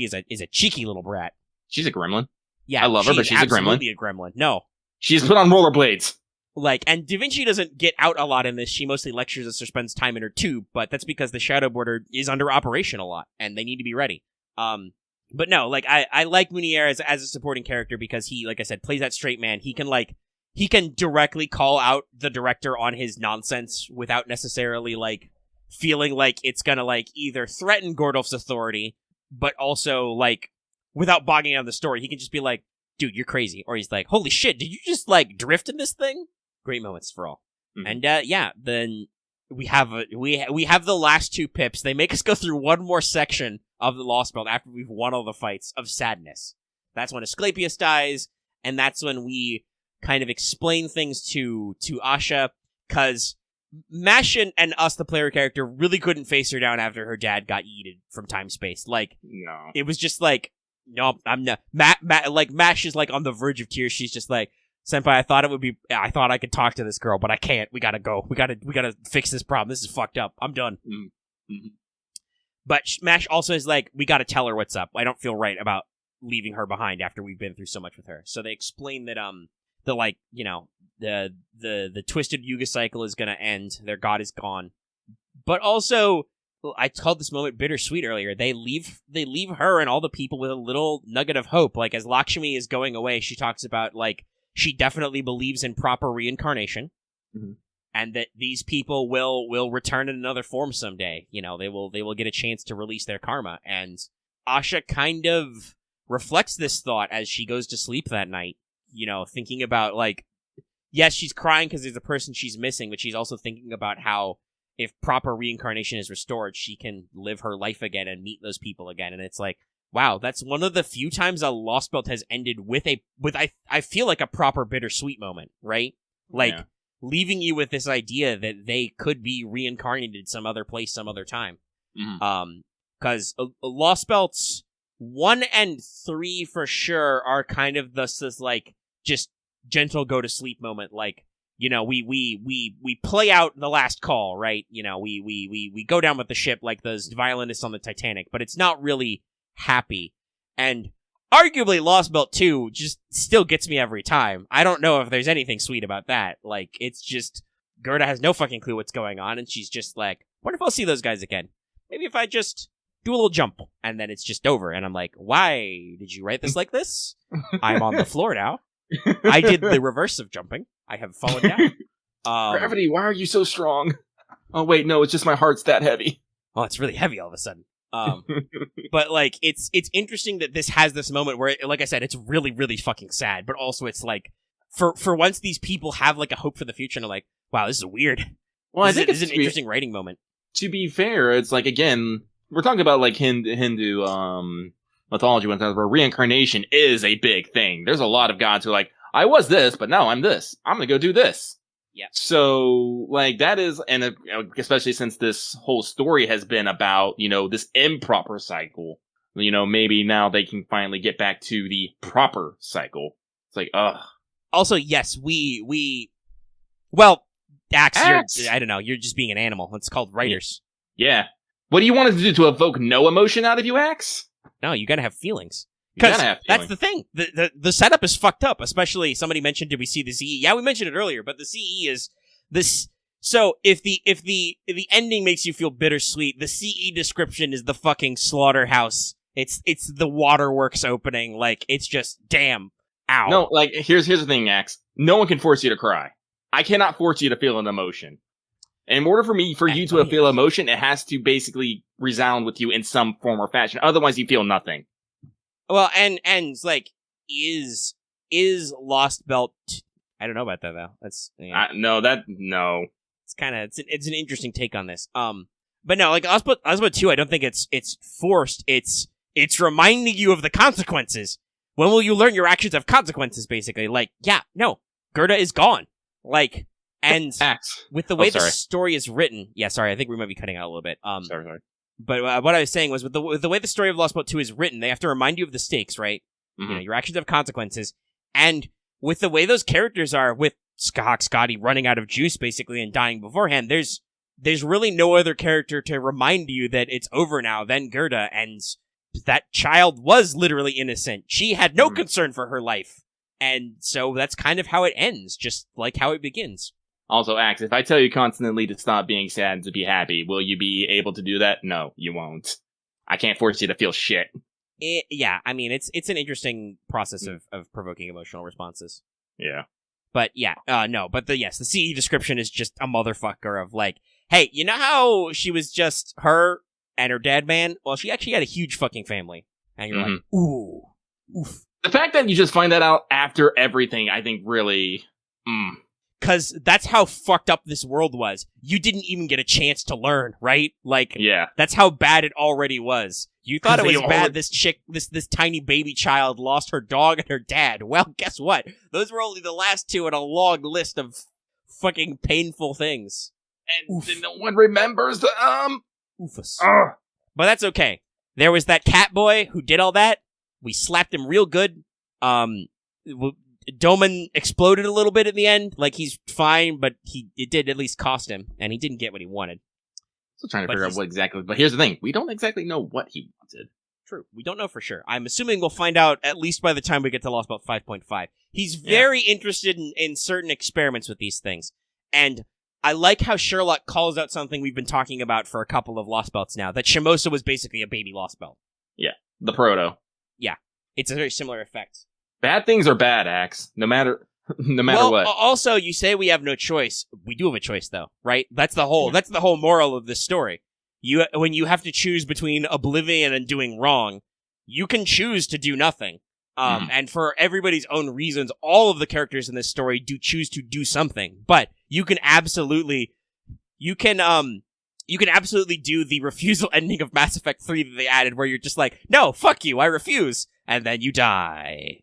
is a cheeky little brat. She's a gremlin. Yeah, I love her, but she's a gremlin. Absolutely a gremlin. No, she's put on rollerblades. Like, and Da Vinci doesn't get out a lot in this. She mostly lectures us or spends time in her tube, but that's because the Shadow Border is under operation a lot, and they need to be ready. But no, like, I like Munier as a supporting character because he, like I said, plays that straight man. He can directly call out the director on his nonsense without necessarily, like, feeling like it's gonna, like, either threaten Gordolf's authority, but also, like, without bogging down the story. He can just be like, dude, you're crazy. Or he's like, holy shit, did you just, like, drift in this thing? Great moments for all. Mm-hmm. And, yeah, then we have the last 2 pips. They make us go through one more section of the Lostbelt after we've won all the fights of sadness. That's when Asclepius dies, and that's when we kind of explain things to Asha, because Mash and us, the player character, really couldn't face her down after her dad got yeeted from time-space. Like, no. It was just like, no, I'm not. Like, Mash is, like, on the verge of tears. She's just like, Senpai, I thought I could talk to this girl, but I can't. We gotta go. We gotta fix this problem. This is fucked up. I'm done. Mm-hmm. But Mash also is like, we gotta tell her what's up. I don't feel right about leaving her behind after we've been through so much with her. So they explain that, the twisted Yuga cycle is gonna end. Their god is gone. But also, I called this moment bittersweet earlier. They leave her and all the people with a little nugget of hope. Like, as Lakshmi is going away, she talks about, like, she definitely believes in proper reincarnation, and that these people will return in another form someday. You know, they will get a chance to release their karma. And Asha kind of reflects this thought as she goes to sleep that night. You know, thinking about, like, yes, she's crying because there's a person she's missing, but she's also thinking about how if proper reincarnation is restored, she can live her life again and meet those people again. And it's like, wow, that's one of the few times a Lostbelt has ended with I feel like a proper bittersweet moment, right? Like, leaving you with this idea that they could be reincarnated some other place, some other time. Because Lostbelts 1 and 3 for sure are kind of this like, just gentle go to sleep moment. Like, you know, we play out the last call, right? You know, we go down with the ship like those violinists on the Titanic, but it's not really happy. And arguably Lostbelt 2 just still gets me every time. I don't know if there's anything sweet about that. Like, it's just, Gerda has no fucking clue what's going on, and she's just like, wonder if I'll see those guys again. Maybe if I just do a little jump, and then it's just over. And I'm like, why did you write this like this? I'm on the floor now. I did the reverse of jumping. I have fallen down. Gravity, why are you so strong? Oh, wait, no, it's just my heart's that heavy. Oh, it's really heavy all of a sudden. But, like, it's interesting that this has this moment where, like I said, it's really, really fucking sad, but also it's like, for once these people have, like, a hope for the future, and they're like, wow, this is weird. Well, I think it's an interesting writing moment. To be fair, it's like, again, we're talking about, like, Hindu mythology, where reincarnation is a big thing. There's a lot of gods who are like, I was this, but now I'm this. I'm gonna go do this. Yeah. So, like, that is, and especially since this whole story has been about, you know, this improper cycle, you know, maybe now they can finally get back to the proper cycle. It's like, ugh. Also, yes, well, Axe. I don't know, you're just being an animal. It's called writers. Yeah. What do you want us to do, to evoke no emotion out of you, Axe? No, you gotta have feelings. Because that's the thing. The setup is fucked up, especially somebody mentioned, did we see the CE? Yeah, we mentioned it earlier, but the CE is this. So if the ending makes you feel bittersweet, the CE description is the fucking slaughterhouse. It's the waterworks opening. Like, it's just, damn. Ow. No, like, here's the thing, Axe. No one can force you to cry. I cannot force you to feel an emotion. And in order for you to feel emotion, it has to basically resound with you in some form or fashion. Otherwise, you feel nothing. Well, and like, is Lostbelt? I don't know about that though. That's no. It's kind of it's an interesting take on this. But no, like Lostbelt 2, I don't think it's forced. It's reminding you of the consequences. When will you learn your actions have consequences? Basically, like, yeah, no, Gerda is gone. Like, and with the way the story is written, yeah, sorry, I think we might be cutting out a little bit. Sorry. But what I was saying was, with the way the story of Lostbelt 2 is written, they have to remind you of the stakes, right? Mm-hmm. You know, your actions have consequences. And with the way those characters are, with Scotty running out of juice, basically, and dying beforehand, there's really no other character to remind you that it's over now than Gerda, and that child was literally innocent. She had no concern for her life. And so that's kind of how it ends, just like how it begins. Also, Axe, if I tell you constantly to stop being sad and to be happy, will you be able to do that? No, you won't. I can't force you to feel shit. Yeah, I mean, it's an interesting process of provoking emotional responses. Yeah. But yeah, no, but the CE description is just a motherfucker of like, hey, you know how she was just her and her dad man? Well, she actually had a huge fucking family. And you're like, ooh, oof. The fact that you just find that out after everything, I think really... Because that's how fucked up this world was. You didn't even get a chance to learn, right? Like, yeah. That's how bad it already was. You thought it was bad this chick, this tiny baby child lost her dog and her dad. Well, guess what? Those were only the last two in a long list of fucking painful things. And no one remembers the, Oofus. But that's okay. There was that cat boy who did all that. We slapped him real good. Doman exploded a little bit at the end. Like, he's fine, but it did at least cost him, and he didn't get what he wanted. Still trying to figure out what exactly... But here's the thing. We don't exactly know what he wanted. True. We don't know for sure. I'm assuming we'll find out at least by the time we get to Lostbelt 5.5. He's very interested in certain experiments with these things. And I like how Sherlock calls out something we've been talking about for a couple of Lostbelts now, that Shimosa was basically a baby Lostbelt. Yeah. The proto. Yeah. It's a very similar effect. Bad things are bad, Axe. No matter what. Also, you say we have no choice. We do have a choice, though, right? That's the whole moral of this story. When you have to choose between oblivion and doing wrong, you can choose to do nothing. And for everybody's own reasons, all of the characters in this story do choose to do something. But you can absolutely do the refusal ending of Mass Effect 3 that they added, where you're just like, no, fuck you, I refuse, and then you die.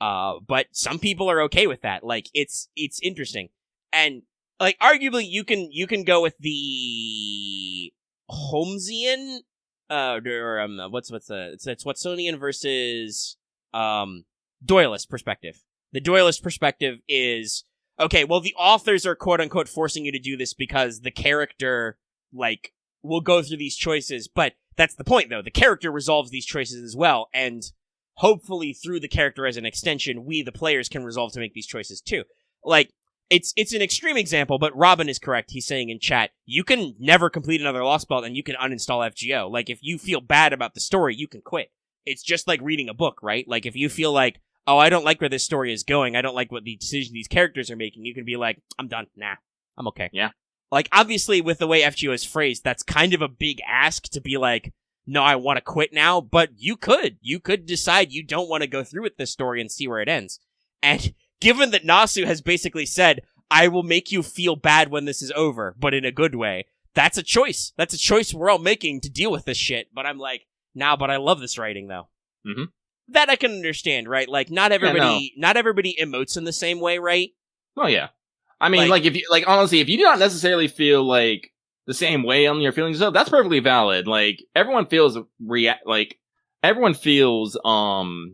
But some people are okay with that. Like, it's interesting. And, like, arguably, you can go with the Holmesian, it's Watsonian versus, Doyleist perspective. The Doyleist perspective is, okay, well, the authors are quote-unquote forcing you to do this because the character, like, will go through these choices, but that's the point, though. The character resolves these choices as well, and hopefully through the character as an extension, we, the players, can resolve to make these choices, too. Like, it's an extreme example, but Robin is correct. He's saying in chat, you can never complete another Lostbelt and you can uninstall FGO. Like, if you feel bad about the story, you can quit. It's just like reading a book, right? Like, if you feel like, oh, I don't like where this story is going, I don't like what the decision these characters are making, you can be like, I'm done. Nah, I'm okay. Yeah. Like, obviously, with the way FGO is phrased, that's kind of a big ask to be like, no, I want to quit now, but you could. You could decide you don't want to go through with this story and see where it ends. And given that Nasu has basically said, I will make you feel bad when this is over, but in a good way, that's a choice. That's a choice we're all making to deal with this shit. But I'm like, nah, but I love this writing, though. Mm-hmm. That I can understand, right? Like, not everybody emotes in the same way, right? Well, yeah. I mean, like if you, like, honestly, if you do not necessarily feel, like, the same way on your feelings, so that's perfectly valid. Like, everyone feels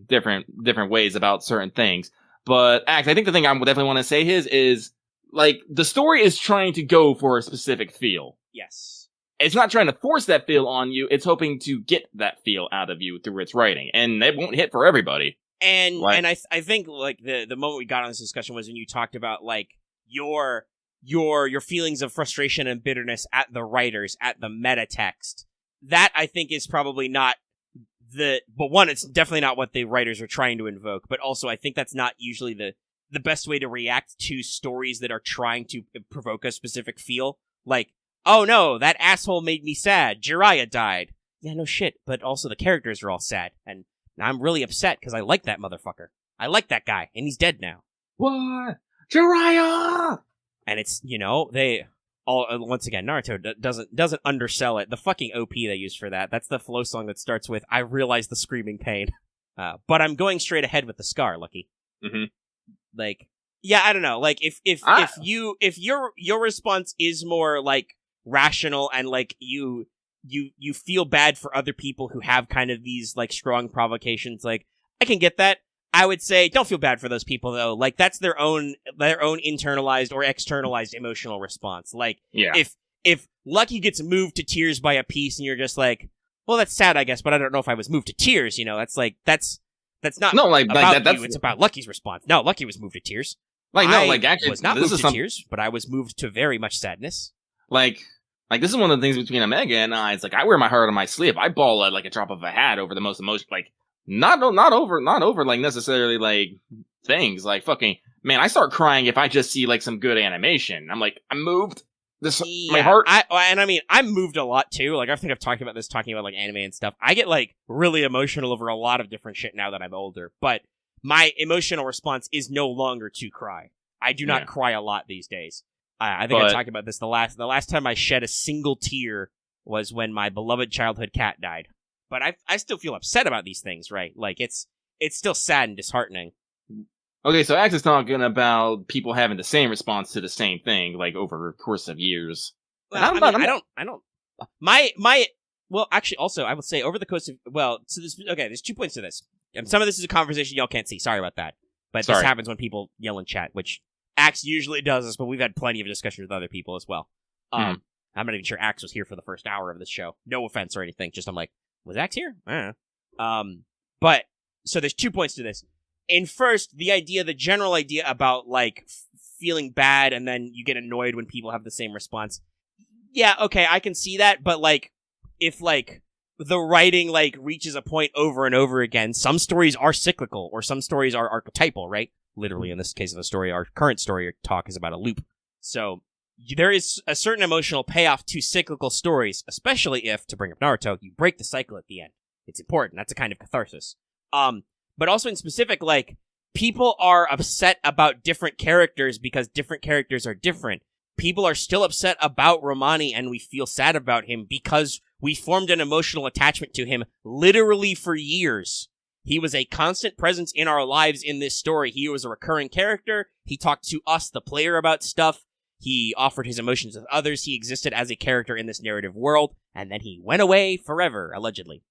different ways about certain things. But, Axe, I think the thing I would definitely want to say is, like, the story is trying to go for a specific feel. Yes. It's not trying to force that feel on you, it's hoping to get that feel out of you through its writing. And it won't hit for everybody. And I think, like, the moment we got on this discussion was when you talked about, like, your feelings of frustration and bitterness at the writers, at the meta text. That, I think, is probably not but one, it's definitely not what the writers are trying to invoke, but also I think that's not usually the best way to react to stories that are trying to provoke a specific feel. Like, oh no, that asshole made me sad, Jiraiya died. Yeah, no shit, but also the characters are all sad, and I'm really upset because I like that motherfucker. I like that guy, and he's dead now. What? Jiraiya! And it's, they all, once again, Naruto doesn't undersell it. The fucking OP they use for that's the flow song that starts with, I realize the screaming pain. But I'm going straight ahead with the scar, Lucky. Mm-hmm. Like, yeah, I don't know. Like, if your response is more, like, rational and, like, you feel bad for other people who have kind of these, like, strong provocations, like, I can get that. I would say, don't feel bad for those people, though. Like, that's their own internalized or externalized emotional response. Like, yeah. if Lucky gets moved to tears by a piece and you're just like, well, that's sad, I guess, but I don't know if I was moved to tears, that's That's not No, about that's you. It's about Lucky's response. No, Lucky was moved to tears. Actually, was not this moved is to tears, but I was moved to very much sadness. Like this is one of the things between Omega and I. It's like I wear my heart on my sleeve. I ball at like a drop of a hat over the most emotion. Like not over like necessarily like things. Like fucking man, I start crying if I just see like some good animation. I'm like I'm moved. My heart. I'm moved a lot too. Like I think I've talked about this, talking about like anime and stuff. I get like really emotional over a lot of different shit now that I'm older. But my emotional response is no longer to cry. I do not cry a lot these days. I think I talked about this. The last time I shed a single tear was when my beloved childhood cat died. But I still feel upset about these things, right? Like it's still sad and disheartening. Okay, so Axe is talking about people having the same response to the same thing, like over a course of years. Well, well, actually, also, I would say over the course of, there's 2 points to this. And some of this is a conversation y'all can't see. Sorry about that. But this happens when people yell in chat, which Axe usually does this, but we've had plenty of discussions with other people as well. I'm not even sure Axe was here for the first hour of this show. No offense or anything. Just I'm like, was Axe here? I don't know. But, so there's 2 points to this. And first, the general idea about, like, feeling bad and then you get annoyed when people have the same response. Yeah, okay, I can see that, but, like, if, like, the writing, like, reaches a point over and over again, some stories are cyclical, or some stories are archetypal, right? Literally, in this case of the story, our current story or talk is about a loop. So, there is a certain emotional payoff to cyclical stories, especially if, to bring up Naruto, you break the cycle at the end. It's important. That's a kind of catharsis. But also in specific, like, people are upset about different characters because different characters are different. People are still upset about Romani, and we feel sad about him because we formed an emotional attachment to him literally for years. He was a constant presence in our lives in this story. He was a recurring character. He talked to us, the player, about stuff. He offered his emotions with others. He existed as a character in this narrative world, and then he went away forever, allegedly.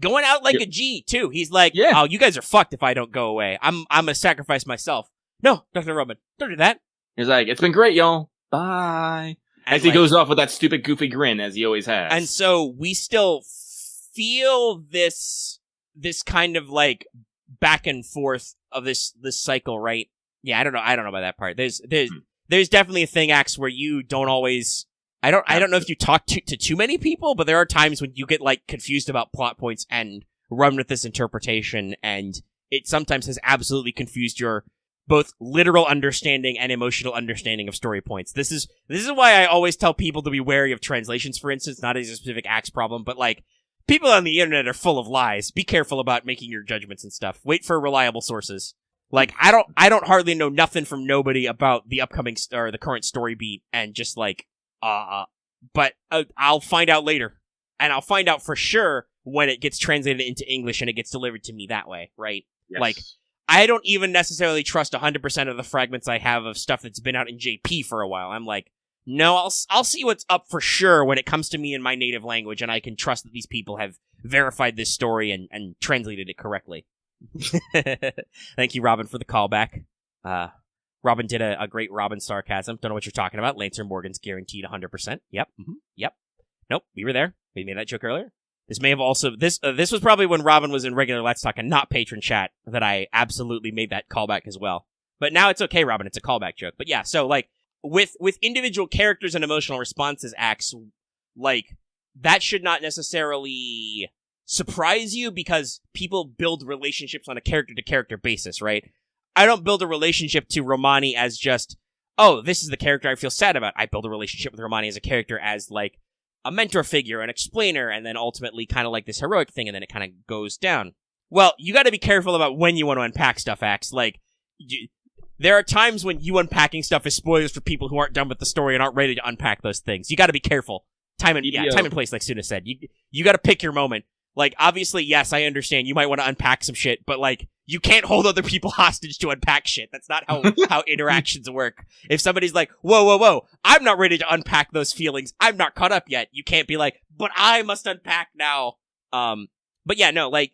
Going out like a G, too. He's like, oh, you guys are fucked if I don't go away. I'm gonna sacrifice myself. No, Dr. Roman, don't do that. He's like, it's been great, y'all. Bye. As he goes off with that stupid, goofy grin, as he always has. And so we still feel this kind of, like, back and forth of this cycle, right? Yeah, I don't know about that part. There's definitely a thing, Axe, where you don't always... I don't know if you talk to too many people, but there are times when you get, like, confused about plot points and run with this interpretation, and it sometimes has absolutely confused your both literal understanding and emotional understanding of story points. This is why I always tell people to be wary of translations, for instance, not as a specific Axe problem, but, like, people on the internet are full of lies. Be careful about making your judgments and stuff. Wait for reliable sources. Like, I don't hardly know nothing from nobody about the upcoming or the current story beat, and just, like, but I'll find out later, and I'll find out for sure when it gets translated into English and it gets delivered to me that way, right? Yes. Like, I don't even necessarily trust 100% of the fragments I have of stuff that's been out in JP for a while. I'm like, no, I'll see what's up for sure when it comes to me in my native language, and I can trust that these people have verified this story and translated it correctly. Thank you, Robin, for the callback. Robin did a great Robin sarcasm. Don't know what you're talking about. Lancer Morgan's guaranteed 100%. Yep. Mm-hmm. Yep. Nope. We were there. We made that joke earlier. This may have also... This was probably when Robin was in regular Let's Talk and not patron chat that I absolutely made that callback as well. But now it's okay, Robin. It's a callback joke. But yeah, so, like, with individual characters and emotional responses, Axe, like, that should not necessarily surprise you because people build relationships on a character-to-character basis, right? I don't build a relationship to Romani as just, oh, this is the character I feel sad about. I build a relationship with Romani as a character as, like, a mentor figure, an explainer, and then ultimately kind of like this heroic thing, and then it kind of goes down. Well, you gotta be careful about when you want to unpack stuff, Axe. Like, there are times when you unpacking stuff is spoilers for people who aren't done with the story and aren't ready to unpack those things. You gotta be careful. Time and place, like Suna said. You gotta pick your moment. Like, obviously, yes, I understand you might want to unpack some shit, but, like, you can't hold other people hostage to unpack shit. That's not how interactions work. If somebody's like, whoa, I'm not ready to unpack those feelings. I'm not caught up yet. You can't be like, but I must unpack now. But yeah, no, like,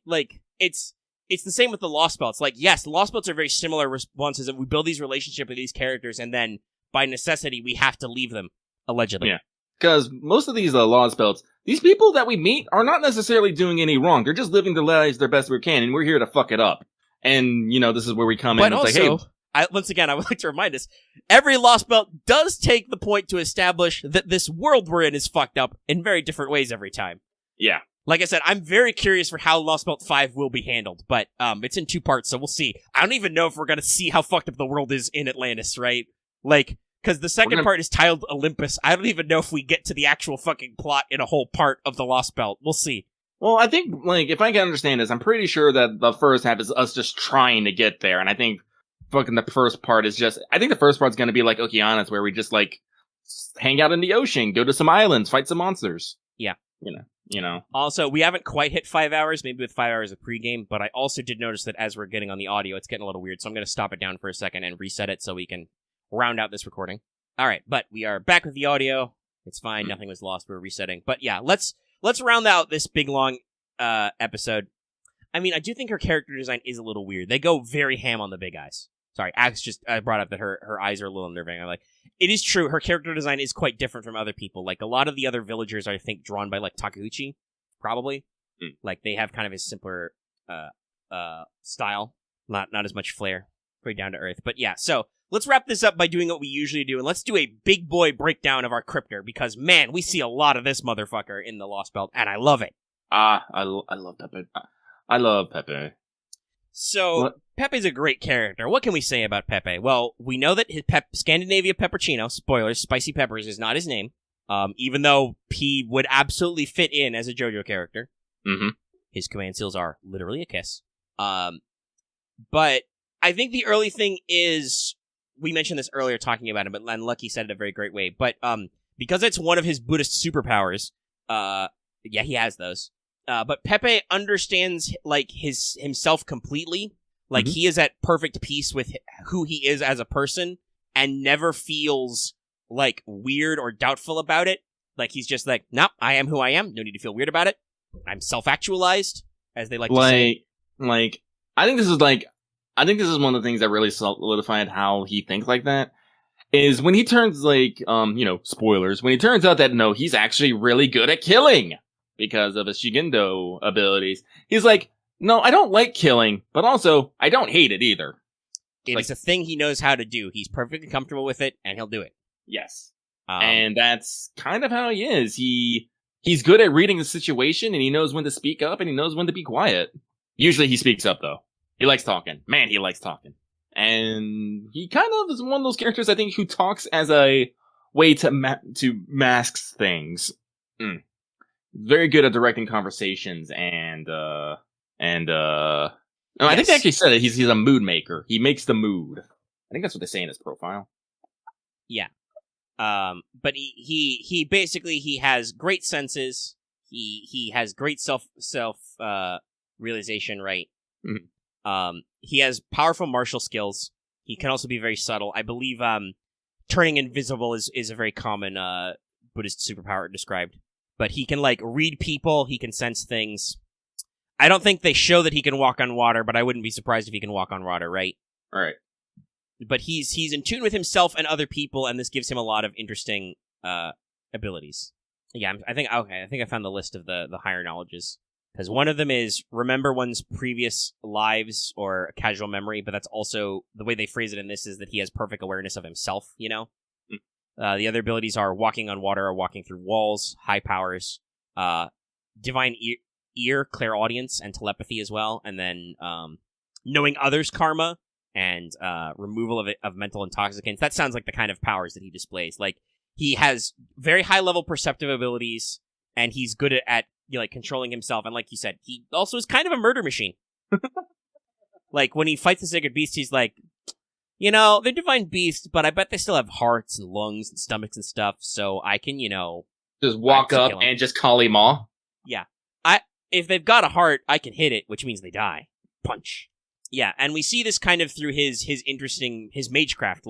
it's the same with the Lostbelts. Like, yes, the Lostbelts are very similar responses, and we build these relationships with these characters, and then, by necessity, we have to leave them, allegedly. Yeah. Because most of these Lostbelts, these people that we meet are not necessarily doing any wrong. They're just living their lives their best we can, and we're here to fuck it up. And, this is where we come in. But And also, it's like, hey, once again, I would like to remind us, every Lost Belt does take the point to establish that this world we're in is fucked up in very different ways every time. yeah. Like I said, I'm very curious for how Lost Belt 5 will be handled, but it's in 2 parts, so we'll see. I don't even know if we're gonna see how fucked up the world is in Atlantis, right? Like, because the second part is tiled Olympus. I don't even know if we get to the actual fucking plot in a whole part of the Lost Belt. We'll see. Well, I think, if I can understand this, I'm pretty sure that the first half is us just trying to get there, and I think fucking the first part is just, I think the first part's gonna be like Okeanos, where we just, hang out in the ocean, go to some islands, fight some monsters. Yeah. Also, we haven't quite hit 5 hours, maybe with 5 hours of pregame, but I also did notice that as we're getting on the audio, it's getting a little weird, so I'm going to stop it down for a second and reset it so we can round out this recording. Alright, but we are back with the audio. It's fine, nothing was lost, we're resetting. But yeah, let's round out this big, long episode. I mean, I do think her character design is a little weird. They go very ham on the big eyes. Sorry, Axe just brought up that her eyes are a little unnerving. I'm like, it is true, her character design is quite different from other people. Like, a lot of the other villagers are, I think, drawn by, Takeuchi, probably. Like, they have kind of a simpler style, not as much flair, very down to earth. But yeah, so let's wrap this up by doing what we usually do, and let's do a big boy breakdown of our Crypter, because, man, we see a lot of this motherfucker in the Lost Belt, and I love it. I love Pepe. I love Pepe. So, Pepe's a great character. What can we say about Pepe? Well, we know that his Scandanavia Peppercino, spoilers, Spicy Peppers is not his name, even though he would absolutely fit in as a JoJo character. Mm-hmm. His command seals are literally a kiss. But I think the early thing is, we mentioned this earlier talking about him, but Lucky said it a very great way, but because it's one of his Buddhist superpowers, yeah, he has those. But Pepe understands, himself completely. Like, he is at perfect peace with who he is as a person and never feels, weird or doubtful about it. Like, he's just like, nope, I am who I am. No need to feel weird about it. I'm self-actualized, as they like to say. I think this is one of the things that really solidified how he thinks like that. Is when he turns, spoilers, when he turns out that, no, he's actually really good at killing because of his Shigendo abilities. He's like, no, I don't like killing, but also, I don't hate it either. It's a thing he knows how to do. He's perfectly comfortable with it, and he'll do it. Yes. And that's kind of how he is. He's good at reading the situation, and he knows when to speak up, and he knows when to be quiet. Usually he speaks up, though. He likes talking. Man, he likes talking. And he kind of is one of those characters, I think, who talks as a way to mask things. Very good at directing conversations, and I think they actually said it. He's a mood maker. He makes the mood. I think that's what they say in his profile. Yeah. But he basically, he has great senses. He has great self realization, right? Mm-hmm. He has powerful martial skills. He can also be very subtle. I believe turning invisible is a very common Buddhist superpower described. But he can read people. He can sense things. I don't think they show that he can walk on water, but I wouldn't be surprised if he can walk on water, right? All right. But he's in tune with himself and other people, and this gives him a lot of interesting abilities. Yeah, I think I found the list of the higher knowledges. Because one of them is remember one's previous lives or casual memory, but that's also, the way they phrase it in this is that he has perfect awareness of himself, you know? The other abilities are walking on water or walking through walls, high powers, divine ear, clairaudience, and telepathy as well, and then knowing others' karma, and removal of mental intoxicants. That sounds like the kind of powers that he displays. He has very high-level perceptive abilities, and he's good at controlling himself, and like you said, he also is kind of a murder machine. When he fights the sacred beast, he's like, they're divine beasts, but I bet they still have hearts and lungs and stomachs and stuff, so I can, just walk up and just call him all. Yeah. If they've got a heart, I can hit it, which means they die. Punch. Yeah, and we see this kind of through his magecraft.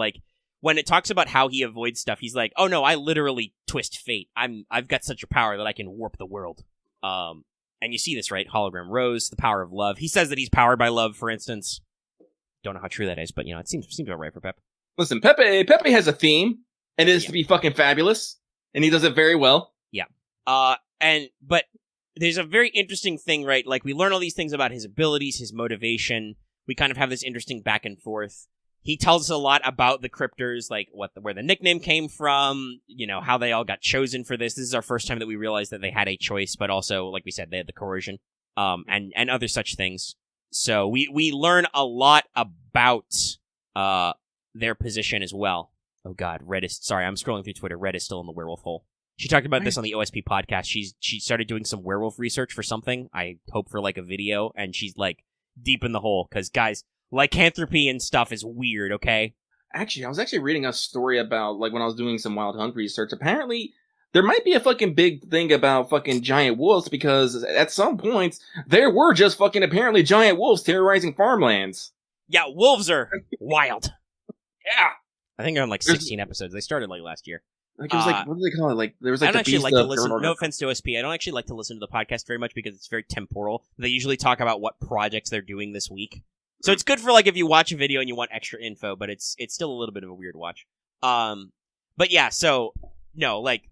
When it talks about how he avoids stuff, he's like, oh no, I literally twist fate. I've got such a power that I can warp the world. And you see this, right? Hologram Rose, the power of love. He says that he's powered by love, for instance. Don't know how true that is, but it seems about right for Pep. Listen, Pepe has a theme, and it is to be fucking fabulous. And he does it very well. Yeah. But there's a very interesting thing, right? Like, we learn all these things about his abilities, his motivation. We kind of have this interesting back and forth. He tells us a lot about the Crypters, like where the nickname came from, how they all got chosen for this. This is our first time that we realized that they had a choice, but also, like we said, they had the coercion, and other such things. So we learn a lot about their position as well. Oh God, Red is, sorry, I'm scrolling through Twitter. Red is still in the werewolf hole. She talked about this on the OSP podcast. She started doing some werewolf research for something. I hope for like a video, and she's like deep in the hole because guys. Lycanthropy and stuff is weird, okay? Actually, I was reading a story about, like, when I was doing some Wild Hunt research. Apparently, there might be a fucking big thing about fucking giant wolves, because at some points, there were just fucking apparently giant wolves terrorizing farmlands. Yeah, wolves are wild. Yeah. I think they're on, like, 16 episodes. They started, like, last year. Like, it was like, what do they call it? Like, there was like I don't the actually beast like to of listen. Third No Order. offense to OSP, I don't actually like to listen to the podcast very much because it's very temporal. They usually talk about what projects they're doing this week. So it's good for, like, if you watch a video and you want extra info, but it's still a little bit of a weird watch. But yeah, so, no, like,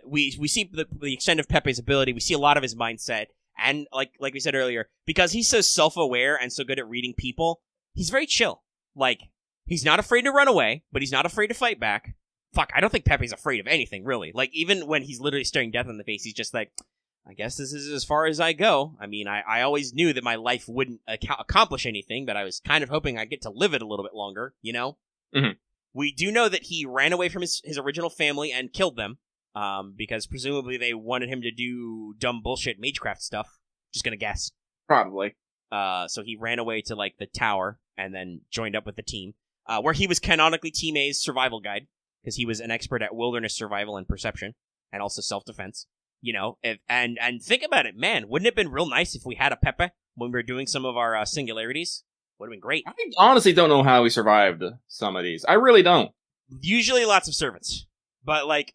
we see the extent of Pepe's ability, we see a lot of his mindset, and, like we said earlier, because he's so self-aware and so good at reading people, he's very chill. Like, he's not afraid to run away, but he's not afraid to fight back. Fuck, I don't think Pepe's afraid of anything, really. Like, even when he's literally staring death in the face, he's just like, I guess this is as far as I go. I mean, I always knew that my life wouldn't accomplish anything, but I was kind of hoping I'd get to live it a little bit longer, Mm-hmm. We do know that he ran away from his original family and killed them, because presumably they wanted him to do dumb bullshit magecraft stuff. Just gonna guess. Probably. So he ran away to, like, the tower and then joined up with the team, where he was canonically Team A's survival guide, because he was an expert at wilderness survival and perception, and also self-defense. And think about it, man. Wouldn't it have been real nice if we had a Pepe when we were doing some of our singularities? Would have been great. I honestly don't know how he survived some of these. I really don't. Usually lots of servants. But, like,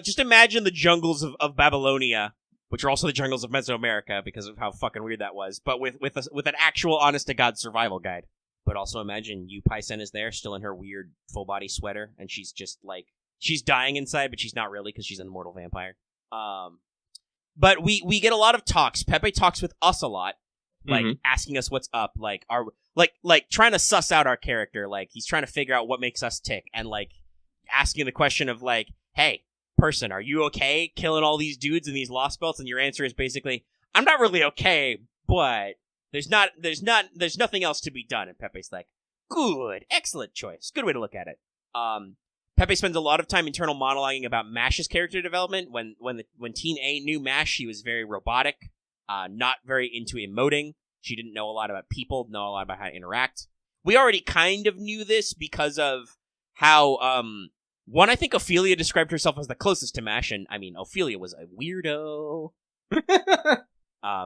just imagine the jungles of Babylonia, which are also the jungles of Mesoamerica because of how fucking weird that was, but with an actual honest-to-God survival guide. But also imagine Yu Paisen is there, still in her weird full-body sweater, and she's just, like, she's dying inside, but she's not really because she's an immortal vampire. But we get a lot of talks. Pepe talks with us a lot, like, asking us what's up, like, trying to suss out our character, like, he's trying to figure out what makes us tick, and, like, asking the question of, like, hey, person, are you okay killing all these dudes in these Lostbelts? And your answer is basically, I'm not really okay, but there's nothing else to be done. And Pepe's like, good, excellent choice, good way to look at it. Pepe spends a lot of time internal monologuing about Mash's character development. When Teen A knew Mash, she was very robotic, not very into emoting. She didn't know a lot about people, know a lot about how to interact. We already kind of knew this because of how, I think Ophelia described herself as the closest to Mash, and, I mean, Ophelia was a weirdo.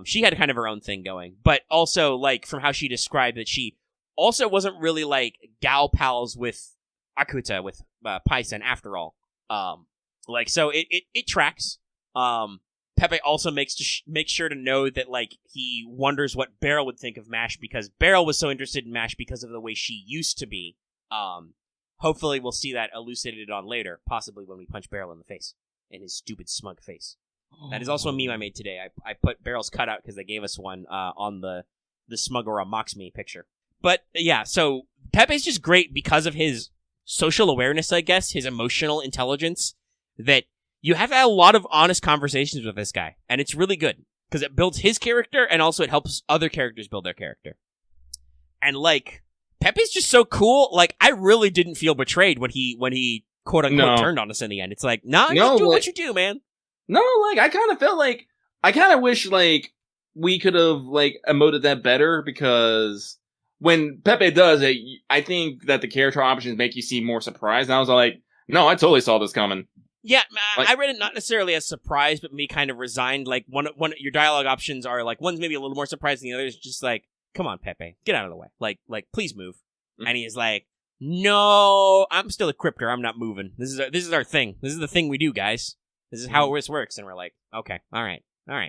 She had kind of her own thing going, but also, like, from how she described that she also wasn't really, like, gal pals with Akuta, with Paisen, after all. So it tracks. Pepe also makes sure to know that, like, he wonders what Beryl would think of Mash, because Beryl was so interested in Mash because of the way she used to be. Hopefully we'll see that elucidated on later, possibly when we punch Beryl in the face, in his stupid smug face. That is also a meme I made today. I put Beryl's cutout because they gave us one on the Smugora Mocks Me picture. But yeah, so Pepe's just great because of his social awareness, I guess, his emotional intelligence, that you have a lot of honest conversations with this guy, and it's really good because it builds his character and also it helps other characters build their character. And, like, Pepe's just so cool. Like, I really didn't feel betrayed when he quote unquote turned on us in the end. It's like, you do what you do, man. No, like, I kind of felt like, I kind of wish, like, we could have, like, emoted that better, because when Pepe does it, I think that the character options make you seem more surprised, and I was like, no, I totally saw this coming. Yeah, like, I read it not necessarily as surprised, but me kind of resigned. Like, one your dialogue options are, like, one's maybe a little more surprised than the other is just like, come on, Pepe, get out of the way. Like, please move. Mm-hmm. And he's like, no, I'm still a Crypter, I'm not moving. This is our thing. This is the thing we do, guys. This is how this works. And we're like, okay, all right,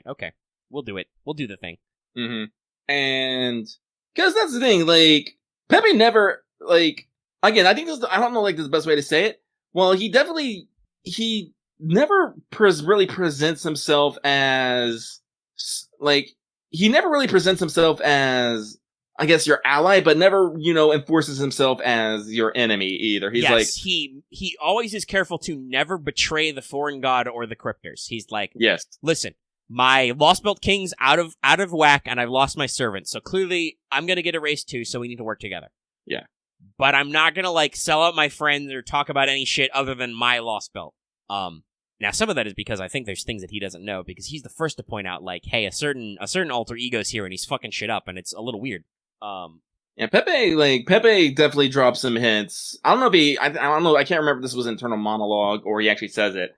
okay. We'll do it. We'll do the thing. Mm-hmm. And, because that's the thing, like, Pepe never, like, again, I think I don't know, like, this is the best way to say it. Well, he really presents himself as like he never really presents himself as, I guess, your ally, but never, enforces himself as your enemy either. He's like, he always is careful to never betray the foreign god or the crypters. He's like, yes, listen, my Lostbelt King's out of whack, and I've lost my servant, so clearly I'm gonna get erased too. So we need to work together. Yeah, but I'm not gonna sell out my friends or talk about any shit other than my Lostbelt. Now some of that is because I think there's things that he doesn't know, because he's the first to point out, hey, a certain alter ego's here and he's fucking shit up, and it's a little weird. Yeah, Pepe definitely drops some hints. I don't know if I don't know, I can't remember if this was internal monologue or he actually says it,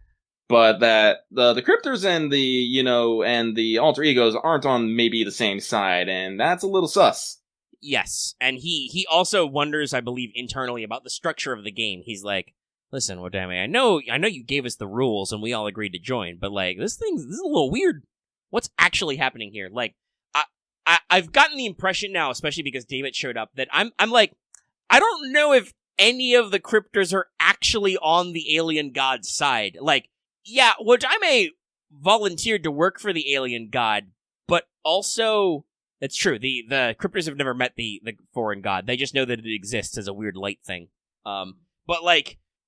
but that the crypters and the alter egos aren't on maybe the same side, and that's a little sus. Yes, and he also wonders, I believe, internally about the structure of the game. He's like, listen, Wodame, I know you gave us the rules and we all agreed to join, but this is a little weird. What's actually happening here? I've gotten the impression now, especially because David showed up, that I'm I don't know if any of the crypters are actually on the alien god's side. Yeah, Wodame volunteered to work for the alien god, but also, that's true, the crypters have never met the foreign god. They just know that it exists as a weird light thing. But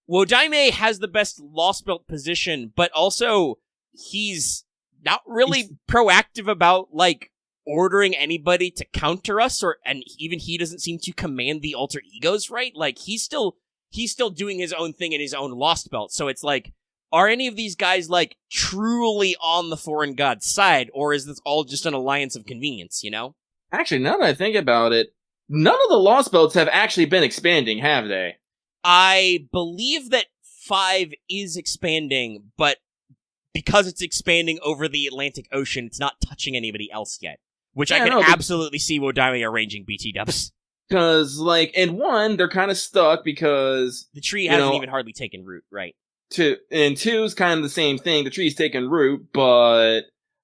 Wodame has the best Lostbelt position, but also he's not really proactive about ordering anybody to counter us, and even he doesn't seem to command the alter egos, right? He's still doing his own thing in his own Lostbelt. So it's are any of these guys truly on the foreign god's side, or is this all just an alliance of convenience, Actually, now that I think about it, none of the Lostbelts have actually been expanding, have they? I believe that 5 is expanding, but because it's expanding over the Atlantic Ocean, it's not touching anybody else yet. Which I can absolutely see Wodame arranging BT dubs. Because, in 1, they're kind of stuck because the tree hasn't even hardly taken root, right? And 2's kind of the same thing. The tree's taken root, but,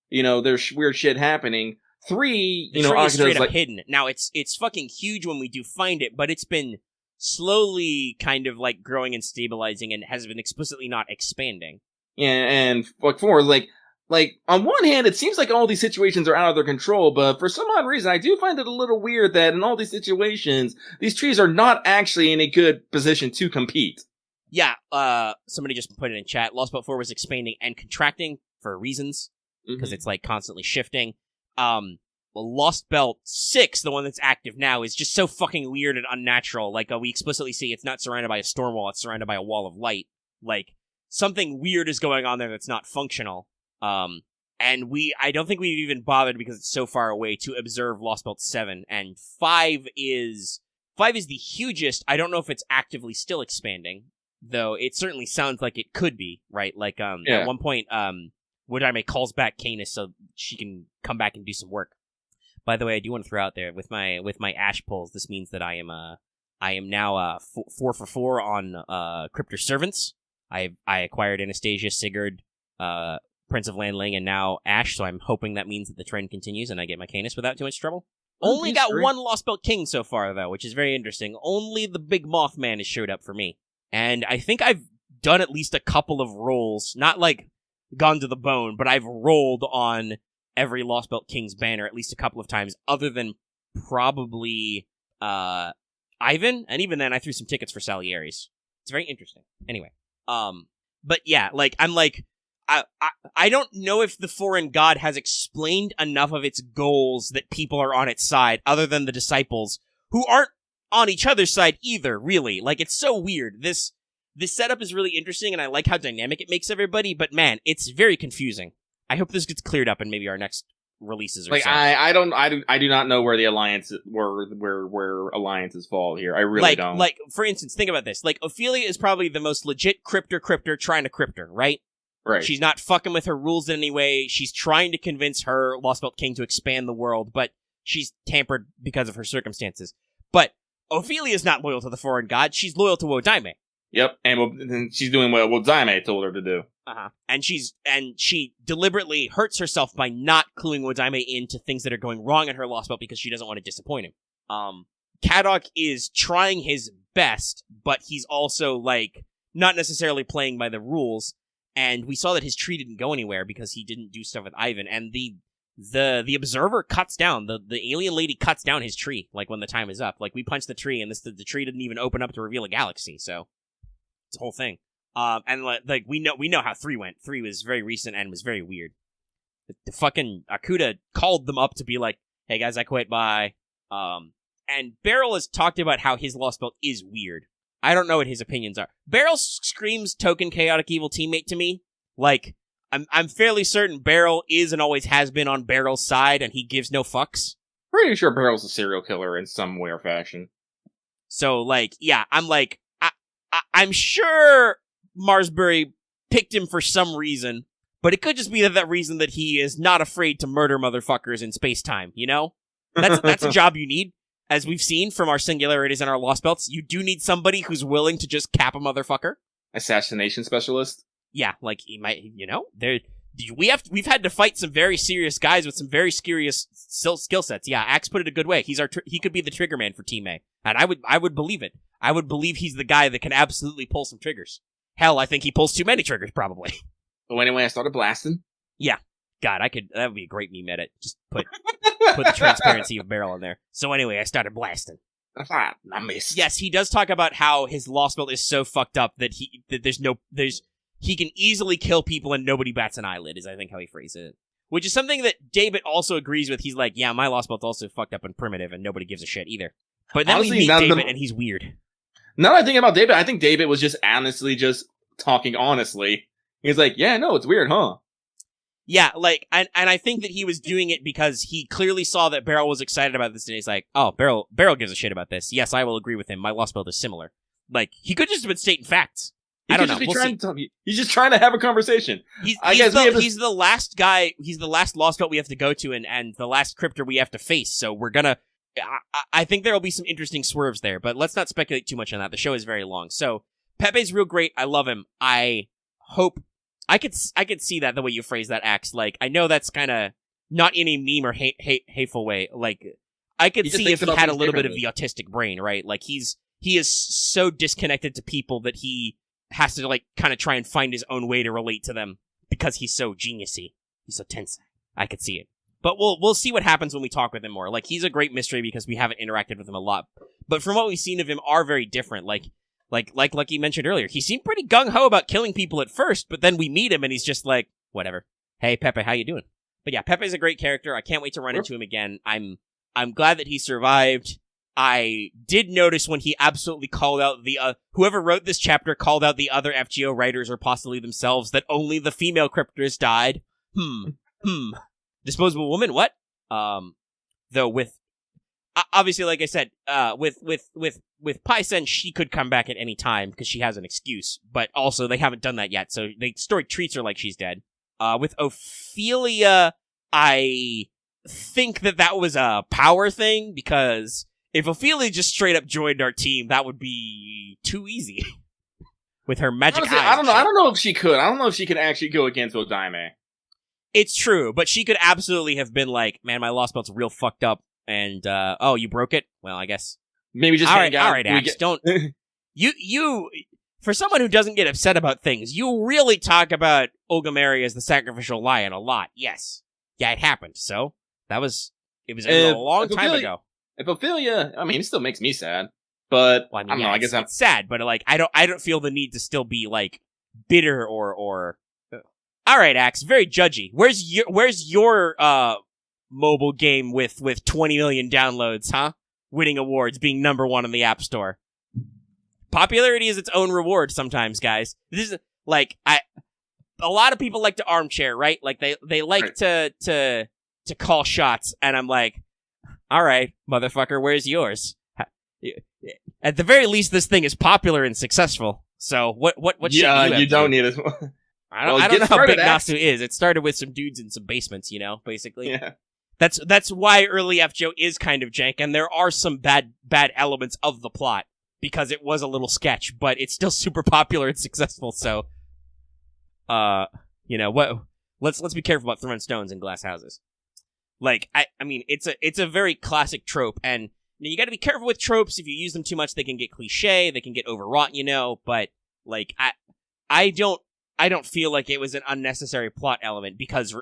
there's weird shit happening. 3, the tree is straight up hidden. Now, it's fucking huge when we do find it, but it's been slowly kind of, growing and stabilizing and has been explicitly not expanding. Yeah, and 4, on one hand, it seems like all these situations are out of their control, but for some odd reason, I do find it a little weird that in all these situations, these trees are not actually in a good position to compete. Yeah, somebody just put it in chat. Lostbelt 4 was expanding and contracting for reasons, because it's constantly shifting. Lostbelt 6, the one that's active now, is just so fucking weird and unnatural. We explicitly see it's not surrounded by a storm wall, it's surrounded by a wall of light. Something weird is going on there that's not functional. And I don't think we've even bothered, because it's so far away, to observe Lostbelt 7, and 5 is the hugest. I don't know if it's actively still expanding, though it certainly sounds like it could be, right? At one point, Wodame calls back Canis so she can come back and do some work. By the way, I do want to throw out there, with my Ash pulls, this means that I am now 4 for 4 on Crypter Servants. I acquired Anastasia, Sigurd, Prince of Landling, and now Ash, so I'm hoping that means that the trend continues and I get my Canis without too much trouble. Only got one Lostbelt King so far, though, which is very interesting. Only the Big Mothman has showed up for me. And I think I've done at least a couple of rolls, not gone to the bone, but I've rolled on every Lostbelt King's banner at least a couple of times, other than probably Ivan, and even then I threw some tickets for Salieri's. It's very interesting. Anyway. But yeah, I don't know if the foreign god has explained enough of its goals that people are on its side, other than the disciples, who aren't on each other's side either, really. It's so weird. This setup is really interesting, and I like how dynamic it makes everybody, but man, it's very confusing. I hope this gets cleared up in maybe our next releases or something. I do not know where the alliance, where alliances fall here. I really don't. For instance, think about this. Ophelia is probably the most legit crypter trying to crypter, right? Right. She's not fucking with her rules in any way. She's trying to convince her Lostbelt King to expand the world, but she's tampered because of her circumstances. But Ophelia's not loyal to the foreign god. She's loyal to Wodame. Yep, and she's doing what Wodame told her to do. And she deliberately hurts herself by not cluing Wodame into things that are going wrong in her Lostbelt because she doesn't want to disappoint him. Kadok is trying his best, but he's also not necessarily playing by the rules. and we saw that his tree didn't go anywhere because he didn't do stuff with Ivan, and the observer cuts down, the alien lady cuts down his tree, like, when the time is up. Like, we punched the tree, and the tree didn't even open up to reveal a galaxy, so it's a whole thing. And, like, we know how 3 went. 3 was very recent and was very weird. The fucking Akuda called them up to be like, hey guys, I quit, bye. And Beryl has talked about how his Lost Belt is weird. I don't know what his opinions are. Beryl screams token chaotic evil teammate to me. Like, I'm fairly certain Beryl is and always has been on Beryl's side, and he gives no fucks. Pretty sure Beryl's a serial killer in some way or fashion. So, like, yeah, I'm like, I'm sure Marsbury picked him for some reason, but it could just be that reason that he is not afraid to murder motherfuckers in space-time, you know? That's a job you need. As we've seen from our singularities and our Lost Belts, you do need somebody who's willing to just cap a motherfucker. Assassination specialist? Yeah, like, he might, you know, we've had to fight some very serious guys with some very serious skill sets. Yeah, Axe put it a good way. He could be the trigger man for Team A, and I would believe it. I would believe he's the guy that can absolutely pull some triggers. Hell, I think he pulls too many triggers, probably. So anyway, I started blasting. Yeah. God, that would be a great meme edit. Just put the transparency of Beryl in there. So anyway, I started blasting. I missed. Yes, he does talk about how his Lost Belt is so fucked up that he can easily kill people and nobody bats an eyelid, is I think how he phrased it. Which is something that David also agrees with. He's like, yeah, my Lost Belt's also fucked up and primitive and nobody gives a shit either. But then honestly, we meet David and he's weird. Now that I think about David, I think David was just honestly just talking honestly. He's like, yeah, no, it's weird, huh? Yeah, like, and I think that he was doing it because he clearly saw that Beryl was excited about this, and he's like, oh, Beryl gives a shit about this. Yes, I will agree with him. My Lost Belt is similar. Like, he could just have been stating facts. I don't know. He's just trying to have a conversation. He's the last guy, he's the last Lost Belt we have to go to, and the last Crypter we have to face, so we're gonna... I think there will be some interesting swerves there, but let's not speculate too much on that. The show is very long. So, Pepe's real great. I love him. I hope... I could see that the way you phrase that, Axe. Like, I know that's kind of not in a meme or hateful way. Like, I could see if he had a little bit of the autistic brain, right? Like, he is so disconnected to people that he has to, like, kind of try and find his own way to relate to them because he's so geniusy. He's so tense. I could see it. But we'll see what happens when we talk with him more. Like, he's a great mystery because we haven't interacted with him a lot. But from what we've seen of him are very different. Like you mentioned earlier, he seemed pretty gung-ho about killing people at first, but then we meet him and he's just like, whatever. Hey, Pepe, how you doing? But yeah, Pepe's a great character. I can't wait to run into him again. I'm glad that he survived. I did notice when he absolutely called out whoever wrote this chapter called out the other FGO writers or possibly themselves that only the female cryptors died. Disposable woman, what? Though with, obviously, like I said, with Paisen, she could come back at any time because she has an excuse, but also they haven't done that yet, so the story treats her like she's dead. With Ophelia, I think that was a power thing, because if Ophelia just straight up joined our team, that would be too easy. With her magic eyes. I don't know if she could. I don't know if she could actually go against Odaime. It's true, but she could absolutely have been like, man, my Lost Belt's real fucked up, and, oh, you broke it? Well, I guess... Maybe just all right, Axe. Don't you for someone who doesn't get upset about things, you really talk about Olgameri as the sacrificial lion a lot. Yes, yeah, it happened. So it was a long time ago. If Ophelia, I mean, it still makes me sad, but well, I don't know. I guess it's sad, but like I don't feel the need to still be like bitter or. All right, Axe, very judgy. Where's your mobile game with 20 million downloads, huh? Winning awards, being number 1 in the App Store. Popularity is its own reward sometimes, guys. This is, like, a lot of people like to armchair, right? Like, they like to call shots, and I'm like, alright, motherfucker, where's yours? At the very least, this thing is popular and successful. So, what you don't need it. I don't know how big Nasu is. It started with some dudes in some basements, you know, basically. Yeah. That's why early FGO is kind of jank, and there are some bad elements of the plot, because it was a little sketch, but it's still super popular and successful, so, you know, what, let's be careful about throwing stones in glass houses. Like, I mean, it's a very classic trope, and you gotta be careful with tropes. If you use them too much, they can get cliche, they can get overwrought, you know, but, like, I don't feel like it was an unnecessary plot element because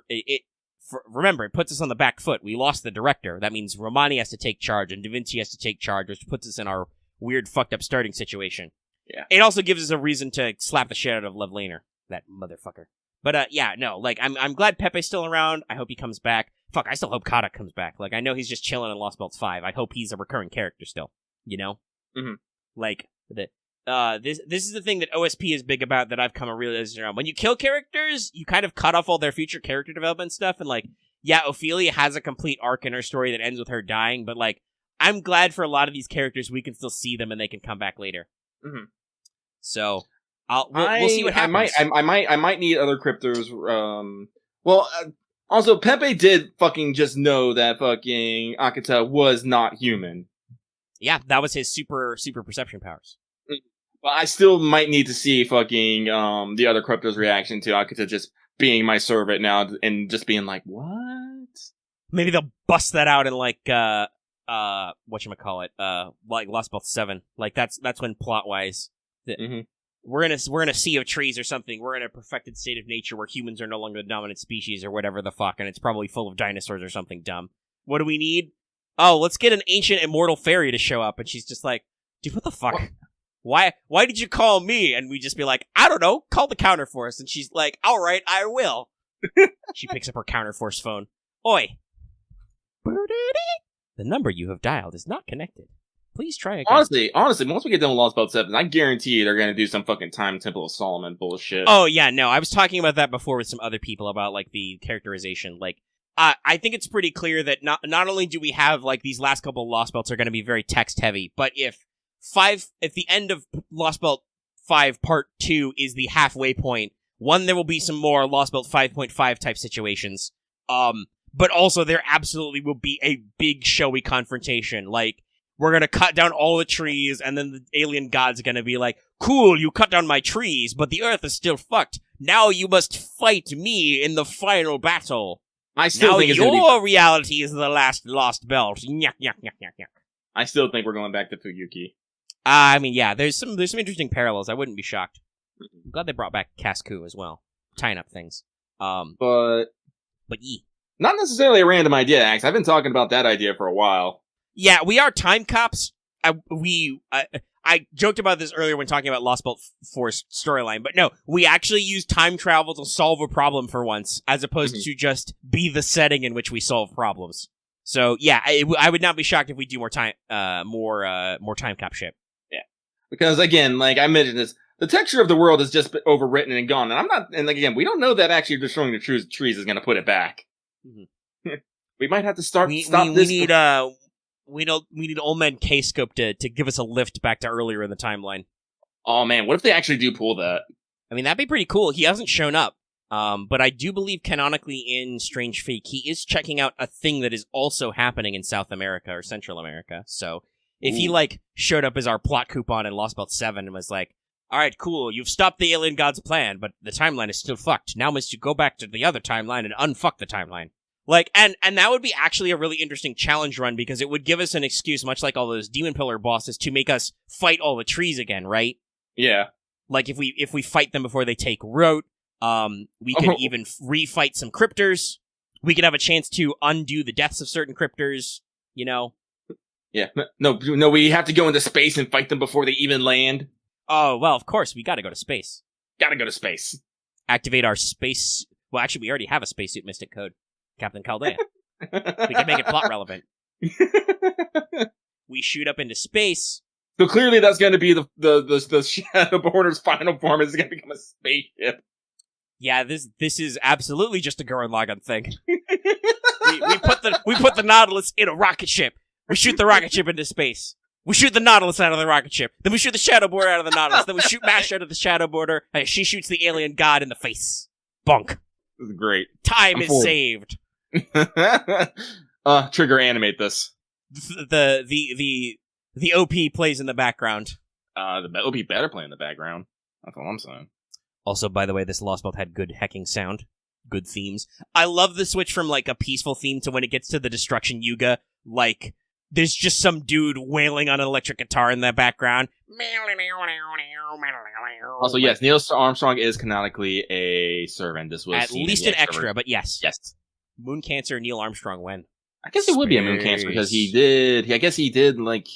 remember, it puts us on the back foot. We lost the director. That means Romani has to take charge and Da Vinci has to take charge, which puts us in our weird fucked up starting situation. Yeah. It also gives us a reason to slap the shit out of Lovelaner, that motherfucker. But yeah, no, like I'm glad Pepe's still around. I hope he comes back. Fuck, I still hope Kada comes back. Like I know he's just chilling in Lost Belt 5. I hope he's a recurring character still. You know? Mm-hmm. Like this is the thing that OSP is big about that I've come to realize around. When you kill characters, you kind of cut off all their future character development stuff, and like, yeah, Ophelia has a complete arc in her story that ends with her dying, but like, I'm glad for a lot of these characters we can still see them and they can come back later. Mm-hmm. So we'll see what happens. I might need other cryptors. Also, Pepe did fucking just know that fucking Akita was not human. Yeah, that was his super perception powers. But I still might need to see fucking the other cryptos' reaction to Akita just being my servant now and just being like, what? Maybe they'll bust that out in like whatchamacallit, like Lost Belt 7. Like that's when plot wise we're in a sea of trees or something. We're in a perfected state of nature where humans are no longer the dominant species or whatever the fuck, and it's probably full of dinosaurs or something dumb. What do we need? Oh, let's get an ancient immortal fairy to show up. And she's just like, dude, what the fuck? Why did you call me? And we just be like, I don't know, call the counterforce. And she's like, all right, I will. She picks up her counterforce phone. Oi. The number you have dialed is not connected. Please try again. Honestly, once we get done with Lost Belt 7, I guarantee they're going to do some fucking Time Temple of Solomon bullshit. Oh, yeah, no, I was talking about that before with some other people about, like, the characterization. Like, I think it's pretty clear that not only do we have, like, these last couple of Lost Belts are going to be very text-heavy, but if the end of Lost Belt 5 Part 2 is the halfway point, one, there will be some more Lost Belt 5.5 type situations, but also there absolutely will be a big showy confrontation. Like, we're gonna cut down all the trees, and then the alien god's gonna be like, cool, you cut down my trees, but the earth is still fucked. Now you must fight me in the final battle. I still think your reality is the last Lost Belt. Nyak, nyak, nyak, nyak, nyak. I still think we're going back to Fuyuki. I mean, yeah, there's some interesting parallels. I wouldn't be shocked. I'm glad they brought back Cascu as well, tying up things. But ye. Not necessarily a random idea, Axe. I've been talking about that idea for a while. Yeah, we are time cops. I joked about this earlier when talking about Lost Belt 4's storyline, but no, we actually use time travel to solve a problem for once, as opposed to just be the setting in which we solve problems. So yeah, I would not be shocked if we do more time cop shit. Yeah, because again, like I mentioned this, the texture of the world is just overwritten and gone, and again, we don't know that actually destroying the trees is going to put it back. Mm-hmm. We might have to stop this. We need Old Man K-Scope to give us a lift back to earlier in the timeline. Oh man, what if they actually do pull that? I mean, that'd be pretty cool. He hasn't shown up. But I do believe canonically in Strange Fake, he is checking out a thing that is also happening in South America or Central America. So if he like showed up as our plot coupon in Lost Belt 7 and was like, all right, cool, you've stopped the alien god's plan, but the timeline is still fucked. Now must you go back to the other timeline and unfuck the timeline. Like, and that would be actually a really interesting challenge run because it would give us an excuse, much like all those Demon Pillar bosses, to make us fight all the trees again, right? Yeah. Like if we fight them before they take root, we could even refight some crypters. We could have a chance to undo the deaths of certain crypters, you know? Yeah. No, we have to go into space and fight them before they even land. Oh, well, of course, we gotta go to space. Gotta go to space. Activate our space... Well, actually, we already have a spacesuit mystic code. Captain Chaldea. We can make it plot relevant. We shoot up into space. So clearly that's going to be the Shadowborder's final form is going to become a spaceship. Yeah, this is absolutely just a Gurren Lagann thing. we put the Nautilus in a rocket ship. We shoot the rocket ship into space. We shoot the Nautilus out of the rocket ship. Then we shoot the Shadowborder out of the Nautilus. Then we shoot Mash out of the Shadowborder. And she shoots the alien god in the face. Bonk. This is great. Time is saved. Trigger animate this. The OP plays in the background. The OP better play in the background. That's all I'm saying. Also, by the way, this Lost Belt had good hecking sound. Good themes. I love the switch from, like, a peaceful theme to when it gets to the Destruction Yuga. Like, there's just some dude wailing on an electric guitar in the background. Also, yes, Neil Armstrong is canonically a servant. This was at least an extra, but yes. Yes. Moon Cancer, Neil Armstrong, when? I guess it would be a Moon Cancer because he did, like...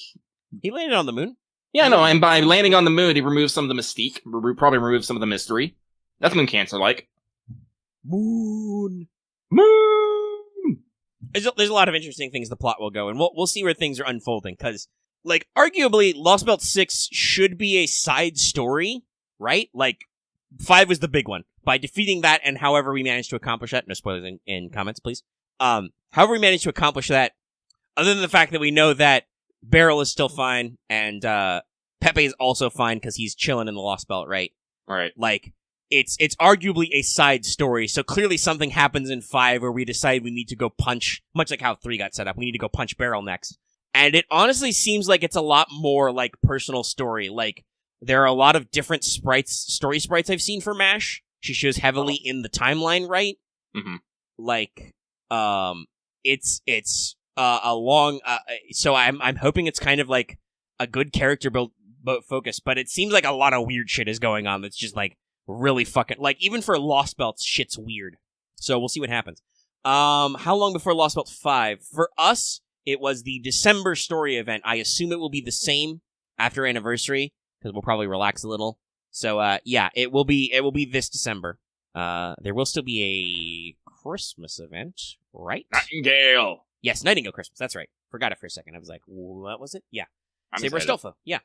He landed on the moon? Yeah, no, and by landing on the moon, he removed some of the mystique, probably removed some of the mystery. That's Moon Cancer-like. Moon! Moon! There's a lot of interesting things the plot will go, and we'll see where things are unfolding, because, like, arguably, Lostbelt 6 should be a side story, right? Like, 5 was the big one. By defeating that, and however we managed to accomplish that, no spoilers in comments, please. However we managed to accomplish that, other than the fact that we know that Beryl is still fine, and Pepe is also fine because he's chilling in the Lost Belt, right? Right. Like, it's arguably a side story, so clearly something happens in 5 where we decide we need to go punch, much like how 3 got set up, we need to go punch Beryl next. And it honestly seems like it's a lot more, like, personal story. Like, there are a lot of different story sprites I've seen for MASH. She shows heavily in the timeline, right? Mm-hmm. Like, it's a long, so I'm hoping it's kind of like a good character build focus, but it seems like a lot of weird shit is going on that's just like really fucking, like, even for Lost Belts, shit's weird. So we'll see what happens. How long before Lost Belt 5? For us, it was the December story event. I assume it will be the same after Anniversary, because we'll probably relax a little. So, yeah, it will be this December. There will still be a Christmas event, right? Nightingale! Yes, Nightingale Christmas, that's right. Forgot it for a second. I was like, what was it? Yeah. Saber Astolfo, yeah.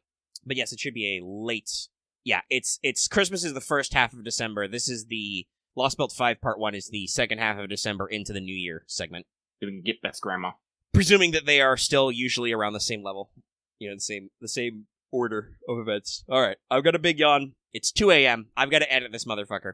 But yes, it should be a late... Yeah, it's Christmas is the first half of December. This is the Lost Belt 5 Part 1 is the second half of December into the New Year segment. Gonna get best grandma. Presuming that they are still usually around the same level. You know, the same order of events. Alright, I've got a big yawn. It's 2 a.m. I've got to edit this motherfucker.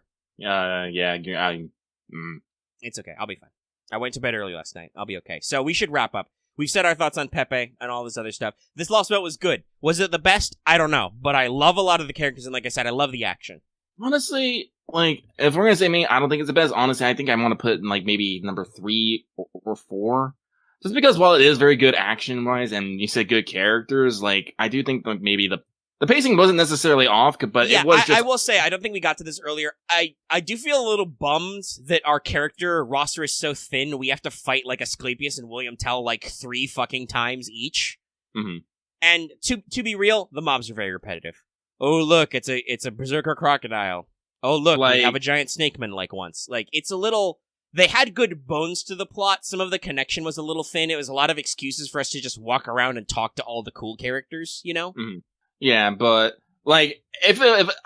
It's okay, I'll be fine. I went to bed early last night. I'll be okay. So we should wrap up. We've said our thoughts on Pepe and all this other stuff. This Lost Belt was good. Was it the best? I don't know. But I love a lot of the characters, and like I said, I love the action. Honestly, like, if we're gonna say me, I don't think it's the best. Honestly, I think I want to put in, like, maybe number 3 or 4. Just because while it is very good action-wise, and you said good characters, like, I do think, like, maybe the pacing wasn't necessarily off, but yeah, it was just... I will say, I don't think we got to this earlier. I do feel a little bummed that our character roster is so thin, we have to fight, like, Asclepius and William Tell, like, 3 fucking times each. Mm-hmm. And to be real, the mobs are very repetitive. Oh, look, it's a Berserker crocodile. Oh, look, we have a giant snakeman, like, once. Like, it's a little... They had good bones to the plot. Some of the connection was a little thin. It was a lot of excuses for us to just walk around and talk to all the cool characters, you know? Mm-hmm. Yeah, but like if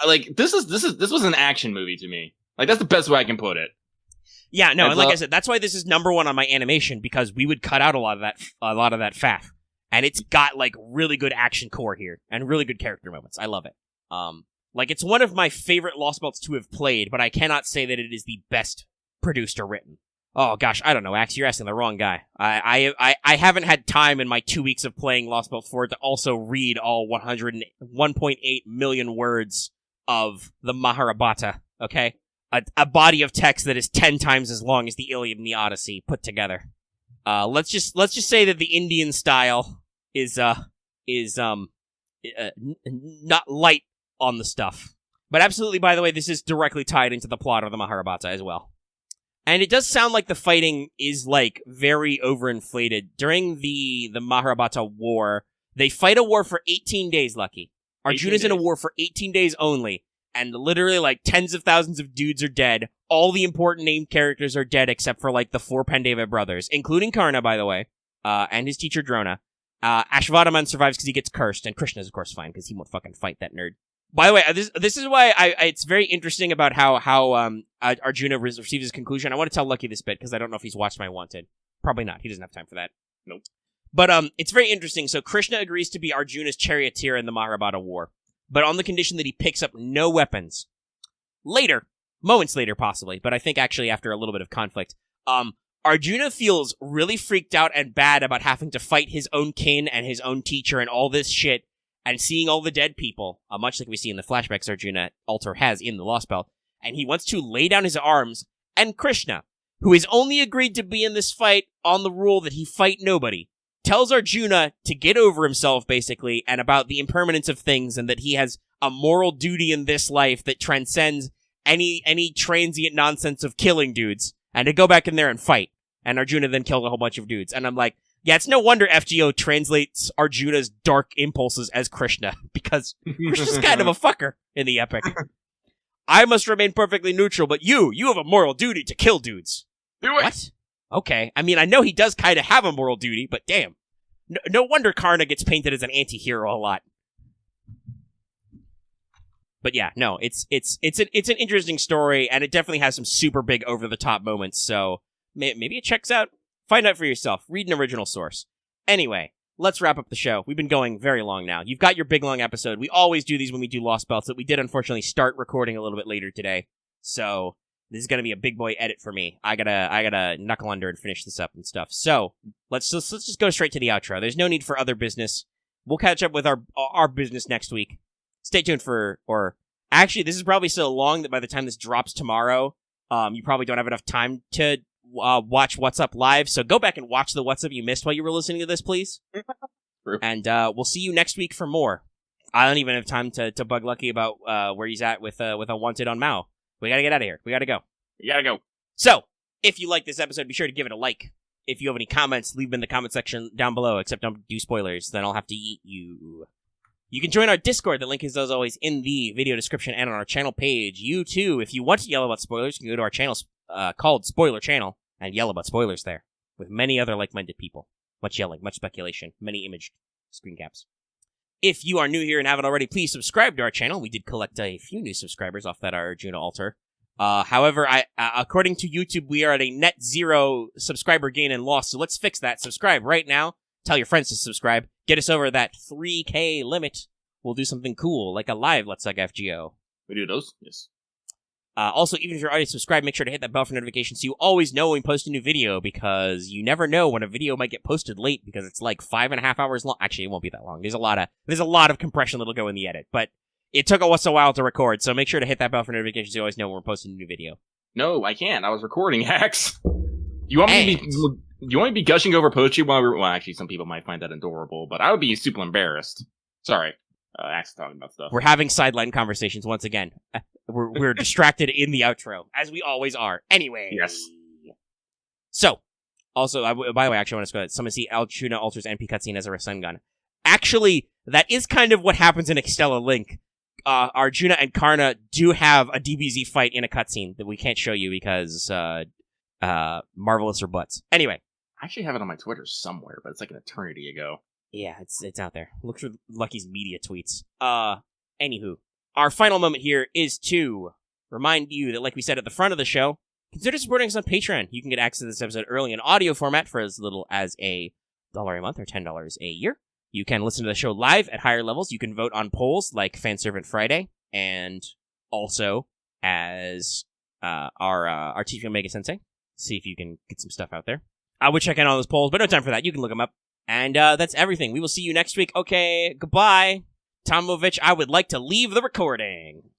like this was an action movie to me. Like that's the best way I can put it. Yeah, no, and like I said, that's why this is number 1 on my animation, because we would cut out a lot of that faff. And it's got like really good action core here and really good character moments. I love it. Like it's one of my favorite Lost Belts to have played, but I cannot say that it is the best produced or written. Oh gosh, I don't know, Axe, you're asking the wrong guy. I haven't had time in my 2 weeks of playing Lost Belt 4 to also read all 101.8 million words of the Mahabharata, okay? A body of text that is 10 times as long as the Iliad and the Odyssey put together. Let's just say that the Indian style is not light on the stuff. But absolutely, by the way, this is directly tied into the plot of the Mahabharata as well. And it does sound like the fighting is, like, very overinflated. During the Mahabharata war, they fight a war for 18 days, Lucky. Arjuna's in a war for 18 days only. And literally, like, tens of thousands of dudes are dead. All the important named characters are dead except for, like, the 4 Pandava brothers, including Karna, by the way, and his teacher Drona. Ashvatthaman survives because he gets cursed, and Krishna's, of course, fine because he won't fucking fight that nerd. By the way, this is why it's very interesting about how Arjuna receives his conclusion. I want to tell Lucky this bit because I don't know if he's watched my Wanted. Probably not. He doesn't have time for that. Nope. But it's very interesting. So Krishna agrees to be Arjuna's charioteer in the Mahabharata war, but on the condition that he picks up no weapons. Later, moments later possibly, but I think actually after a little bit of conflict, Arjuna feels really freaked out and bad about having to fight his own kin and his own teacher and all this shit. And seeing all the dead people, much like we see in the flashbacks Arjuna Alter has in the Lost Belt, and he wants to lay down his arms, and Krishna, who has only agreed to be in this fight on the rule that he fight nobody, tells Arjuna to get over himself, basically, and about the impermanence of things, and that he has a moral duty in this life that transcends any transient nonsense of killing dudes, and to go back in there and fight. And Arjuna then killed a whole bunch of dudes. And I'm like, yeah, it's no wonder FGO translates Arjuna's dark impulses as Krishna, because Krishna's kind of a fucker in the epic. I must remain perfectly neutral, but you have a moral duty to kill dudes. Do it. What? Okay, I mean, I know he does kind of have a moral duty, but damn. No wonder Karna gets painted as an anti-hero a lot. But yeah, no, it's an interesting story, and it definitely has some super big over-the-top moments, so maybe it checks out. Find out for yourself. Read an original source. Anyway, let's wrap up the show. We've been going very long now. You've got your big, long episode. We always do these when we do Lost Belts, but we did unfortunately start recording a little bit later today, so this is going to be a big boy edit for me. I gotta knuckle under and finish this up and stuff. So, let's just go straight to the outro. There's no need for other business. We'll catch up with our business next week. Stay tuned actually, this is probably so long that by the time this drops tomorrow, you probably don't have enough time to watch What's Up live, so go back and watch the What's Up you missed while you were listening to this, please. And we'll see you next week for more. I don't even have time to bug Lucky about where he's at with a Wanted on Mao. We gotta get out of here. We gotta go. You gotta go. So, if you like this episode, be sure to give it a like. If you have any comments, leave them in the comment section down below, except don't do spoilers, then I'll have to eat you. You can join our Discord. The link is, as always, in the video description and on our channel page. You, too, if you want to yell about spoilers, you can go to our channel called Spoiler Channel and yell about spoilers there, with many other like-minded people. Much yelling, much speculation, many imaged screen caps. If you are new here and haven't already, please subscribe to our channel. We did collect a few new subscribers off that Arjuna altar. However, according to YouTube, we are at a net 0 subscriber gain and loss, so let's fix that. Subscribe right now. Tell your friends to subscribe. Get us over that 3K limit. We'll do something cool, like a live Let's Like FGO. We do those? Yes. Also, even if you're already subscribed, make sure to hit that bell for notifications so you always know when we post a new video, because you never know when a video might get posted late, because it's like 5.5 hours long. Actually, it won't be that long. There's a lot of compression that'll go in the edit, but it took us a while to record, so make sure to hit that bell for notifications so you always know when we're posting a new video. No, I can't. I was recording hacks. You want me to be gushing over poetry while we're... Well, actually, some people might find that adorable, but I would be super embarrassed. Sorry. Axe talking about stuff. We're having sideline conversations once again. We're distracted in the outro, as we always are. Anyway. Yes. So, also, by the way, actually, I want to go ahead. Someone see Arjuna alters NP cutscene as a Rasengan. Actually, that is kind of what happens in Extella Link. Arjuna and Karna do have a DBZ fight in a cutscene that we can't show you because, Marvelous or butts. Anyway. I actually have it on my Twitter somewhere, but it's like an eternity ago. Yeah, it's out there. Look for Lucky's media tweets. Anywho, our final moment here is to remind you that, like we said at the front of the show, consider supporting us on Patreon. You can get access to this episode early in audio format for as little as $1 a month or $10 a year. You can listen to the show live at higher levels. You can vote on polls like Fan Servant Friday, and also as our teacher Omega Sensei. See if you can get some stuff out there. I would check in on those polls, but no time for that. You can look them up. And that's everything. We will see you next week. Okay, goodbye. Tomovich, I would like to leave the recording.